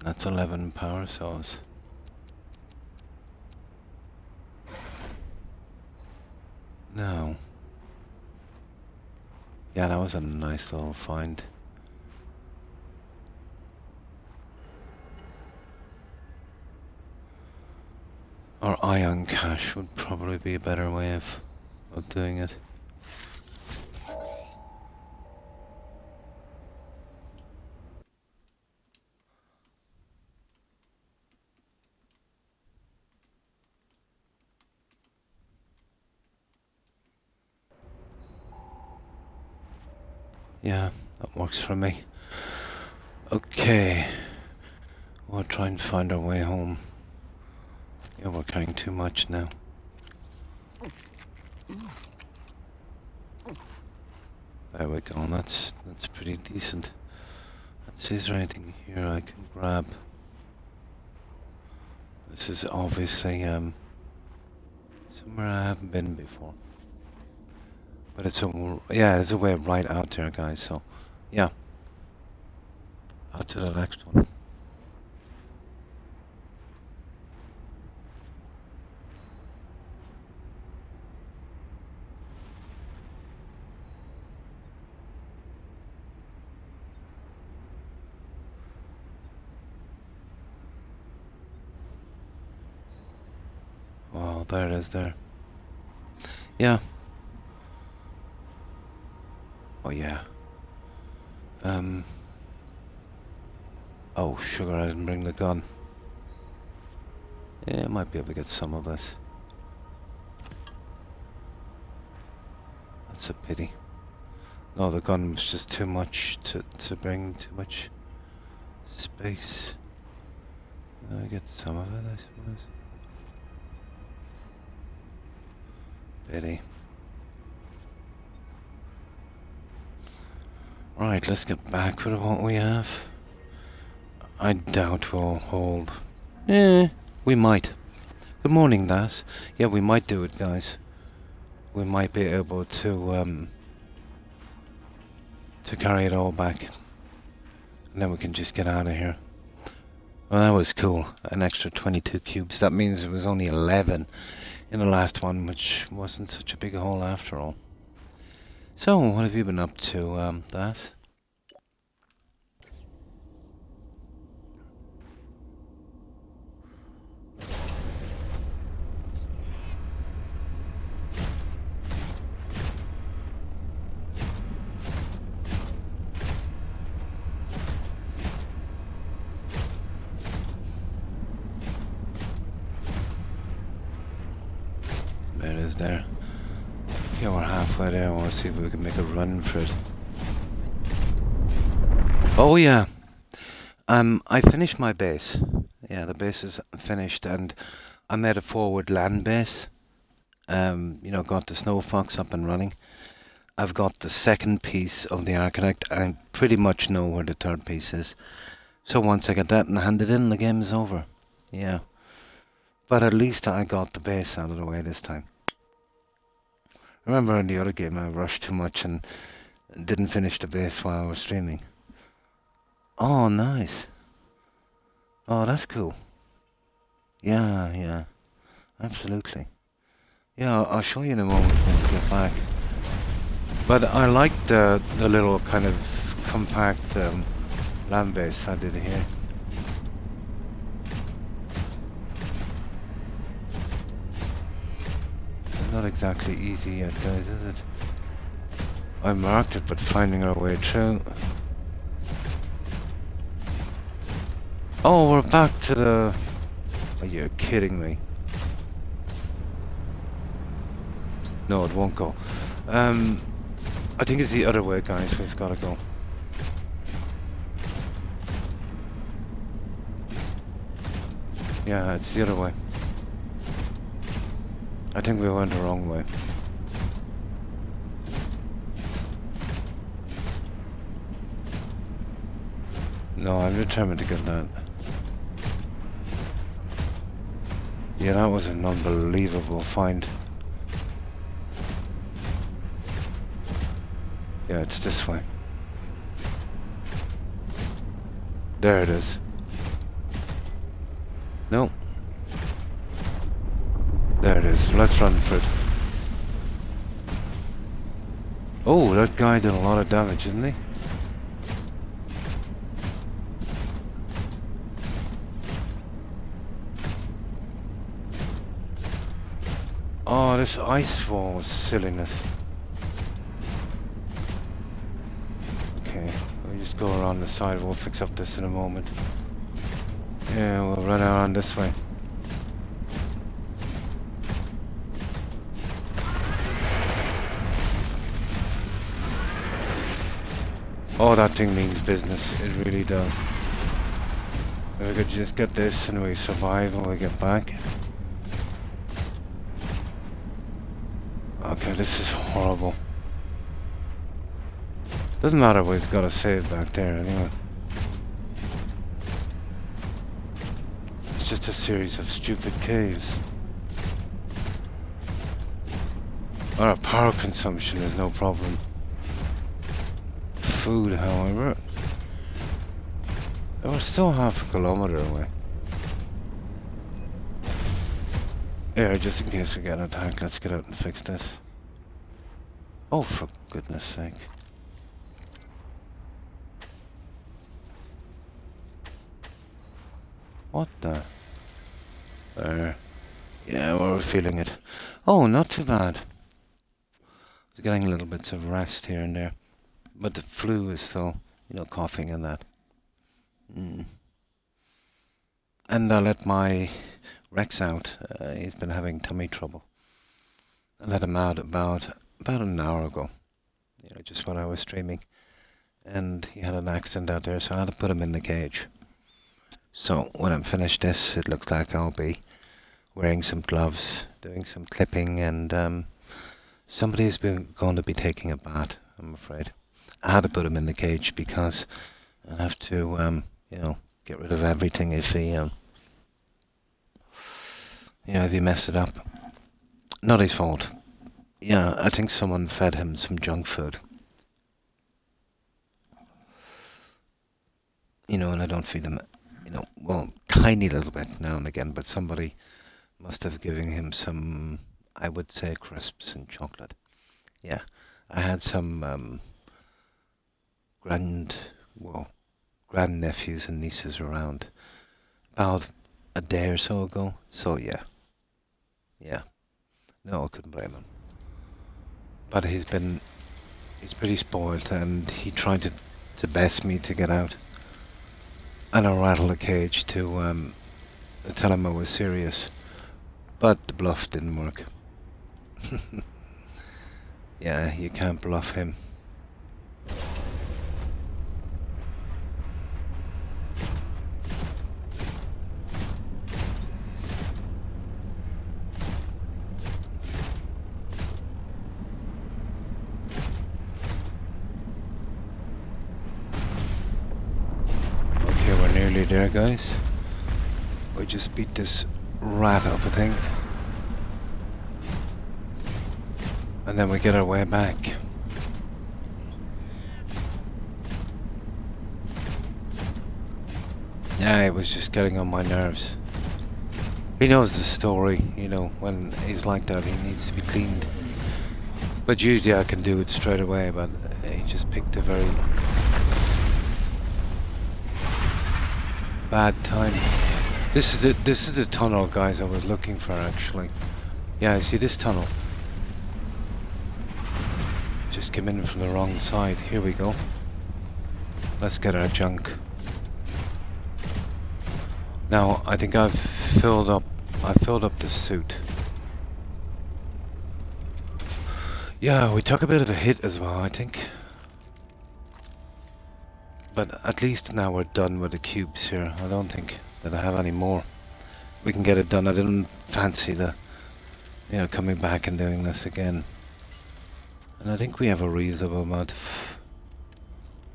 Speaker 1: That's 11 power saws. No. Yeah, that was a nice little find. Or ion cache would probably be a better way of doing it. Yeah, that works for me. Okay. We'll try and find our way home. Yeah, we're carrying too much now. There we go, that's pretty decent. Let's see, is there anything here I can grab? This is obviously somewhere I haven't been before. But it's a way right out there, guys, so yeah. Out to the next one. Well, there it is there. Yeah. Oh yeah. Oh sugar, I didn't bring the gun. Yeah, I might be able to get some of this. That's a pity. No, the gun was just too much to bring, too much space. I get some of it, I suppose. Pity. Right, let's get back with what we have. I doubt we'll hold. We might. Good morning, Das. Yeah, we might do it, guys. We might be able to, to carry it all back. And then we can just get out of here. Well, that was cool. An extra 22 cubes. That means it was only 11 in the last one, which wasn't such a big haul after all. So, what have you been up to, Das? There it is there. Okay, we're halfway there. I want to see if we can make a run for it. Oh yeah. I finished my base. Yeah, the base is finished and I made a forward land base. Got the Snow Fox up and running. I've got the second piece of the Architect. I pretty much know where the third piece is. So once I get that and hand it in, the game is over. Yeah. But at least I got the base out of the way this time. Remember in the other game I rushed too much and didn't finish the base while I was streaming. Oh, nice. Oh, that's cool. Yeah. Absolutely. Yeah, I'll show you in a moment when we get back. But I like the little kind of compact land base I did here. Not exactly easy yet, guys, is it? I marked it, but finding our way through. Oh, we're back to the... Oh, you're kidding me. No, it won't go. I think it's the other way, guys. We've got to go. Yeah, it's the other way. I think we went the wrong way. No, I'm determined to get that. Yeah, that was an unbelievable find. Yeah, it's this way. There it is. No. There it is. Let's run for it. Oh, that guy did a lot of damage, didn't he? Oh, this ice wall was silliness. Okay, we'll just go around the side. We'll fix up this in a moment. Yeah, we'll run around this way. Oh, that thing means business. It really does. If we could just get this and we survive when we get back. Okay, this is horrible. Doesn't matter, we've got a save back there anyway. It's just a series of stupid caves. Our power consumption is no problem. Food, however, we're still half a kilometer away. Here, just in case we get attacked, let's get out and fix this. Oh, for goodness sake. What the? There. Yeah, we're feeling it. Oh, not too bad. I was getting little bits of rest here and there. But the flu is still, coughing and that. And I let my Rex out. He's been having tummy trouble. I let him out about an hour ago. Just when I was streaming. And he had an accident out there, so I had to put him in the cage. So when I'm finished this, it looks like I'll be wearing some gloves, doing some clipping, and somebody's going to be taking a bath, I'm afraid. I had to put him in the cage because I have to, get rid of everything if he, if he messed it up. Not his fault. Yeah, I think someone fed him some junk food. You know, and I don't feed him, you know, well, tiny little bit now and again, but somebody must have given him some, I would say, crisps and chocolate. Yeah, I had some grandnephews and nieces around about a day or so ago. So yeah, no, I couldn't blame him. But he's pretty spoiled, and he tried to best me to get out, and I rattled the cage to tell him I was serious, but the bluff didn't work. Yeah, you can't bluff him. Okay, we're nearly there, guys. We just beat this rat of a thing. And then we get our way back. Yeah, it was just getting on my nerves. He knows the story, you know, when he's like that, he needs to be cleaned. But usually I can do it straight away, but he just picked a very bad time. This is the tunnel, guys, I was looking for, actually. Yeah, see this tunnel? Just came in from the wrong side. Here we go. Let's get our junk. Now, I think I've filled up the suit. Yeah, we took a bit of a hit as well, I think. But at least now we're done with the cubes here. I don't think that I have any more. We can get it done. I didn't fancy coming back and doing this again. And I think we have a reasonable amount of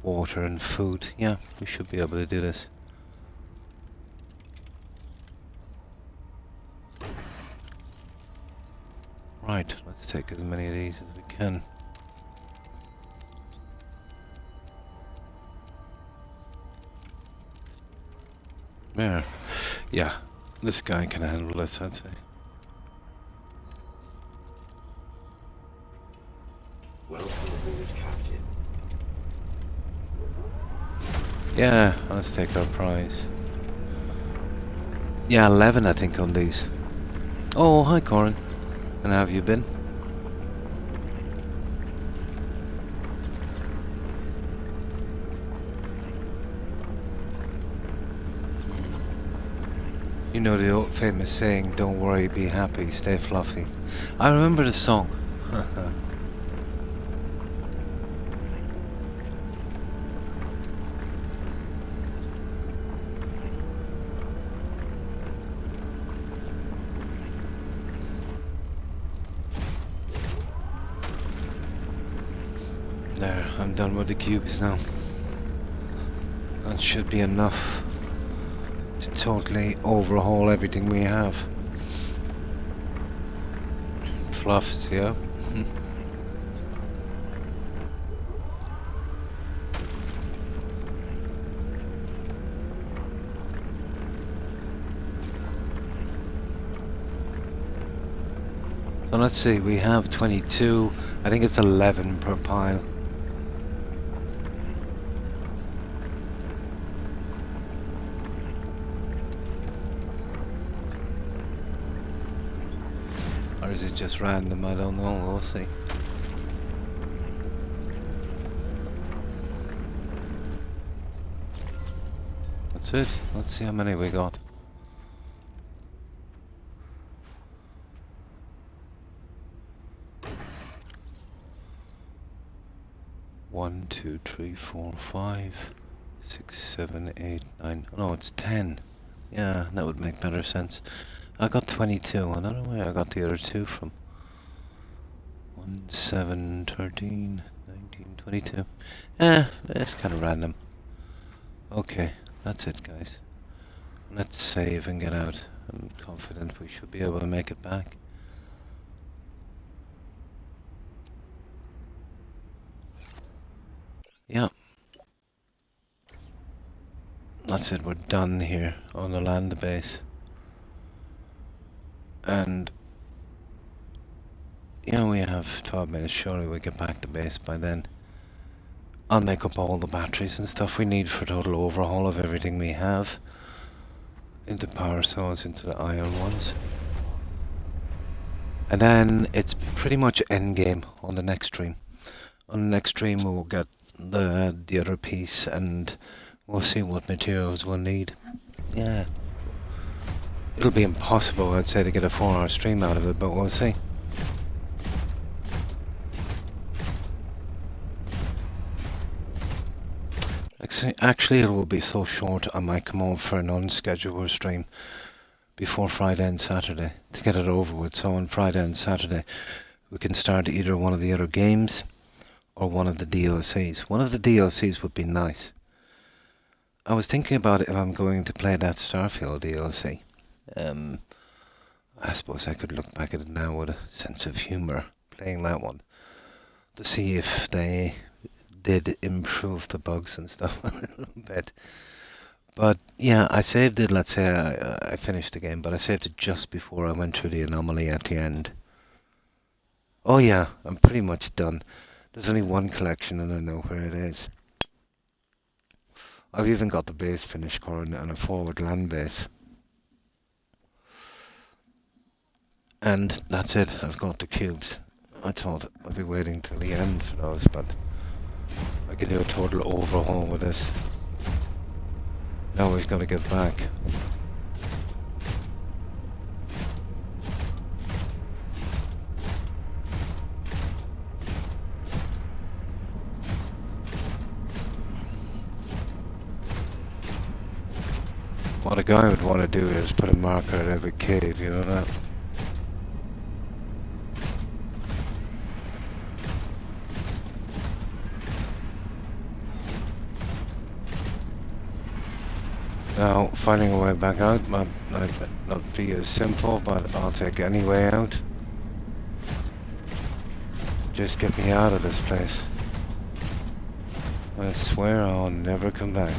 Speaker 1: water and food. Yeah, we should be able to do this. Right, let's take as many of these as we can. There. Yeah, this guy can handle this, I'd say.
Speaker 8: Welcome aboard, Captain.
Speaker 1: Yeah, let's take our prize. Yeah, 11 I think on these. Oh, hi Corin. And how have you been? You know the old famous saying, don't worry, be happy, stay fluffy. I remember the song. There, I'm done with the cubes now. That should be enough to totally overhaul everything we have. Fluffs, yeah. So let's see, we have 22. I think it's 11 per pile. Or is it just random? I don't know. We'll see. That's it. Let's see how many we got. One, two, three, four, 5, 6, 7, 8, 9. No, it's 10. Yeah, that would make better sense. I got 22. I don't know where I got the other 2 from. 1, 7, 13, 19, 22. It's kind of random. Okay, that's it, guys. Let's save and get out. I'm confident we should be able to make it back. Yeah. that's it, we're done here on the land base. And we have 12 minutes, surely we'll get back to base by then. I'll make up all the batteries and stuff we need for total overhaul of everything we have. Into power cells, into the iron ones. And then it's pretty much endgame on the next stream. On the next stream we'll get the other piece and we'll see what materials we'll need. Yeah. It'll be impossible, I'd say, to get a 4-hour stream out of it, but we'll see. Actually, it will be so short I might come over for an unscheduled stream before Friday and Saturday to get it over with. So on Friday and Saturday we can start either one of the other games or one of the DLCs. One of the DLCs would be nice. I was thinking about it if I'm going to play that Starfield DLC. I suppose I could look back at it now with a sense of humour, playing that one, to see if they did improve the bugs and stuff a little bit. But yeah, I saved it, let's say I finished the game, but I saved it just before I went through the anomaly at the end. Oh yeah, I'm pretty much done. There's only one collection and I know where it is. I've even got the base finished current and a forward land base. And that's it, I've got the cubes. I thought I'd be waiting till the end for those, but I could do a total overhaul with this. Now we've got to get back. What a guy would want to do is put a marker at every cave, you know that? Now, finding a way back out might not be as simple, but I'll take any way out. Just get me out of this place. I swear I'll never come back.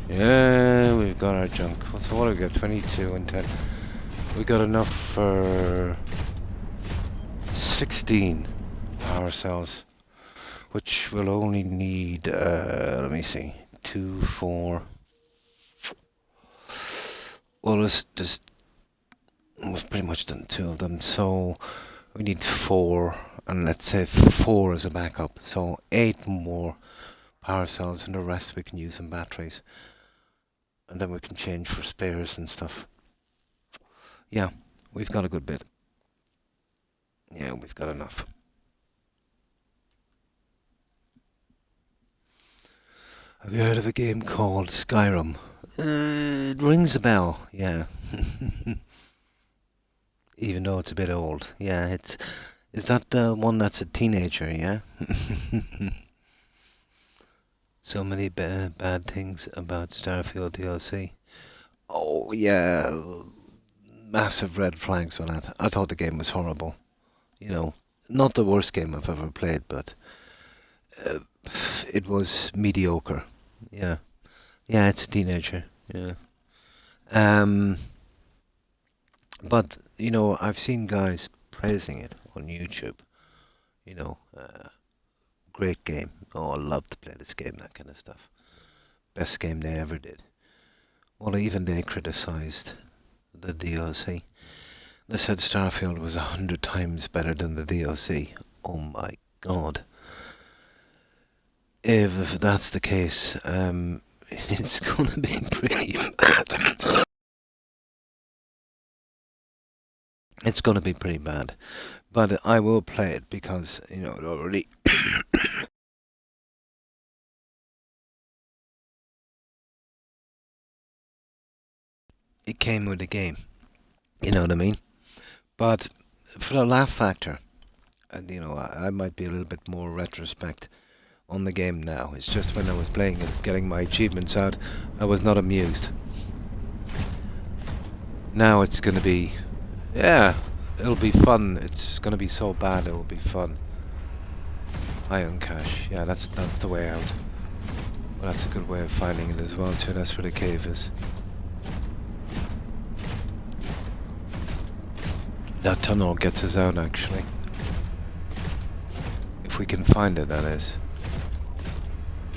Speaker 1: Yeah, we've got our junk. So what do we got? 22 and 10. We got enough for 16 power cells, which will only need, let me see, 2, 4. Well, we've pretty much done 2 of them, so we need 4, and let's say 4 as a backup. So 8 more power cells, and the rest we can use in batteries. And then we can change for spares and stuff. Yeah, we've got a good bit. Yeah, we've got enough. Have you heard of a game called Skyrim? It rings a bell, yeah. Even though it's a bit old. Yeah, is that the one that's a teenager, yeah? So many bad things about Starfield DLC. Oh yeah, massive red flags on that. I thought the game was horrible. You know, not the worst game I've ever played, but it was mediocre. Yeah, yeah, it's a teenager. Yeah. But you know, I've seen guys praising it on YouTube. You know. Great game. Oh, I love to play this game, that kind of stuff. Best game they ever did. Well, even they criticised the DLC. They said Starfield was 100 times better than the DLC. Oh my god. If that's the case, it's gonna be pretty bad. It's gonna be pretty bad. But I will play it because, you know, it already... it came with the game. You know what I mean? But for the laugh factor, and you know, I might be a little bit more retrospect on the game now. It's just when I was playing it, getting my achievements out, I was not amused. Now it's gonna be, yeah, it'll be fun. It's gonna be so bad it'll be fun. Iron cache, yeah, that's the way out. Well, that's a good way of finding it as well too. That's where the cave is. That tunnel gets us out actually. If we can find it, that is.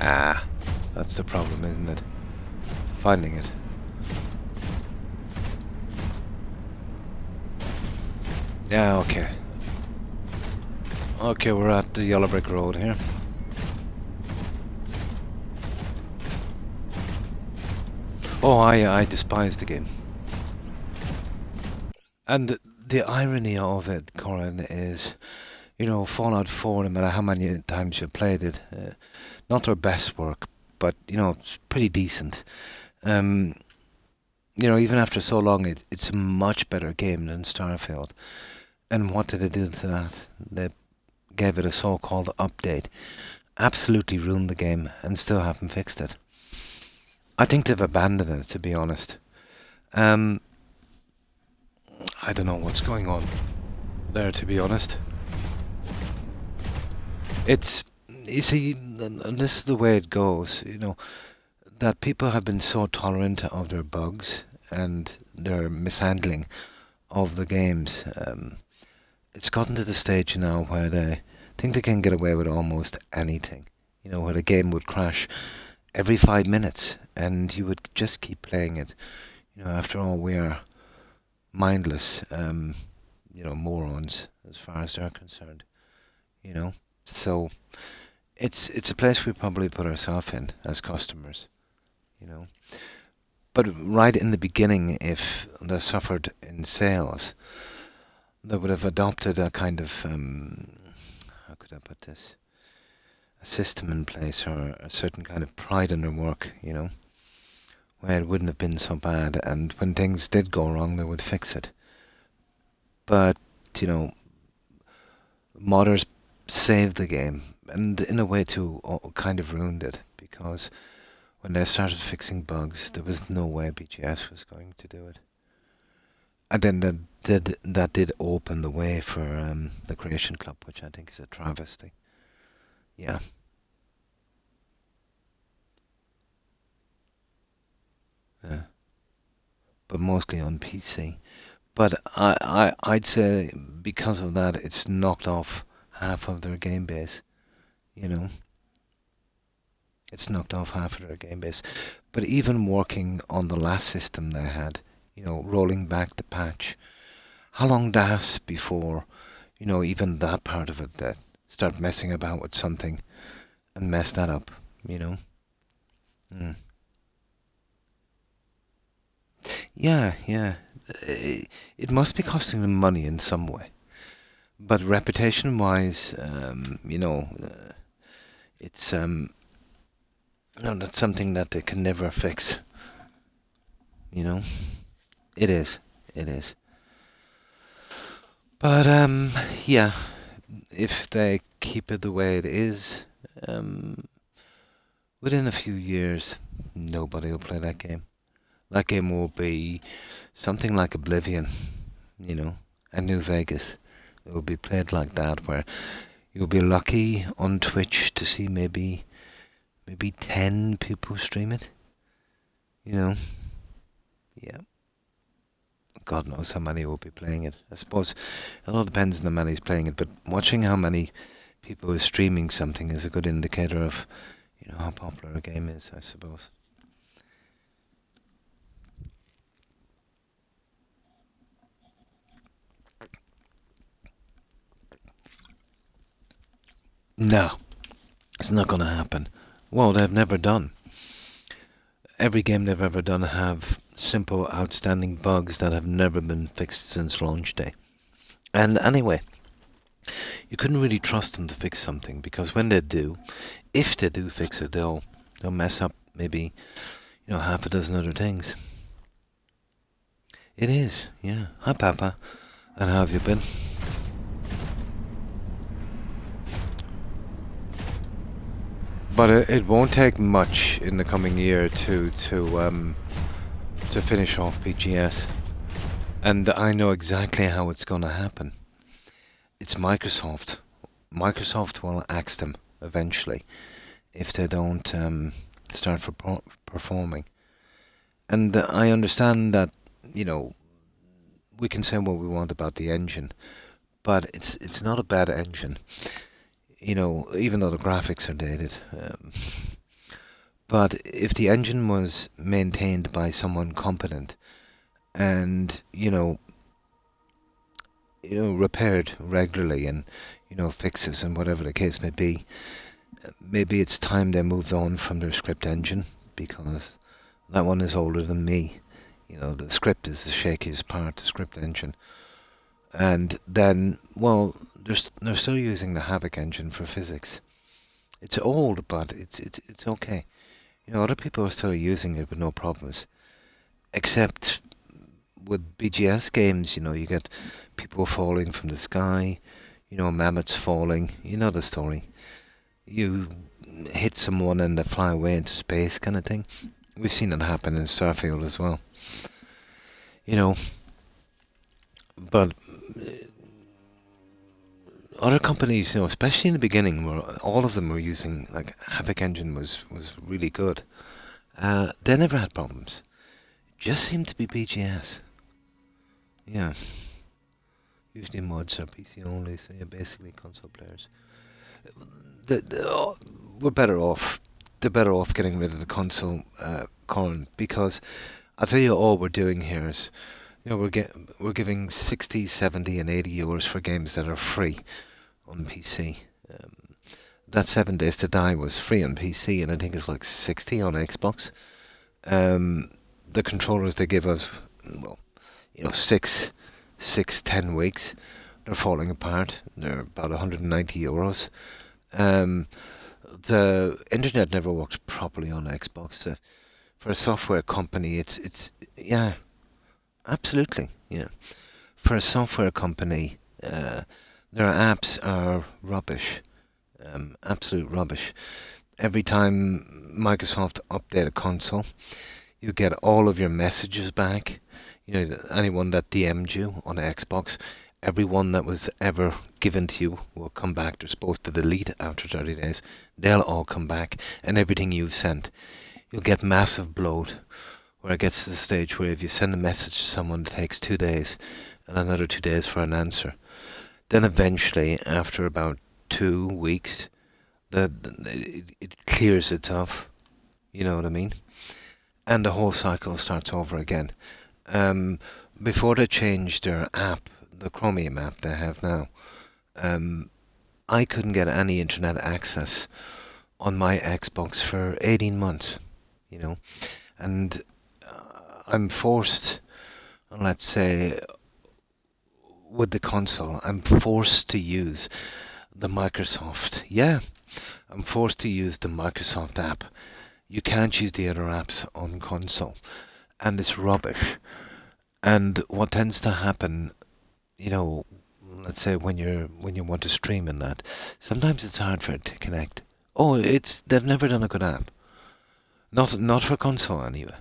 Speaker 1: Ah, that's the problem, isn't it? Finding it. Yeah, okay. Okay, we're at the yellow brick road here. Oh, I despise the game. And the irony of it, Corin, is, you know, Fallout 4, no matter how many times you've played it, not their best work, but, you know, it's pretty decent. You know, even after so long, it's a much better game than Starfield. And what did they do to that? They gave it a so-called update. Absolutely ruined the game and still haven't fixed it. I think they've abandoned it, to be honest. I don't know what's going on there, to be honest. It's, you see, and this is the way it goes, you know, that people have been so tolerant of their bugs and their mishandling of the games. It's gotten to the stage now where they think they can get away with almost anything. You know, where the game would crash every 5 minutes and you would just keep playing it. You know, after all, we are mindless, you know, morons as far as they're concerned. You know, so it's a place we probably put ourselves in as customers. You know, but right in the beginning, if they suffered in sales, they would have adopted a kind of, how could I put this, a system in place or a certain kind of pride in their work, you know, where it wouldn't have been so bad, and when things did go wrong, they would fix it. But, you know, modders saved the game, and in a way too, kind of ruined it, because when they started fixing bugs, there was no way BGS was going to do it. And then that did open the way for the Creation Club, which I think is a travesty. Yeah. Yeah. But mostly on PC. But I'd say because of that, it's knocked off half of their game base. You know, it's knocked off half of their game base. But even working on the last system they had, you know, rolling back the patch, how long does before, you know, even that part of it that start messing about with something and mess that up, you know? Yeah. It must be costing them money in some way. But reputation-wise, you know, it's, no, that's something that they can never fix. You know? It is. But, yeah, if they keep it the way it is, within a few years, nobody will play that game. That game will be something like Oblivion, you know, and New Vegas. It will be played like that, where you'll be lucky on Twitch to see maybe 10 people stream it, you know. Yeah. God knows how many will be playing it. I suppose it all depends on how many's playing it, but watching how many people are streaming something is a good indicator of, you know, how popular a game is, I suppose. No, it's not going to happen. Well, they've never done. Every game they've ever done have simple, outstanding bugs that have never been fixed since launch day. And anyway, you couldn't really trust them to fix something, because when they do, if they do fix it, they'll mess up maybe, you know, half a dozen other things. It is, yeah. Hi, Papa. And how have you been? But it won't take much in the coming year to finish off BGS, and I know exactly how it's going to happen. It's Microsoft. Microsoft will axe them eventually if they don't start performing. And I understand that, you know, we can say what we want about the engine, but it's not a bad engine. You know, even though the graphics are dated. But if the engine was maintained by someone competent and, repaired regularly and, fixes and whatever the case may be, maybe it's time they moved on from their script engine, because that one is older than me. You know, the script is the shakiest part, the script engine. And then, well, they're still using the Havoc engine for physics. It's old, but it's okay. You know, other people are still using it with no problems. Except with BGS games, you get people falling from the sky, mammoths falling, you know the story. You hit someone and they fly away into space kind of thing. We've seen it happen in Starfield as well. But other companies, especially in the beginning, where all of them were using, like, Havoc engine was really good. They never had problems. Just seemed to be BGS. Yeah. Usually mods are PC only, so you're basically console players. We're better off. They're better off getting rid of the console corn, because I'll tell you, all we're doing here is, we're giving 60, 70 and 80 euros for games that are free on PC. That 7 Days to Die was free on PC, and I think it's like 60 on Xbox. The controllers they give us, well, 10 weeks. They're falling apart. They're about 190 euros. The internet never works properly on Xbox. For a software company, it's yeah, absolutely, yeah. For a software company, their apps are rubbish, absolute rubbish. Every time Microsoft update a console, you get all of your messages back. Anyone that DM'd you on Xbox, everyone that was ever given to you will come back. They're supposed to delete after 30 days. They'll all come back, and everything you've sent. You'll get massive bloat, where it gets to the stage where if you send a message to someone, it takes 2 days, and another 2 days for an answer. Then eventually, after about 2 weeks, it clears itself. You know what I mean? And the whole cycle starts over again. Before they changed their app, the Chromium app they have now, I couldn't get any internet access on my Xbox for 18 months, and I'm forced, let's say, with the console, I'm forced to use the Microsoft. Yeah, I'm forced to use the Microsoft app. You can't use the other apps on console, and it's rubbish. And what tends to happen, let's say when you want to stream in that, sometimes it's hard for it to connect. Oh, they've never done a good app. Not for console anyway.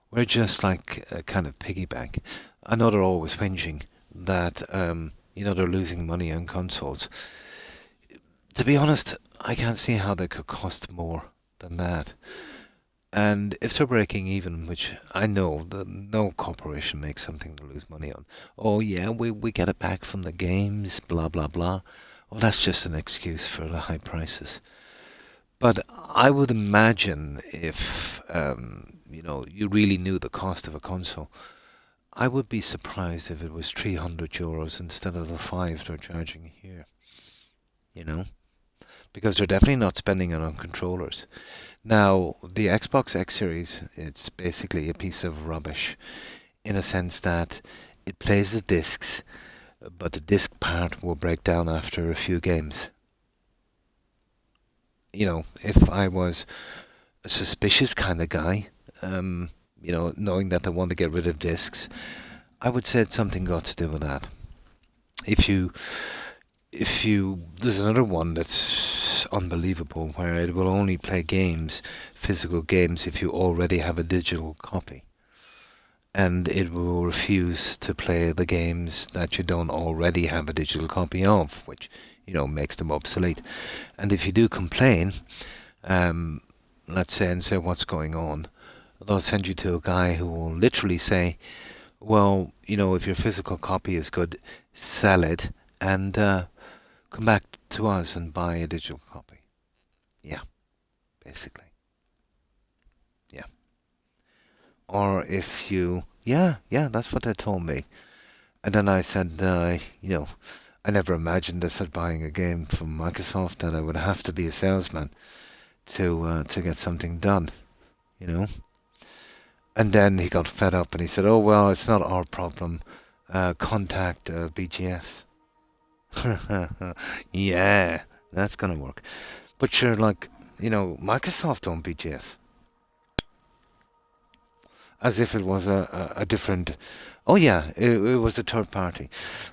Speaker 1: We're just like a kind of piggyback. I know they're always whinging that they're losing money on consoles. To be honest, I can't see how they could cost more than that. And if they're breaking even, which I know that no corporation makes something to lose money on. Oh yeah, we get it back from the games, blah blah blah. Well, that's just an excuse for the high prices. But I would imagine if you really knew the cost of a console, I would be surprised if it was 300 euros instead of the 5 they're charging here. Because they're definitely not spending it on controllers. Now, the Xbox X Series, it's basically a piece of rubbish in a sense that it plays the discs, but the disc part will break down after a few games. If I was a suspicious kind of guy, knowing that they want to get rid of discs, I would say it's something got to do with that. If there's another one that's unbelievable where it will only play games, physical games, if you already have a digital copy. And it will refuse to play the games that you don't already have a digital copy of, which, makes them obsolete. And if you do complain, let's say, and say what's going on, they'll send you to a guy who will literally say, well, if your physical copy is good, sell it and come back to us and buy a digital copy. Yeah, basically. Yeah. Or if you... Yeah, that's what they told me. And then I said, I never imagined this as buying a game from Microsoft, that I would have to be a salesman to get something done, And then he got fed up and he said, oh, well, it's not our problem. Contact BGS. Yeah, that's going to work. But sure, Microsoft owned BGS. As if it was a different... Oh, yeah, it was a third party.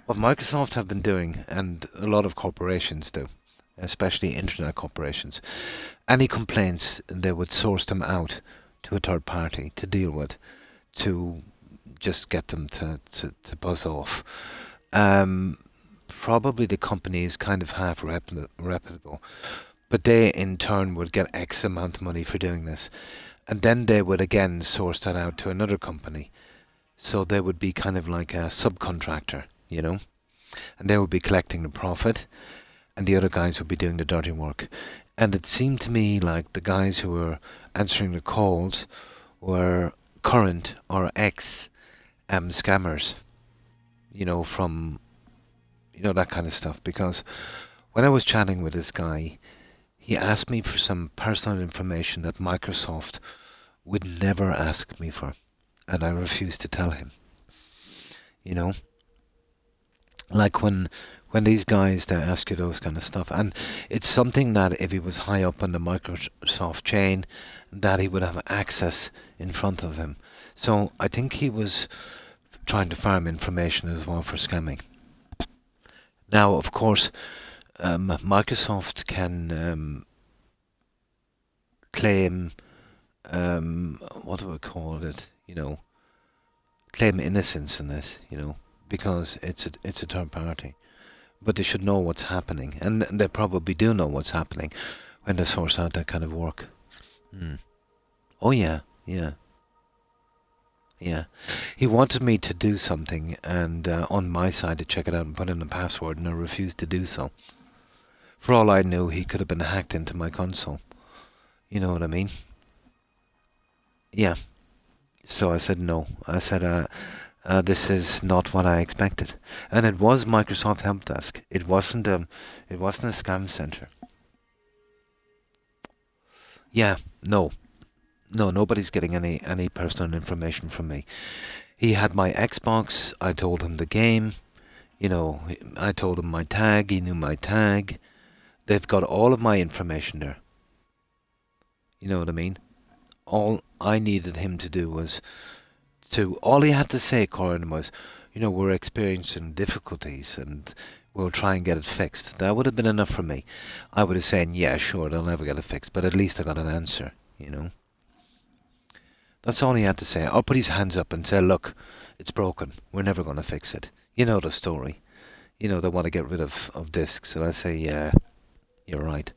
Speaker 1: What Microsoft have been doing, and a lot of corporations do, especially internet corporations, any complaints, they would source them out to a third party to deal with, to just get them to buzz off. Probably the company is kind of half reputable, but they in turn would get X amount of money for doing this. And then they would again source that out to another company. So they would be kind of like a subcontractor, And they would be collecting the profit, and the other guys would be doing the dirty work. And it seemed to me like the guys who were answering the calls were current or ex scammers, from, that kind of stuff. Because when I was chatting with this guy, he asked me for some personal information that Microsoft would never ask me for, and I refused to tell him. Like when these guys, they ask you those kind of stuff, and it's something that if he was high up on the Microsoft chain, that he would have access in front of him. So I think he was trying to farm information as well for scamming. Now, of course, Microsoft can claim, what do I call it? Claim innocence in this, because it's a third party. But they should know what's happening, and they probably do know what's happening when they source out that kind of work. Oh yeah. He wanted me to do something, and on my side to check it out and put in a password, and I refused to do so. For all I knew, he could have been hacked into my console. You know what I mean? Yeah. So I said no. I said, this is not what I expected. And it was Microsoft Help Desk. It wasn't a scam center. Yeah, no, nobody's getting any personal information from me. He had my Xbox. I told him the game. I told him my tag. He knew my tag. They've got all of my information there. You know what I mean? All I needed him to do was all he had to say, Corin, was, we're experiencing difficulties and we'll try and get it fixed. That would have been enough for me. I would have said, yeah, sure, they'll never get it fixed, but at least I got an answer, That's all he had to say. Or put his hands up and say, look, it's broken. We're never going to fix it. You know the story. They want to get rid of discs. And I say, yeah, you're right.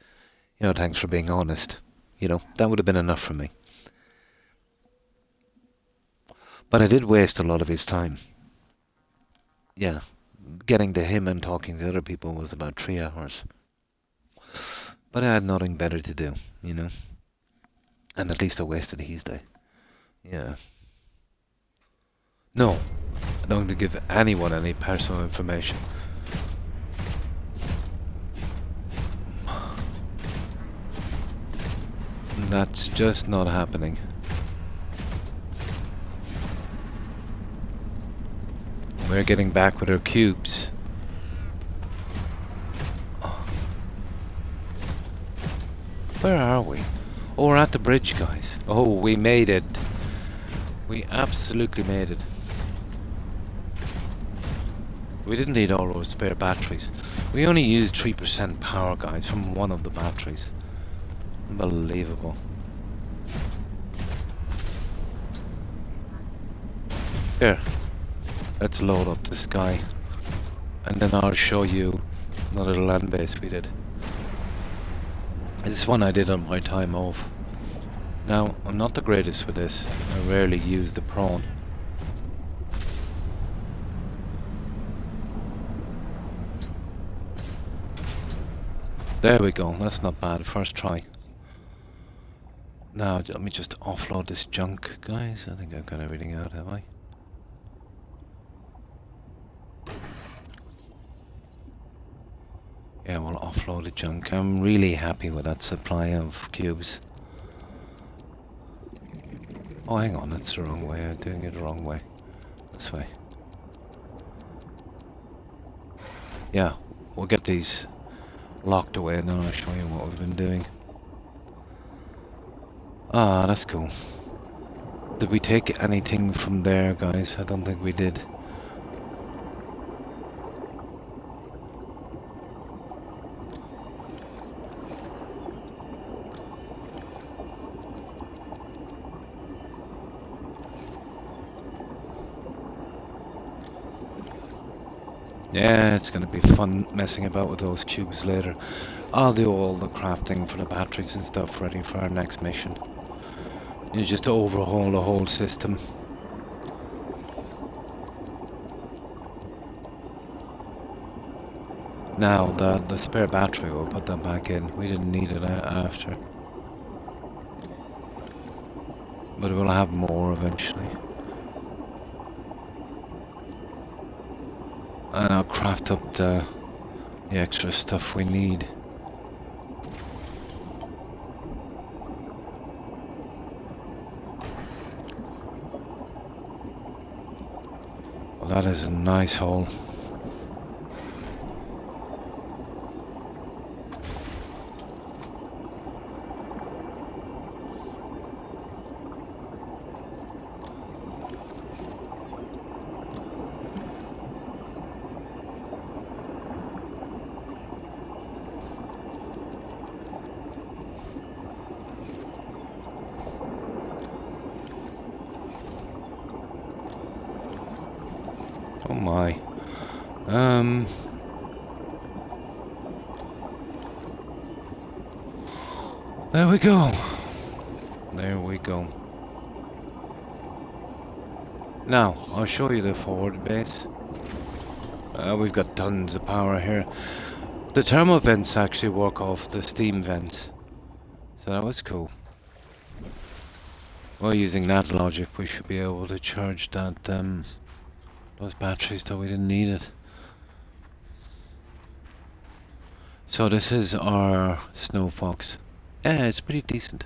Speaker 1: Thanks for being honest. That would have been enough for me. But I did waste a lot of his time. Yeah. Getting to him and talking to other people was about 3 hours. But I had nothing better to do, And at least I wasted his day. Yeah. No. I don't want to give anyone any personal information. That's just not happening. We're getting back with our cubes. Where are we? Oh, we're at the bridge, guys. Oh, we made it. We absolutely made it. We didn't need all those spare batteries. We only used 3% power, guys, from one of the batteries. Unbelievable. Here, let's load up this guy, and then I'll show you another land base we did. This is one I did on my time off. Now, I'm not the greatest with this. I rarely use the prawn. There we go, that's not bad, first try. Now, let me just offload this junk, guys. I think I've got everything out, have I? Yeah, we'll offload the junk. I'm really happy with that supply of cubes. Oh, hang on, that's the wrong way. I'm doing it the wrong way. This way. Yeah, we'll get these locked away and then I'll show you what we've been doing. Ah, that's cool. Did we take anything from there, guys? I don't think we did. Yeah, it's going to be fun messing about with those cubes later. I'll do all the crafting for the batteries and stuff ready for our next mission. You just to overhaul the whole system. Now, the spare battery, we'll put that back in. We didn't need it after. But we'll have more eventually. And I'll craft up the extra stuff we need. Well, that is a nice hole. Oh my. There we go. There we go. Now, I'll show you the forward base. We've got tons of power here. The thermal vents actually work off the steam vents. So that was cool. Well, using that logic, we should be able to charge that, those batteries, though we didn't need it. So this is our Snow Fox. Yeah, it's pretty decent.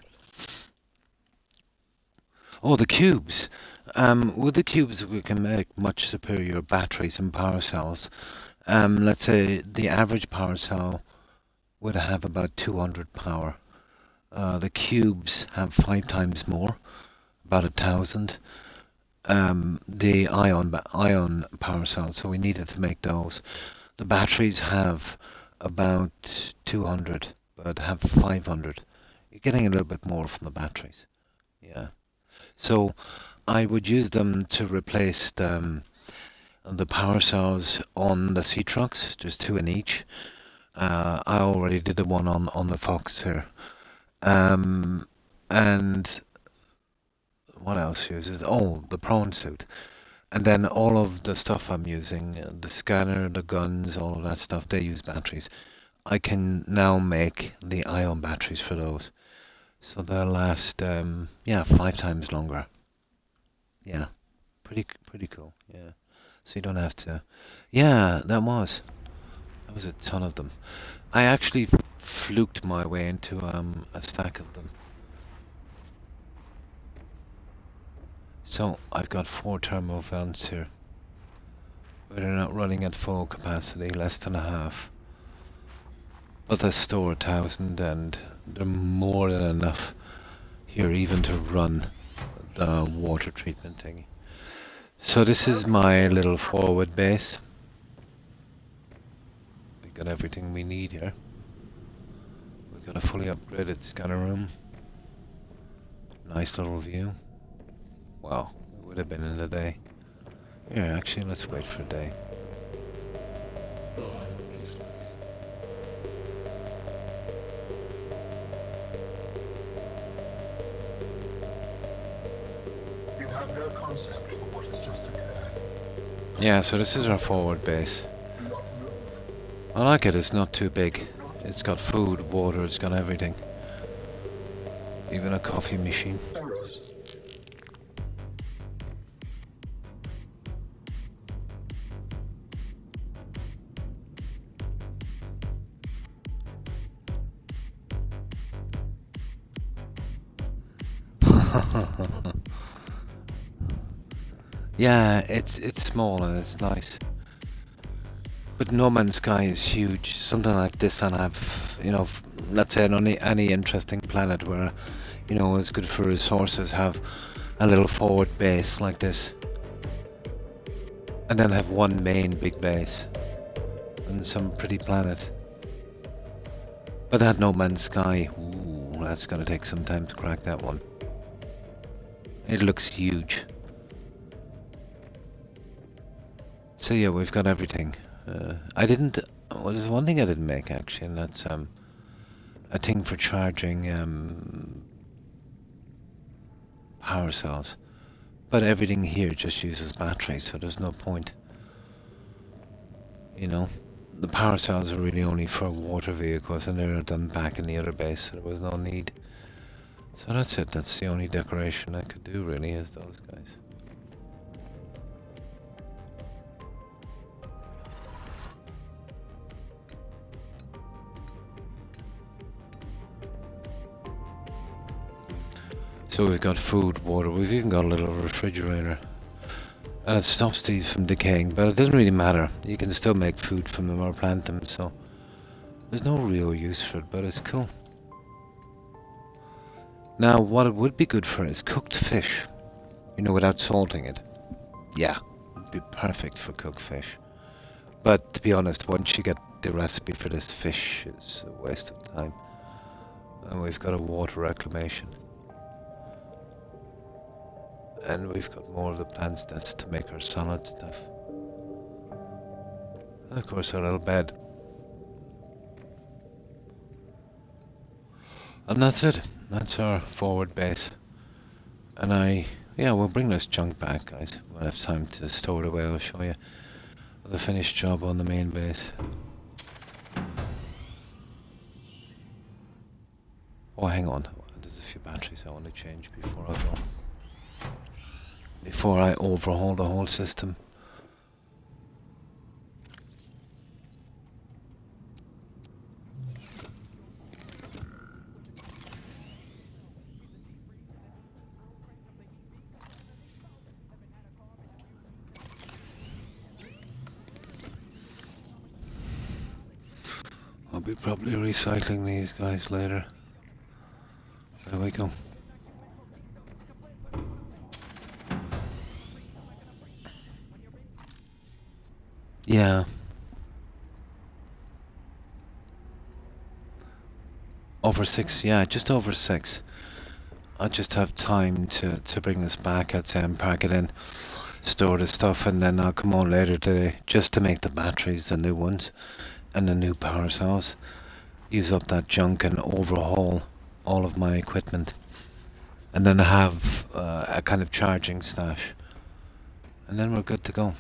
Speaker 1: Oh, the cubes. With the cubes we can make much superior batteries and power cells. Let's say the average power cell would have about 200 power. The cubes have 5 times more, about 1,000. The ion power cells, so we needed to make those. The batteries have about 200, but have 500. You're getting a little bit more from the batteries. Yeah. So I would use them to replace the power cells on the sea trucks, just 2 in each. I already did the one on the Fox here. And what else uses? Oh, the prawn suit. And then all of the stuff I'm using, the scanner, the guns, all of that stuff, they use batteries. I can now make the ion batteries for those. So they'll last, 5 times longer. Yeah, pretty cool, yeah. So you don't have to... Yeah, that was a ton of them. I actually fluked my way into a stack of them. So I've got 4 thermal vents here. But they're not running at full capacity, less than a half. But they store 1,000 and they're more than enough here even to run the water treatment thingy. So this is my little forward base. got everything we need here. We've got a fully upgraded scanner room. Nice little view. Wow, it would have been in the day. Yeah, actually, let's wait for a day.
Speaker 6: You have no concept for what has just occurred.
Speaker 1: Yeah, so this is our forward base.
Speaker 6: Do not move.
Speaker 1: I like it, it's not too big. It's got food, water, it's got everything. Even a coffee machine.
Speaker 6: Arrows.
Speaker 1: Yeah, it's small and it's nice. But No Man's Sky is huge. Something like this, and have, you know, let's say on any interesting planet where, you know, it's good for resources, have a little forward base like this. And then have one main big base. And some pretty planet. But that No Man's Sky, ooh, that's gonna take some time to crack that one. It looks huge. So yeah, we've got everything. I didn't. Well, there's one thing I didn't make actually, and that's a thing for charging power cells. But everything here just uses batteries, so there's no point. You know, the power cells are really only for water vehicles, and they're done back in the other base, so there was no need. So that's it. That's the only decoration I could do really, is those guys. So we've got food, water, we've even got a little refrigerator. And it stops these from decaying, but it doesn't really matter. You can still make food from them or plant them, so there's no real use for it, but it's cool. Now, what it would be good for is cooked fish. You know, without salting it. Yeah, it'd be perfect for cooked fish. But to be honest, once you get the recipe for this fish, it's a waste of time. And we've got a water reclamation. And we've got more of the plants, that's to make our salad stuff. And of course our little bed. And that's it. That's our forward base. And we'll bring this junk back, guys. We'll have time to store it away, I'll show you the finished job on the main base. Oh, hang on. There's a few batteries I want to change before I go. Before I overhaul the whole system. I'll be probably recycling these guys later. There we go. Yeah. Over 6, yeah, just over 6. I just have time to bring this back, I'd say, and pack it in, store the stuff, and then I'll come on later today just to make the batteries, the new ones, and the new power cells. Use up that junk and overhaul all of my equipment. And then I have a kind of charging stash. And then we're good to go.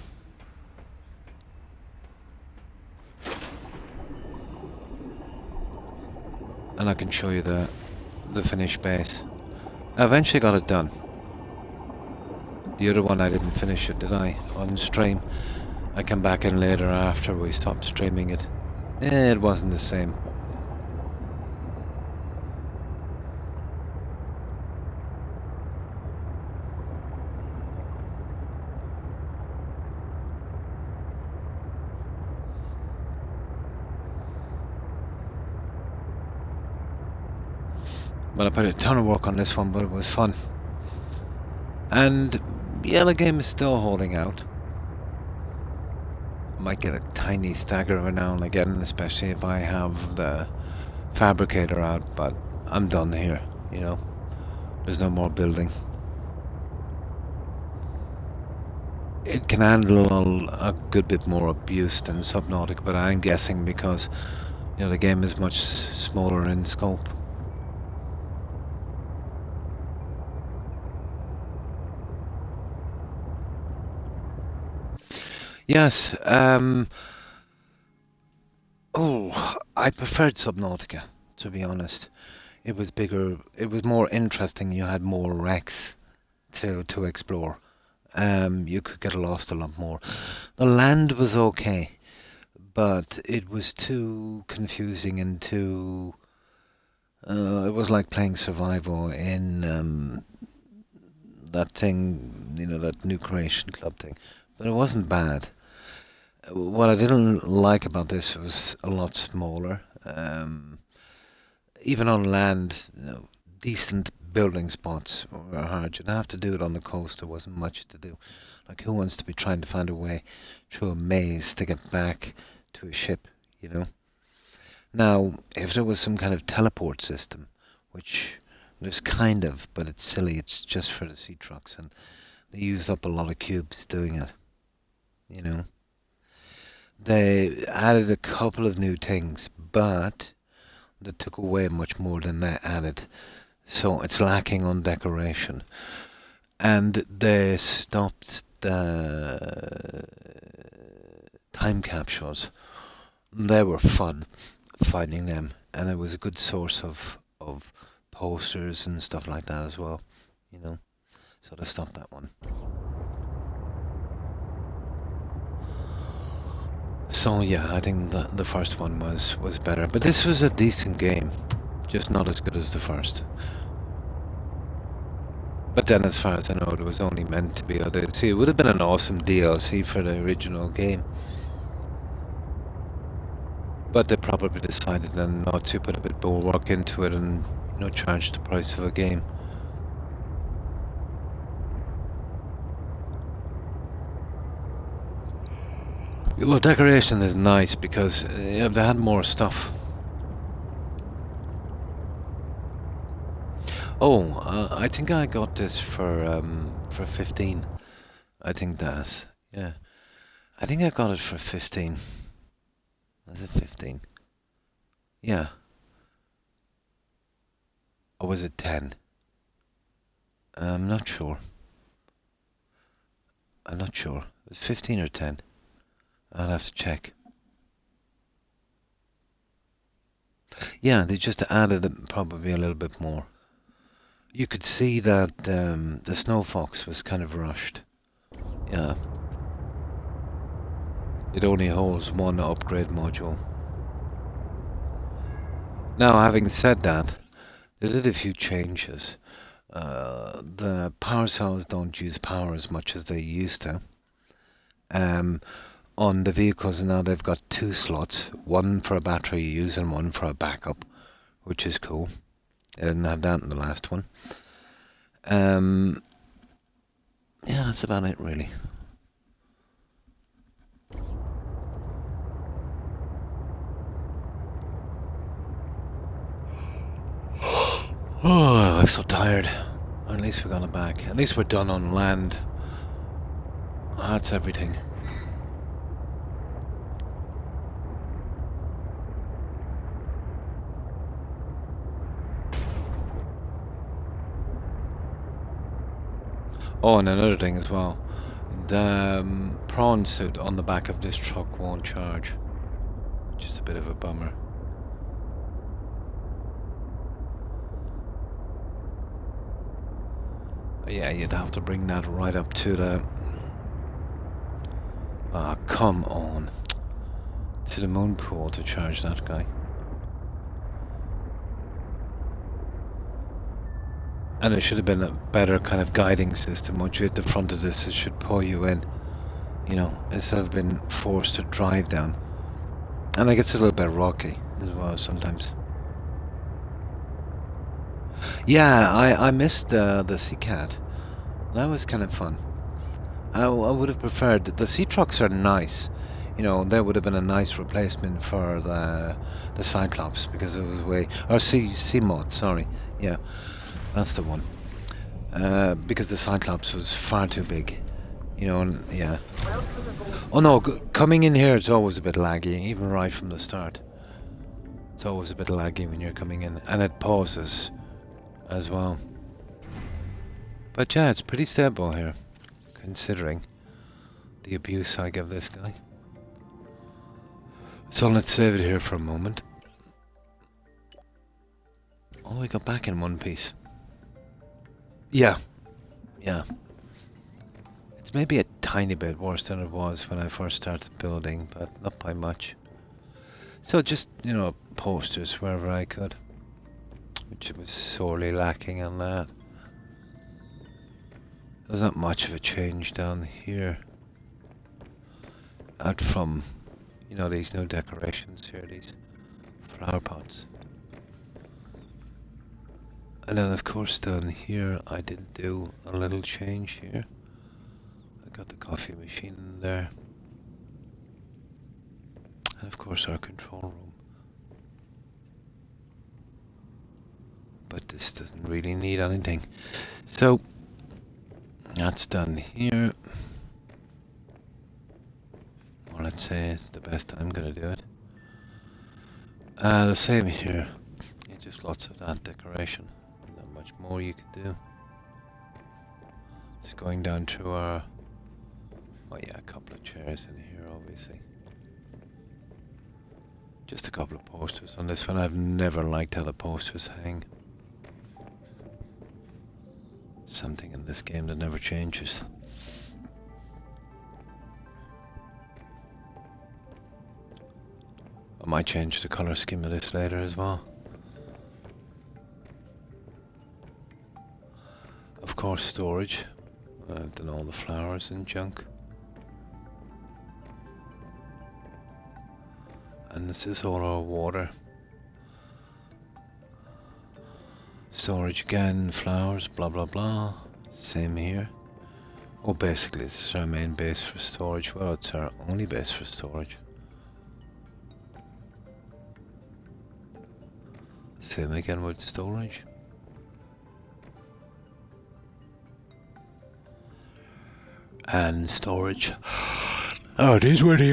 Speaker 1: And I can show you the finished base. I eventually got it done. The other one I didn't finish it, did I? On stream. I came back in later after we stopped streaming it. It wasn't the same. But I put a ton of work on this one, but it was fun. And yeah, the game is still holding out. Might get a tiny stagger every now and again, especially if I have the fabricator out, but I'm done here, you know. There's no more building. It can handle a good bit more abuse than Subnautica, but I'm guessing because, you know, the game is much smaller in scope. Yes, oh, I preferred Subnautica, to be honest. It was bigger, it was more interesting, you had more wrecks to explore. You could get lost a lot more. The land was okay, but it was too confusing and too... it was like playing survival in that thing, you know, that new Creation Club thing. But it wasn't bad. What I didn't like about this was a lot smaller. Even on land, you know, decent building spots were hard. You'd have to do it on the coast. There wasn't much to do. Like, who wants to be trying to find a way through a maze to get back to a ship, you know? Now, if there was some kind of teleport system, which there's kind of, but it's silly, it's just for the sea trucks, and they used up a lot of cubes doing it, you know? They added a couple of new things, but they took away much more than they added. So it's lacking on decoration. And they stopped the time capsules. They were fun, finding them. And it was a good source of posters and stuff like that as well, you know. So they stopped that one. So yeah, I think the first one was better. But this was a decent game. Just not as good as the first. But then, as far as I know, it was only meant to be a DLC. It would have been an awesome DLC for the original game. But they probably decided then not to put a bit more work into it and, you know, charge the price of a game. Well, decoration is nice because they had more stuff. Oh, I think I got this for 15. I think that, yeah. I think I got it for 15. Was it 15? Yeah. Or was it 10? I'm not sure. I'm not sure. It was 15 or 10. I'll have to check. Yeah, they just added probably a little bit more. You could see that the Snow Fox was kind of rushed. Yeah. It only holds one upgrade module. Now, having said that, they did a few changes. The power cells don't use power as much as they used to. On the vehicles now they've got 2 slots, one for a battery use and one for a backup, which is cool. I didn't have that in the last one. Yeah, that's about it really. Oh, I'm so tired. At least we got it back. At least we're done on land. That's everything. Oh, and another thing as well. The prawn suit on the back of this truck won't charge. Just a bit of a bummer. Yeah, you'd have to bring that right up to the... Ah, come on. To the moon pool to charge that guy. And it should have been a better kind of guiding system. Once you're at the front of this, it should pull you in. You know, instead of being forced to drive down. And it gets a little bit rocky as well sometimes. Yeah, I missed the Sea Cat. That was kind of fun. I would have preferred... The sea trucks are nice. you know, that would have been a nice replacement for the Cyclops, because it was way, or sea moth, sorry, yeah, that's the one. Because the Cyclops was far too big, you know, and yeah. Oh no, coming in here it's always a bit laggy, even right from the start. It's always a bit laggy when you're coming in, and it pauses as well. But yeah, it's pretty stable here, considering the abuse I give this guy. So let's save it here for a moment. Oh, we got back in one piece. Yeah. It's maybe a tiny bit worse than it was when I first started building, but not by much. So just, you know, posters wherever I could, which was sorely lacking on that. There's not much of a change down here. Out from, you know, these new decorations here, these flower pots. And then of course down here I did do a little change here. I got the coffee machine in there. And of course our control room. But this doesn't really need anything. So that's done here. Or let's say it's the best I'm gonna do it. The same here. Yeah, just lots of that decoration. Not much more you could do. Just going down to our... Oh yeah, a couple of chairs in here obviously. Just a couple of posters on this one. I've never liked how the posters hang. It's something in this game that never changes. I might change the colour scheme of this later as well. Of course, storage. I've done all the flowers and junk. And this is all our water. Storage again, flowers, blah blah blah. Same here. Oh, basically this is our main base for storage. Well, it's our only base for storage. Same again with storage. And storage. Oh, these were the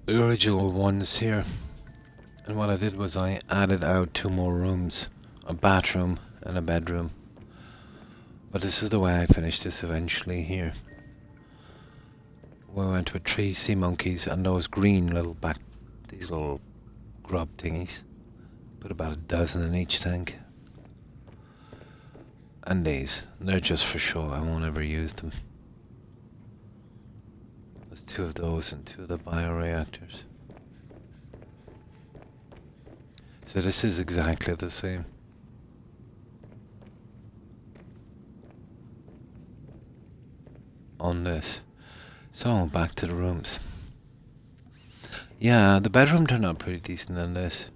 Speaker 1: original ones here. And what I did was I added out 2 more rooms. A bathroom and a bedroom. But this is the way I finished this eventually here. We went with 3 sea monkeys and those green little these little grub thingies. Put about a dozen in each tank. And they're just for show, I won't ever use them. There's 2 of those and 2 of the bioreactors. So this is exactly the same. On this. So back to the rooms. Yeah, the bedroom turned out pretty decent in this.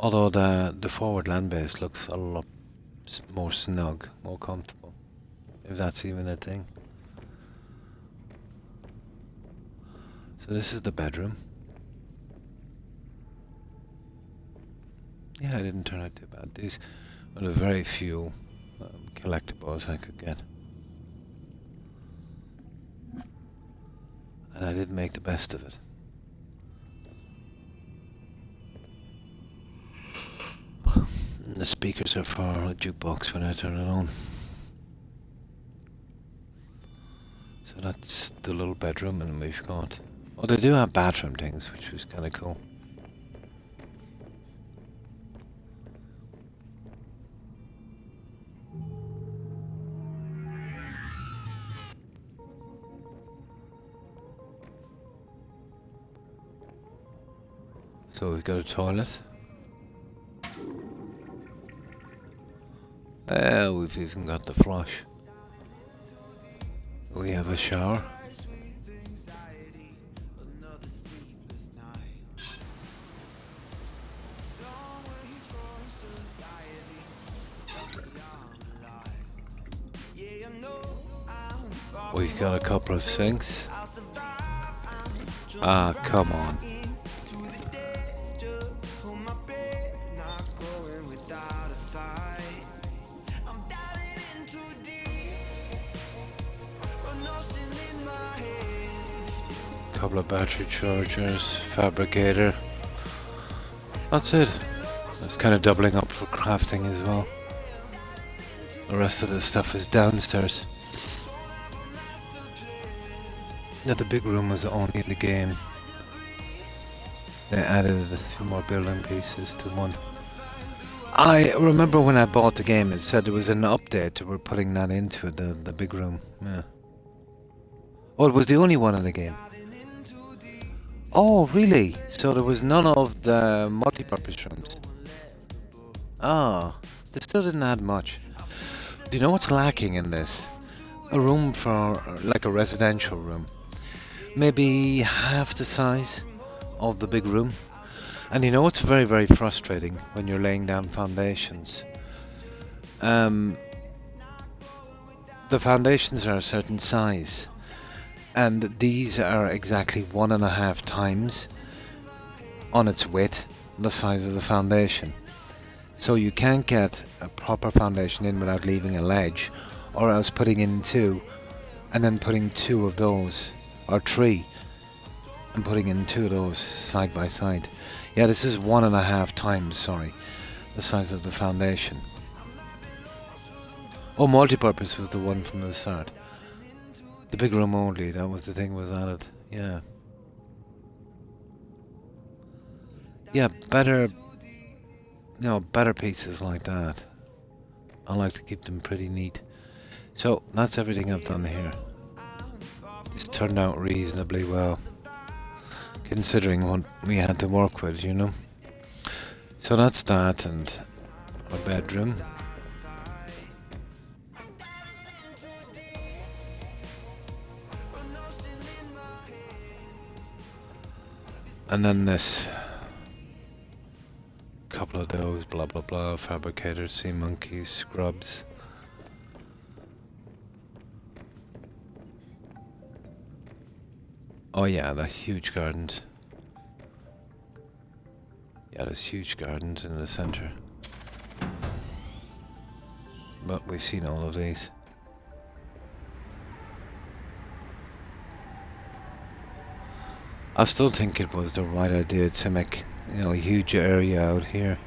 Speaker 1: Although the forward land base looks a lot more snug, more comfortable. If that's even a thing. So this is the bedroom. Yeah, it didn't turn out too bad. These were the very few collectibles I could get. And I did make the best of it. The speakers are for a jukebox when I turn it on. So that's the little bedroom, and we've got... Oh, they do have bathroom things, which was kind of cool. So we've got a toilet. We've even got the flush. We have a shower. We've got a couple of sinks. Ah, come on. Couple of battery chargers, fabricator. That's it. It's kind of doubling up for crafting as well. The rest of the stuff is downstairs. Yeah, the big room was only in the game. They added a few more building pieces to one. I remember when I bought the game, it said there was an update. We're putting that into it, the big room. Yeah. Oh, it was the only one in the game. Oh, really? So there was none of the multi-purpose rooms. Ah, they still didn't add much. Do you know what's lacking in this? A room for, like a residential room. Maybe half the size of the big room. And you know it's very, very frustrating when you're laying down foundations. The foundations are a certain size. And these are exactly 1.5 times on its width the size of the foundation. So you can't get a proper foundation in without leaving a ledge, or else putting in 2 and then putting 2 of those, or 3, and putting in 2 of those side by side. Yeah, this is 1.5 times, sorry, the size of the foundation. Oh, multipurpose was the one from the start. The big room only, that was the thing was added, yeah. Yeah, better pieces like that. I like to keep them pretty neat. So, that's everything I've done here. This turned out reasonably well, considering what we had to work with, you know. So that's that, and our bedroom. And then this, couple of those, blah blah blah, fabricators, sea monkeys, scrubs. Oh yeah, the huge gardens. Yeah, there's huge gardens in the centre. But we've seen all of these. I still think it was the right idea to make, a huge area out here.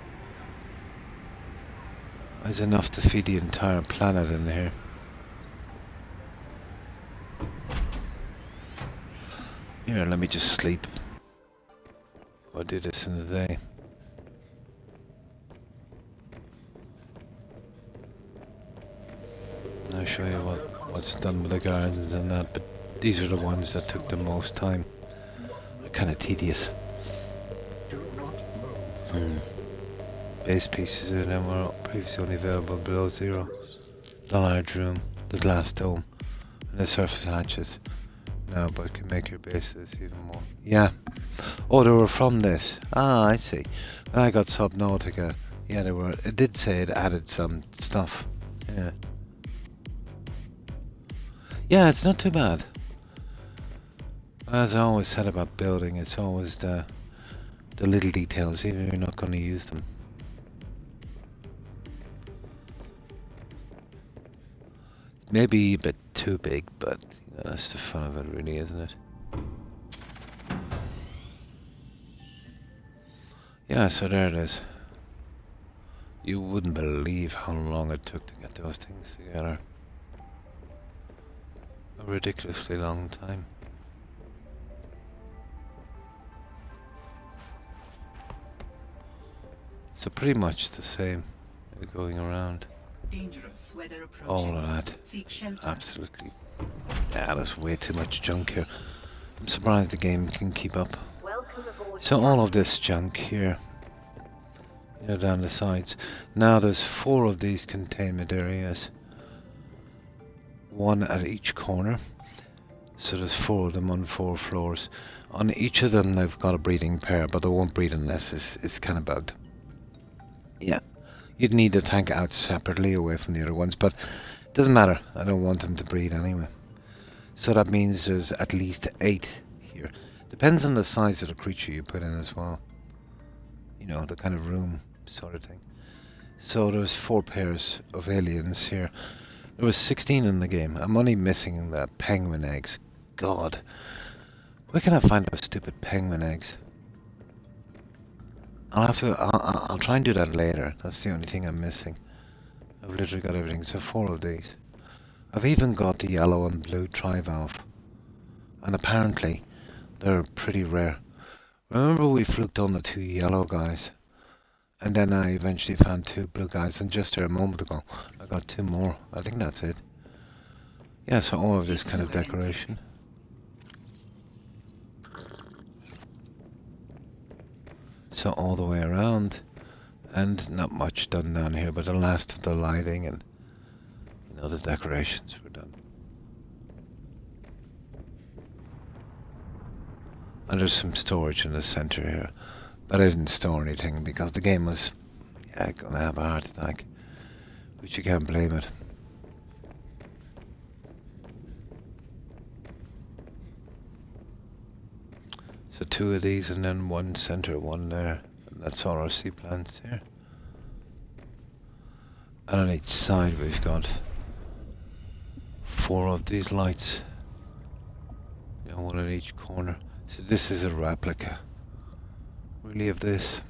Speaker 1: There's enough to feed the entire planet in here. Here, let me just sleep. I'll do this in the day. I'll show you what's done with the gardens and that, but these are the ones that took the most time. Kind of tedious. Base pieces of them were previously only available below 0. The large room, the glass dome, and the surface hatches. Now, but can make your bases even more. Yeah. Oh, they were from this. Ah, I see. When I got Subnautica, yeah, they were. It did say it added some stuff. Yeah. Yeah, it's not too bad. As I always said about building, it's always the little details, even if you're not going to use them. Maybe a bit too big, but that's the fun of it, really, isn't it? Yeah, so there it is. You wouldn't believe how long it took to get those things together. A ridiculously long time. So pretty much the same going around.
Speaker 2: Dangerous weather approaching.
Speaker 1: All of that.
Speaker 2: Seek shelter.
Speaker 1: Absolutely. Yeah, there's way too much junk here. I'm surprised the game can keep up. So all of this junk here, down the sides. Now there's 4 of these containment areas. 1 at each corner. So there's 4 of them on 4 floors. On each of them they've got a breeding pair, but they won't breed unless it's kind of bugged. Yeah, you'd need the tank out separately away from the other ones, but it doesn't matter. I don't want them to breed anyway. So that means there's at least 8 here. Depends on the size of the creature you put in as well. You know, the kind of room sort of thing. So there's 4 pairs of aliens here. There was 16 in the game. I'm only missing the penguin eggs. God. Where can I find those stupid penguin eggs? I'll try and do that later. That's the only thing I'm missing. I've literally got everything. So 4 of these. I've even got the yellow and blue trivalve. And apparently, they're pretty rare. Remember we fluked on the 2 yellow guys? And then I eventually found 2 blue guys, and just there a moment ago, I got 2 more. I think that's it. Yeah, so all of this kind of decoration. So all the way around, and not much done down here, but the last of the lighting and, you know, the decorations were done. And there's some storage in the center here, but I didn't store anything because the game was, yeah, gonna have a heart attack, which you can't blame it. So 2 of these and then 1 center, 1 there. And that's all our sea plants here. And on each side we've got 4 of these lights. You know, 1 at each corner. So this is a replica, really, of this.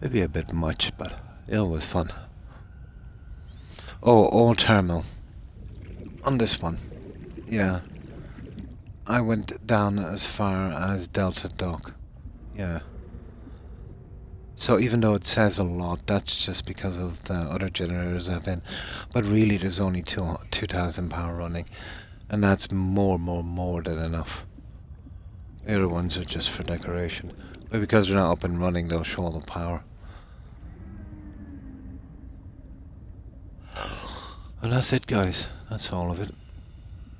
Speaker 1: Maybe a bit much, but it was fun. Oh, old terminal. On this one. Yeah. I went down as far as Delta Dock. Yeah. So even though it says a lot, that's just because of the other generators I've in. But really there's only 2,000 power running. And that's more than enough. The other ones are just for decoration. But because they're not up and running, they'll show all the power. And that's it, guys. That's all of it.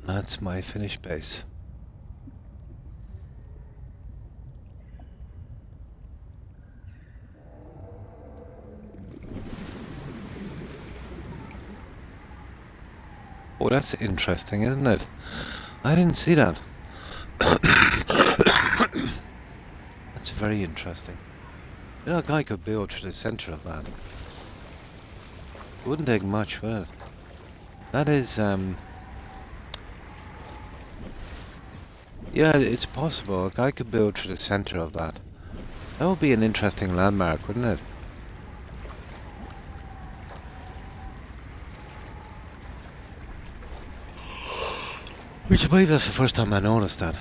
Speaker 1: That's my finished base. Oh, that's interesting, isn't it? I didn't see that. That's very interesting. You know, a guy could build through the center of that. It wouldn't take much, would it? That is, yeah, it's possible. A guy could build through the center of that. That would be an interesting landmark, wouldn't it? Would you believe that's the first time I noticed that?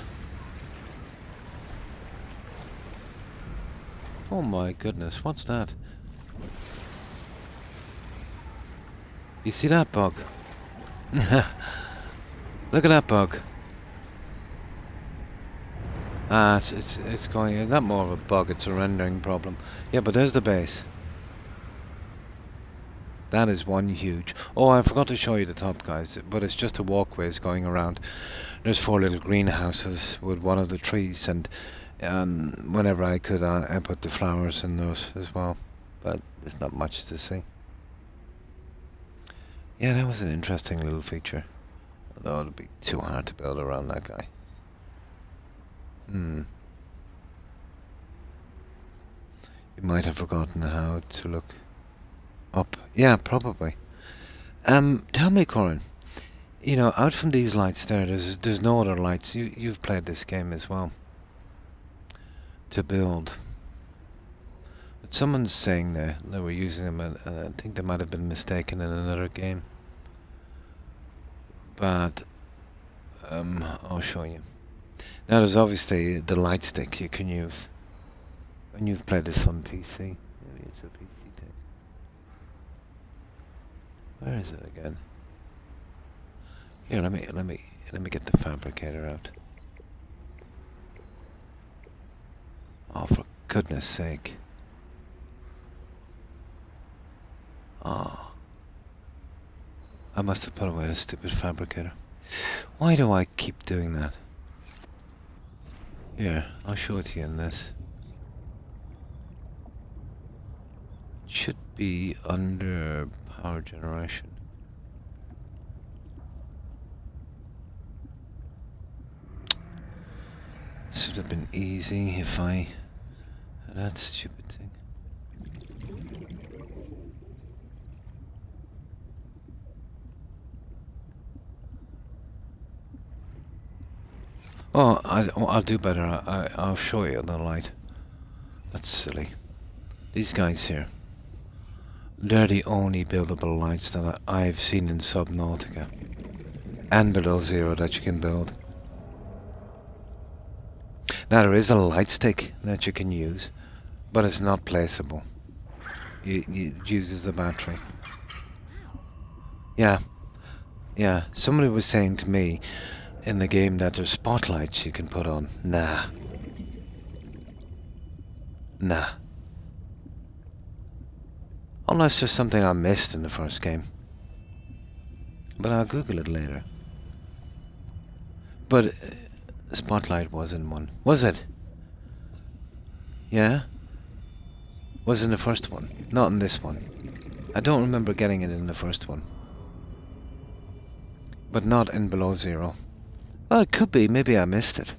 Speaker 1: Oh my goodness, what's that? You see that bug? Look at that bug. Ah, it's going, not more of a bug, it's a rendering problem. Yeah, but there's the base. That is one huge... Oh, I forgot to show you the top, guys, but it's just a walkways going around. There's 4 little greenhouses with one of the trees, and whenever I could, I put the flowers in those as well. But there's not much to see. Yeah, that was an interesting little feature. Although it'd be too hard to build around that guy. You might have forgotten how to look up. Yeah, probably. Tell me, Corin. You know, out from these lights there's no other lights. You've played this game as well. To build. But someone's saying they were using them, and I think they might have been mistaken in another game. But I'll show you. Now there's obviously the light stick you can use when you've played this on PC. Maybe it's a PC thing. Where is it again? Here, let me get the fabricator out. Oh, for goodness sake. Oh. I must have put away the stupid fabricator. Why do I keep doing that? Here, I'll show it to you in this. It should be under power generation. would have been easy if I had that stupid thing. Oh, I'll do better. I'll show you the light. That's silly. These guys here, they're the only buildable lights that I've seen in Subnautica. And Below Zero that you can build. Now there is a light stick that you can use, but it's not placeable. It uses a battery. Yeah. Yeah, somebody was saying to me in the game that there's spotlights you can put on. Nah. Nah. Unless there's something I missed in the first game. But I'll Google it later. But Spotlight was in one. Was it? Yeah? Was in the first one. Not in this one. I don't remember getting it in the first one. But not in Below Zero. Well, it could be. Maybe I missed it.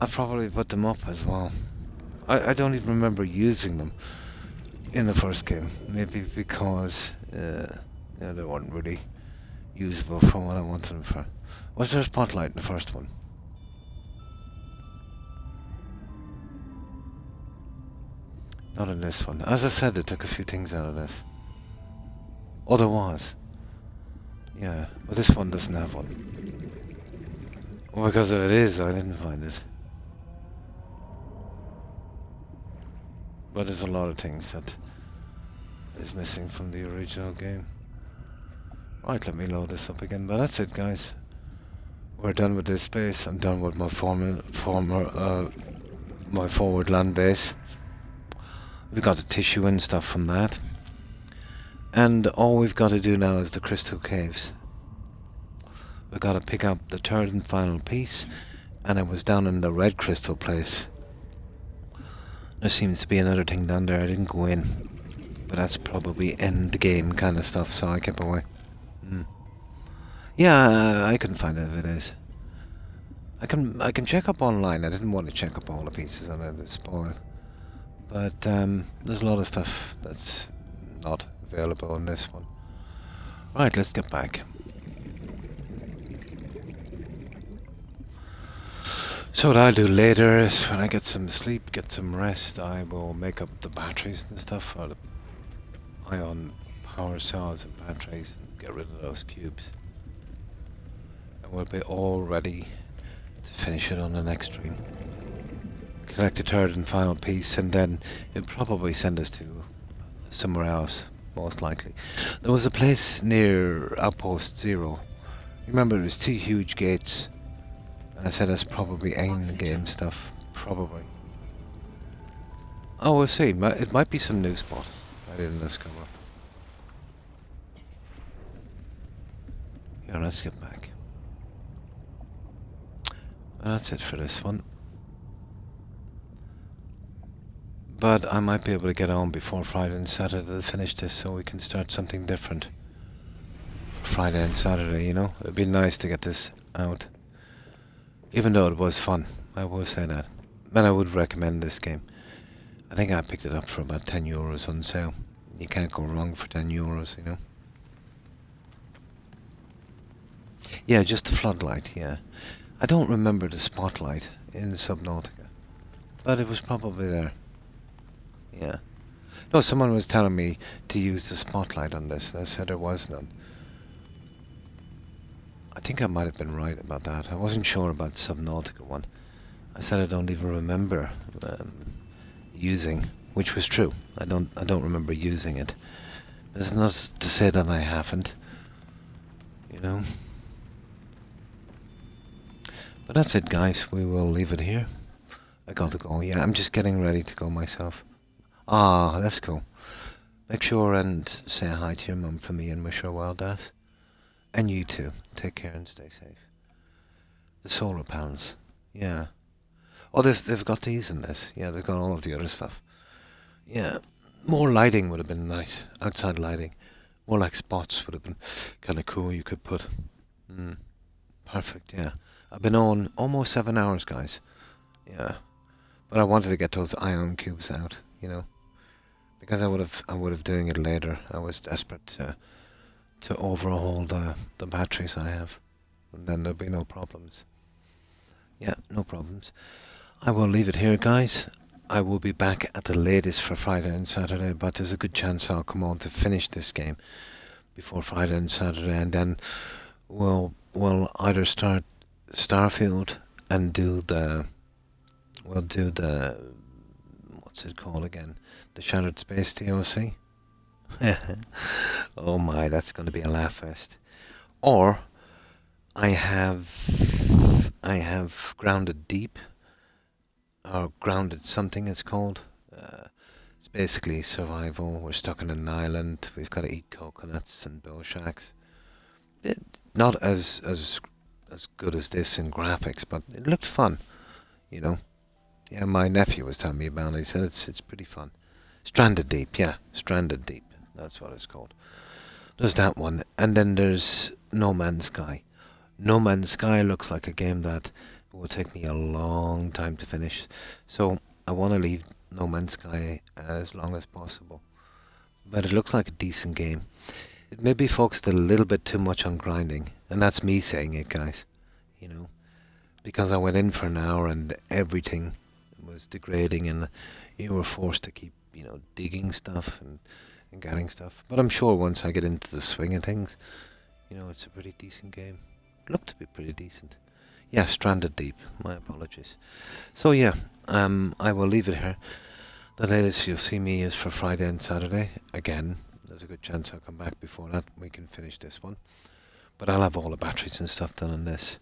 Speaker 1: I probably put them up as well. I don't even remember using them in the first game. Maybe because they weren't really usable for what I wanted them for. Was there a spotlight in the first one? Not in this one. As I said, they took a few things out of this. Oh, there was. Yeah, but this one doesn't have one. Well, because if it is, I didn't find it. But there's a lot of things that is missing from the original game. Right, let me load this up again. But that's it, guys. We're done with this base. I'm done with my my forward land base. We got the tissue and stuff from that. And all we've got to do now is the crystal caves. We've got to pick up the third and final piece, and it was down in the red crystal place. There seems to be another thing down there. I didn't go in, but that's probably end game kind of stuff, so I kept away. Yeah, I can find it if it is. I can check up online. I didn't want to check up all the pieces on it, it's spoil. But there's a lot of stuff that's not available in this one. Right, let's get back. So what I'll do later is when I get some sleep, get some rest, I will make up the batteries and stuff, or the ion power cells and batteries, and get rid of those cubes. And we'll be all ready to finish it on the next stream. Collect the third and final piece, and then it'll probably send us to somewhere else, most likely. There was a place near Outpost Zero. Remember, there was 2 huge gates. And I said that's probably end game stuff. Probably. Oh, we'll see. It might be some new spot I didn't discover. Yeah, let's get back. Well, that's it for this one. But I might be able to get on before Friday and Saturday to finish this, so we can start something different. Friday and Saturday, you know? It'd be nice to get this out. Even though it was fun, I will say that. And I would recommend this game. I think I picked it up for about €10 on sale. You can't go wrong for €10, you know? Yeah, just the floodlight, yeah. I don't remember the spotlight in Subnautica. But it was probably there. Yeah. No, someone was telling me to use the spotlight on this, and I said there was none. I think I might have been right about that. I wasn't sure about Subnautica one. I said I don't even remember using, which was true. I don't remember using it. There's not to say that I haven't, you know. But that's it, guys. We will leave it here. I got to go. Yeah, I'm just getting ready to go myself. Ah, that's cool. Make sure and say hi to your mum for me and wish her well, Dad. And you too. Take care and stay safe. The solar panels. Yeah. Oh, they've got these in this. Yeah, they've got all of the other stuff. Yeah. More lighting would have been nice. Outside lighting. More like spots would have been kind of cool. You could put. Perfect. Yeah. I've been on almost 7 hours, guys. Yeah. But I wanted to get those ion cubes out, you know, because I would have doing it later. I was desperate to overhaul the batteries I have, and then there'll be no problems. Yeah, no problems. I will leave it here, guys. I will be back at the latest for Friday and Saturday, but there's a good chance I'll come on to finish this game before Friday and Saturday, and then we'll either start Starfield and do the what's it called again? The Shattered Space DLC. Oh my, that's going to be a laugh fest. Or I have Grounded Deep, or Grounded something it's called. It's basically survival. We're stuck on an island. We've got to eat coconuts and build shacks. Not as good as this in graphics, but it looked fun, you know. Yeah, my nephew was telling me about it. He said it's pretty fun. Stranded Deep, yeah, Stranded Deep. That's what it's called. There's that one, and then there's No Man's Sky. No Man's Sky looks like a game that will take me a long time to finish, so I want to leave No Man's Sky as long as possible. But it looks like a decent game. It may be focused a little bit too much on grinding, and that's me saying it, guys. You know, because I went in for an hour and everything was degrading, and you were forced to keep, you know, digging stuff and getting stuff. But I'm sure once I get into the swing of things, you know, it's a pretty decent game. Looked to be pretty decent. Yeah, Stranded Deep. My apologies. So yeah, I will leave it here. The latest you'll see me is for Friday and Saturday. Again, there's a good chance I'll come back before that. We can finish this one. But I'll have all the batteries and stuff done on this.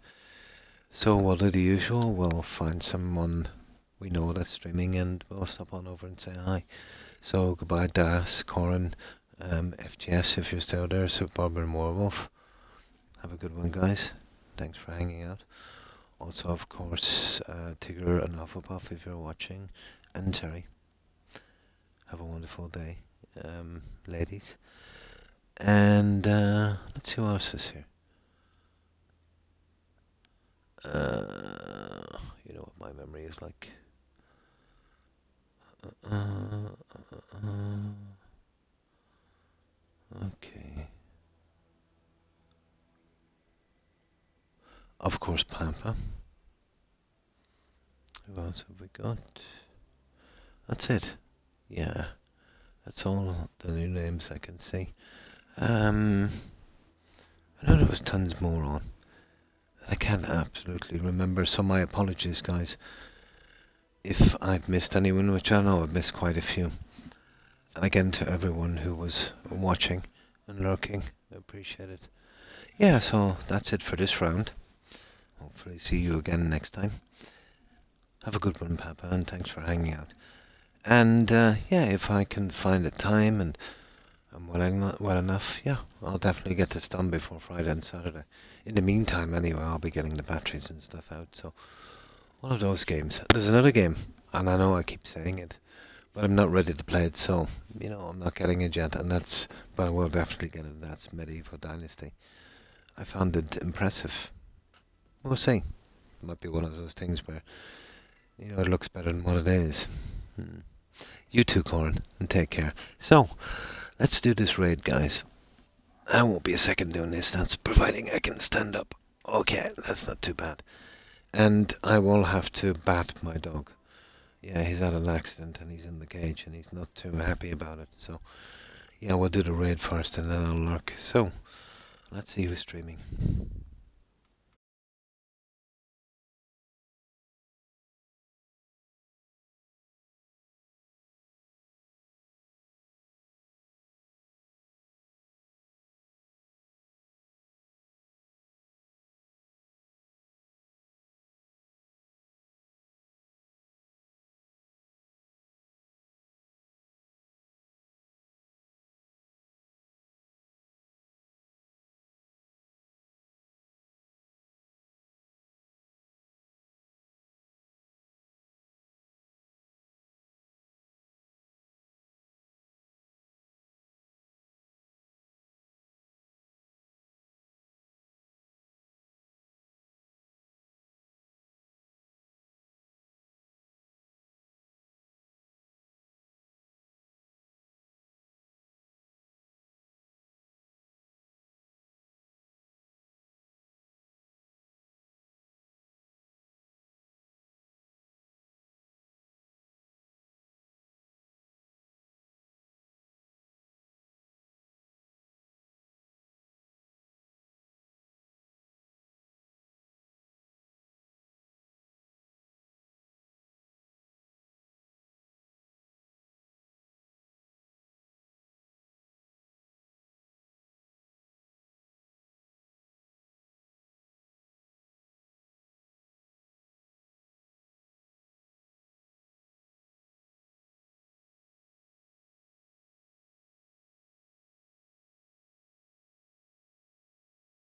Speaker 1: So we'll do the usual. We'll find someone we know that's streaming, and we'll stop on over and say hi. So goodbye, Das, Corin, FGS if you're still there, Superbob and Warwolf. Have a good one, guys. Thanks for hanging out. Also, of course, Tigger and Hufflepuff if you're watching, and Terry. Have a wonderful day, ladies. And let's see who else is here. You know what my memory is like. Okay. Of course, Pampa. Who else have we got? That's it. Yeah. That's all the new names I can see. I know there was tons more on. I can't absolutely remember, so my apologies, guys, if I've missed anyone, which I know I've missed quite a few. And again, to everyone who was watching and lurking, I appreciate it. Yeah, so that's it for this round. Hopefully see you again next time. Have a good one, Papa, and thanks for hanging out. And yeah, if I can find a time and I'm well enough, yeah, I'll definitely get this done before Friday and Saturday. In the meantime, anyway, I'll be getting the batteries and stuff out, so one of those games. There's another game, and I know I keep saying it, but I'm not ready to play it, so, you know, I'm not getting it yet, but I will definitely get it. That's Medieval Dynasty. I found it impressive. We'll see. It might be one of those things where, you know, it looks better than what it is. You too, Corin, and take care. So, let's do this raid, guys. I won't be a second doing this, that's providing I can stand up. Okay, that's not too bad. And I will have to bat my dog. Yeah, he's had an accident and he's in the cage and he's not too happy about it. So, yeah, we'll do the raid first and then I'll lurk. So, let's see who's streaming.